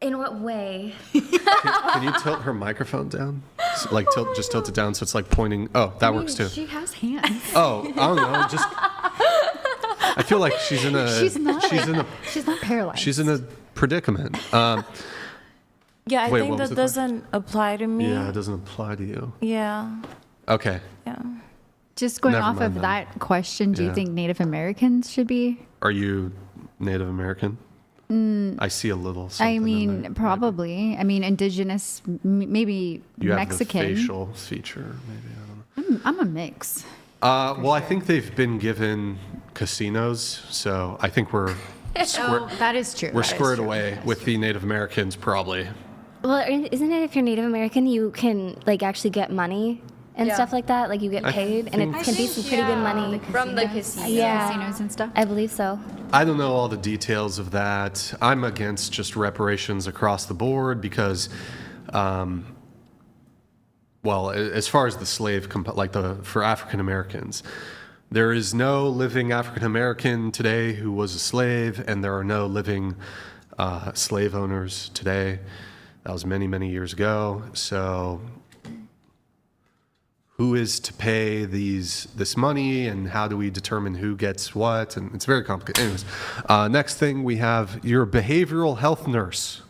In what way? Can you tilt her microphone down? Like just tilt it down so it's like pointing. Oh, that works too. She has hands. Oh, I don't know. Just I feel like she's in a. She's not. She's not paralyzed. She's in a predicament. Yeah, I Wait, think what was that the doesn't apply to me. Yeah, it doesn't apply to you. Yeah. Okay. Yeah. Just going Never off mind of then. that question, do Yeah. you think Native Americans should be? Are you Native American? I see a little. I something in mean, there. probably. I mean, indigenous, maybe You have Mexican. the facial feature, maybe. I don't know. I'm a mix. Well, I think they've been given casinos, so I think we're Oh, that is true. we're That is squared true. away with the Native Americans, probably. Well, isn't it if you're Native American, you can like actually get money and stuff like that? Like you get I paid, and it think- can be some pretty good money. From the casino. Yeah, Casinos and stuff. I believe so. I don't know all the details of that. I'm against just reparations across the board because, well, as far as the slave, for African Americans, there is no living African American today who was a slave, and there are no living slave owners today. That was many, many years ago. So who is to pay this money, and how do we determine who gets what? And it's very complicated. Anyways, next thing we have, you're a behavioral health nurse.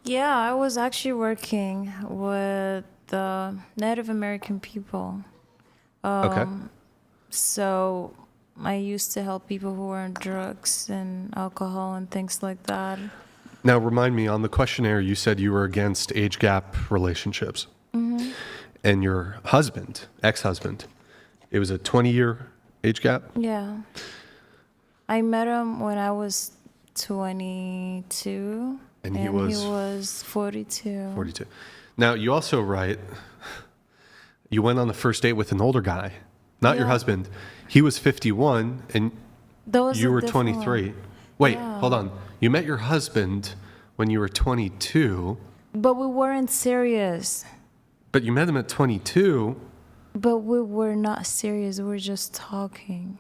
Yeah, I was actually working with the Native American people. Okay. So I used to help people who were on drugs and alcohol and things like that. Now, remind me, on the questionnaire, you said you were against age gap relationships. Mm-hmm. And your husband, ex-husband, it was a 20-year age gap? Yeah. I met him when I was 22. And he was? He was 42. 42. Now, you also write, you went on the first date with an older guy, not your Yeah. husband. He was 51, and That was you a were different 23. one. Wait, Yeah. hold on. You met your husband when you were 22, But we weren't serious. but you met him at 22, But we were not serious. We were just talking.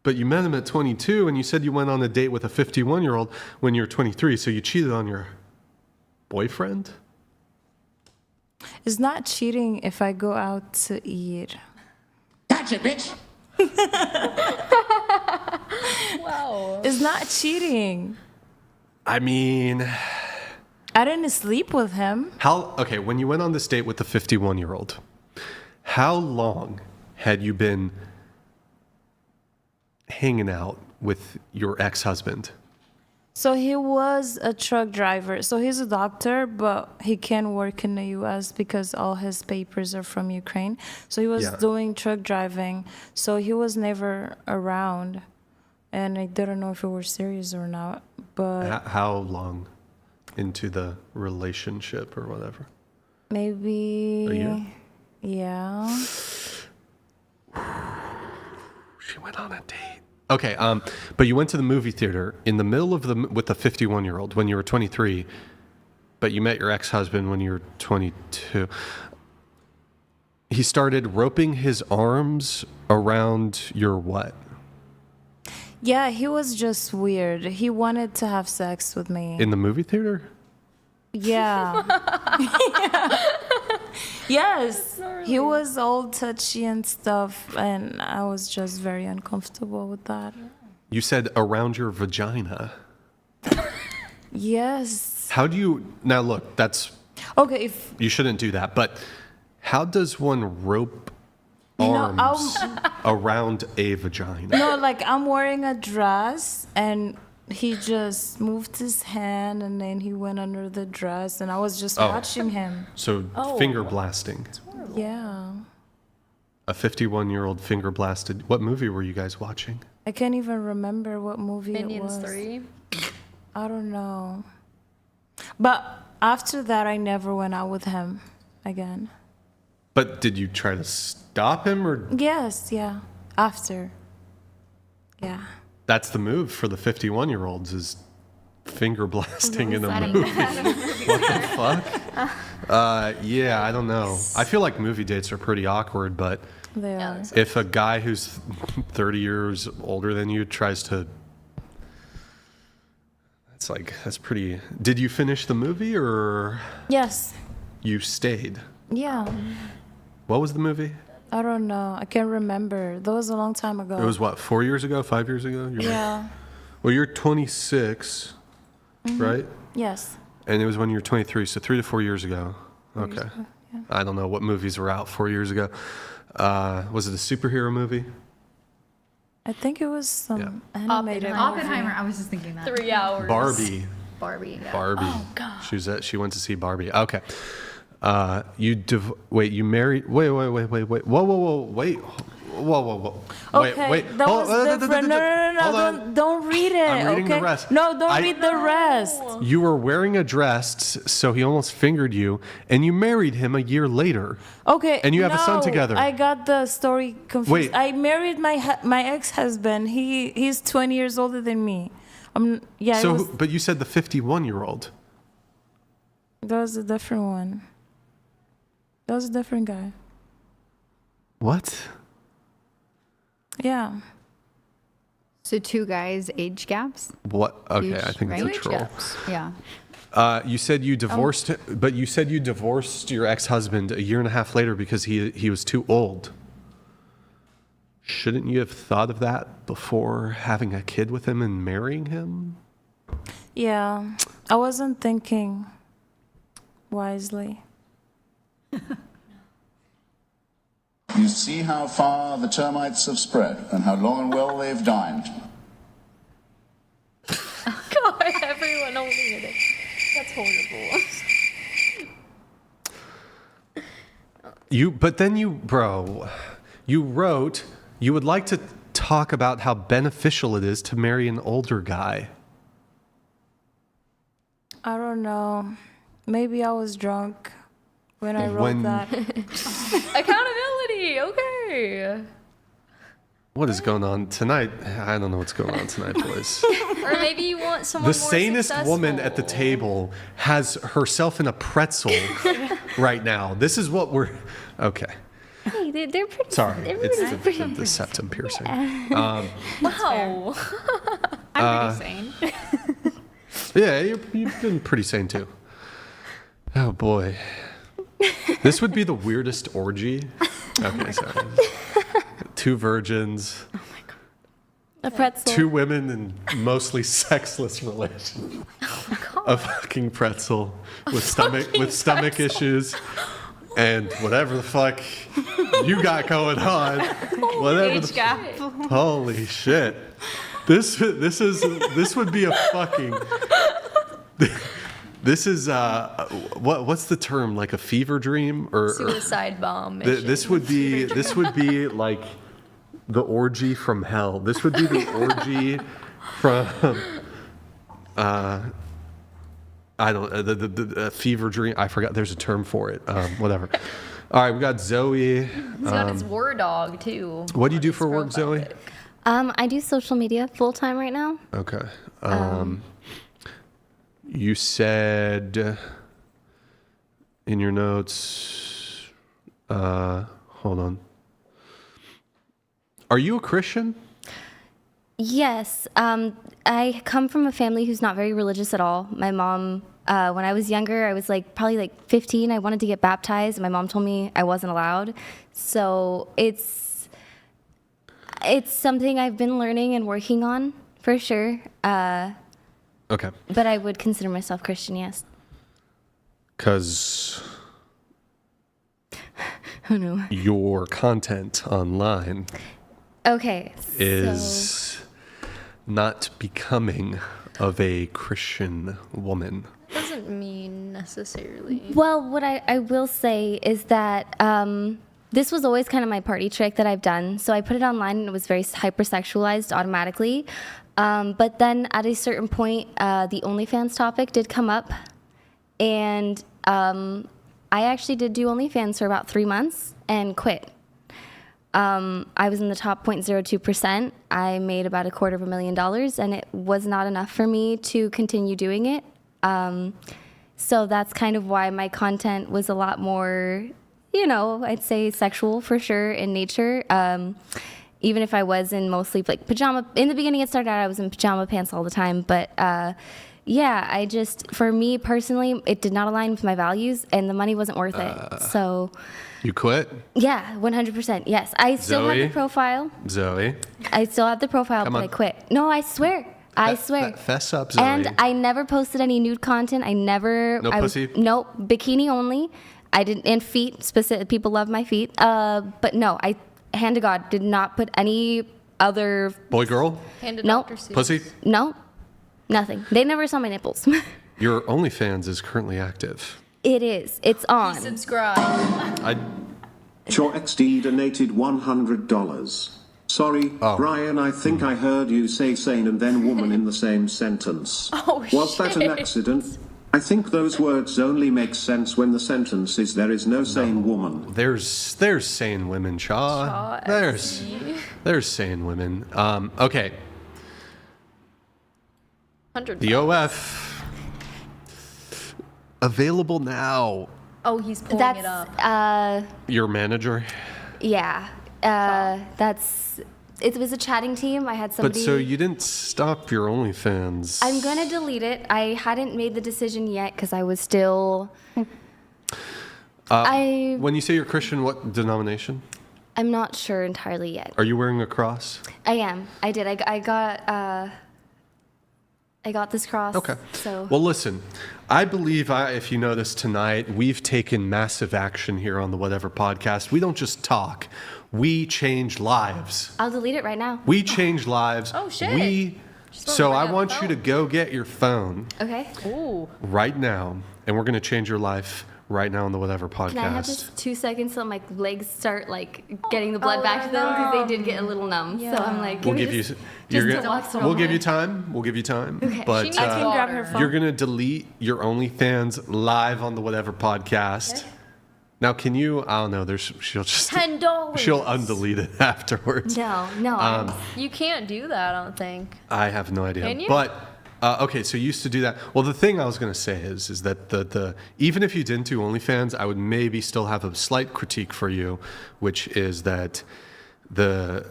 but you met him at 22, and you said you went on a date with a 51-year-old when you were 23, so you cheated on your boyfriend? It's not cheating if I go out to eat. Gotcha, bitch. Wow. It's not cheating. I mean, I didn't sleep with him. okay, when you went on this date with the 51-year-old, how long had you been hanging out with your ex-husband? So he was a truck driver. So he's a doctor, but he can't work in the U.S. because all his papers are from Ukraine. So he was doing truck driving. So he was never around. And I didn't know if we were serious or not. But how long into the relationship or whatever? Maybe a year? Yeah. She went on a date. Okay, but you went to the movie theater in the middle of with the 51-year-old when you were 23, but you met your ex-husband when you were 22. He started roping his arms around your what? Yeah, he was just weird. He wanted to have sex with me. In the movie theater? Yeah. Yes. He was all touchy and stuff, and I was just very uncomfortable with that. You said around your vagina. Yes. How do you... Now, look, that's... Okay, if... You shouldn't do that, but how does one rope arms around a vagina? No, like I'm wearing a dress, and he just moved his hand, and then he went under the dress, and I was just watching him. So finger blasting. Yeah. A 51-year-old finger blasted. What movie were you guys watching? I can't even remember what movie Minions it was. 3? I don't know. But after that, I never went out with him again. But did you try to stop him or? Yes, yeah. After. Yeah. That's the move for the 51-year-olds is finger blasting in a movie. What the fuck? Yeah, I don't know. I feel like movie dates are pretty awkward, but they are. If a guy who's 30 years older than you tries to, that's pretty. Did you finish the movie or? Yes. You stayed? Yeah. What was the movie? I don't know. I can't remember. That was a long time ago. It was what, 4 years ago, 5 years ago? Yeah. Well, you're 26, right? Yes. And it was when you were 23, so 3 to 4 years ago. Okay. Yeah. I don't know what movies were out 4 years ago. Was it a superhero movie? I think it was some animated Oppenheimer. I was just thinking that. 3 hours. Barbie. Yeah. Barbie. Oh, God. She went to see Barbie. Okay. You married. Wait. Whoa. Okay, wait. that was different. No, don't read it. I'm reading okay? the rest. No, don't read the rest. You were wearing a dress, so he almost fingered you, and you married him a year later. Okay. And you have a son together. I got the story confused. Wait. I married my ex-husband. He's 20 years older than me. But you said the 51-year-old. That was a different one. That was a different guy. What? Yeah. So 2 guys, age gaps? What? Okay, Huge, I think right? it's a troll. Yeah. You said you divorced, but you said you divorced your ex-husband a year and a half later because he was too old. Shouldn't you have thought of that before having a kid with him and marrying him? Yeah. I wasn't thinking wisely. You see how far the termites have spread and how long and well they've dined. God, everyone only did it. That's horrible. But then you wrote you would like to talk about how beneficial it is to marry an older guy. I don't know. Maybe I was drunk when I wrote that. Accountability, okay. What is going on tonight? I don't know what's going on tonight, boys. Or maybe you want someone The sanest woman at the table has herself in a pretzel right now. This is what we're... Okay. Hey, they're pretty. Sorry. They're It's pretty the septum piercing. Wow. I'm pretty sane. Yeah, you've been pretty sane too. Oh boy. This would be the weirdest orgy. Okay, sorry. 2 virgins. A pretzel. 2 women in mostly sexless relations. a fucking pretzel with stomach issues and whatever the fuck you got going on. Whatever Age gap. Holy shit. This would be a fucking This is what's the term, like a fever dream or Suicide bomb mission. this would be like the orgy from hell. This would be the orgy from I don't the fever dream. I forgot. There's a term for it. Whatever. All right, we got Zoe. He's got his war dog too. What do you do for work, Zoe? I do social media full time right now. Okay. You said in your notes. Hold on. Are you a Christian? Yes. I come from a family who's not very religious at all. My mom, when I was younger, I was probably 15. I wanted to get baptized. My mom told me I wasn't allowed. So it's something I've been learning and working on for sure. Okay. But I would consider myself Christian, yes. Because Oh no. your content online Okay. is not becoming of a Christian woman. Doesn't mean necessarily. Well, what I will say is that this was always kind of my party trick that I've done. So I put it online and it was very hypersexualized automatically. But then at a certain point, the OnlyFans topic did come up. And I actually did do OnlyFans for about 3 months and quit. I was in the top 0.02%. I made about $250,000 and it was not enough for me to continue doing it. So that's kind of why my content was a lot more, I'd say sexual for sure in nature. Even if I was in mostly pajama, in the beginning it started out I was in pajama pants all the time, but yeah, for me personally, it did not align with my values and the money wasn't worth it. So You quit? yeah, 100%. Yes. I still have the profile. Zoe. I still have the profile, Come but on. I quit. No, I swear. I swear. Fess up, Zoe. And I never posted any nude content. No pussy? Nope. Bikini only. I didn't, and feet. Specific people love my feet. But no, I, hand to God, did not put any other. Boy, girl? Hand to Nope. Dr. Seuss. Pussy? No, nothing. They never saw my nipples. Your OnlyFans is currently active. It is. It's on. Subscribe. Your XD donated $100. Sorry, Brian, I think I heard you say sane and then woman in the same sentence. Oh, Was that an shit. accident? I think those words only make sense when the sentence is there is no sane woman. There's sane women, Shaw. There's sane women. Okay. 100. The OF available now. Oh, he's pulling it up. Your manager. Yeah. It was a chatting team. I had somebody. But so you didn't stop your OnlyFans. I'm gonna delete it. I hadn't made the decision yet because I was still. When you say you're Christian, what denomination? I'm not sure entirely yet. Are you wearing a cross? I am. I did. I got this cross. Okay. So. Well, listen, I believe, if you noticed tonight, we've taken massive action here on the Whatever podcast. We don't just talk. We change lives. I'll delete it right now. We change lives. Oh, shit. So I want you to go get your phone Okay. Ooh. right now, and we're going to change your life right now on the Whatever podcast. Can I have just 2 seconds so my legs start getting the blood back to them because they did get a little numb. So I'm like, We'll give you. We'll give you time. We'll give you time. Okay. But She needs I can grab her phone. you're gonna delete your OnlyFans live on the Whatever podcast. Okay. Now, can you? I don't know. She'll just $10. she'll undelete it afterwards. No. You can't do that, I don't think. I have no idea. Can you? But okay, so you used to do that. Well, the thing I was gonna say is that the even if you didn't do OnlyFans, I would maybe still have a slight critique for you, which is that the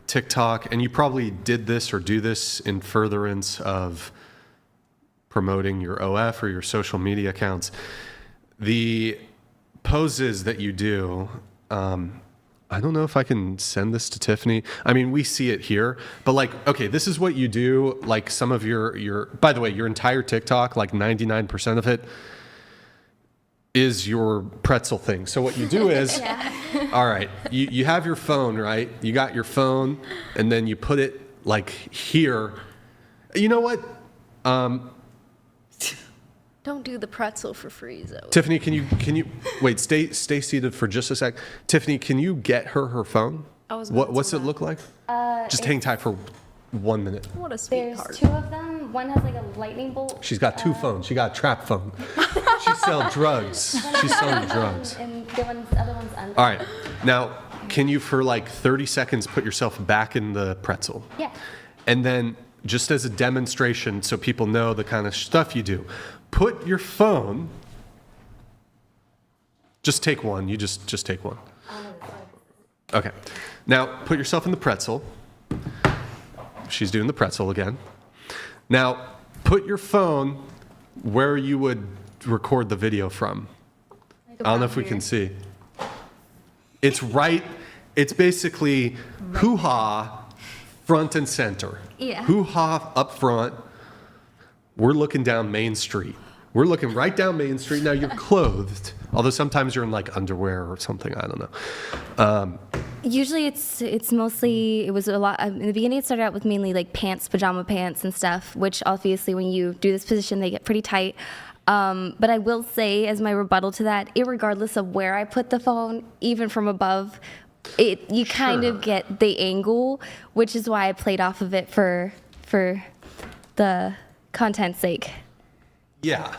TikTok, and you probably did this or do this in furtherance of promoting your OF or your social media accounts. The poses that you do, I don't know if I can send this to Tiffany. I mean, we see it here, but like, okay, this is what you do. Like some of your, by the way, your entire TikTok, like 99% of it is your pretzel thing. So what you do is, all right, you have your phone, right? You got your phone and then you put it like here. You know what? Don't do the pretzel for free, Zoe. Tiffany, can you wait? Stay seated for just a sec. Tiffany, can you get her phone? What's it look like? Just hang tight for 1 minute. What a sweetheart. There's two of them. One has like a lightning bolt. She's got two phones. She got a trap phone. She sells drugs. She's selling drugs. And the other one's unplugged. All right. Now, can you for like 30 seconds put yourself back in the pretzel? Yeah. And then just as a demonstration so people know the kind of stuff you do, put your phone, just take one. You just take one. Okay. Now, put yourself in the pretzel. She's doing the pretzel again. Now, put your phone where you would record the video from. I don't know if we can see. It's basically hoo-ha front and center. Yeah. Hoo-ha up front. We're looking down Main Street. We're looking right down Main Street. Now you're clothed, although sometimes you're in like underwear or something. I don't know. Usually it's mostly, it was a lot, in the beginning it started out with mainly like pants, pajama pants and stuff, which obviously when you do this position, they get pretty tight. But I will say as my rebuttal to that, irregardless of where I put the phone, even from above, you kind of get the angle, which is why I played off of it for the content's sake. Yeah,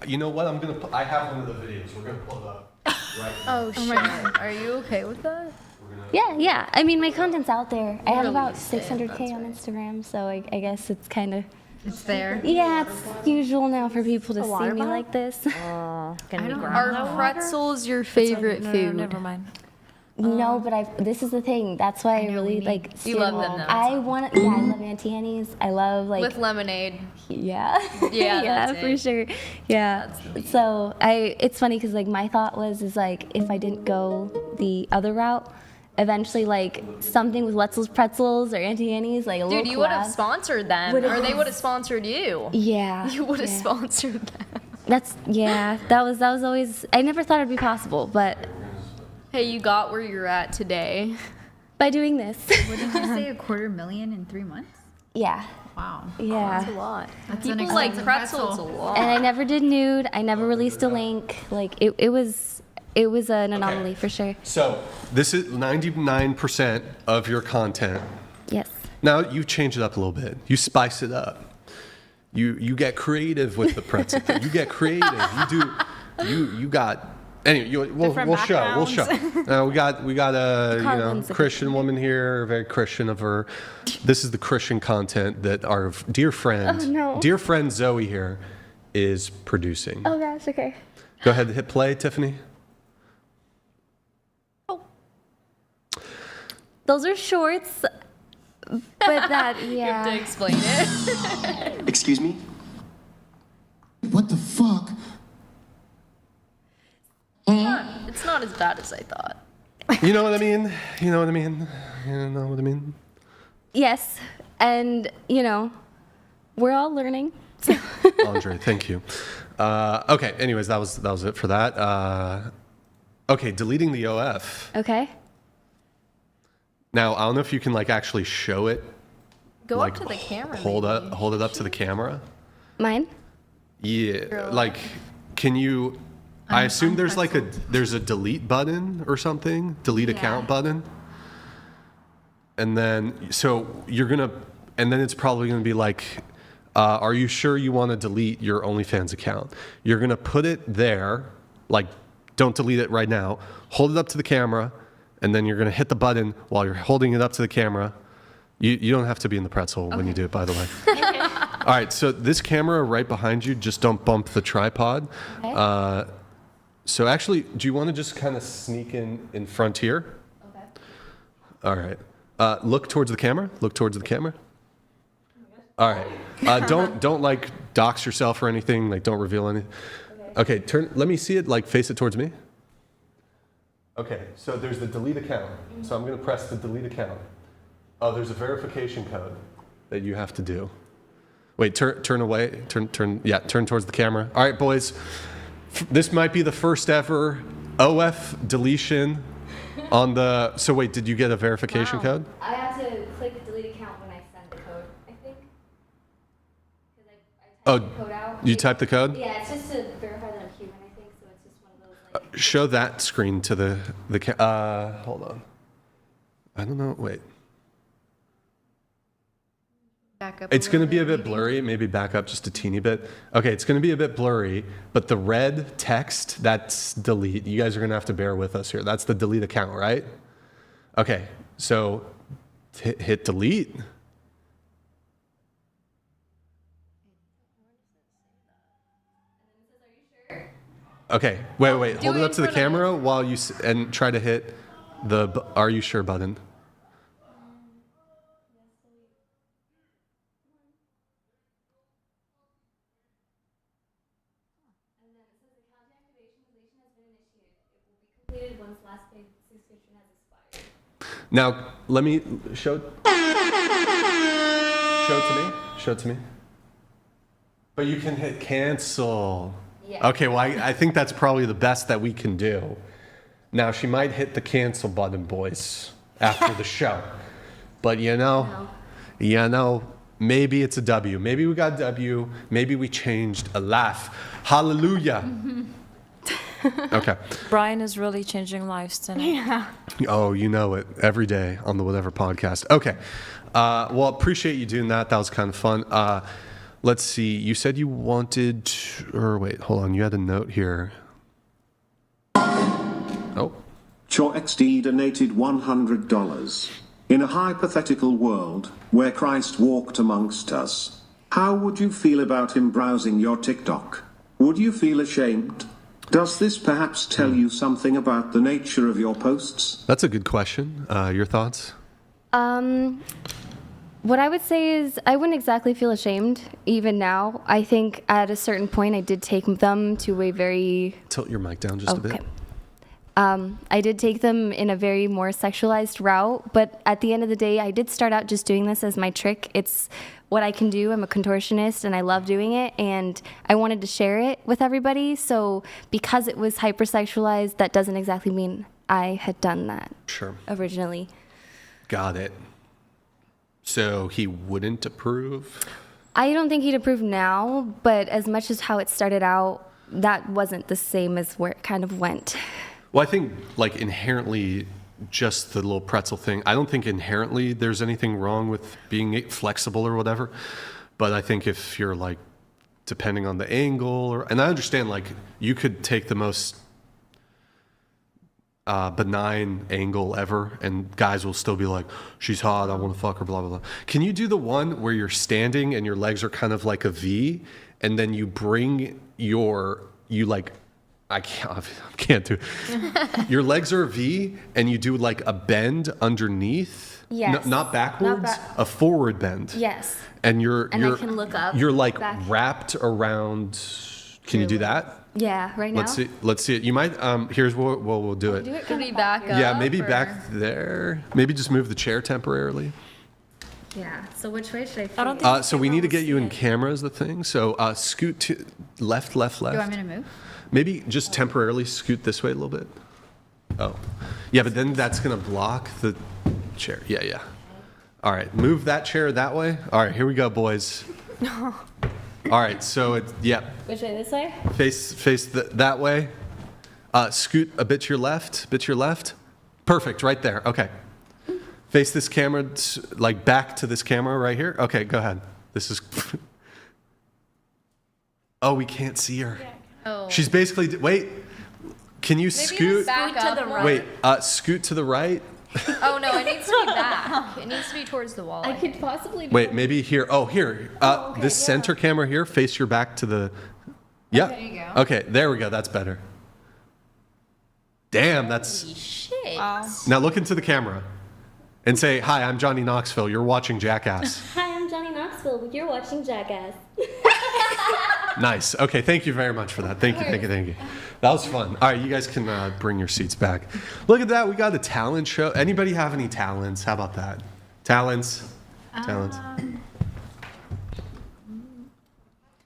you know what, I have one of the videos. We're going to pull it up right now. Oh, shit. Are you okay with that? Yeah. I mean, my content's out there. I have about 600K on Instagram, so I guess it's kind of... It's there? Yeah, it's usual now for people to see me like this. Are pretzels your favorite food? Never mind. No, but this is the thing. That's why I really like. You love them though. I love Auntie Annie's. I love like with lemonade. Yeah. Yeah, yeah, that's for it. sure. Yeah. So it's funny because like my thought is like if I didn't go the other route, eventually like something with Wetzel's Pretzels or Auntie Annie's like a little. Dude, you would have collab. sponsored them, or they would have sponsored you. Yeah. You would have sponsored them. That was always. I never thought it'd be possible, but. Hey, you got where you're at today. By doing this. What did you say, 250,000 in 3 months? Yeah. Wow. Yeah. That's a lot. That's People like pretzels a lot. And I never did nude. I never released a link. Like it was an anomaly for sure. So this is 99% of your content. Yes. Now you change it up a little bit. You spice it up. You get creative with the pretzel thing. You get creative. You got. Anyway, we'll show. We got a Christian woman here, very Christian of her. This is the Christian content that our dear friend Zoe here is producing. Oh gosh, okay. Go ahead and hit play, Tiffany. Oh. Those are shorts, but that You have to explain it. Excuse me? What the fuck? It's not as bad as I thought. You know what I mean? You know what I mean? Yes, and we're all learning. Andre, thank you. Okay. Anyways, that was it for that. Okay, deleting the OF. Okay. Now I don't know if you can like actually show it. Go like, up to the camera. Hold it up to the camera. Mine? Yeah. Like, can you? I assume there's like there's a delete button or something, delete account button. And then and then it's probably gonna be like, are you sure you want to delete your OnlyFans account? You're gonna put it there, like, don't delete it right now. Hold it up to the camera, and then you're gonna hit the button while you're holding it up to the camera. You don't have to be in the pretzel when you do it, by the way. All right, so this camera right behind you, just don't bump the tripod. Okay. So actually, do you want to just kind of sneak in front here? Okay. All right. Look towards the camera. All right. Don't like dox yourself or anything. Like don't reveal anything. Okay. Let me see it. Like face it towards me. Okay, so there's the delete account. So I'm going to press the delete account. Oh, there's a verification code that you have to do. Wait, turn away. Turn towards the camera. All right, boys. This might be the first ever OF deletion on the... So wait, did you get a verification code? I have to click delete account when I send the code, I think. I typed the code out. You typed the code? Yeah, it's just to verify that I'm human, I think. So it's just one of those, like... Show that screen to the hold on. I don't know. Wait. Back up. It's going to be a bit blurry. Maybe back up just a teeny bit. Okay, it's going to be a bit blurry, but the red text, that's delete. You guys are going to have to bear with us here. That's the delete account, right? Okay, so hit delete. Okay, wait. Hold it up to the camera while you and try to hit the "Are you sure" button. Now let me show it to me. But you can hit cancel. Yeah. Okay, well, I think that's probably the best that we can do. Now, she might hit the cancel button, boys, after the show. But maybe it's a W. Maybe we got a W. Maybe we changed a laugh. Hallelujah. Okay. Brian is really changing lives tonight. Yeah. Oh, you know it. Every day on the Whatever podcast. Okay. Well, appreciate you doing that. That was kind of fun. Let's see. You said you wanted... Or wait, hold on. You had a note here. Oh. Chor XD donated $100. In a hypothetical world where Christ walked amongst us, how would you feel about him browsing your TikTok? Would you feel ashamed? Does this perhaps tell you something about the nature of your posts? That's a good question. Your thoughts? What I would say is I wouldn't exactly feel ashamed even now. I think at a certain point I did take them to a very... Tilt your mic down just a bit. I did take them in a very more sexualized route, but at the end of the day, I did start out just doing this as my trick. It's what I can do. I'm a contortionist and I love doing it, and I wanted to share it with everybody. So because it was hypersexualized, that doesn't exactly mean I had done that originally. Got it. So he wouldn't approve? I don't think he'd approve now, but as much as how it started out, that wasn't the same as where it kind of went. Well, I think like inherently just the little pretzel thing, I don't think inherently there's anything wrong with being flexible or whatever. But I think if you're like, depending on the angle, and I understand like you could take the most benign angle ever and guys will still be like, she's hot, I want to fuck her, blah, blah, blah. Can you do the one where you're standing and your legs are kind of like a V and then you bring I can't do it. Your legs are a V and you do like a bend underneath. Yes. Not backwards, a forward bend. Yes. And I can look up. You're like back. wrapped around. Can you do that? Yeah, right now. Let's see it. You might. Here's what we'll do it. Do it Could we back up? Yeah, maybe back there. Maybe just move the chair temporarily. Yeah. So which way should I? I don't think. So we need to get you in camera is the thing. So scoot to left. Do you want me to move? Maybe just temporarily scoot this way a little bit. Oh, yeah, but then that's gonna block the chair. Yeah. All right, move that chair that way. All right, here we go, boys. All right, so Which way? This way? Face that way. Scoot a bit to your left. Perfect, right there. Okay. Face this camera, like back to this camera right here. Okay, go ahead. This is. Oh, we can't see her. Oh. She's basically. Wait. Can you scoot? Back to the right. Wait. Scoot to the right. Oh no, it needs to be back. It needs to be towards the wall. I could possibly. Wait, maybe here. Oh, here. This center camera here. Face your back to the. Yeah. There you go. Okay, there we go. That's better. Damn, that's. Holy shit. Now look into the camera, and say, "Hi, I'm Johnny Knoxville. You're watching Jackass." Hi, I'm Johnny Knoxville. You're watching Jackass. Nice. Okay, thank you very much for that. Thank you. That was fun. All right, you guys can bring your seats back. Look at that. We got a talent show. Anybody have any talents? How about that? Talents? Talents?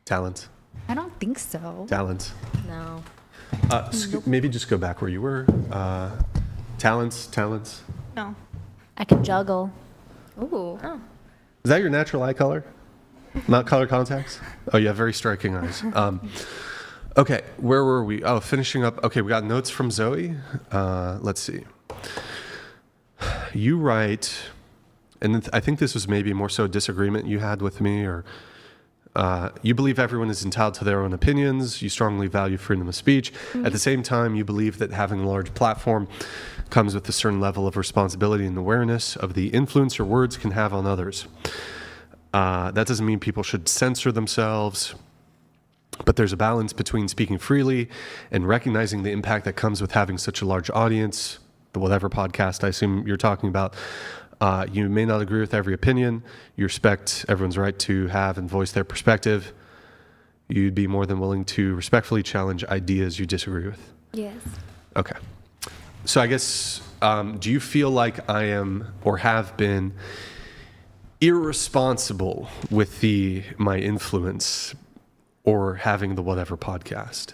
Talents? I don't think so. Talents? No. Maybe just go back where you were. Talents? No. I can juggle. Ooh. Is that your natural eye color? Not color contacts? Oh, you have very striking eyes. Okay, where were we? Oh, finishing up. Okay, we got notes from Zoe. Let's see. You write, and I think this was maybe more so a disagreement you had with me, or you believe everyone is entitled to their own opinions. You strongly value freedom of speech. At the same time, you believe that having a large platform comes with a certain level of responsibility and awareness of the influence your words can have on others. That doesn't mean people should censor themselves, but there's a balance between speaking freely and recognizing the impact that comes with having such a large audience. The whatever podcast I assume you're talking about. You may not agree with every opinion. You respect everyone's right to have and voice their perspective. You'd be more than willing to respectfully challenge ideas you disagree with. Yes. Okay. So I guess, do you feel like I am or have been irresponsible with my influence or having the whatever podcast?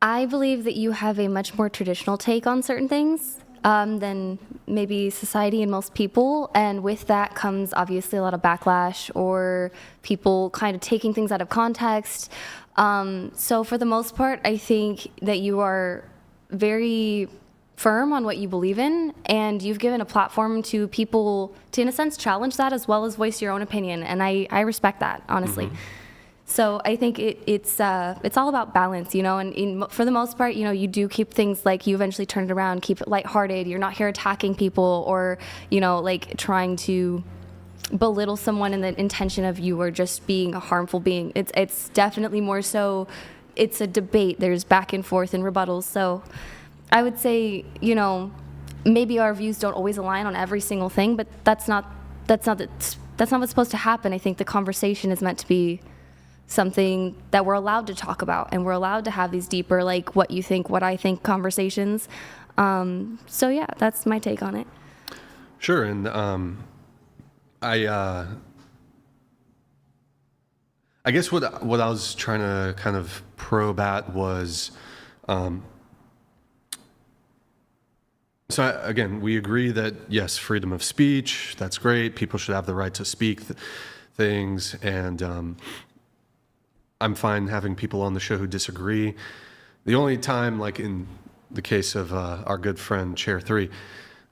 I believe that you have a much more traditional take on certain things than maybe society and most people. And with that comes obviously a lot of backlash or people kind of taking things out of context. So for the most part, I think that you are very firm on what you believe in, and you've given a platform to people to, in a sense, challenge that as well as voice your own opinion. And I respect that, honestly. Mm-hmm. So I think it's all about balance, and for the most part, you do keep things like you eventually turn it around, keep it lighthearted. You're not here attacking people or, like trying to belittle someone in the intention of you or just being a harmful being. It's definitely more so, it's a debate. There's back and forth and rebuttals. So I would say, maybe our views don't always align on every single thing, but that's not what's supposed to happen. I think the conversation is meant to be something that we're allowed to talk about, and we're allowed to have these deeper, like what you think, what I think conversations. So yeah, that's my take on it. Sure. And I guess what I was trying to kind of probe at was, so again, we agree that yes, freedom of speech, that's great. People should have the right to speak things, and I'm fine having people on the show who disagree. The only time, like in the case of our good friend Chair 3,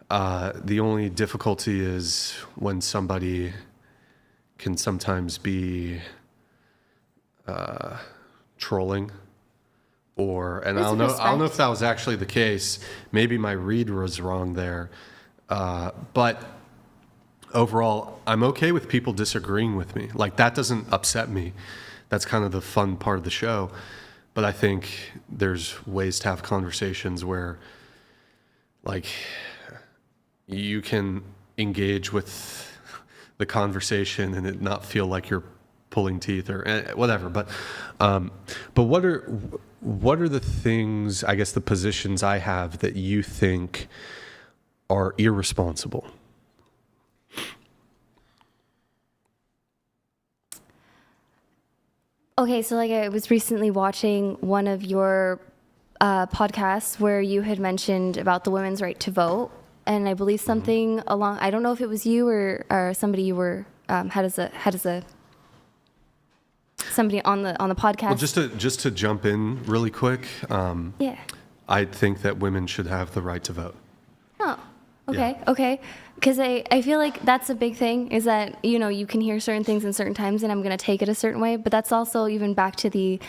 the only difficulty is when somebody can sometimes be trolling, and I don't know if that was actually the case. Maybe my read was wrong there, but overall, I'm okay with people disagreeing with me. Like, that doesn't upset me. That's kind of the fun part of the show. But I think there's ways to have conversations where, like, you can engage with the conversation and it not feel like you're pulling teeth or whatever. But what are the things, I guess, the positions I have that you think are irresponsible? Okay, so like I was recently watching one of your podcasts where you had mentioned about the women's right to vote, and I believe something along, I don't know if it was you or somebody you were had as a somebody on the podcast. Well, just to jump in really quick, yeah, I think that women should have the right to vote. Oh, okay, yeah. Okay. Because I feel like that's a big thing, is that, you can hear certain things in certain times and I'm going to take it a certain way. But that's also even back to the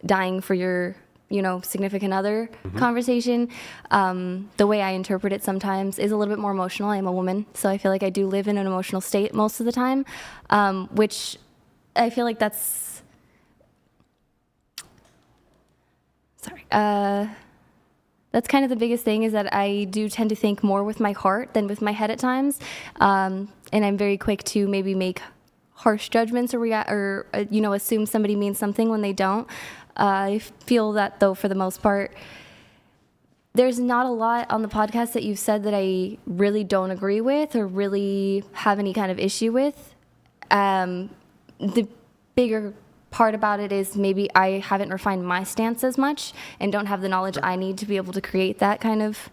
dying for your, significant other conversation. The way I interpret it sometimes is a little bit more emotional. I am a woman, so I feel like I do live in an emotional state most of the time, which I feel like that's... Sorry. That's kind of the biggest thing, is that I do tend to think more with my heart than with my head at times. And I'm very quick to maybe make harsh judgments or assume somebody means something when they don't. I feel that, though, for the most part, there's not a lot on the podcast that you've said that I really don't agree with or really have any kind of issue with. The bigger part about it is maybe I haven't refined my stance as much and don't have the knowledge I need to be able to create that kind of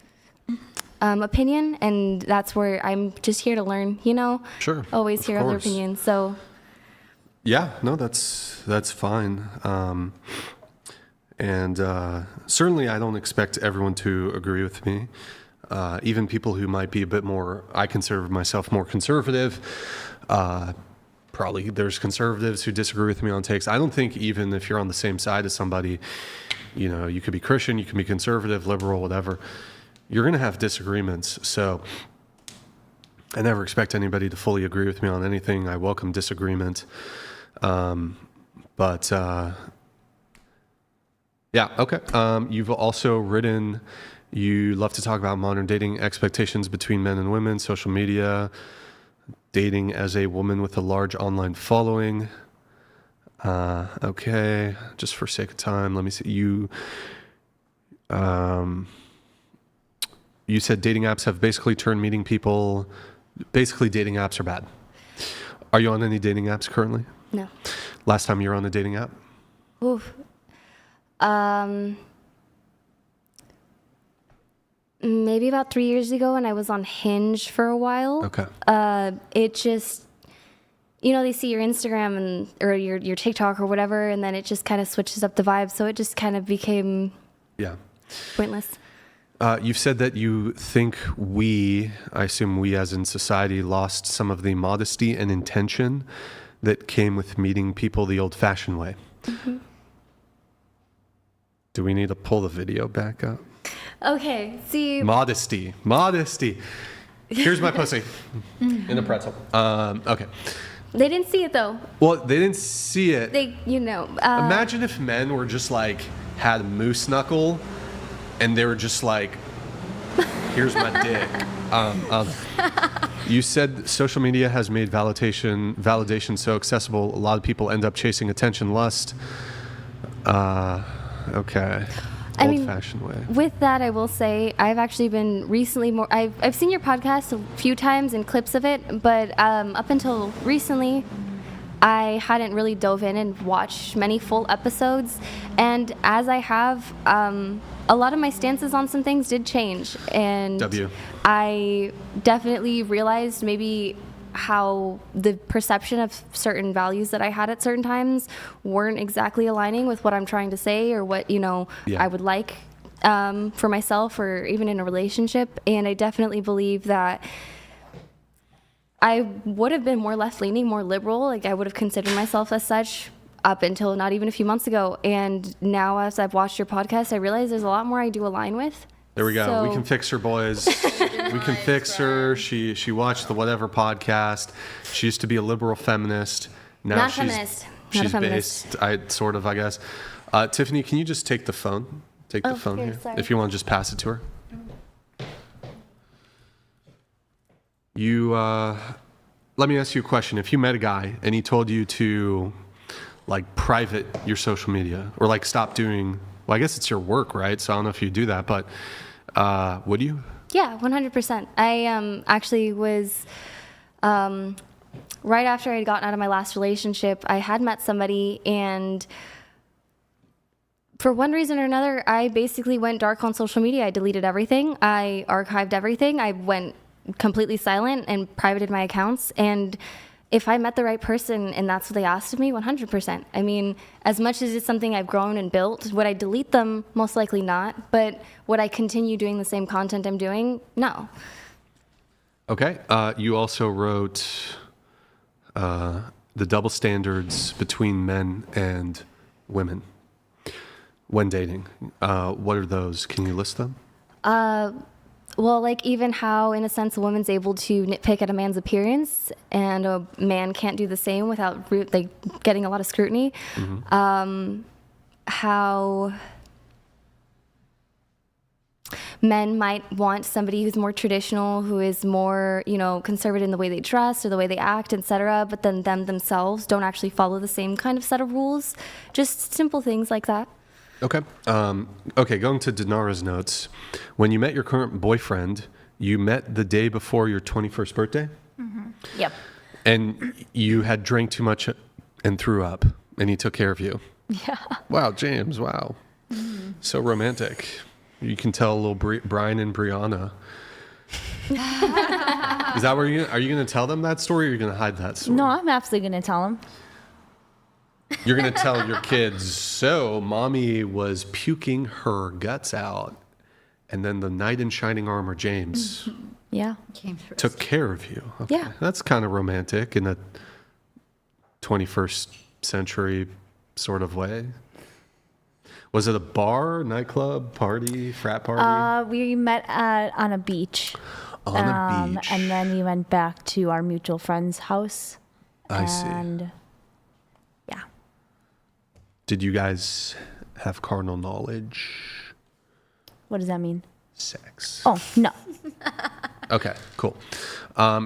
opinion, and that's where I'm just here to learn, Sure. Always hear other course. opinions. So Yeah, no, that's fine. And certainly I don't expect everyone to agree with me. Even people who might be a bit more, I consider myself more conservative. Probably there's conservatives who disagree with me on takes. I don't think even if you're on the same side as somebody, you could be Christian, you can be conservative, liberal, whatever. You're going to have disagreements. So I never expect anybody to fully agree with me on anything. I welcome disagreement. Yeah, okay. You've also written, you love to talk about modern dating expectations between men and women, social media, dating as a woman with a large online following. Okay, just for sake of time, let me see. You said dating apps have basically turned meeting people, basically dating apps are bad. Are you on any dating apps currently? No. Last time you were on a dating app? Oof. Maybe about 3 years ago, and I was on Hinge for a while. Okay. It just, they see your Instagram or your TikTok or whatever, and then it just kind of switches up the vibe. So it just kind of became pointless. You've said that you think I assume we as in society, lost some of the modesty and intention that came with meeting people the old-fashioned way. Mm-hmm. Do we need to pull the video back up? Okay, see. Modesty. Here's my pussy in a pretzel. Okay. They didn't see it, though. Well, they didn't see it. Imagine if men were just had a moose knuckle and they were just here's my dick. You said social media has made validation so accessible. A lot of people end up chasing attention, lust. Okay. Old-fashioned way. With that, I will say I've actually been recently more. I've seen your podcast a few times and clips of it, but up until recently, I hadn't really dove in and watched many full episodes. And as I have, a lot of my stances on some things did change, and I definitely realized maybe how the perception of certain values that I had at certain times weren't exactly aligning with what I'm trying to say or what, I would like for myself or even in a relationship. And I definitely believe that I would have been more left-leaning, more liberal. I would have considered myself as such up until not even a few months ago. And now as I've watched your podcast, I realize there's a lot more I do align with. There we go. We can fix her, boys. We can fix her. She watched the whatever podcast. She used to be a liberal feminist. Now Not feminist. Not a feminist. based, I guess. Tiffany, can you just take the phone? Take the phone here. Sorry. If you want to just pass it to her. Let me ask you a question. If you met a guy and he told you to private your social media or stop doing, well, I guess it's your work, right? So I don't know if you do that, but would you? Yeah, 100%. I actually was, right after I'd gotten out of my last relationship, I had met somebody, and for one reason or another, I basically went dark on social media. I deleted everything. I archived everything. I went completely silent and privated my accounts. And if I met the right person and that's what they asked of me, 100%. I mean, as much as it's something I've grown and built, would I delete them? Most likely not. But would I continue doing the same content I'm doing? No. Okay. You also wrote the double standards between men and women when dating. What are those? Can you list them? Well, even how, in a sense, a woman's able to nitpick at a man's appearance, and a man can't do the same without getting a lot of scrutiny. Mm-hmm. How men might want somebody who's more traditional, who is more, conservative in the way they dress or the way they act, etc. But then them themselves don't actually follow the same kind of set of rules. Just simple things like that. Okay. Okay, going to Dinara's notes. When you met your current boyfriend, you met the day before your 21st birthday? Mm-hmm. Yep. And you had drank too much and threw up, and he took care of you. Yeah. Wow, James, wow. Mm-hmm. So romantic. You can tell a little Brian and Brianna. Is that where are you going to tell them that story, or are you going to hide that story? No, I'm absolutely going to tell him. You're going to tell your kids, so mommy was puking her guts out, and then the knight in shining armor, James, Yeah. took care of you. Okay. Yeah. That's kind of romantic in a 21st century sort of way. Was it a bar, nightclub, party, frat party? We met on a beach. On a beach. And then we went back to our mutual friend's house. I see. And yeah. Did you guys have carnal knowledge? What does that mean? Sex. Oh, no. Okay, cool.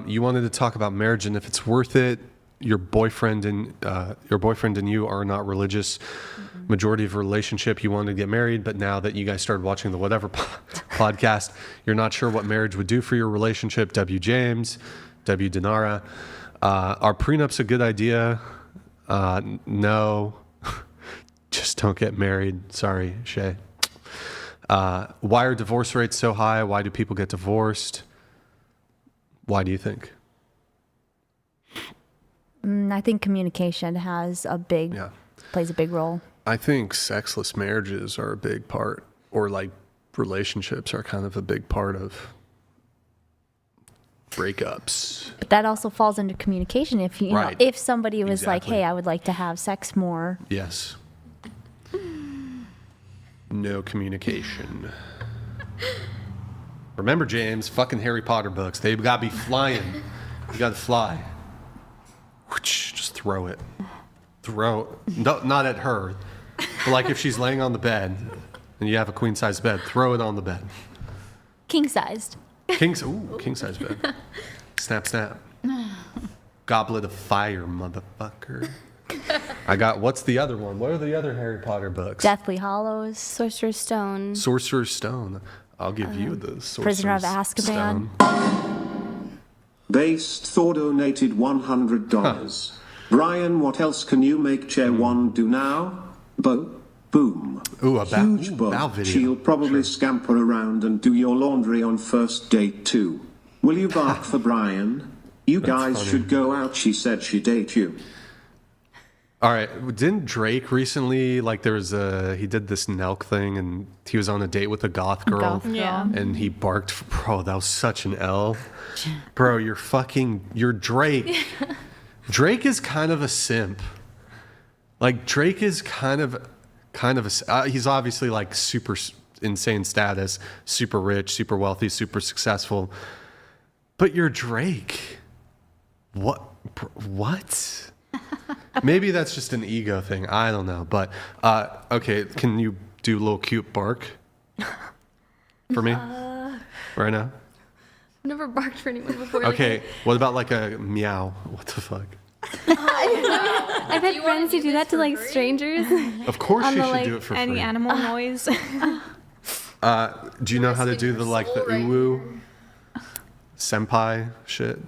You wanted to talk about marriage and if it's worth it. Your boyfriend and you are not religious. Mm-hmm. Majority of relationship, you wanted to get married, but now that you guys started watching the Whatever podcast, you're not sure what marriage would do for your relationship. W. James, W. Dinara. Are prenups a good idea? No. Just don't get married. Sorry, Shay. Why are divorce rates so high? Why do people get divorced? Why do you think? I think communication plays a big role. I think sexless marriages are a big part, or like relationships are kind of a big part of breakups. But that also falls under communication. If Right. if somebody was like, Exactly. "Hey, I would like to have sex more," Yes. No communication. Remember, James, fucking Harry Potter books. They gotta be flying. You gotta fly. Just throw it. No, not at her. But like if she's laying on the bed and you have a queen size bed, throw it on the bed. king sized. King size bed. Snap, snap. Goblet of fire, motherfucker. I got, what's the other one? What are the other Harry Potter books? Deathly Hallows, Sorcerer's Stone. Sorcerer's Stone. I'll give you the Sorcerer's Prisoner of Azkaban. Stone. Based Thor donated $100. Brian, what else can you make Chair 1 do now? Boom. Ooh, a Huge bow bob. video. She'll probably scamper around and do your laundry on first date too. Will you bark for Brian? You guys funny. should go out. She said she'd date you. All right. Didn't Drake recently, like he did this Nelk thing and he was on a date with a goth girl. Yeah. And he barked. Bro, that was such an L. Bro, you're Drake. Drake is kind of a simp. Like Drake is kind of he's obviously like super insane status, super rich, super wealthy, super successful. But you're Drake. What? Maybe that's just an ego thing. I don't know. But okay, can you do a little cute bark for me right now? I've never barked for anyone before. Okay, what about like a meow? What the fuck? I've had friends who do that to like strangers. Of course On you the, should like, do it for Any free. animal noise. Do you know how to do the uwu senpai shit?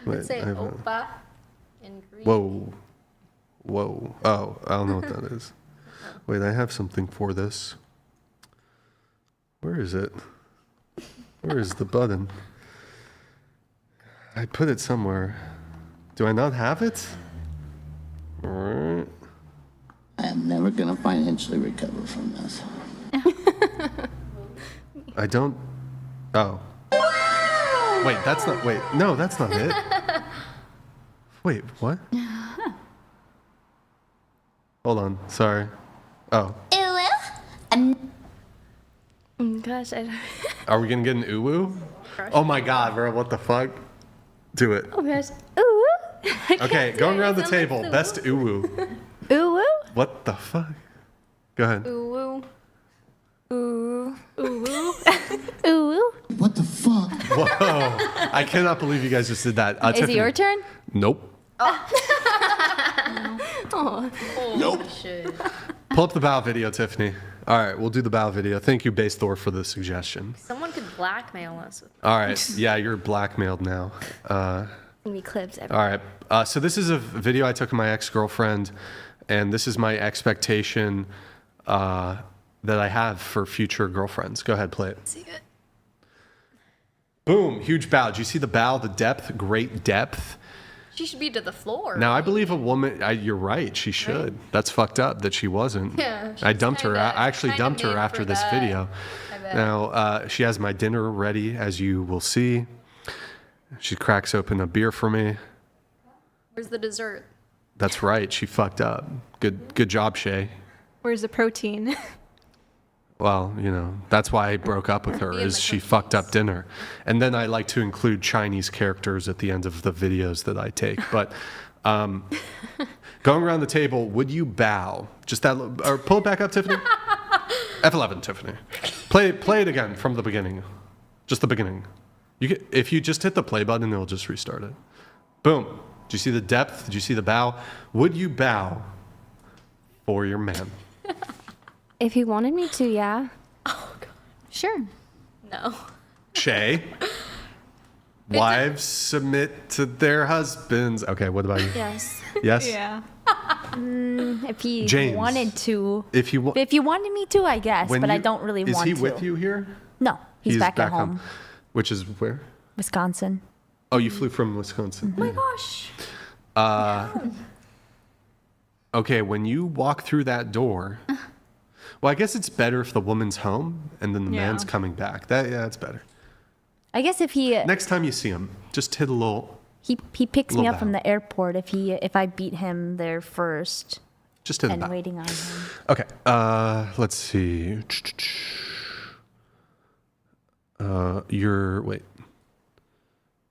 Wait, Say I have a- oppa in Greek. Whoa. Oh, I don't know what that is. Wait, I have something for this. Where is it? Where is the button? I put it somewhere. Do I not have it? I am never going to financially recover from this. I don't. Oh. Wait, that's not. Wait, no, that's not it. Wait, what? Hold on. Sorry. Oh. Gosh, Are we gonna get an uwu? Oh my god, bro, what the fuck? Do it. oh gosh. Ooh. Okay, going around the table. Best uwu. Ooh. What the fuck? Go ahead. Ooh. Ooh. Ooh. the fuck? Whoa. I cannot believe you guys just did that. Is Tiffany. it your turn? Nope. Nope. Pull up the bow video, Tiffany. All right, we'll do the bow video. Thank you, Base Thor, for the suggestion. Someone could blackmail us. All right. Yeah, you're blackmailed now. Gonna be clips All everywhere. right. So this is a video I took of my ex-girlfriend, and this is my expectation that I have for future girlfriends. Go ahead, play it. See it? Boom, huge bow. Do you see the bow, the depth, great depth? She should be to the floor. Now, I believe a woman, you're right, she should. That's fucked up that she wasn't. Yeah, I dumped her. I actually kinda dumped her made after for this that, video. I bet. Now, she has my dinner ready, as you will see. She cracks open a beer for me. Where's the dessert? That's right, she fucked up. Good job, Shay. Where's the protein? Well, you know, that's why I broke up with her, is she fucked up dinner. And then I like to include Chinese characters at the end of the videos that I take. But going around the table, would you bow? Just that, or pull it back up, Tiffany. F11, Tiffany. Play it again from the beginning. Just the beginning. If you just hit the play button, it'll just restart it. Boom. Do you see the depth? Did you see the bow? Would you bow for your man? If you wanted me to, yeah. Sure. No. Shay. Wives submit to their husbands. Okay, what about you? Yes. Yes? Yeah. If he James, wanted to. If you wanted me to, I guess, but I don't really want to. Is he with you here? No, he's back at home. Which is where? Wisconsin. Oh, you flew from Wisconsin. Oh my gosh. Okay, when you walk through that door, well, I guess it's better if the woman's home and then the man's coming back. That's better. I guess if he Next time you see him, just hit a little. he picks me little up from the airport if I beat him there first. Just hit and the bow. waiting on him. Okay, let's see. Wait.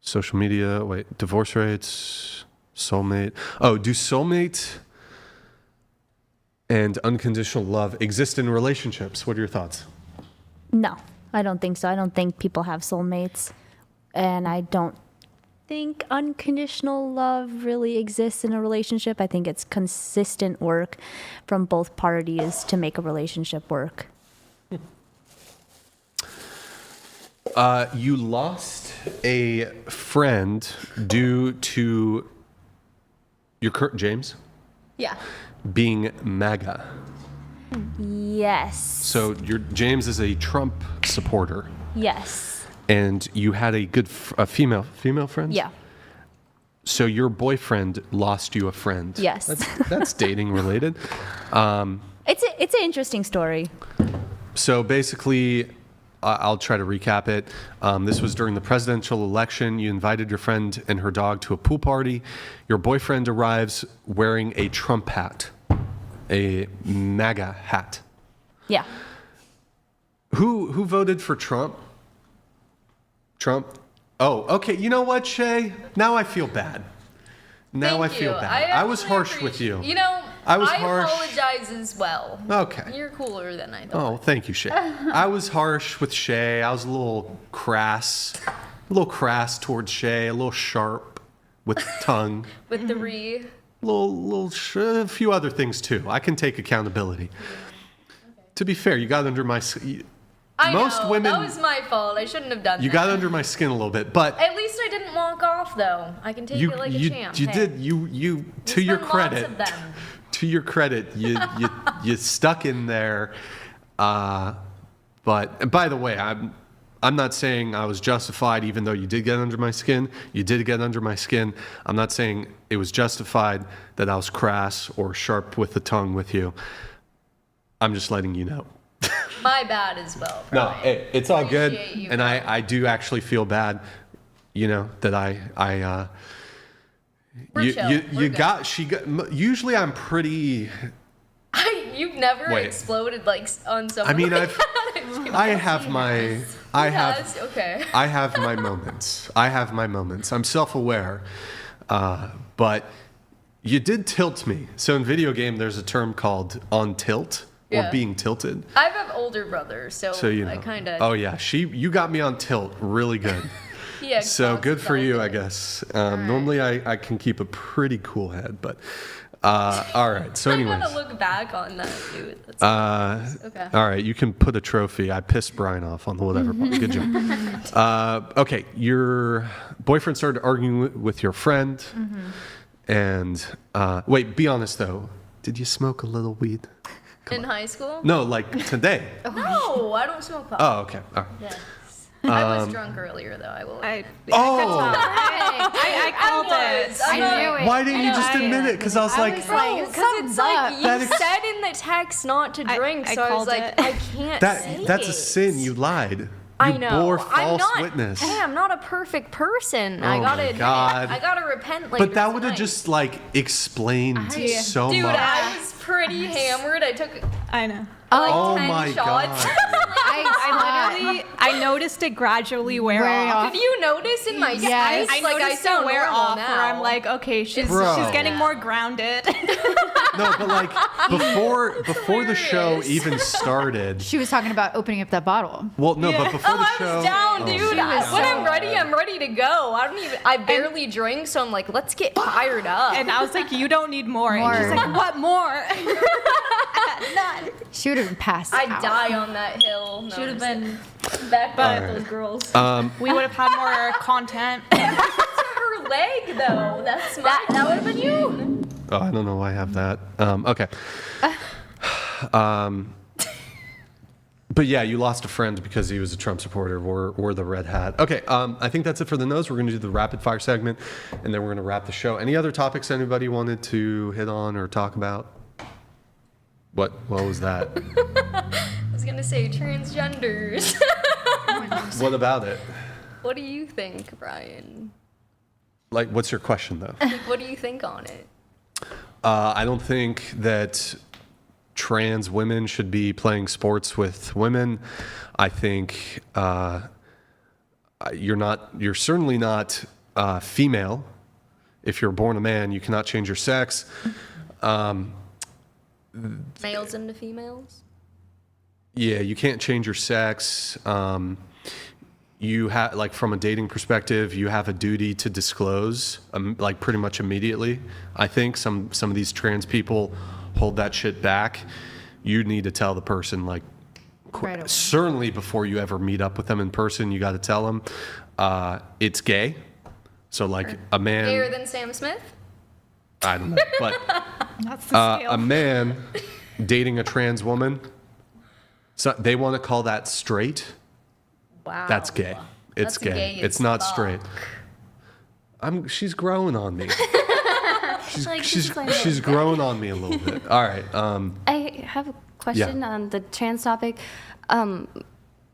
Social media, wait. Divorce rates, soulmate. Oh, do soulmate and unconditional love exist in relationships? What are your thoughts? No, I don't think so. I don't think people have soulmates. And I don't think unconditional love really exists in a relationship. I think it's consistent work from both parties to make a relationship work. You lost a friend due to your James? Yeah. Being MAGA. Yes. So James is a Trump supporter. Yes. And you had a good female friend? Yeah. So your boyfriend lost you a friend. Yes. That's dating related. It's an interesting story. So basically, I'll try to recap it. This was during the presidential election. You invited your friend and her dog to a pool party. Your boyfriend arrives wearing a Trump hat, a MAGA hat. Yeah. Who voted for Trump? Trump? Oh, okay. You know what, Shay? Now I feel bad. Now I feel bad. I was harsh with you. You know, I was harsh. apologize as well. Okay. You're cooler than I thought. Oh, thank you, Shay. I was harsh with Shay. I was a little crass towards Shay, a little sharp with tongue. With the re. A few other things too. I can take accountability. Okay. To be fair, you got under my skin. Most women. That was my fault. I shouldn't have done that. You got under my skin a little bit, but at least I didn't walk off, though. I can take it like a champ. You did. You to your credit. Lots of them. To your credit, you stuck in there. But by the way, I'm not saying I was justified, even though you did get under my skin. You did get under my skin. I'm not saying it was justified that I was crass or sharp with the tongue with you. I'm just letting you know. My bad as well. Brian. No, it's all good. You, and I do actually feel bad, that I usually I'm pretty. You've never exploded on someone. I mean, like I have my moments. I have my moments. I'm self-aware, but you did tilt me. So in video game, there's a term called on tilt, or Yeah. being tilted. I have older brothers, so you know. I kind of. Oh yeah, you got me on tilt really good. Yeah. So good for you, I guess. Normally I can keep a pretty cool head, but all right. So anyways. I gotta look back on that, dude. That's okay. All right, you can put a trophy. I pissed Brian off on the whatever part. Good job. Okay, your boyfriend started arguing with your friend, and wait, be honest though. Did you smoke a little weed? In high school? No, like today. No, I don't smoke pot. Oh, okay. All right. Yes. I was drunk earlier, though. I will. I called it. I knew it. Why didn't you just admit it? Because I was like, Because it's like you said in the text not to drink, so I was like, I can't say that's a it. sin. You lied. You I know. bore I'm false not, witness. Hey, I'm not a perfect person. I Oh gotta my admit. God. I gotta repent later. But that would have tonight. just like explained so Dude, much. I was pretty hammered. I took. I know. Like Oh 10 my shots. I noticed it gradually wear off. Did you notice in my Yes. face? I Like I noticed sound it wear normal off now. where I'm like, okay, she's Bro. getting more grounded. No, but like before the show even started. She was talking about opening up that bottle. Well, no, but before the show. I was down, dude. When I'm ready, bad. I'm ready to go. I barely drink, so I'm like, let's get fired up. And I was like, you don't need more. More. And she's like, what more? None. She would have been passed I'd out. die on that hill. No, Should have been back by Alright. those girls. We would have had more content. Her leg, though. That's that would have been you. Oh, I don't know why I have that. Okay. But yeah, you lost a friend because he was a Trump supporter or the red hat. Okay, I think that's it for the nose. We're going to do the rapid fire segment, and then we're going to wrap the show. Any other topics anybody wanted to hit on or talk about? What was that? I was gonna say transgenders. What about it? What do you think, Brian? Like, what's your question, though? Like, what do you think on it? I don't think that trans women should be playing sports with women. I think you're certainly not female. If you're born a man, you cannot change your sex. Males into females? Yeah, you can't change your sex. You have, like, from a dating perspective, you have a duty to disclose, like, pretty much immediately. I think some of these trans people hold that shit back. You need to tell the person, like, Right away. certainly before you ever meet up with them in person, you got to tell them it's gay. So, like, a man. Gayer than Sam Smith? I don't know, but That's the scale. a man dating a trans woman, so they want to call that straight. Wow. That's gay. It's That's gay. gay It's as not fuck. straight. She's growing on me. Like, She's growing on me a little bit. All right. I have a question on the trans topic.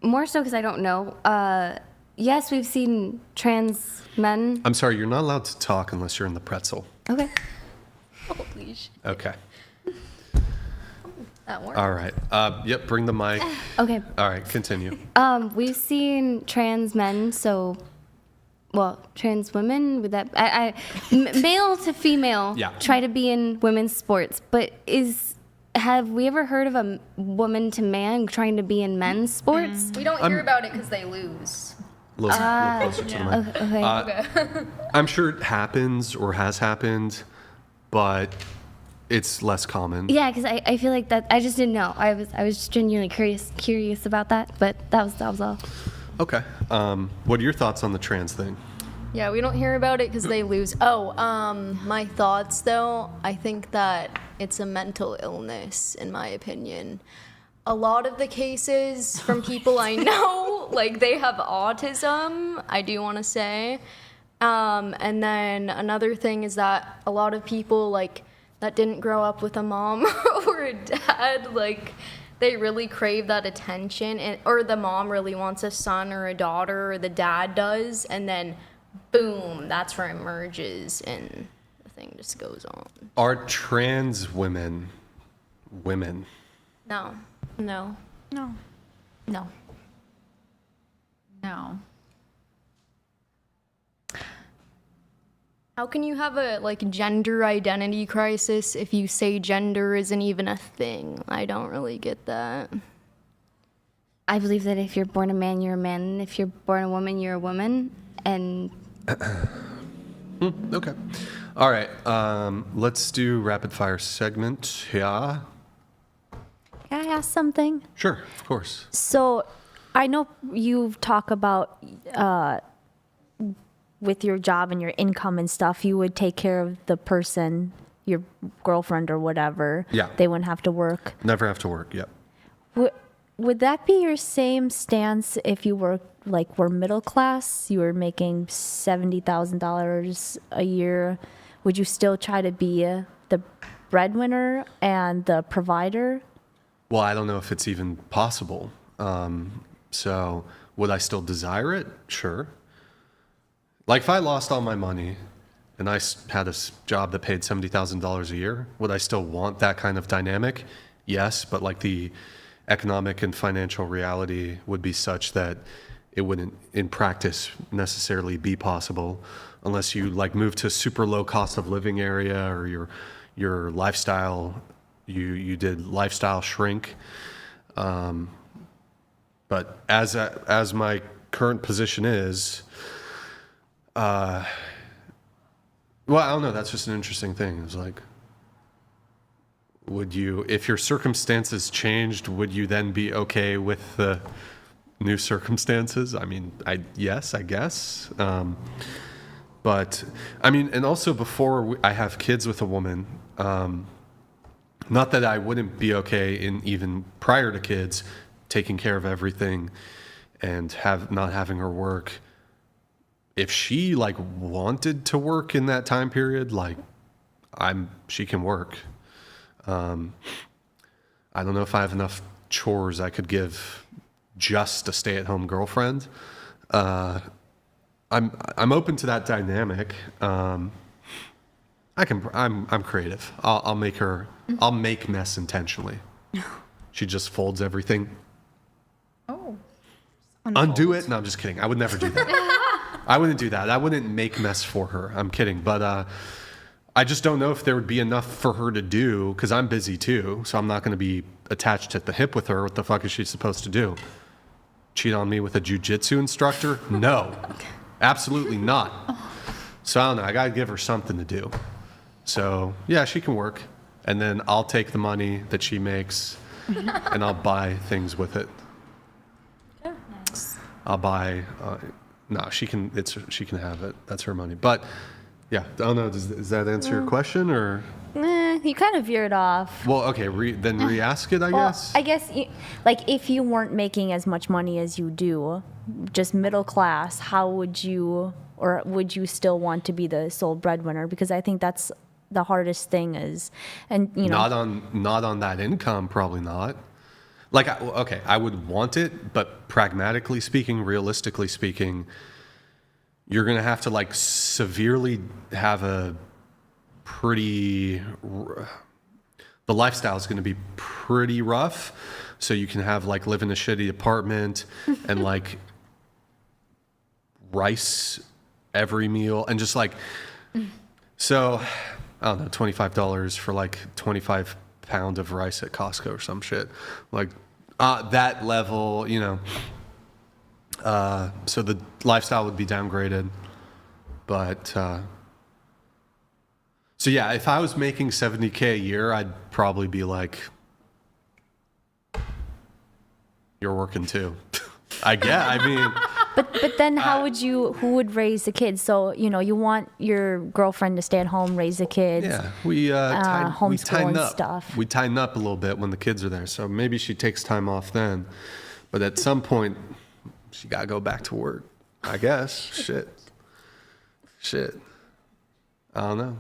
More so because I don't know. Yes, we've seen trans men. I'm sorry, you're not allowed to talk unless you're in the pretzel. Okay. Holy shit. Okay. That worked. All right. Yep, bring the mic. Okay. All right, continue. We've seen trans men, trans women with that, male to female, Yeah. try to be in women's sports. But have we ever heard of a woman to man trying to be in men's sports? We don't hear about it because they lose. A little closer to the mic. Okay. I'm sure it happens or has happened, but it's less common. Yeah, because I feel like that. I just didn't know. I was just genuinely curious about that. But that was all. Okay. What are your thoughts on the trans thing? Yeah, we don't hear about it because they lose. My thoughts though, I think that it's a mental illness, in my opinion. A lot of the cases from people I know, like, they have autism, I do want to say. And then another thing is that a lot of people, like, that didn't grow up with a mom or a dad, like, they really crave that attention, or the mom really wants a son or a daughter, or the dad does, and then boom, that's where it merges and the thing just goes on. Are trans women women? No. No. No. No. No. How can you have a like gender identity crisis if you say gender isn't even a thing? I don't really get that. I believe that if you're born a man, you're a man, and if you're born a woman, you're a woman. And Okay. All right. Let's do rapid fire segment. Yeah. Can I ask something? Sure. Of course. So I know you talk about with your job and your income and stuff, you would take care of the person, your girlfriend or whatever. Yeah. They wouldn't have to work. Never have to work. Yep. Would that be your same stance if you were middle class? You were making $70,000 a year. Would you still try to be the breadwinner and the provider? Well, I don't know if it's even possible. So would I still desire it? Sure. Like if I lost all my money and I had a job that paid $70,000 a year, would I still want that kind of dynamic? Yes, but like the economic and financial reality would be such that it wouldn't in practice necessarily be possible unless you like move to a super low cost of living area or your lifestyle, you did lifestyle shrink. But as my current position is, well, I don't know. That's just an interesting thing. It's like, would you, if your circumstances changed, would you then be okay with the new circumstances? I mean, yes, I guess. But I mean, and also before I have kids with a woman, not that I wouldn't be okay in even prior to kids, taking care of everything and not having her work. If she like wanted to work in that time period, like she can work. I don't know if I have enough chores I could give just a stay-at-home girlfriend. I'm open to that dynamic. I'm creative. I'll make mess intentionally. She just folds everything. Oh. Undo it? No, I'm just kidding. I would never do that. I wouldn't do that. I wouldn't make mess for her. I'm kidding. But I just don't know if there would be enough for her to do because I'm busy too. So I'm not going to be attached at the hip with her. What the fuck is she supposed to do? Cheat on me with a jujitsu instructor? No, absolutely not. So I don't know. I got to give her something to do. So yeah, she can work. And then I'll take the money that she makes and I'll buy things with it. I'll buy... no, she can have it. That's her money. But yeah, I don't know. Does that answer your question or? You kind of veered off. Well, okay. Then re-ask it, I guess. I guess like if you weren't making as much money as you do, just middle class, how would you, or would you still want to be the sole breadwinner? Because I think that's the hardest thing is, and you know. Not on that income, probably not. Like, okay, I would want it, but pragmatically speaking, realistically speaking, you're going to have to like severely have the lifestyle is going to be pretty rough. So you can have like live in a shitty apartment and like rice every meal and just like, so I don't know, $25 for like 25 pound of rice at Costco or some shit. Like, that level, you know. So the lifestyle would be downgraded. But, so yeah, if I was making $70K a year, I'd probably be like, you're working too. I mean. But then who would raise the kids? So, you know, you want your girlfriend to stay at home, raise the kids. Yeah, we tighten up. Stuff. We tighten up a little bit when the kids are there. So maybe she takes time off then. But at some point, she got to go back to work, I guess. Shit. I don't know.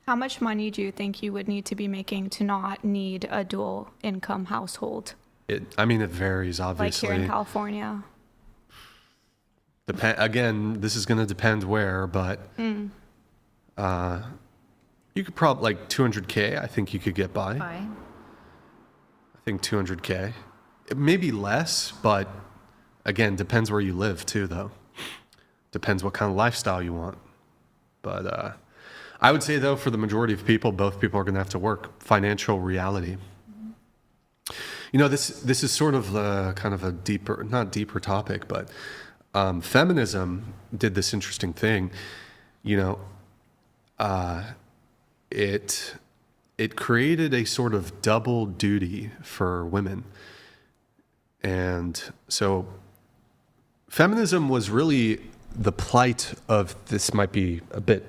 How much money do you think you would need to be making to not need a dual income household? It varies, obviously. Like here in California. Again, this is going to depend where, but you could probably, like 200K, I think you could get by. I think 200K. Maybe less, but again, depends where you live too, though. Depends what kind of lifestyle you want. But I would say, though, for the majority of people, both people are going to have to work. Financial reality. You know, this is sort of the kind of a deeper, not deeper topic, but feminism did this interesting thing. You know, it created a sort of double duty for women. And so feminism was really the plight of, this might be a bit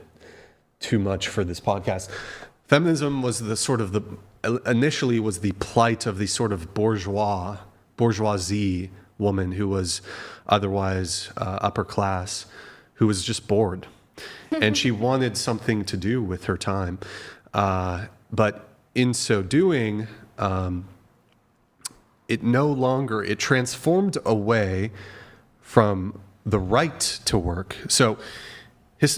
too much for this podcast. Feminism was initially was the plight of the sort of bourgeoisie woman who was otherwise upper class, who was just bored. And she wanted something to do with her time. But in so doing, it transformed away from the right to work. So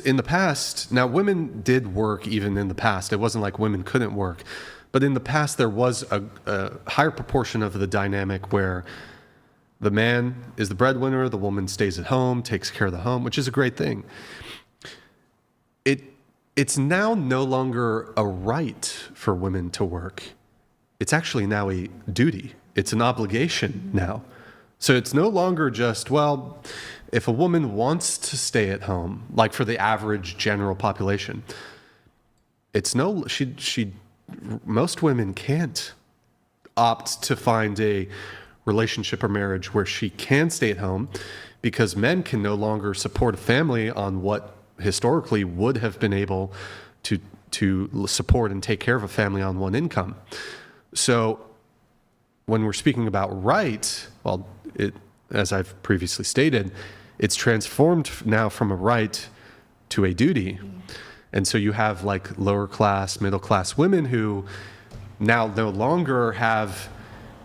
in the past, now women did work even in the past. It wasn't like women couldn't work. But in the past, there was a higher proportion of the dynamic where the man is the breadwinner, the woman stays at home, takes care of the home, which is a great thing. It's now no longer a right for women to work. It's actually now a duty. It's an obligation now. So it's no longer just, well, if a woman wants to stay at home, like for the average general population, most women can't opt to find a relationship or marriage where she can stay at home, because men can no longer support a family on what historically would have been able to support and take care of a family on one income. So when we're speaking about right, well, as I've previously stated, it's transformed now from a right to a duty. And so you have like lower class, middle class women who now no longer have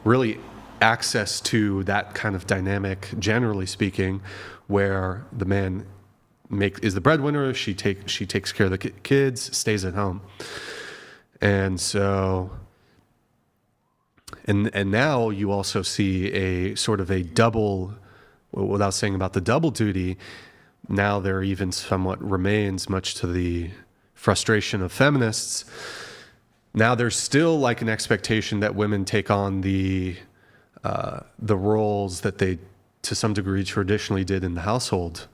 really access to that kind of dynamic, generally speaking, where the man is the breadwinner, she takes care of the kids, stays at home. And so, and now you also see a sort of a double, without saying about the double duty, now there even somewhat remains, much to the frustration of feminists. Now there's still like an expectation that women take on the roles that they, to some degree, traditionally did in the household,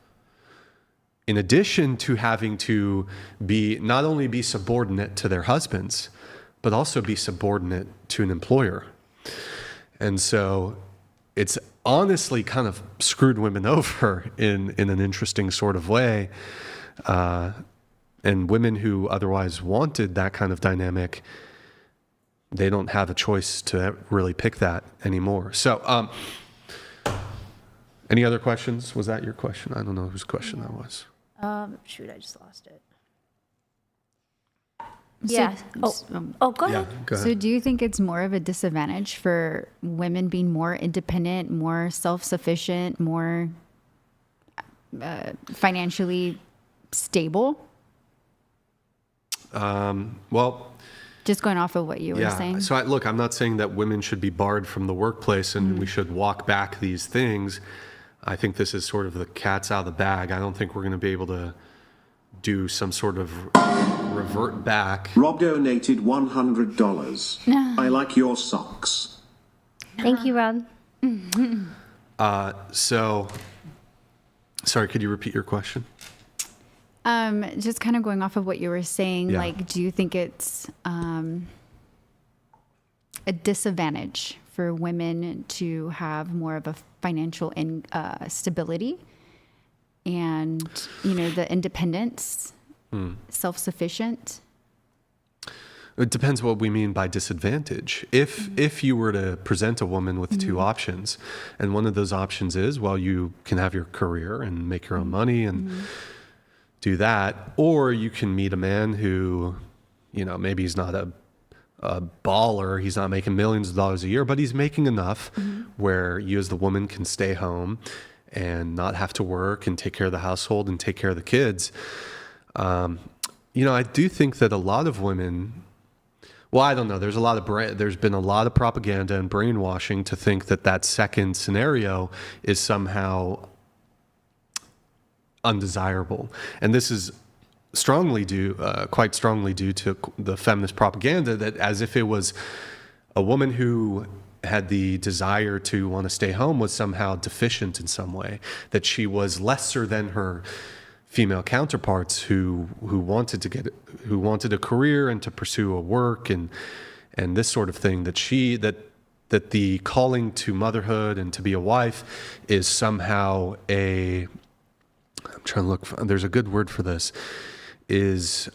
in addition to having to not only be subordinate to their husbands, but also be subordinate to an employer. And so it's honestly kind of screwed women over in an interesting sort of way. And women who otherwise wanted that kind of dynamic, they don't have a choice to really pick that anymore. So any other questions? Was that your question? I don't know whose question that was. Shoot, I just lost it. Yeah. Go ahead. Go ahead. So do you think it's more of a disadvantage for women being more independent, more self-sufficient, more financially stable? Well, just going off of what you were saying. So I'm not saying that women should be barred from the workplace and we should walk back these things. I think this is sort of the cat's out of the bag. I don't think we're going to be able to do some sort of revert back. Rob donated $100. I like your socks. Thank you, Rob. So, sorry, could you repeat your question? Just kind of going off of what you were saying, like, do you think it's a disadvantage for women to have more of a financial stability and, the independence, self-sufficient? It depends what we mean by disadvantage. If you were to present a woman with two options, and one of those options is, well, you can have your career and make your own money and do that, or you can meet a man who, maybe he's not a baller, he's not making millions of dollars a year, but he's making enough where you as the woman can stay home and not have to work and take care of the household and take care of the kids. I do think that a lot of women, well, I don't know, there's been a lot of propaganda and brainwashing to think that second scenario is somehow undesirable. And this is quite strongly due to the feminist propaganda, that as if it was a woman who had the desire to want to stay home was somehow deficient in some way, that she was lesser than her female counterparts who wanted a career and to pursue a work and this sort of thing, that the calling to motherhood and to be a wife is somehow I'm trying to look there's a good word for this, is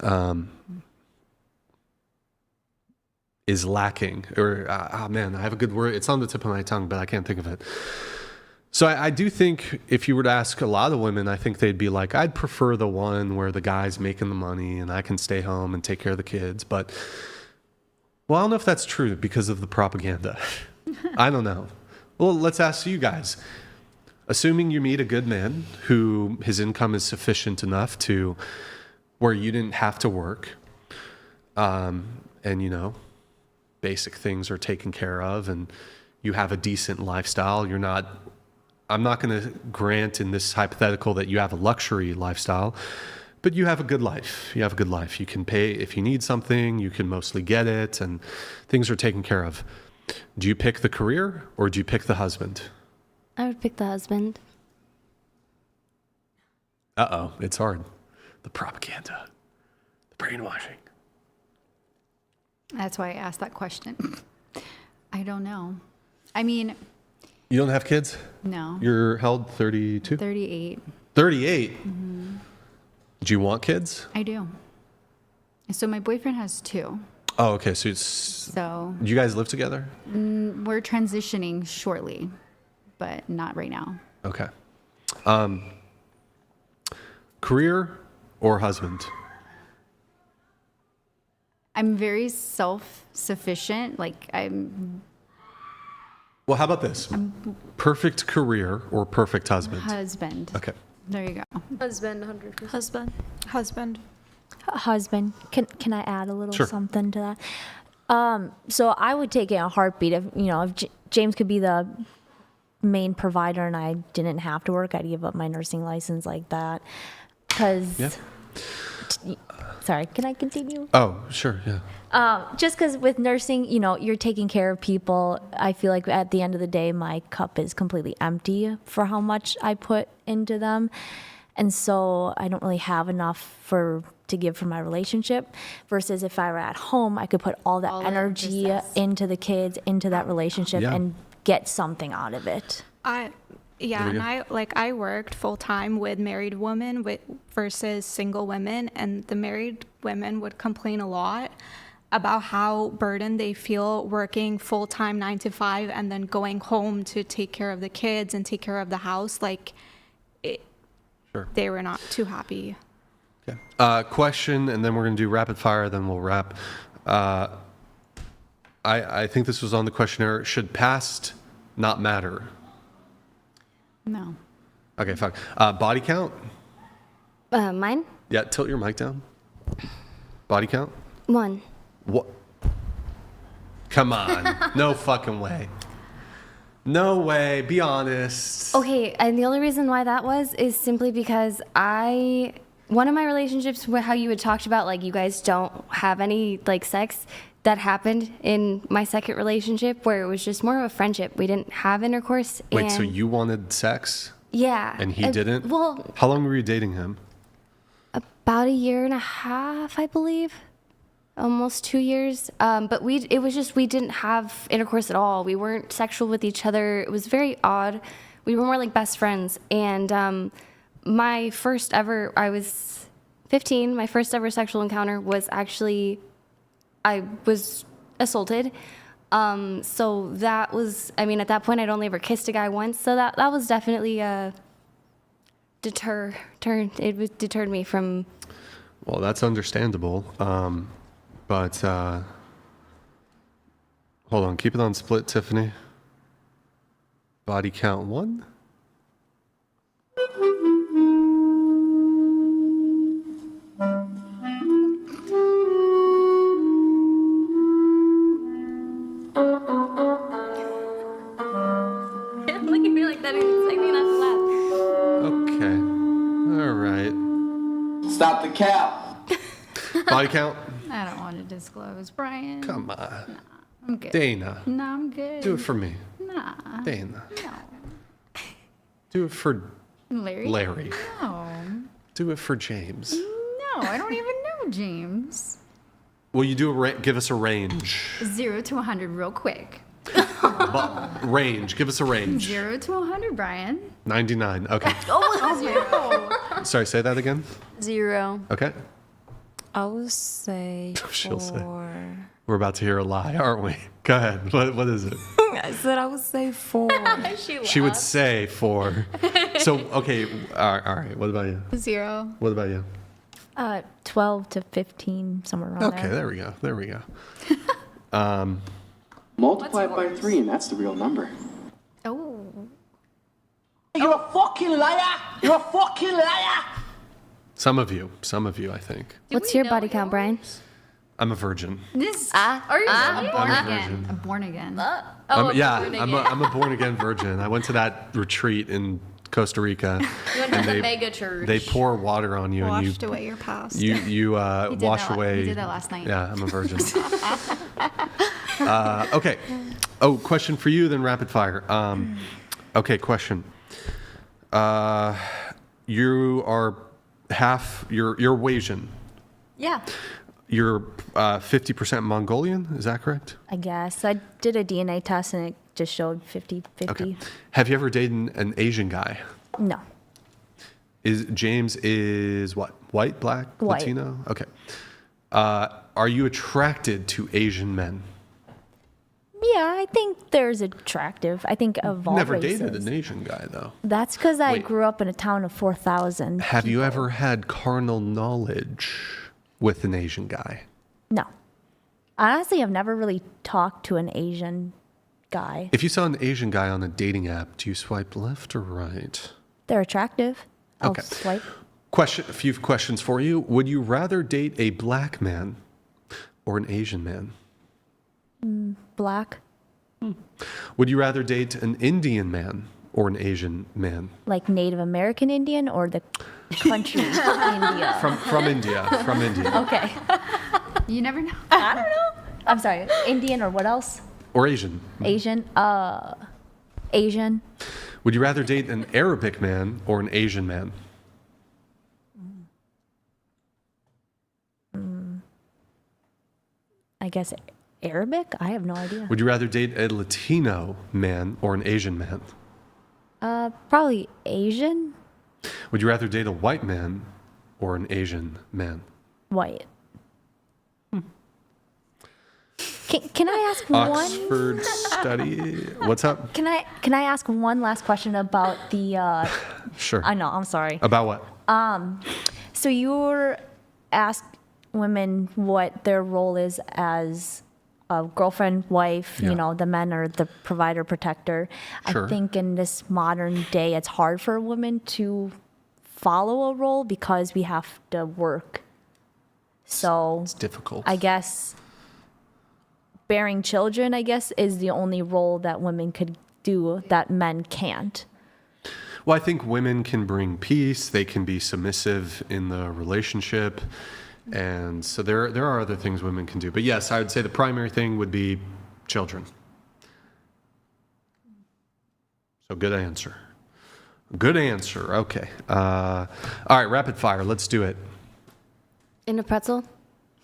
lacking, or man, I have a good word. It's on the tip of my tongue, but I can't think of it. So I do think if you were to ask a lot of women, I think they'd be like, I'd prefer the one where the guy's making the money and I can stay home and take care of the kids. But, well, I don't know if that's true because of the propaganda. I don't know. Well, let's ask you guys. Assuming you meet a good man who his income is sufficient enough to where you didn't have to work, and, you know, basic things are taken care of and you have a decent lifestyle. I'm not going to grant in this hypothetical that you have a luxury lifestyle, but you have a good life. You have a good life. You can pay if you need something, you can mostly get it, and things are taken care of. Do you pick the career or do you pick the husband? I would pick the husband. Uh-oh, it's hard. The propaganda, the brainwashing. That's why I asked that question. I don't know. I mean... You don't have kids? No. You're held 32? 38. 38? Mm-hmm. Do you want kids? I do. So my boyfriend has 2. Oh, okay. So do you guys live together? We're transitioning shortly, but not right now. Okay. Career or husband? I'm very self-sufficient. Well, how about this? Perfect career or perfect husband? Husband. Okay. There you go. Husband, 100%. Husband. Husband. Can I add a little Sure. something to that? So I would take it in a heartbeat if James could be the main provider and I didn't have to work. I'd give up my nursing license like that. Because, sorry, can I continue? Oh, sure, yeah. Just because with nursing, you're taking care of people. I feel like at the end of the day, my cup is completely empty for how much I put into them. And so I don't really have enough to give for my relationship. Versus if I were at home, I could put all that energy into the kids, into that relationship, and get something out of it. I worked full time with married women versus single women, and the married women would complain a lot about how burdened they feel working full time 9 to 5 and then going home to take care of the kids and take care of the house. Sure. They were not too happy. Okay. Question, and then we're going to do rapid fire, then we'll wrap. I think this was on the questionnaire. Should past not matter? No. Okay, fine. Body count? Mine? Yeah, tilt your mic down. Body count? 1. What? Come on. No fucking way. No way. Be honest. Okay, and the only reason why that is simply because one of my relationships where how you had talked about you guys don't have any sex, that happened in my second relationship where it was just more of a friendship. We didn't have intercourse. Wait, so you wanted sex? Yeah. And he didn't? Well, how long were you dating him? About 1.5 years, I believe. Almost 2 years. But it was just, we didn't have intercourse at all. We weren't sexual with each other. It was very odd. We were more like best friends. And my first ever, I was 15, my first ever sexual encounter was actually, I was assaulted. So that was, at that point I'd only ever kissed a guy once. So that was definitely it deterred me from. Well, that's understandable. But hold on, keep it on split, Tiffany. Body count 1. Look at me like that. Expect me not to laugh. Okay. All right. Stop the cap. Body count? I don't want to disclose, Brian. Come on. Nah, I'm good. Dana. No, I'm good. Do it for me. Nah. Dana. No. Do it for Larry? Larry. No. Do it for James. No, I don't even know James. Will you give us a range? 0 to 100 real quick. Range. Give us a range. 0 to 100, Brian. 99. Okay. Oh, no. Sorry, say that again. 0. Okay. I would say She'll say. 4. We're about to hear a lie, aren't we? Go ahead. What is it? I said I would say 4. She would say 4. So, okay. All right. What about you? 0. What about you? 12 to 15, somewhere around there. Okay, there we go. There we go. Multiply it by 3, and that's the real number. Oh. You're a fucking liar! You're a fucking liar! Some of you, I think. What's your body count, Brian? I'm a virgin. This. Are you I'm born a again? virgin. I'm born again. I'm a born again virgin. I went to that retreat in Costa Rica. You went to the mega church. They pour water on you Washed and away your past. you wash away. He did that last night. Yeah, I'm a virgin. Okay. Oh, question for you, then rapid fire. Okay, question. You are you're Eurasian. Yeah. You're 50% Mongolian, is that correct? I guess. I did a DNA test and it just showed 50-50. Okay. Have you ever dated an Asian guy? No. James is what? White, black, White. Latino? Okay. Are you attracted to Asian men? Yeah, I think there's attractive. I think of all Never races. dated an Asian guy, though. That's because I Wait. grew up in a town of 4,000. Have you ever had carnal knowledge with an Asian guy? No. Honestly, I've never really talked to an Asian guy. If you saw an Asian guy on a dating app, do you swipe left or right? They're attractive. I'll Okay. swipe. A few questions for you. Would you rather date a black man or an Asian man? Black. Would you rather date an Indian man or an Asian man? Like Native American Indian or the country India? From India. From India. Okay. You never know. I don't know. I'm sorry. Indian or what else? Or Asian. Asian. Asian. Would you rather date an Arabic man or an Asian man? I guess Arabic? I have no idea. Would you rather date a Latino man or an Asian man? Probably Asian. Would you rather date a white man or an Asian man? White. Can I ask one? Oxford study. What's up? Can I ask one last question about the? Sure. I know. I'm sorry. About what? So you're asked women what their role is as a girlfriend, wife. Yeah. You know, the men are the provider, protector. Sure. I think in this modern day, it's hard for women to follow a role because we have to work. So it's difficult. I guess bearing children, I guess, is the only role that women could do that men can't. Well, I think women can bring peace. They can be submissive in the relationship. And so there are other things women can do. But yes, I would say the primary thing would be children. So good answer. Good answer. Okay. All right, rapid fire. Let's do it. In a pretzel?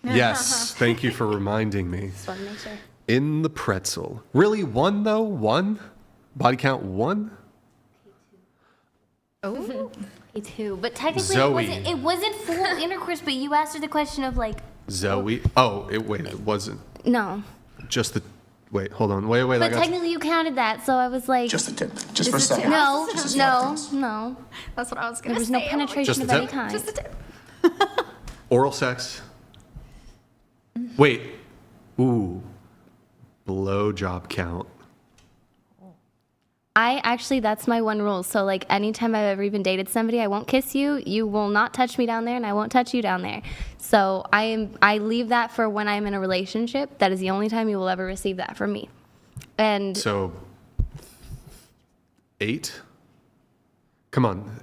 Yes. Thank you for reminding me. Just want to make sure. In the pretzel. Really? One, though? One? Body count 1? Oh. It's who? But technically Zoe. it wasn't full intercourse, but you asked her the question of like Zoe. Oh, it wasn't. no. Just the. Wait, hold on. Wait. I But got technically you counted that, so I was like Just a tip. Just for a second. No, Just a no, tip. no. That's what I was There going to was say. no penetration Just of a any tip? kind. Just a tip. oral sex. Wait. Ooh. Blowjob count. That's my one rule. So like anytime I've ever even dated somebody, I won't kiss you. You will not touch me down there, and I won't touch you down there. So I leave that for when I'm in a relationship. That is the only time you will ever receive that from me. And So 8. Come on.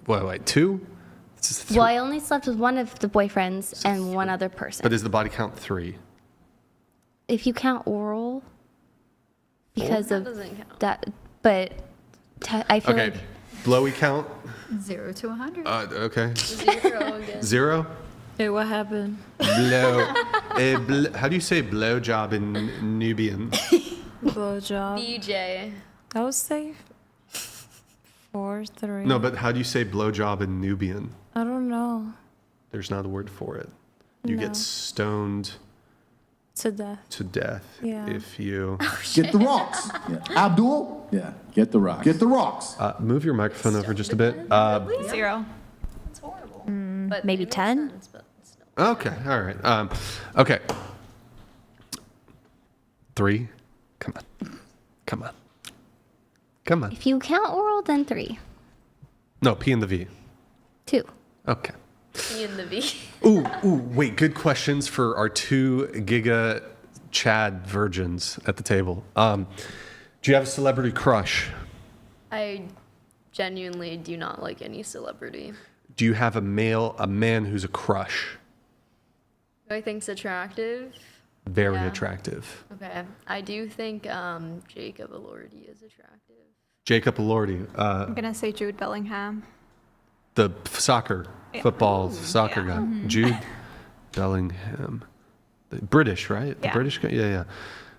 Wait. 2, Well, I only slept with one of the boyfriends and one other person. But is the body count 3? If you count oral, because That of doesn't count. that, but I feel Okay. like Blowy count? 0 to 100. Okay. 0 again. 0? Hey, what happened? Blow. How do you say blowjob in Nubian? Blowjob. BJ. I would say 4, 3. No, but how do you say blowjob in Nubian? I don't know. There's not a word for it. You No. get stoned To death. to death Yeah. if you... Get the rocks. Yeah. Abdul? Yeah, get the rocks. Get the rocks. Move your microphone over just a bit. 0. It's horrible. But maybe 10. Okay, all right. Okay. 3. Come on. Come on. Come on. if you count oral, then 3. No, P and the V. 2. Okay. E and the V. Ooh, wait, good questions for our 2 Giga Chad virgins at the table. Do you have a celebrity crush? I genuinely do not like any celebrity. Do you have a man who's a crush? Who I think's attractive. Very Yeah. attractive. Okay. I do think Jacob Elordi is attractive. Jacob Elordi, I'm gonna say Jude Bellingham. the football soccer guy. Mhm. Jude Bellingham. The British, right? The Yeah. British guy? Yeah.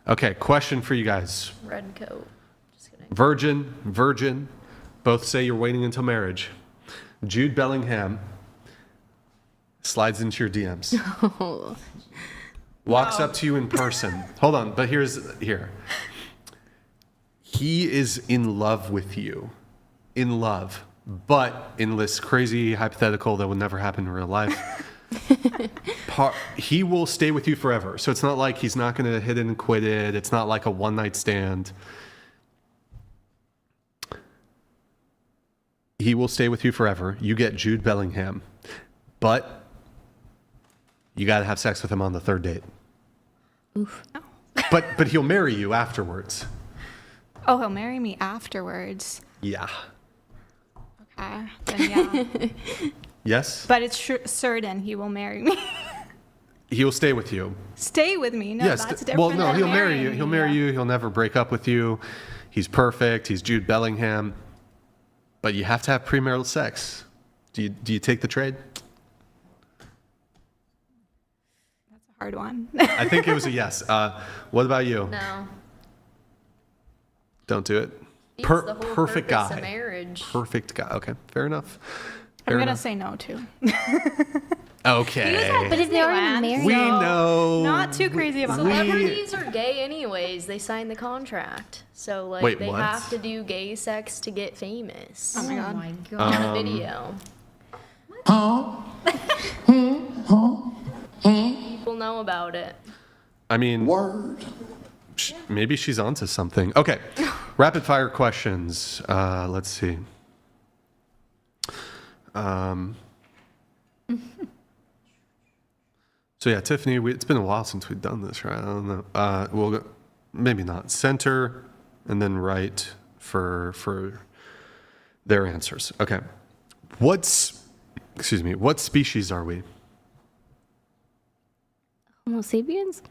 Okay, question for you guys. Red coat. Just kidding. Virgin, both say you're waiting until marriage. Jude Bellingham slides into your DMs. Walks up to you in person. Hold on, but here. He is in love with you. In love. But in this crazy hypothetical that would never happen in real life, he will stay with you forever. So it's not like he's not going to hit it and quit it. It's not like a one-night stand. He will stay with you forever. You get Jude Bellingham. But you got to have sex with him on the 3rd date. Oof. But he'll marry you afterwards. Oh, he'll marry me afterwards. Yeah. Okay, then yeah. Yes? But it's certain he will marry me. He'll stay with you. Stay with me. No, Yes. that's different. Well, no, than he'll marry you. marrying He'll me. marry you. He'll never break up with you. He's perfect. He's Jude Bellingham. But you have to have premarital sex. Do you take the trade? That's a hard one. I think it was a yes. What about you? No. Don't do it. It's the whole Perfect purpose guy. of marriage. Perfect guy. Okay, fair enough. I'm Fair gonna enough. say no too. Okay. But if they're already married, We know. Not too crazy about that. Celebrities are gay anyways. They sign the contract. So like Wait, they what? have to do gay sex to get famous. Oh my god. my On God. a video. People know about it. I mean, Word. maybe she's onto something. Okay, rapid fire questions. Let's see. So yeah, Tiffany, it's been a while since we've done this, right? I don't know. We'll go, maybe not. Center and then right for their answers. Okay. What species are we? Homo sapiens?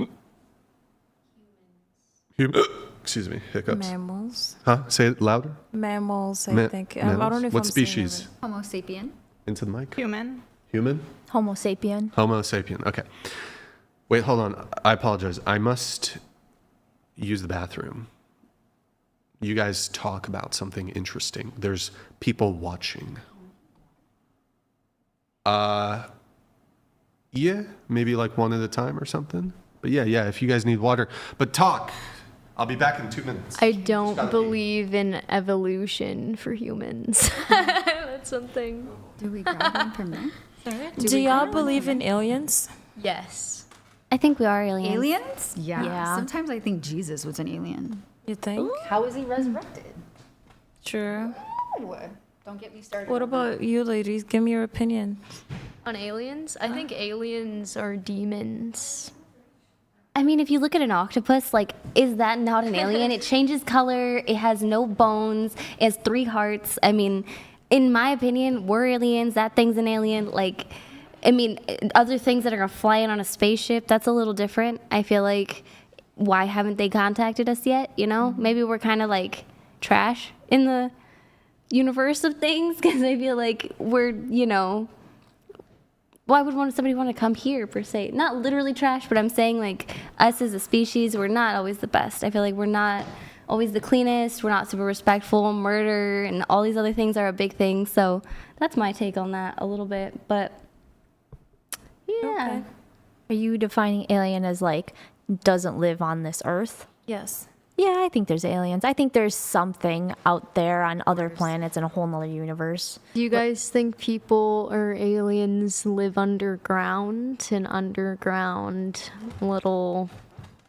Excuse me, hiccups. Mammals. Huh? Say it louder. Mammals, I think. I Mammals? don't know if What I'm saying it species? right. Homo sapien. Into the mic. Human. Human? Homo sapien. Homo sapien. Okay. Wait, hold on. I apologize. I must use the bathroom. You guys talk about something interesting. There's people watching. Yeah, maybe like one at a time or something. But yeah, if you guys need water. But talk. I'll be back in 2 minutes. I don't believe in evolution for humans. That's something. Do we grab one from there? Do y'all believe in aliens? Yes. I think we are aliens. Aliens? Yeah. Yeah. Sometimes I think Jesus was an alien. You think? How was he resurrected? True. Don't get me started. What about you, ladies? Give me your opinion. On aliens? I think aliens are demons. I mean, if you look at an octopus, like, is that not an alien? It changes color. It has no bones. It has 3 hearts. I mean, in my opinion, we're aliens. That thing's an alien. Like, I mean, other things that are gonna fly in on a spaceship, that's a little different. I feel like, why haven't they contacted us yet? You know, maybe we're kind of like trash in the universe of things, because I feel like we're, you know, why would somebody want to come here per se? Not literally trash, but I'm saying like us as a species, we're not always the best. I feel like we're not always the cleanest. We're not super respectful. Murder and all these other things are a big thing. So that's my take on that a little bit. But yeah. Are you defining alien as like doesn't live on this earth? Yes. Yeah, I think there's aliens. I think there's something out there on other planets in a whole nother universe. Do you guys think people or aliens live underground in underground little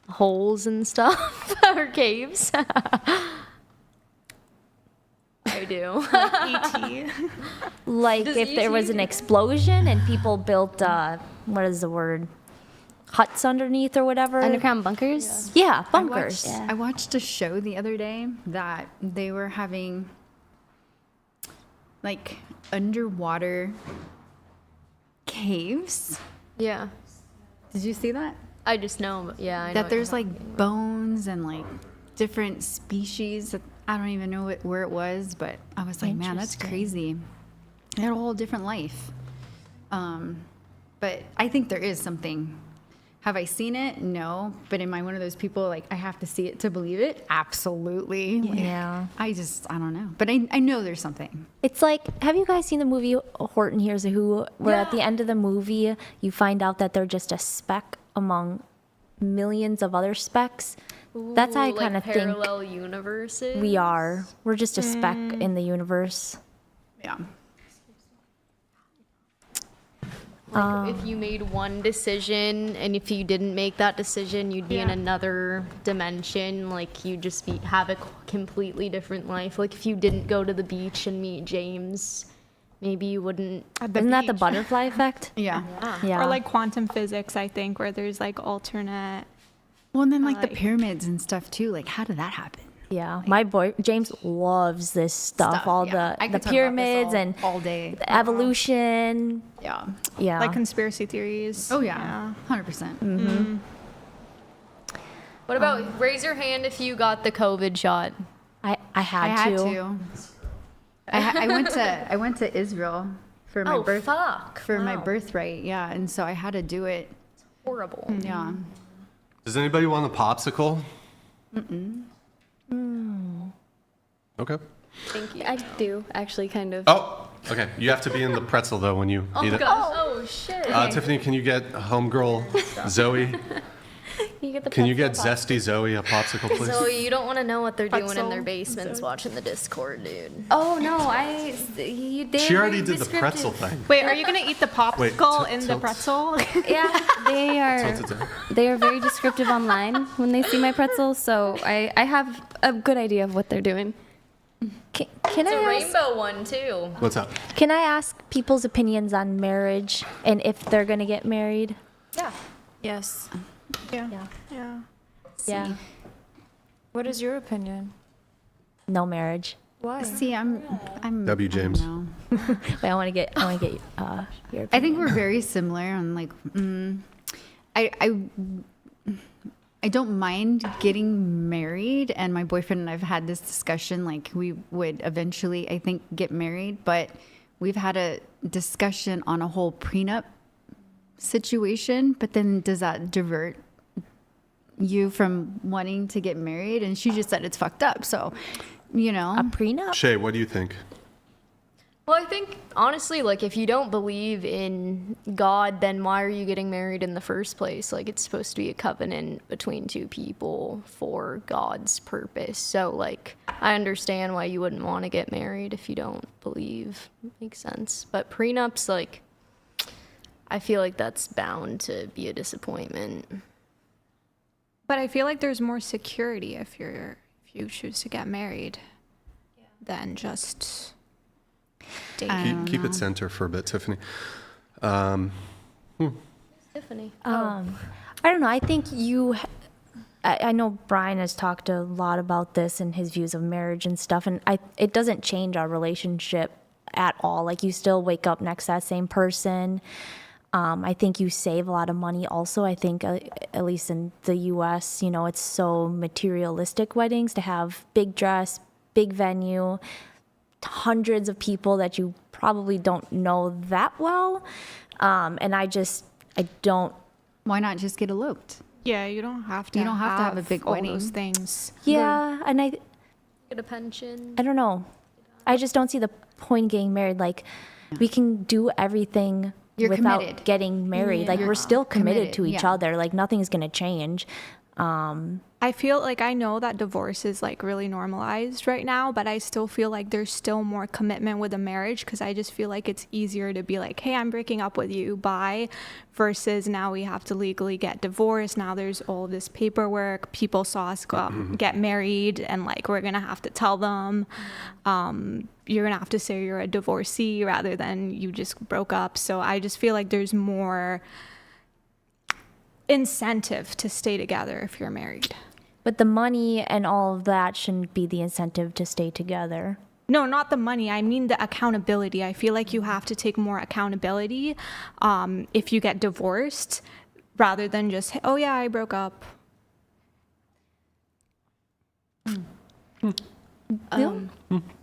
holes and stuff or caves? I do. E.T. Like Does if there was E.T. an explosion and people built, what is the word? Huts underneath or whatever. Underground bunkers? Yeah, bunkers. I watched a show the other day that they were having like underwater caves. Yeah. Did you see that? I just know, yeah. I know That what there's you're like bones and like different species. That I don't even know where it was, but I was like, man, that's crazy. They had a whole different life. But I think there is something. Have I seen it? No. But am I one of those people like I have to see it to believe it? Absolutely. Like, Yeah. I don't know. But I know there's something. It's like, have you guys seen the movie Horton Hears a Who, where at the end of the movie you find out that they're just a speck among millions of other specks? That's how I kind of think parallel universes. we are. We're just a speck in the universe. Yeah. Like if you made one decision and if you didn't make that decision, you'd be in another dimension. Like you'd just have a completely different life. Like if you didn't go to the beach and meet James, maybe you wouldn't. Isn't that the butterfly effect? Yeah. Yeah. Or like quantum physics, I think, where there's like alternate. Well, and then like the pyramids and stuff too. Like, how did that happen? Yeah, my boy James loves this stuff. All yeah. I the could talk about this pyramids and all day. the evolution. Yeah. Yeah. Like conspiracy theories. Oh yeah, 100%. Mm-hmm. What about raise your hand if you got the COVID shot? I had to. I went to Israel for my my Wow. birthright. Yeah, and so I had to do it. Horrible. Yeah. Does anybody want a popsicle? Okay. Thank you. I do, actually, kind of. Oh, okay. You have to be in the pretzel though when you eat it. gosh. Oh shit. Tiffany, can you get homegirl Zoe? Can you get zesty Zoe a popsicle, please? So you don't want to know what they're doing in their Pretzel. basements watching the Discord, dude. Oh no, She already did the pretzel thing. Wait, are you gonna eat the popsicle in the tilt. pretzel? Yeah, Tilt it down. they are very descriptive online when they see my pretzels, so I have a good idea of what they're doing. Can It's a I ask, rainbow one too. What's up? can I ask people's opinions on marriage and if they're gonna get married? Yeah. Yes. Yeah. Yeah. What is your opinion? No marriage. Why? See, I'm. W. James. I don't know. Wait, I want to get your opinion. I think we're very similar on like. I don't mind getting married, and my boyfriend and I've had this discussion. Like we would eventually, I think, get married, but we've had a discussion on a whole prenup situation. But then, does that divert you from wanting to get married? And she just said it's fucked up. So, you know, A prenup? Shay, what do you think? Well, I think honestly, like if you don't believe in God, then why are you getting married in the first place? Like it's supposed to be a covenant between two people for God's purpose. So like I understand why you wouldn't want to get married if you don't believe. Makes sense. But prenups, like I feel like that's bound to be a disappointment. But I feel like there's more security if you choose to get married than just dating. Keep it center for a bit, Tiffany. Tiffany. I don't know. I think I know Brian has talked a lot about this and his views of marriage and stuff, and it doesn't change our relationship at all. Like, you still wake up next to that same person. I think you save a lot of money also. I think, at least in the US, you know, it's so materialistic weddings to have big dress, big venue, hundreds of people that you probably don't know that well. And I don't. Why not just get eloped? Yeah, you don't have to. You don't have to have a big all wedding. those things. Yeah, and Get a pension. I don't know. I just don't see the point of getting married. Like, we can do everything without committed. getting married. Like, we're still committed to each other. Like, nothing's going to change. I feel like I know that divorce is like really normalized right now, but I still feel like there's still more commitment with a marriage because I just feel like it's easier to be like, hey, I'm breaking up with you, bye, versus now we have to legally get divorced. Now there's all this paperwork. People saw us get married and like we're going to have to tell them. You're going to have to say you're a divorcee rather than you just broke up. So I just feel like there's more incentive to stay together if you're married. But the money and all of that shouldn't be the incentive to stay together. No, not the money. I mean the accountability. I feel like you have to take more accountability if you get divorced rather than just, oh yeah, I broke up. Go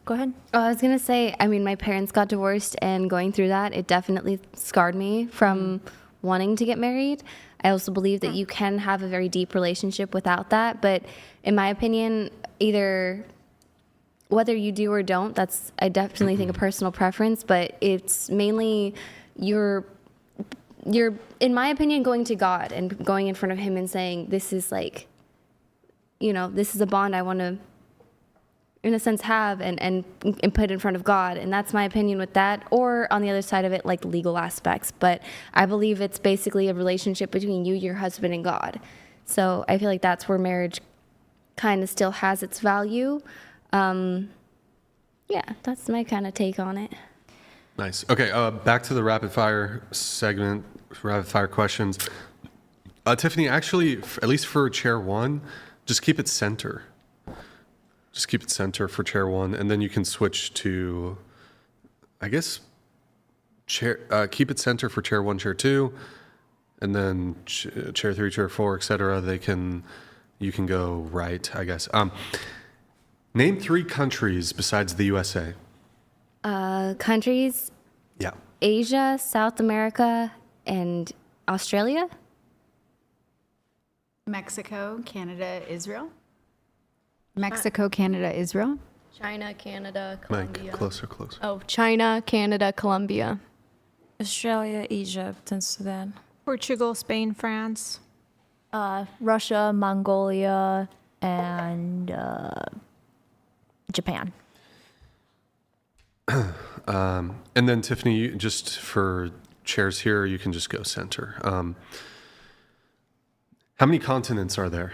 ahead. Oh, I was going to say, I mean, my parents got divorced, and going through that, it definitely scarred me from wanting to get married. I also believe that you can have a very deep relationship without that. But in my opinion, either whether you do or don't, that's, I definitely think, a personal preference. But it's mainly you're, in my opinion, going to God and going in front of him and saying, this is like, you know, this is a bond I want to, in a sense, have and put in front of God. And that's my opinion with that. Or on the other side of it, like legal aspects. But I believe it's basically a relationship between you, your husband, and God. So I feel like that's where marriage kind of still has its value. Yeah, that's my kind of take on it. Nice. Okay, back to the rapid fire segment, rapid fire questions. Tiffany, actually, at least for chair one, just keep it center. Just keep it center for chair one, and then you can switch to, I guess, keep it center for chair one, chair two, and then chair three, chair four, etc. You can go right, I guess. Name 3 countries besides the USA. Countries? Yeah. Asia, South America, and Australia? Mexico, Canada, Israel. Mexico, Canada, Israel. China, Canada, Colombia. Mike, closer. Oh, China, Canada, Colombia. Australia, Egypt, and Sudan. Portugal, Spain, France. Russia, Mongolia, and Japan. And then Tiffany, just for chairs here, you can just go center. How many continents are there?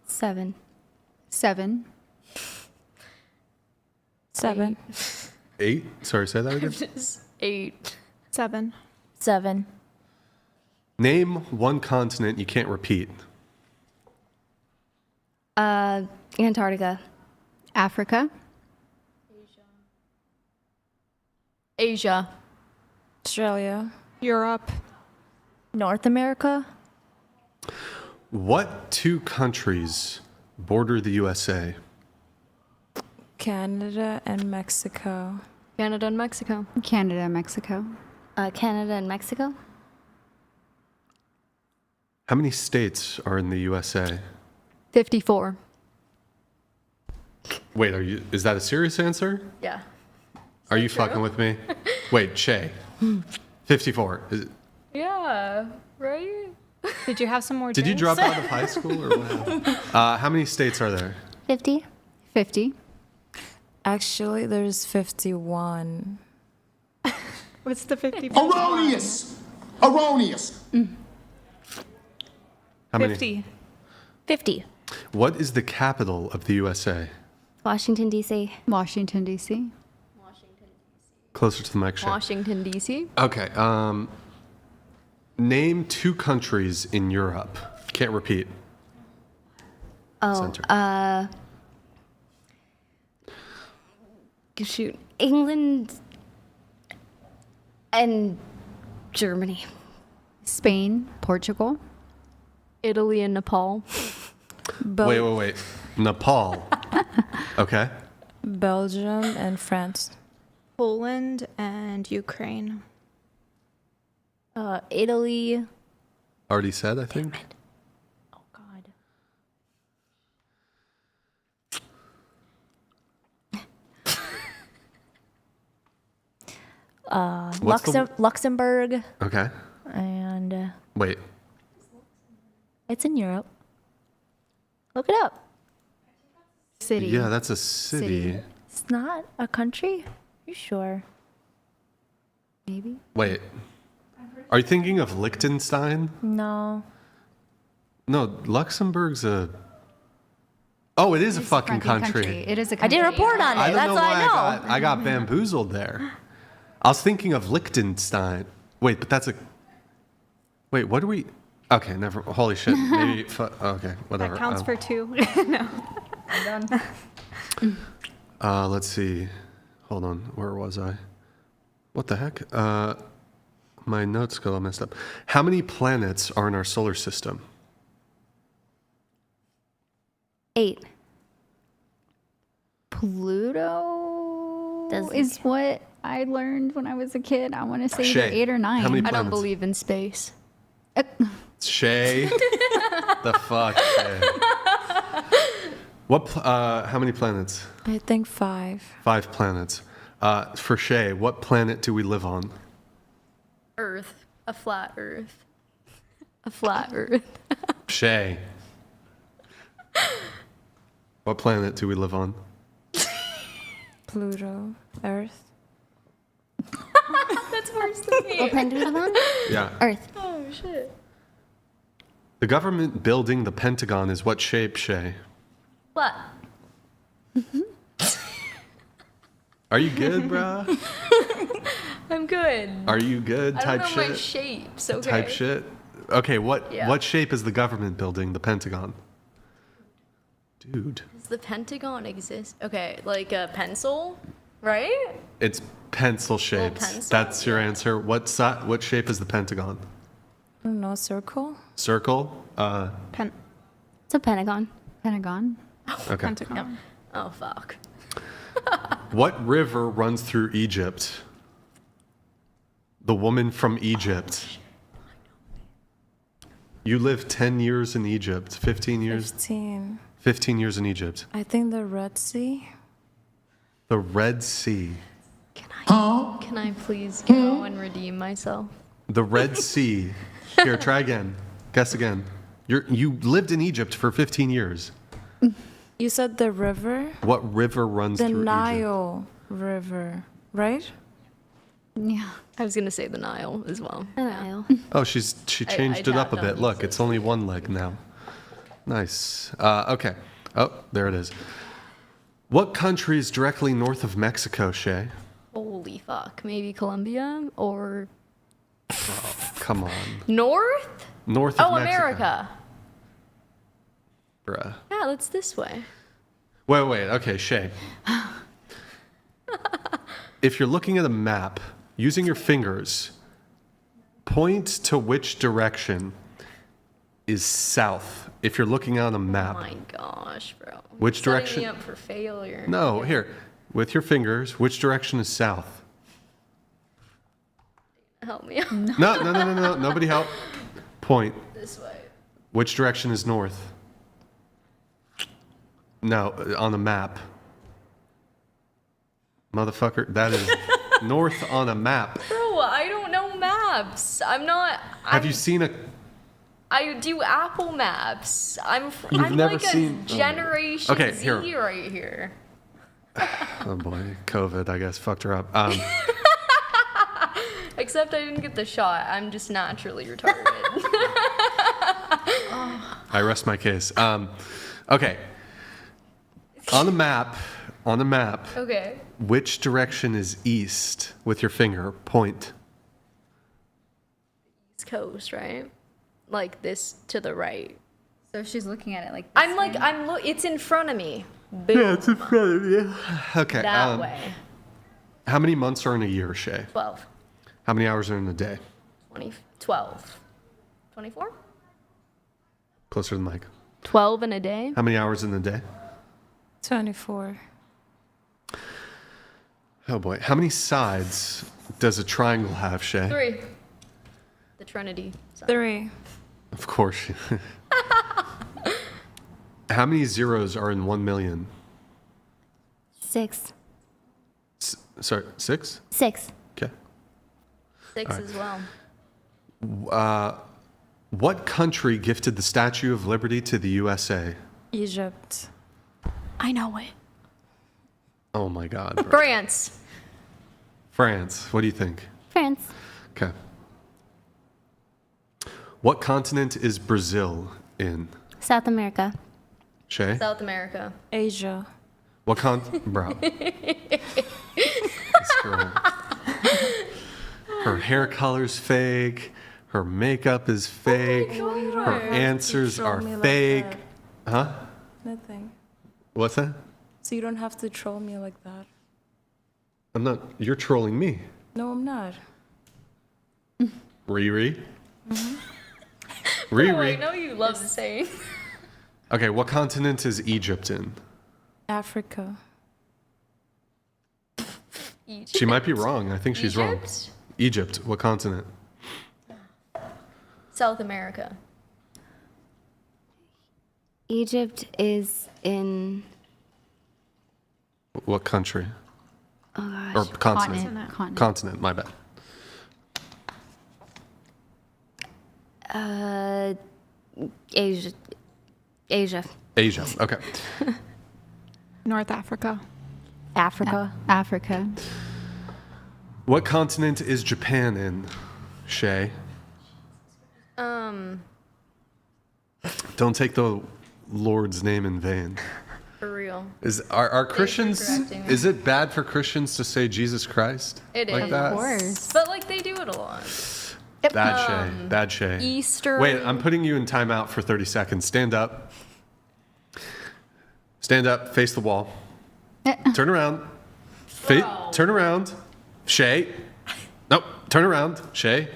7. 7. 7. 8? Sorry, say that again. 8. 7. 7. Name 1 continent you can't repeat. Antarctica. Africa. Asia. Australia. Europe. North America. What 2 countries border the USA? Canada and Mexico. Canada and Mexico. Canada, Mexico. Canada and Mexico. How many states are in the USA? 54. Wait, is that a serious answer? Yeah. Are you fucking with me? Wait, Shay. 54. Yeah, right? Did you have some more Did you drinks? drop out of high school or what? How many states are there? 50. 50. Actually, there's 51. What's the 50? Erroneous! Erroneous! How many? 50. 50. What is the capital of the USA? Washington, D.C. Washington, D.C. Closer to the mic, Shay. Washington, D.C. Okay. Name 2 countries in Europe. Can't repeat. Oh, Center. shoot. England And Germany. Spain, Portugal. Italy and Nepal. Wait. Nepal. Okay. Belgium and France. Poland and Ukraine. Italy. Already said, I think. Oh God. Luxembourg. Okay. And Wait. it's in Europe. Look it up. City. Yeah, that's a city. It's not a country? You sure? Maybe. Wait. Are you thinking of Liechtenstein? No. No, Luxembourg's a... Oh, it is a fucking country. It is a I country. did a report on it. I don't That's know what why I know. I got bamboozled there. I was thinking of Liechtenstein. Wait, but that's a... Wait, what do we... Okay, never... Holy shit. Maybe... Okay, whatever. That counts for 2. No. I'm done. Let's see. Hold on. Where was I? What the heck? My notes got all messed up. How many planets are in our solar system? 8. Pluto is what I learned when I was a kid. I want to say Shay, either 8 or 9. how many I don't planets? believe in space. Shay. The fuck, Shay. How many planets? I think 5. 5 planets. For Shay, what planet do we live on? Earth. A flat Earth. A flat Earth. Shay. What planet do we live on? Pluto. Earth. That's worse than me. What planet do we live on? Yeah. Earth. Oh, shit. The government building the Pentagon is what shape, Shay? What? Are you good, bruh? I'm good. Are you good? I Type don't know shit. my shapes, okay? Type shit. Okay, what Yeah. what shape is the government building the Pentagon? Dude, Does the Pentagon exist? Okay, like a pencil, right? it's pencil shaped. pencil? That's your answer. What shape is the Pentagon? I don't know, circle? Circle. It's a pentagon. Pentagon. Okay. Pentagon. Oh, fuck. What river runs through Egypt? The woman from Egypt. You lived 10 years in Egypt. 15 years. 15. 15 years in Egypt. I think the Red Sea. The Red Sea. Can I please go and redeem myself? The Red Sea. Here, try again. Guess again. You lived in Egypt for 15 years. You said the river? What river runs The through Nile River, right? Yeah. I was gonna say the Nile as well. The Nile. Egypt? Oh, she changed it up a tapped on bit. Look, it's only one leg now. Nice. Okay. Oh, there it is. What country is directly north of Mexico, Shay? Holy fuck. Maybe Colombia or Come on. North? North of Oh, Mexico. America. Bruh. Yeah, it's this way. Wait. Okay, Shay. If you're looking at a map, using your fingers, point to which direction is south. If you're looking on a map. Oh my gosh, bro. Which Setting direction? me up for failure. No, here. With your fingers, which direction is south? Help me out. No. Nobody help. Point. This way. Which direction is north? No, on a map. Motherfucker, that is north on a map. Bro, I don't know maps. Have you seen a... I do Apple Maps. I'm You've never like seen- a Generation Okay, Z here. right here. Oh boy, COVID, I guess, fucked her up. Except I didn't get the shot. I'm just naturally retarded. I rest my case. Okay. On the map, Okay. which direction is east with your finger? Point. East Coast, right? Like this to the right. So she's looking at it like this. It's in front of me. Boom. Yeah, it's in front of you. Okay. That way. How many months are in a year, Shay? 12. How many hours are in a day? 12. 24? Closer to the mic. 12 in a day? How many hours in a day? 24. Oh boy. How many sides does a triangle have, Shay? 3. The Trinity. 3. Of course. How many zeros are in 1 million? 6. Sorry, 6? 6. Okay. 6 All right. as well. What country gifted the Statue of Liberty to the USA? Egypt. I know it. Oh my God. bro. France. France. What do you think? France. Okay. What continent is Brazil in? South America. Shay? South America. Asia. What Bro. This girl. Her hair color's fake. Her makeup is fake. Her answers are fake. Huh? Nothing. What's that? So you don't have to troll me like that. I'm not. You're trolling me. No, I'm not. Riri. Mm-hmm. Bro, I Riri. know you love the saying. Okay, what continent is Egypt in? Africa. She might be wrong. I think she's wrong. Egypt? Egypt. What continent? South America. Egypt is in. What country? Oh gosh. Or continent. Continent. Continent, my bad. Asia. Asia. Asia. Okay. North Africa. Africa. Africa. What continent is Japan in? Shay? Don't take the Lord's name in vain. For real. Are Christians? correcting me. Is it bad for Christians to say Jesus Christ? It like is. that? Of course. But like they do it a lot. Bad Shay. Bad Shay. Easter. Wait, I'm putting you in timeout for 30 seconds. Stand up. Stand up. Face the wall. Turn around. Turn around. Shay. Nope. Turn around. Shay.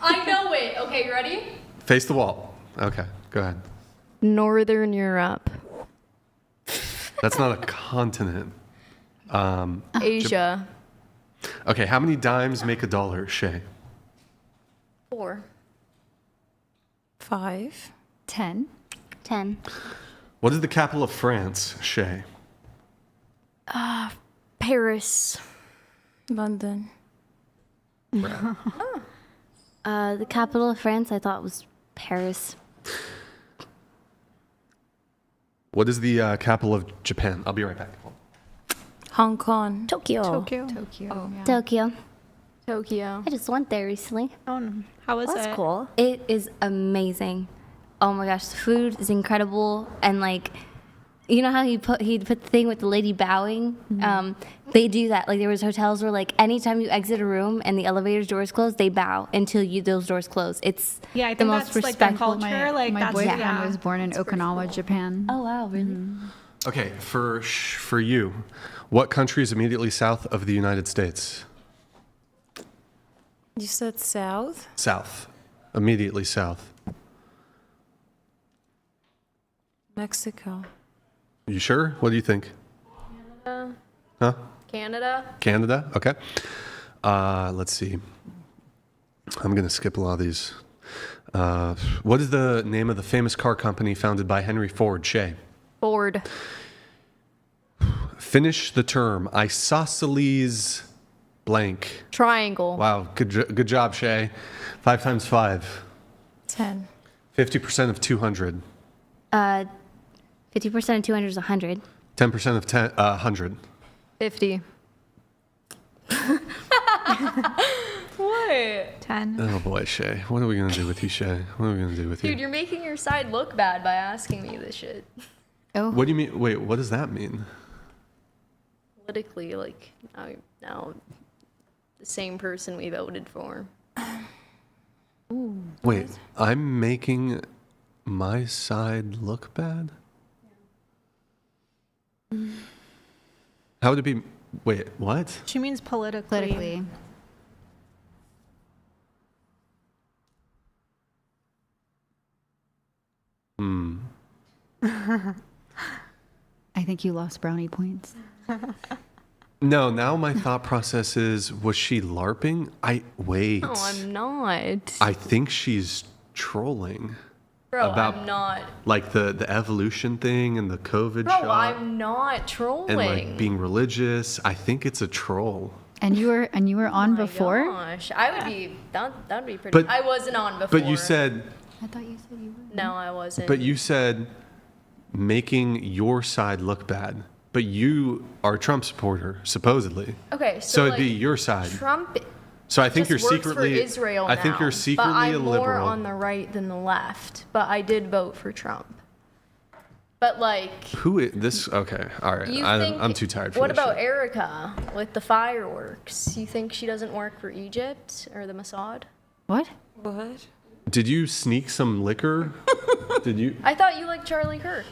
I know it. Okay, you ready? Face the wall. Okay. Go ahead. Northern Europe. That's not a continent. Asia. Okay. How many dimes make a dollar, Shay? 4. 5. 10. 10. What is the capital of France, Shay? Paris. London. The capital of France, I thought was Paris. What is the capital of Japan? I'll be right back. Hong Kong. Tokyo. Tokyo. Tokyo. Yeah. Tokyo. Tokyo. I just went there recently. Oh no. How was That's it? cool. It is amazing. Oh my gosh, the food is incredible, and like, you know how he'd put the thing with the lady bowing. They do that. Like there was hotels where like anytime you exit a room and the elevator's doors close, they bow until those doors close. It's Yeah, I the think most that's like their respectful. culture. Like My that's boyfriend yeah. was born in Okinawa, Japan. Oh wow, really? Okay, for you, what country is immediately south of the United States? You said south? South. Immediately south. Mexico. You sure? What do you think? Canada. Huh? Canada. Canada? Okay. Let's see. I'm going to skip a lot of these. What is the name of the famous car company founded by Henry Ford, Shay? Ford. Finish the term. Isosceles blank. Triangle. Wow, good job, Shay. 5 times 5. 10. 50% of 200. 50% of 200 is 100. 10% of 100. 50. What? 10. Oh boy, Shay. What are we going to do with you, Shay? What are we going to do with you? Dude, you're making your side look bad by asking me this shit. Oh. What do you mean? Wait, what does that mean? Politically, like, now the same person we voted for. Wait, I'm making my side look bad? How would it be? Wait, what? She means politically. I think you lost brownie points. No, now my thought process is, was she LARPing? Wait. No, I'm not. I think she's trolling. Bro, about, I'm not. Like the evolution thing and the COVID Bro, shot. I'm not trolling. And like being religious. I think it's a troll. And you were on before? Gosh, I would be. That'd be pretty. But- I wasn't on before. But you said. I thought you said you were. No, I wasn't. But you said making your side look bad. But you are a Trump supporter, supposedly. Okay, so it'd like, be your side. Trump. So I think just you're works secretly. for Israel I think now, you're secretly but I'm a liberal. more on the right than the left. But I did vote for Trump. But like. Who is this? Okay, all right. I'm too tired for What this about shit. Erica with the fireworks? You think she doesn't work for Egypt or the Mossad? What? What? Did you sneak some liquor? Did you? I thought you liked Charlie Kirk.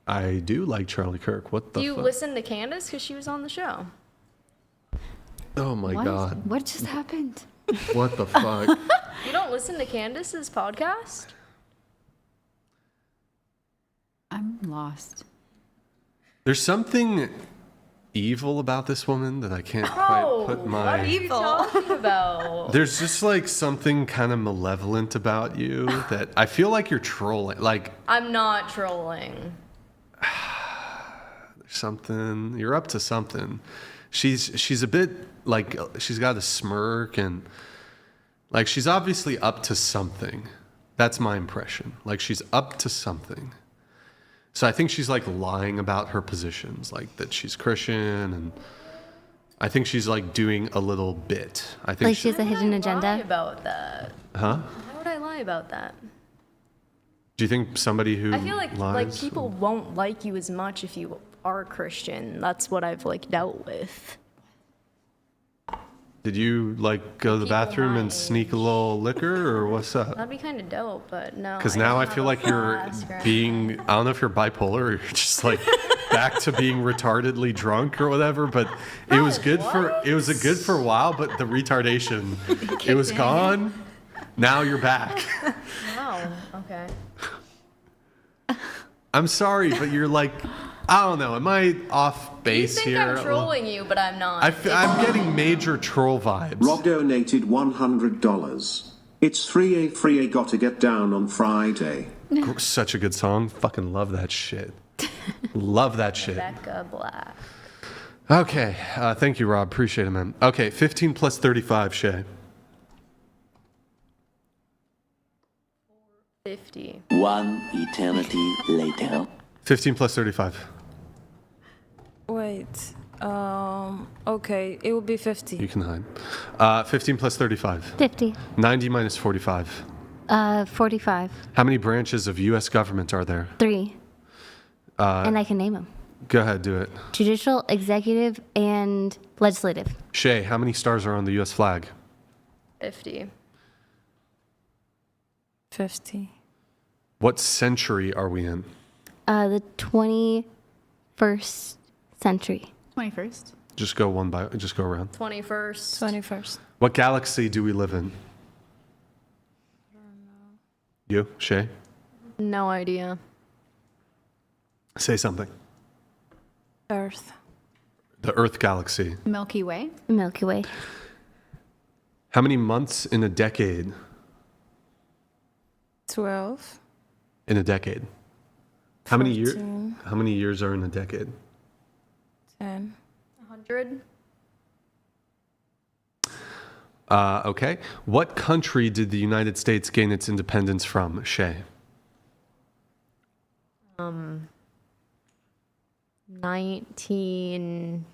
I do like Charlie Kirk. What the Do you fuck? listen to Candace because she was on the show? Oh my What? god. What just happened? What the fuck? You don't listen to Candace's podcast? I'm lost. There's something evil about this woman that I can't quite put my. What are you talking about? There's just like something kind of malevolent about you that I feel like you're trolling. Like I'm not trolling. there's something you're up to something. She's a bit like she's got a smirk and like she's obviously up to something. That's my impression. Like she's up to something. So I think she's like lying about her positions, like that she's Christian, and I think she's like doing a little bit. I think Like she has a hidden Lie agenda. about that. Huh? Why would I lie about that? Do you think somebody who I feel like lies? people won't like you as much if you are Christian. That's what I've like dealt with. Did you like go to the People bathroom my and sneak a little liquor, or what's up? That'd be kind of dope, but no. Because now I don't feel have like a you're flask or being, I don't know if you're bipolar or you're just like back to being retardedly drunk or whatever, but it was good it was a good for a while, but the retardation, it was gone. Now you're back. Wow. Okay. I'm sorry, but you're like, I don't know, am I off base You think here? I'm trolling you, but I'm not. I'm getting major troll vibes. Rob donated $100. It's 3A gotta get down on Friday. Such a good song. Fucking love that shit. Love that shit. Becca Black. Okay. Thank you, Rob. Appreciate it, man. Okay. 15 plus 35, Shay. 50. One eternity later. 15 plus 35. Wait. Okay, it would be 50. You can hide. 15 plus 35. 50. 90 minus 45. 45. How many branches of U.S. government are there? 3. And I can name them. Go ahead, do it. Judicial, executive, and legislative. Shay, how many stars are on the U.S. flag? 50. 50. What century are we in? The 21st century. 21st. Just go around. 21st. 21st. What galaxy do we live in? You, Shay? No idea. Say something. Earth. The Earth galaxy. Milky Way. Milky Way. How many months in a decade? 12. In a decade. How many years? 14. How many years are in a decade? 10. 100. Okay. What country did the United States gain its independence from, Shay? 19.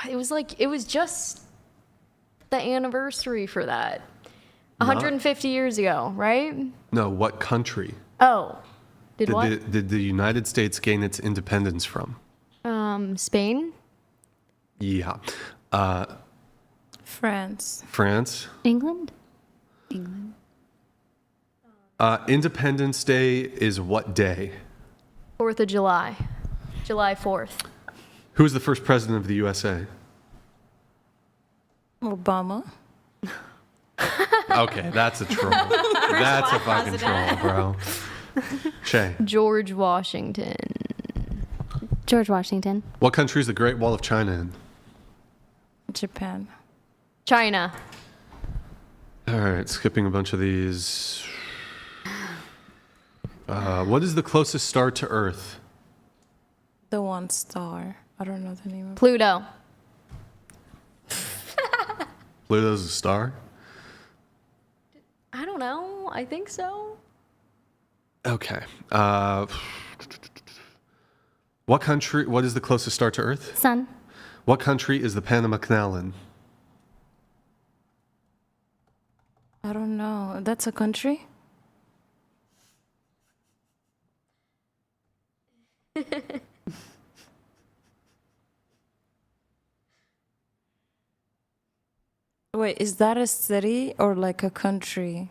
It was just the anniversary for that. 150 years ago, right? No, what country Oh. Did what? did the United States gain its independence from? Spain? Yeah. France. France. England? England. Independence Day is what day? 4th of July. July 4th. Who was the first president of the USA? Obama. Okay, that's a troll. That's a fucking troll, bro. Shay. George Washington. George Washington. What country is the Great Wall of China in? Japan. China. All right, skipping a bunch of these. What is the closest star to Earth? The one star. I don't know the name of it. Pluto. Pluto's a star? I don't know. I think so. Okay. What is the closest star to Earth? Sun. What country is the Panama Canal in? I don't know. That's a country? Wait, is that a city or like a country?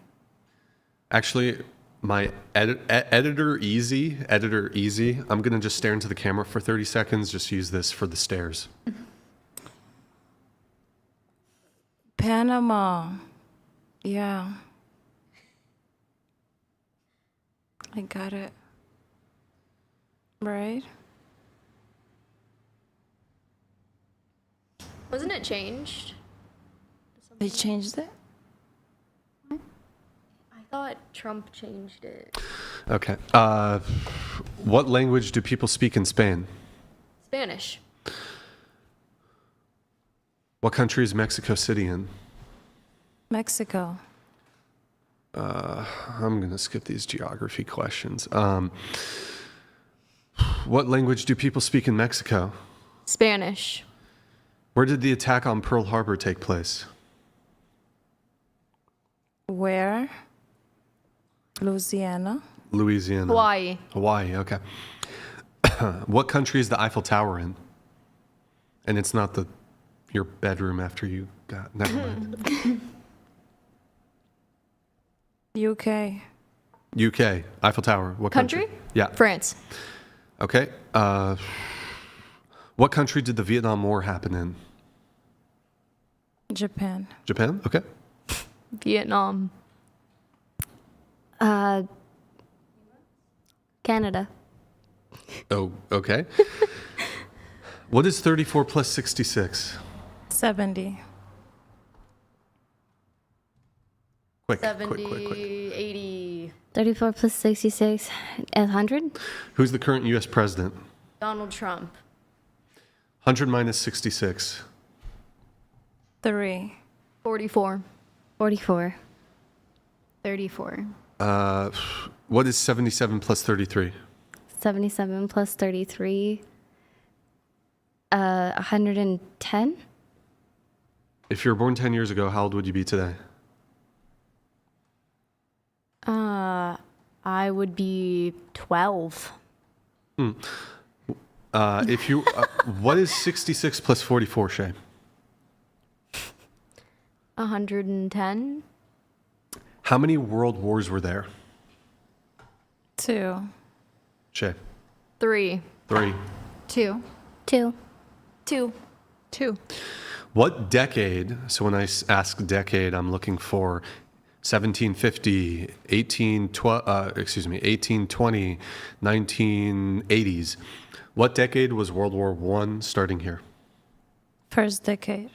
Actually, my editor easy, I'm going to just stare into the camera for 30 seconds. Just use this for the stares. Panama. Yeah. I got it. Right? Wasn't it changed? They changed it? I thought Trump changed it. Okay. What language do people speak in Spain? Spanish. What country is Mexico City in? Mexico. I'm going to skip these geography questions. What language do people speak in Mexico? Spanish. Where did the attack on Pearl Harbor take place? Where? Louisiana. Louisiana. Hawaii. Hawaii, okay. What country is the Eiffel Tower in? And it's not your bedroom after you got, never mind. UK. UK, Eiffel Tower. What country? Yeah. France. Okay. What country did the Vietnam War happen in? Japan. Japan? Okay. Vietnam. Canada. Oh, okay. What is 34 plus 66? 70. Quick, 70, 80. 34 plus 66. 100? Who's the current U.S. president? Donald Trump. 100 minus 66. 3. 44. 44. 34. What is 77 plus 33? 77 plus 33. 110? If you were born 10 years ago, how old would you be today? I would be 12. What is 66 plus 44, Shay? 110. How many world wars were there? 2. Shay? 3. 3. 2. 2. 2. 2. What decade, so when I ask decade, I'm looking for 1750, 1820, 1980s. What decade was World War I starting here? First decade.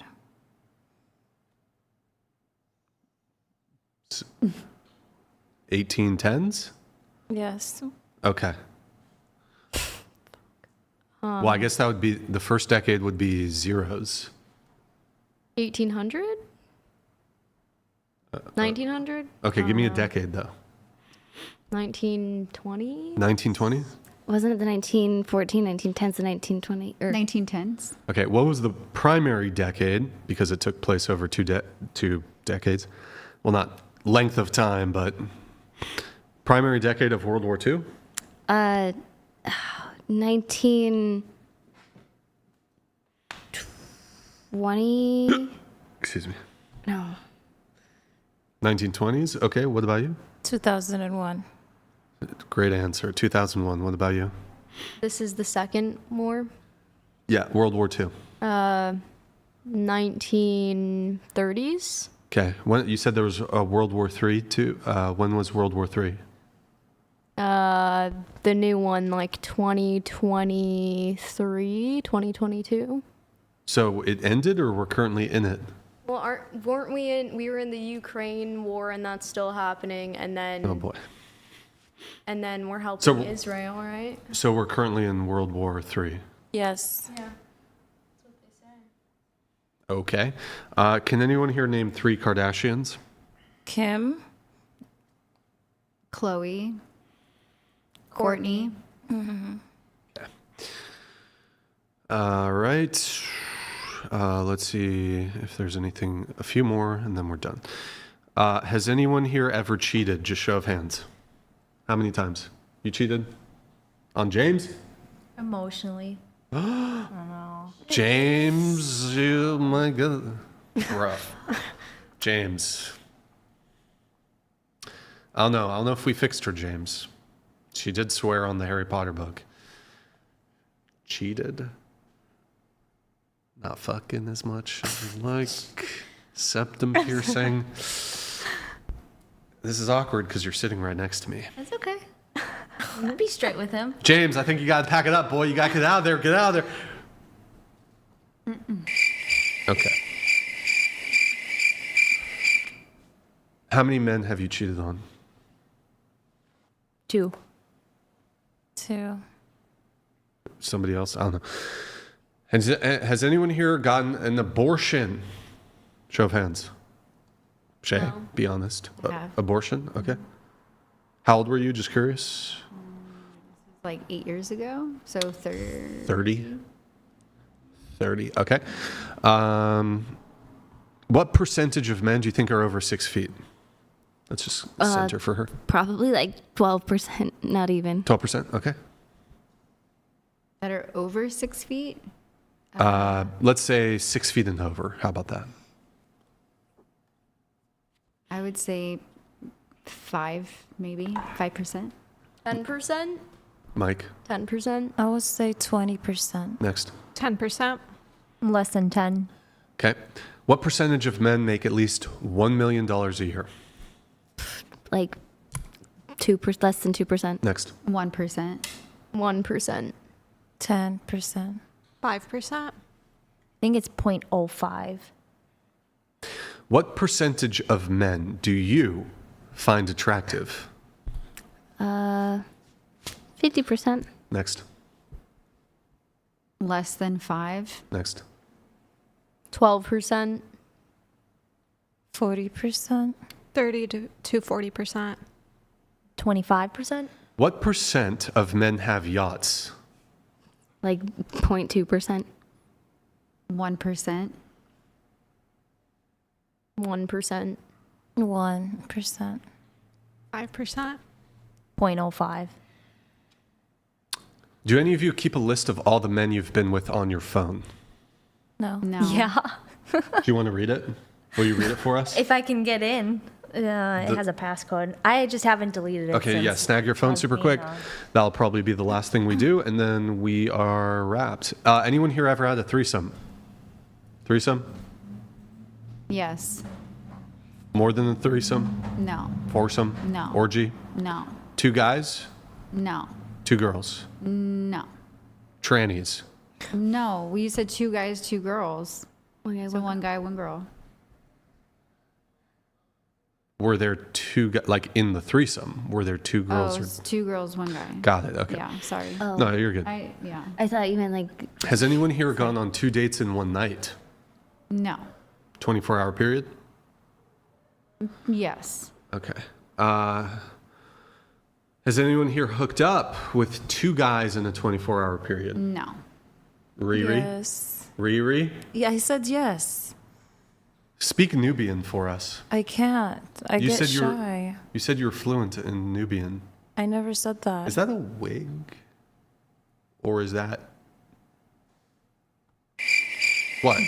1810s? Yes. Okay. Well, I guess that would be, the first decade would be zeros. 1800? 1900? Okay, give me a decade though. 1920? 1920s? Wasn't it the 1914, 1910s, and 1920? Or 1910s. Okay, what was the primary decade, because it took place over two decades? Well, not length of time, but primary decade of World War II? 1920. Excuse me. No. 1920s? Okay, what about you? 2001. Great answer. 2001. What about you? This is the second war. Yeah, World War II. 1930s. Okay. When you said there was a World War III too. When was World War III? The new one, like 2023, 2022. So it ended, or we're currently in it? Well, weren't we in? We were in the Ukraine war, and that's still happening. And then, Oh boy. and then we're helping So- Israel, right? So we're currently in World War III. Yes. Yeah. Okay. Can anyone here name 3 Kardashians? Kim. Chloe. Courtney. All right. Let's see if there's anything, a few more, and then we're done. Has anyone here ever cheated? Just show of hands. How many times? You cheated? On James? Emotionally. I don't know. James, oh my God. Rough. James. I don't know if we fixed her, James. She did swear on the Harry Potter book. Cheated. Not fucking as much as like septum piercing. This is awkward because you're sitting right next to me. That's okay. I'm gonna be straight with him. James, I think you gotta pack it up, boy. You gotta get out of there. Get out of there. Okay. How many men have you cheated on? 2. Somebody else? I don't know. Has anyone here gotten an abortion? Show of hands. Shay, No. be honest. I have. Abortion? Okay. How old were you? Just curious. Like 8 years ago. So 30. 30? 30. Okay. What percentage of men do you think are over 6 feet? Let's just center for her. Probably like 12%, not even. 12%? Okay. That are over 6 feet. Let's say 6 feet and over. How about that? I would say 5, maybe 5%. 10%. Mike, 10%. I would say 20%. next. 10%. Less than 10. Okay. What percentage of men make at least $1 million a year? Like less than 2%. Next. 1%. 1%. 10%. 5%. I think it's 0.05. What percentage of men do you find attractive? 50%. Next. Less than 5. Next. 12%. 40%. 30 to 40%. 25%. What percent of men have yachts? Like 0.2%. 1%. 1%. 1%. 5%. 0.05. Do any of you keep a list of all the men you've been with on your phone? No. No. Yeah. Do you want to read it? Will you read it for us? If I can get in. It has a passcode. I just haven't deleted it. Okay, since yeah, snag your phone I've super been quick. on. That'll probably be the last thing we do, and then we are wrapped. Anyone here ever had a threesome? Threesome? Yes. More than a threesome? No. Foursome? No. Orgy? No. 2 guys? No. 2 girls? No. Trannies? No. We said 2 guys, 2 girls. Okay, So 1 guy, 1 girl. Were there 2 like in the threesome? Were there 2 girls? Oh, it's 2 girls, 1 guy. Got it. Okay. Yeah, sorry. Oh. No, you're good. Yeah. I thought you meant like. Has anyone here gone on 2 dates in one night? No. 24-hour period? Yes. Okay. Has anyone here hooked up with 2 guys in a 24-hour period? No. Riri? Yes. Riri? Yeah, I said yes. Speak Nubian for us. I can't. I You get said you were- shy. You said you were fluent in Nubian. I never said that. Is that a wig? Or is that... What?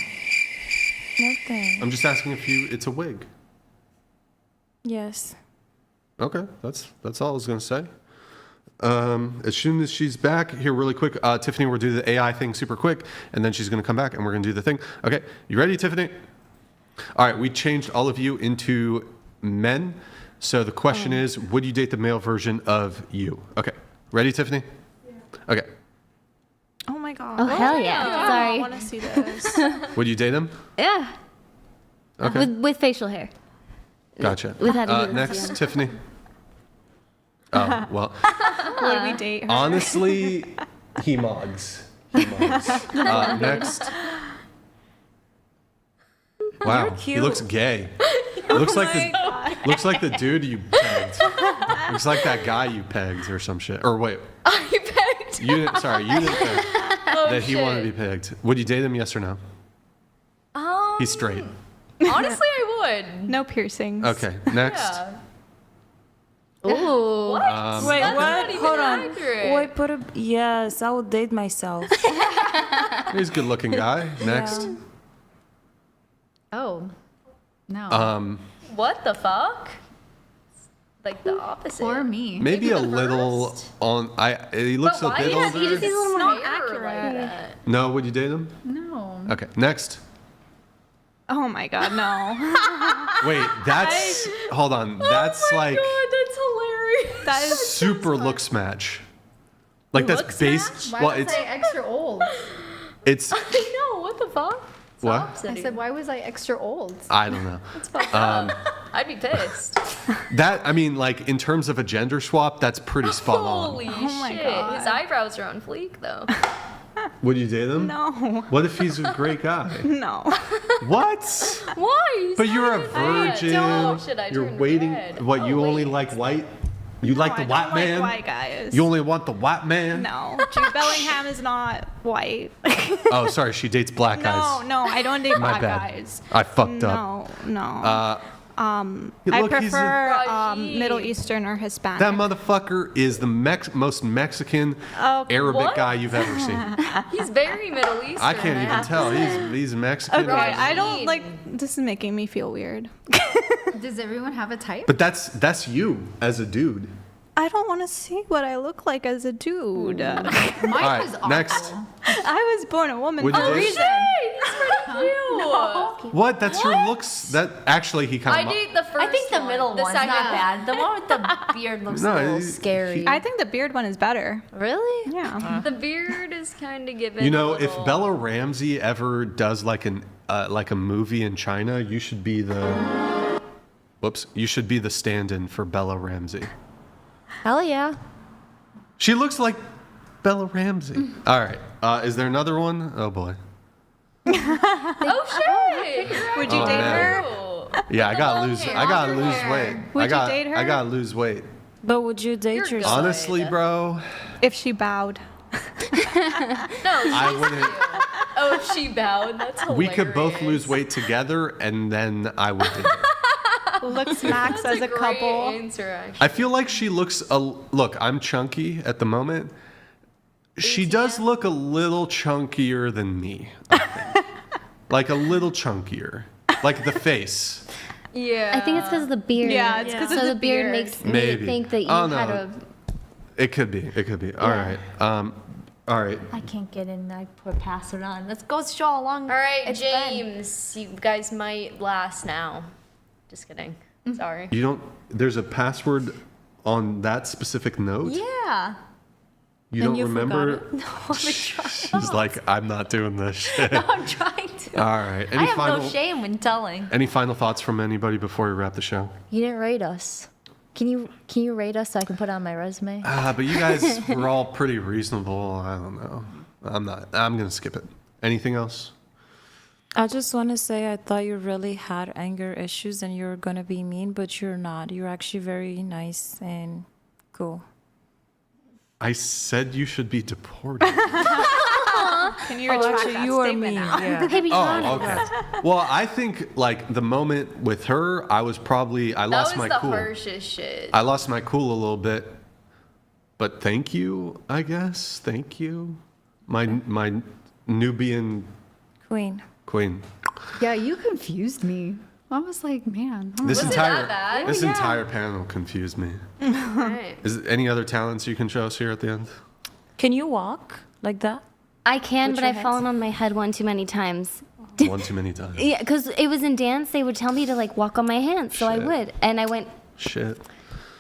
Nothing. I'm just asking if you... It's a wig. Yes. Okay, that's all I was going to say. As soon as she's back, here really quick, Tiffany will do the AI thing super quick, and then she's going to come back and we're going to do the thing. Okay, you ready, Tiffany? All right, we changed all of you into men. So the question is, would you date the male version of you? Okay. Ready, Tiffany? Yeah. Okay. Oh my god. Oh, hell yeah. Sorry. I want to see this. Would you date him? Yeah. Okay. With facial hair. Gotcha. Without any next, yeah. Tiffany. Oh, well. Would we date her? Honestly, he mogs. Next. Wow, he looks gay. Looks like the dude you pegged. Looks like that guy you pegged or some shit. Or wait. Oh, you pegged? You didn't peg. That he wanted to be pegged. Would you date him? Yes or no? He's straight. Honestly, I would. No piercings. Okay. Next. Yeah. Ooh. What? Wait, That's what? not even Hold on. accurate. Wait, yes, I would date myself. He's a good-looking guy. Next. Yeah. Oh. No. What the fuck? Like the opposite. For me. Maybe a little on. He looks But a why bit does older. he It's not not accurate? accurate. Like that? No, would you date him? No. Okay. Next. Oh my god, no. Wait, that's. Hold on. That's like God, that's hilarious. That is super looks match. Like that's Looks base. Why Well, was I extra old? it's. I know. What the fuck? It's What? opposite I of said, you. why was I extra old? I don't know. It's fucked up. I'd be pissed. That I mean, like in terms of a gender swap, that's pretty spot Holy on. Oh my shit. God. His eyebrows are on fleek, though. Would you date him? No. What if he's a great guy? No. What? Why? But you're a virgin. Oh, shit, I You're turned waiting. red. What? Oh, You only wait. like white? You like the I white don't man? like white guys. You only want the white man? No. Jude Bellingham is not white. Oh, sorry. She dates black guys. No, I don't date My black bad. guys. I fucked up. No. Hey, I look, he's prefer Raji. Middle Eastern or Hispanic. That motherfucker is the most Mexican Arabic what? guy you've ever seen. He's very Middle Eastern. I can't even tell. He's Mexican. Okay, I don't like. This is making me feel weird. Does everyone have a type? But that's you as a dude. I don't want to see what I look like as a dude. Mine All right, was awful. next. I was born a woman. Would you for a date- reason. He's pretty cute. What? That's your looks. That actually he kind I of. date the first I think the one. middle The one's second not one. bad. The one with the beard looks No, a little he- scary. I think the beard one is better. Really? Yeah. The beard is kind of given. You know, a if little- Bella Ramsey ever does like a movie in China, you should be the. Whoops! You should be the stand-in for Bella Ramsey. Hell yeah. She looks like Bella Ramsey. All right. Is there another one? Oh boy. Oh shit! Would you Oh, date man. her? Yeah, I gotta lose. I gotta lose hair. weight. Would I you got. date her? I gotta lose weight. But would you date You're good. yourself? Honestly, bro, If she bowed. No, I wouldn't. oh, if she bowed. That's hilarious. We could both lose weight together, and then I would date her. Looks max That's as a great couple. answer, actually. I feel like she looks. Look, I'm chunky at the moment. She does look a little chunkier than me. I think. Like a little chunkier, like the face. Yeah. I think it's because of the beard. Yeah, it's 'cause of so the the beard beard. makes Maybe. me think that you Oh, had no. a. It could be. It could be. All right. All right. I can't get in. I put pass it on. Let's go show how long. All right, it's been. James. You guys might last now. Just kidding. Sorry. You don't. There's a password on that specific note. Yeah. You don't remember? No, I'm trying. She's like, I'm not doing this shit. I'm trying to. All right. I have no shame when telling. Any final thoughts from anybody before we wrap the show? You didn't rate us. Can you rate us so I can put it on my resume? But you guys were all pretty reasonable. I don't know. I'm not. I'm gonna skip it. Anything else? I just want to say I thought you really had anger issues and you were going to be mean, but you're not. You're actually very nice and cool. I said you should be deported. Can you retract actually, that you are statement mean. now? Yeah. Hey, but you're honest. Okay. Well, I think like the moment with her, I lost That my was the cool. harshest shit. I lost my cool a little bit. But thank you, I guess. Thank you. My Nubian Queen. queen. Yeah, you confused me. I was like, man. I This don't know. entire bad? this Oh, yeah. entire panel confused me. Right. Is there any other talents you can show us here at the end? Can you walk like that? I can, With but your I've hands? fallen on my head one too many times. One too many times. Yeah, because it was in dance. They would tell me to like walk on my hands, so I Shit. would, and I went Shit.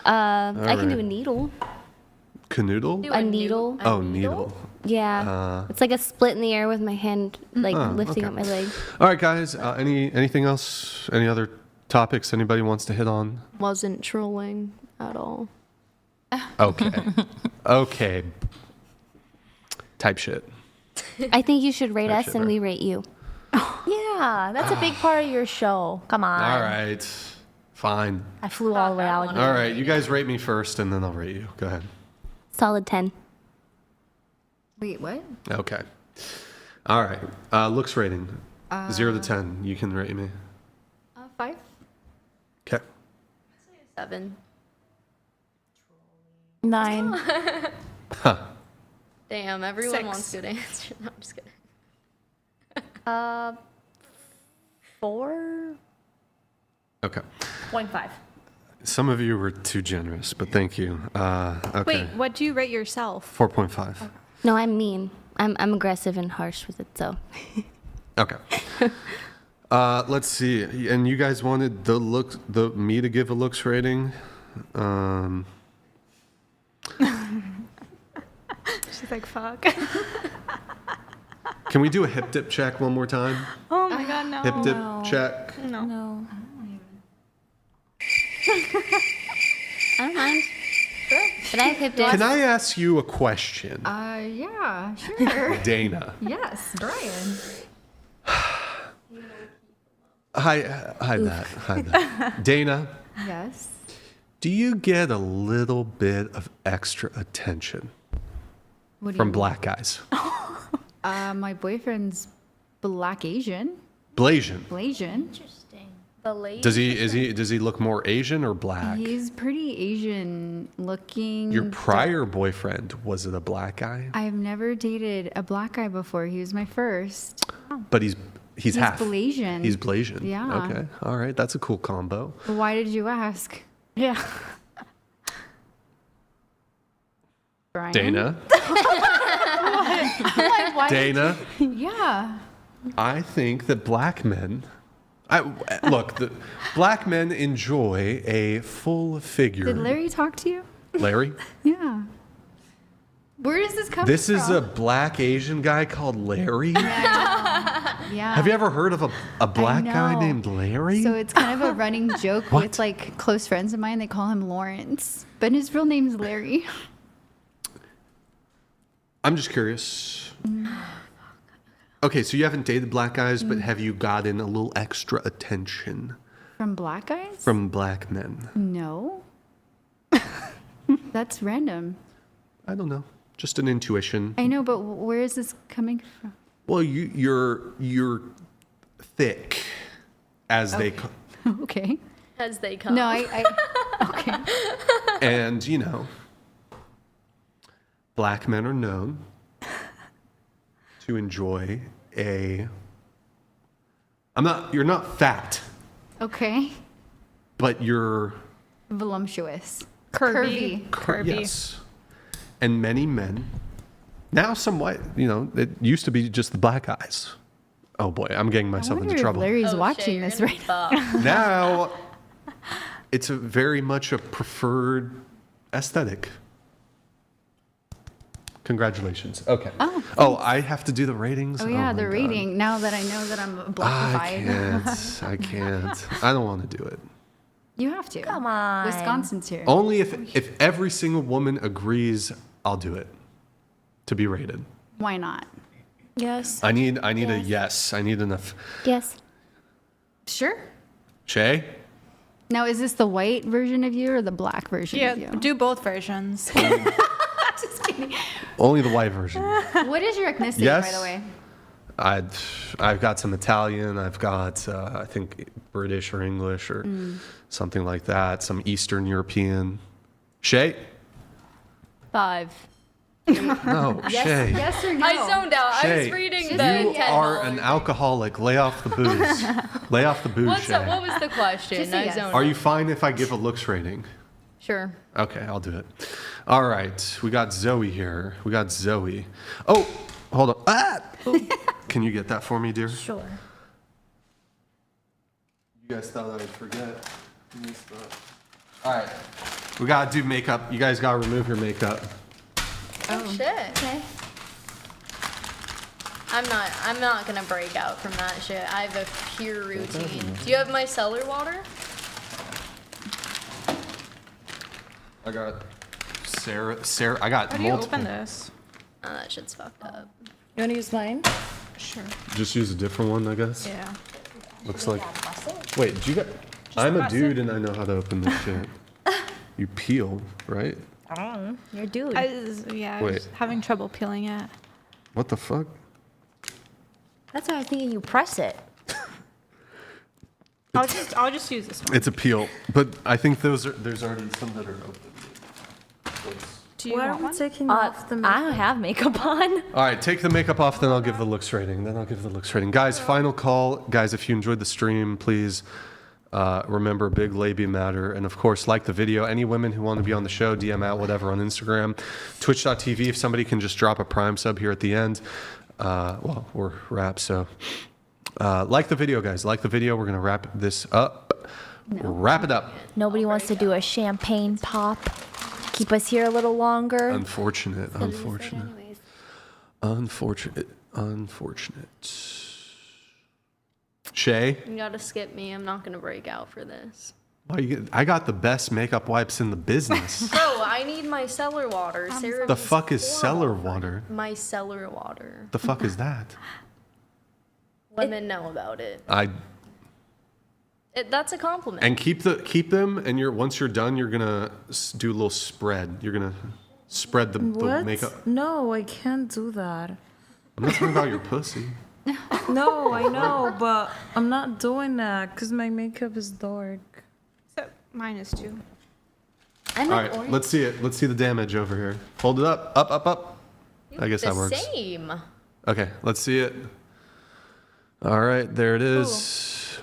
I can do a needle. Canoodle? A needle. Oh, needle. Yeah. It's like a split in the air with my hand, like lifting up my leg. All right, guys. Anything else? Any other topics anybody wants to hit on? Wasn't trolling at all. Okay. Okay. Type shit. I think you should rate Type us shit, and bro. we rate you. Yeah, that's a big part of your show. Come on. All right. Fine. I flew all the way out. All right. You guys rate me first, and then I'll rate you. Go ahead. Solid 10. Wait, what? Okay. All right. Looks rating. 0 to 10. You can rate me. 5. Okay. 7. 9. Huh. Damn, everyone 6. wants good answers. No, I'm just kidding. 4. Okay. 0.5. Some of you were too generous, but thank you. Okay. Wait, what do you rate yourself? 4.5. No, I'm mean. I'm aggressive and harsh with it, so. Okay. Let's see. And you guys wanted me to give a looks rating. She's like, fuck. Can we do a hip dip check one more time? Oh my god, no. Hip dip check. No. I don't mind. But I have hip dips. Can I ask you a question? Yeah, sure. Dana. Yes, Brian. Hi, Matt. Hi, Matt. Dana, Yes. do you get a little bit of extra attention What do from you black guys? My boyfriend's black Asian. Blasian. Blasian. Does he look more Asian or black? He's pretty Asian looking. Your prior boyfriend, was it a black guy? I've never dated a black guy before. He was my first. But he's half. Blasian. He's Blasian. Yeah. Okay. All right. That's a cool combo. Why did you ask? Yeah. Brian? Dana. Why Dana. Yeah. I think that black men. Black men enjoy a full figure. Did Larry talk to you? Larry? Yeah. Where does this come This from? is a black Asian guy called Larry? Yeah. Have you ever heard of a black guy know. named Larry? So it's kind of a running joke What? with like close friends of mine. They call him Lawrence, but his real name's Larry. I'm just curious. Okay, so you haven't dated black guys, but have you gotten a little extra attention From black guys? from black men? No. That's random. I don't know. Just an intuition. I know, but where is this coming from? Well, you're thick, as they call. Okay. As they come. No, I okay. And, black men are known to enjoy you're not fat, Okay. but you're Voluptuous. Curvy. yes. And many men, now somewhat, it used to be just the black guys. Oh boy, I'm getting myself into trouble. Larry's watching this right now. Now, it's very much a preferred aesthetic. Congratulations. Okay. Oh, I have to do the ratings? Oh yeah, my the God. rating. Now that I know that I'm blackified. I can't. I don't want to do it. You have to. Come on. Wisconsin's here. Only if every single woman agrees, I'll do it. To be rated. Why not? Yes. I need a yes. I need enough. Yes. Sure. Shay? Now, is this the white version of you or the black version Yeah, of you? do both versions. Just kidding. Only the white version. What is your ethnicity, Yes. by the way? I've got some Italian. I've got I think British or English or something like that. Some Eastern European. Shay? 5. No, Shay. Yes or no? I zoned out. I Shay, was reading you the are an alcoholic. Lay off the booze. Lay off the booze, Shay. What was the question? Just a I yes. zoned Are out. you fine if I give a looks rating? Sure. Okay, I'll do it. All right, we got Zoe here. We got Zoe. Oh, hold on. Ah! Can you get that for me, dear? Sure. You guys thought I'd forget. All right. We got to do makeup. You guys got to remove your makeup. Oh shit. Okay. I'm not gonna break out from that shit. I have a pure routine. Do you have my cellar water? I got Sarah. I got How do you multiple. open this? Oh, that shit's fucked up. You want to use mine? Sure. Just use a different one, I guess. Yeah. Looks like. Wait, did you get? I'm a dude and I know how to open this shit. You peel, right? I don't know. You're a dude. I was Wait. having trouble peeling it. What the fuck? That's why I was thinking you press it. I'll just use this one. It's a peel, but I think there's already some that are open. Do you Why want are we one? taking off the makeup? I don't have makeup on. All right, take the makeup off, then I'll give the looks rating. Guys, final call. Guys, if you enjoyed the stream, please remember big labia matter. And of course, like the video. Any women who want to be on the show, DM out whatever on Instagram. Twitch.tv, if somebody can just drop a Prime sub here at the end. Well, we're wrapped, so like the video, guys. Like the video. We're going to wrap this up. Wrap it up. Nobody wants to do a champagne pop. Keep us here a little longer. Unfortunate. Shay? You gotta skip me. I'm not gonna break out for this. Why I got the best makeup wipes in the business. Bro, I need my cellar water. Sarah The needs fuck is horrible cellar water? My cellar water. The fuck is that? Women know about it. That's a compliment. And keep them, and once you're done, you're gonna do a little spread. You're gonna spread the What? makeup. No, I can't do that. I'm not talking about your pussy. No, I know, but I'm not doing that because my makeup is dark. So mine is too. All right, let's see it. Let's see the damage over here. Hold it up, up. I guess that works. Same. Okay, let's see it. All right, there it is.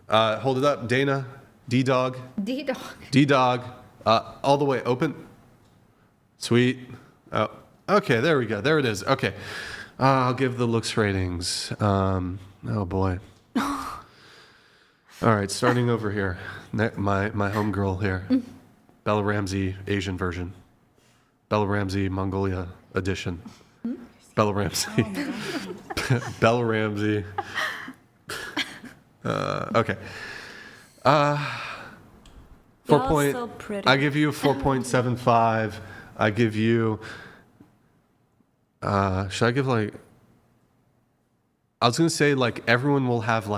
Hold it up, Dana. D-Dog. D-Dog. D-Dog. All the way open. Sweet. Oh, okay, there we go. There it is. Okay. I'll give the looks ratings. Oh, boy. All right, starting over here. My homegirl here. Bella Ramsey, Asian version. Bella Ramsey, Mongolia edition. Bella Ramsey. Bella Ramsey. Okay. 4 point. So pretty. I give you a 4.75. I give you. Should I give I was gonna say everyone will have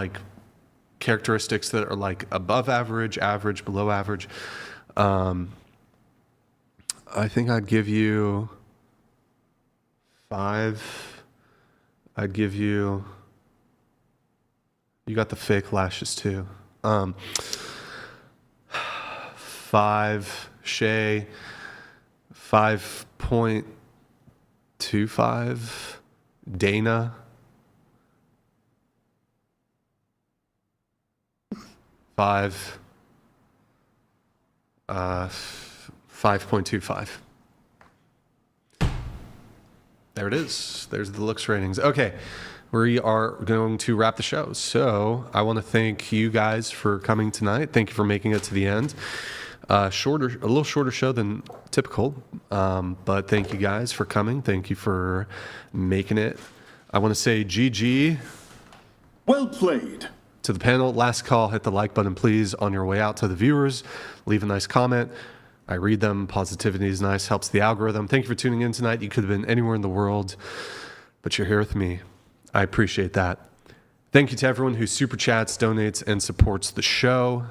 characteristics that are above average, below average. I think I'd give you 5. I'd give you. You got the fake lashes too. 5. Shay. 5.25. Dana. 5. 5.25. There it is. There's the looks ratings. Okay. We are going to wrap the show. So I want to thank you guys for coming tonight. Thank you for making it to the end. A little shorter show than typical, but thank you guys for coming. Thank you for making it. I want to say GG. Well played. To the panel, last call, hit the like button, please. On your way out to the viewers, leave a nice comment. I read them. Positivity is nice, helps the algorithm. Thank you for tuning in tonight. You could have been anywhere in the world, but you're here with me. I appreciate that. Thank you to everyone who super chats, donates, and supports the show.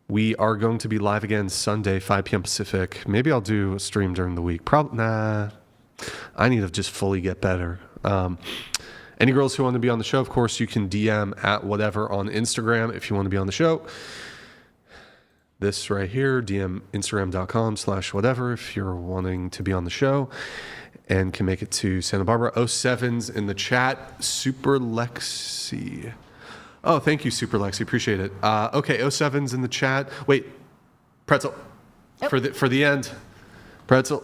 We are going to be live again Sunday, 5 p.m. Pacific. Maybe I'll do a stream during the week. Nah. I need to just fully get better. Any girls who want to be on the show, of course, you can DM at whatever on Instagram if you want to be on the show. This right here, DM Instagram.com/whatever if you're wanting to be on the show and can make it to Santa Barbara. 07's in the chat. Super Lexi. Oh, thank you, Super Lexi. Appreciate it. Okay, 07's in the chat. Wait, Pretzel. Yep. For the end. Pretzel.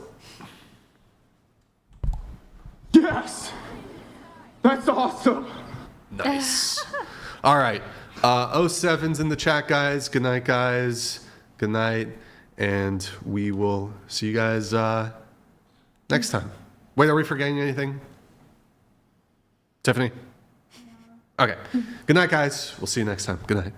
Yes! That's awesome! Nice. All right. 07's in the chat, guys. Good night, guys. Good night. And we will see you guys next time. Wait, are we forgetting anything? Tiffany? Okay. Good night, guys. We'll see you next time. Good night.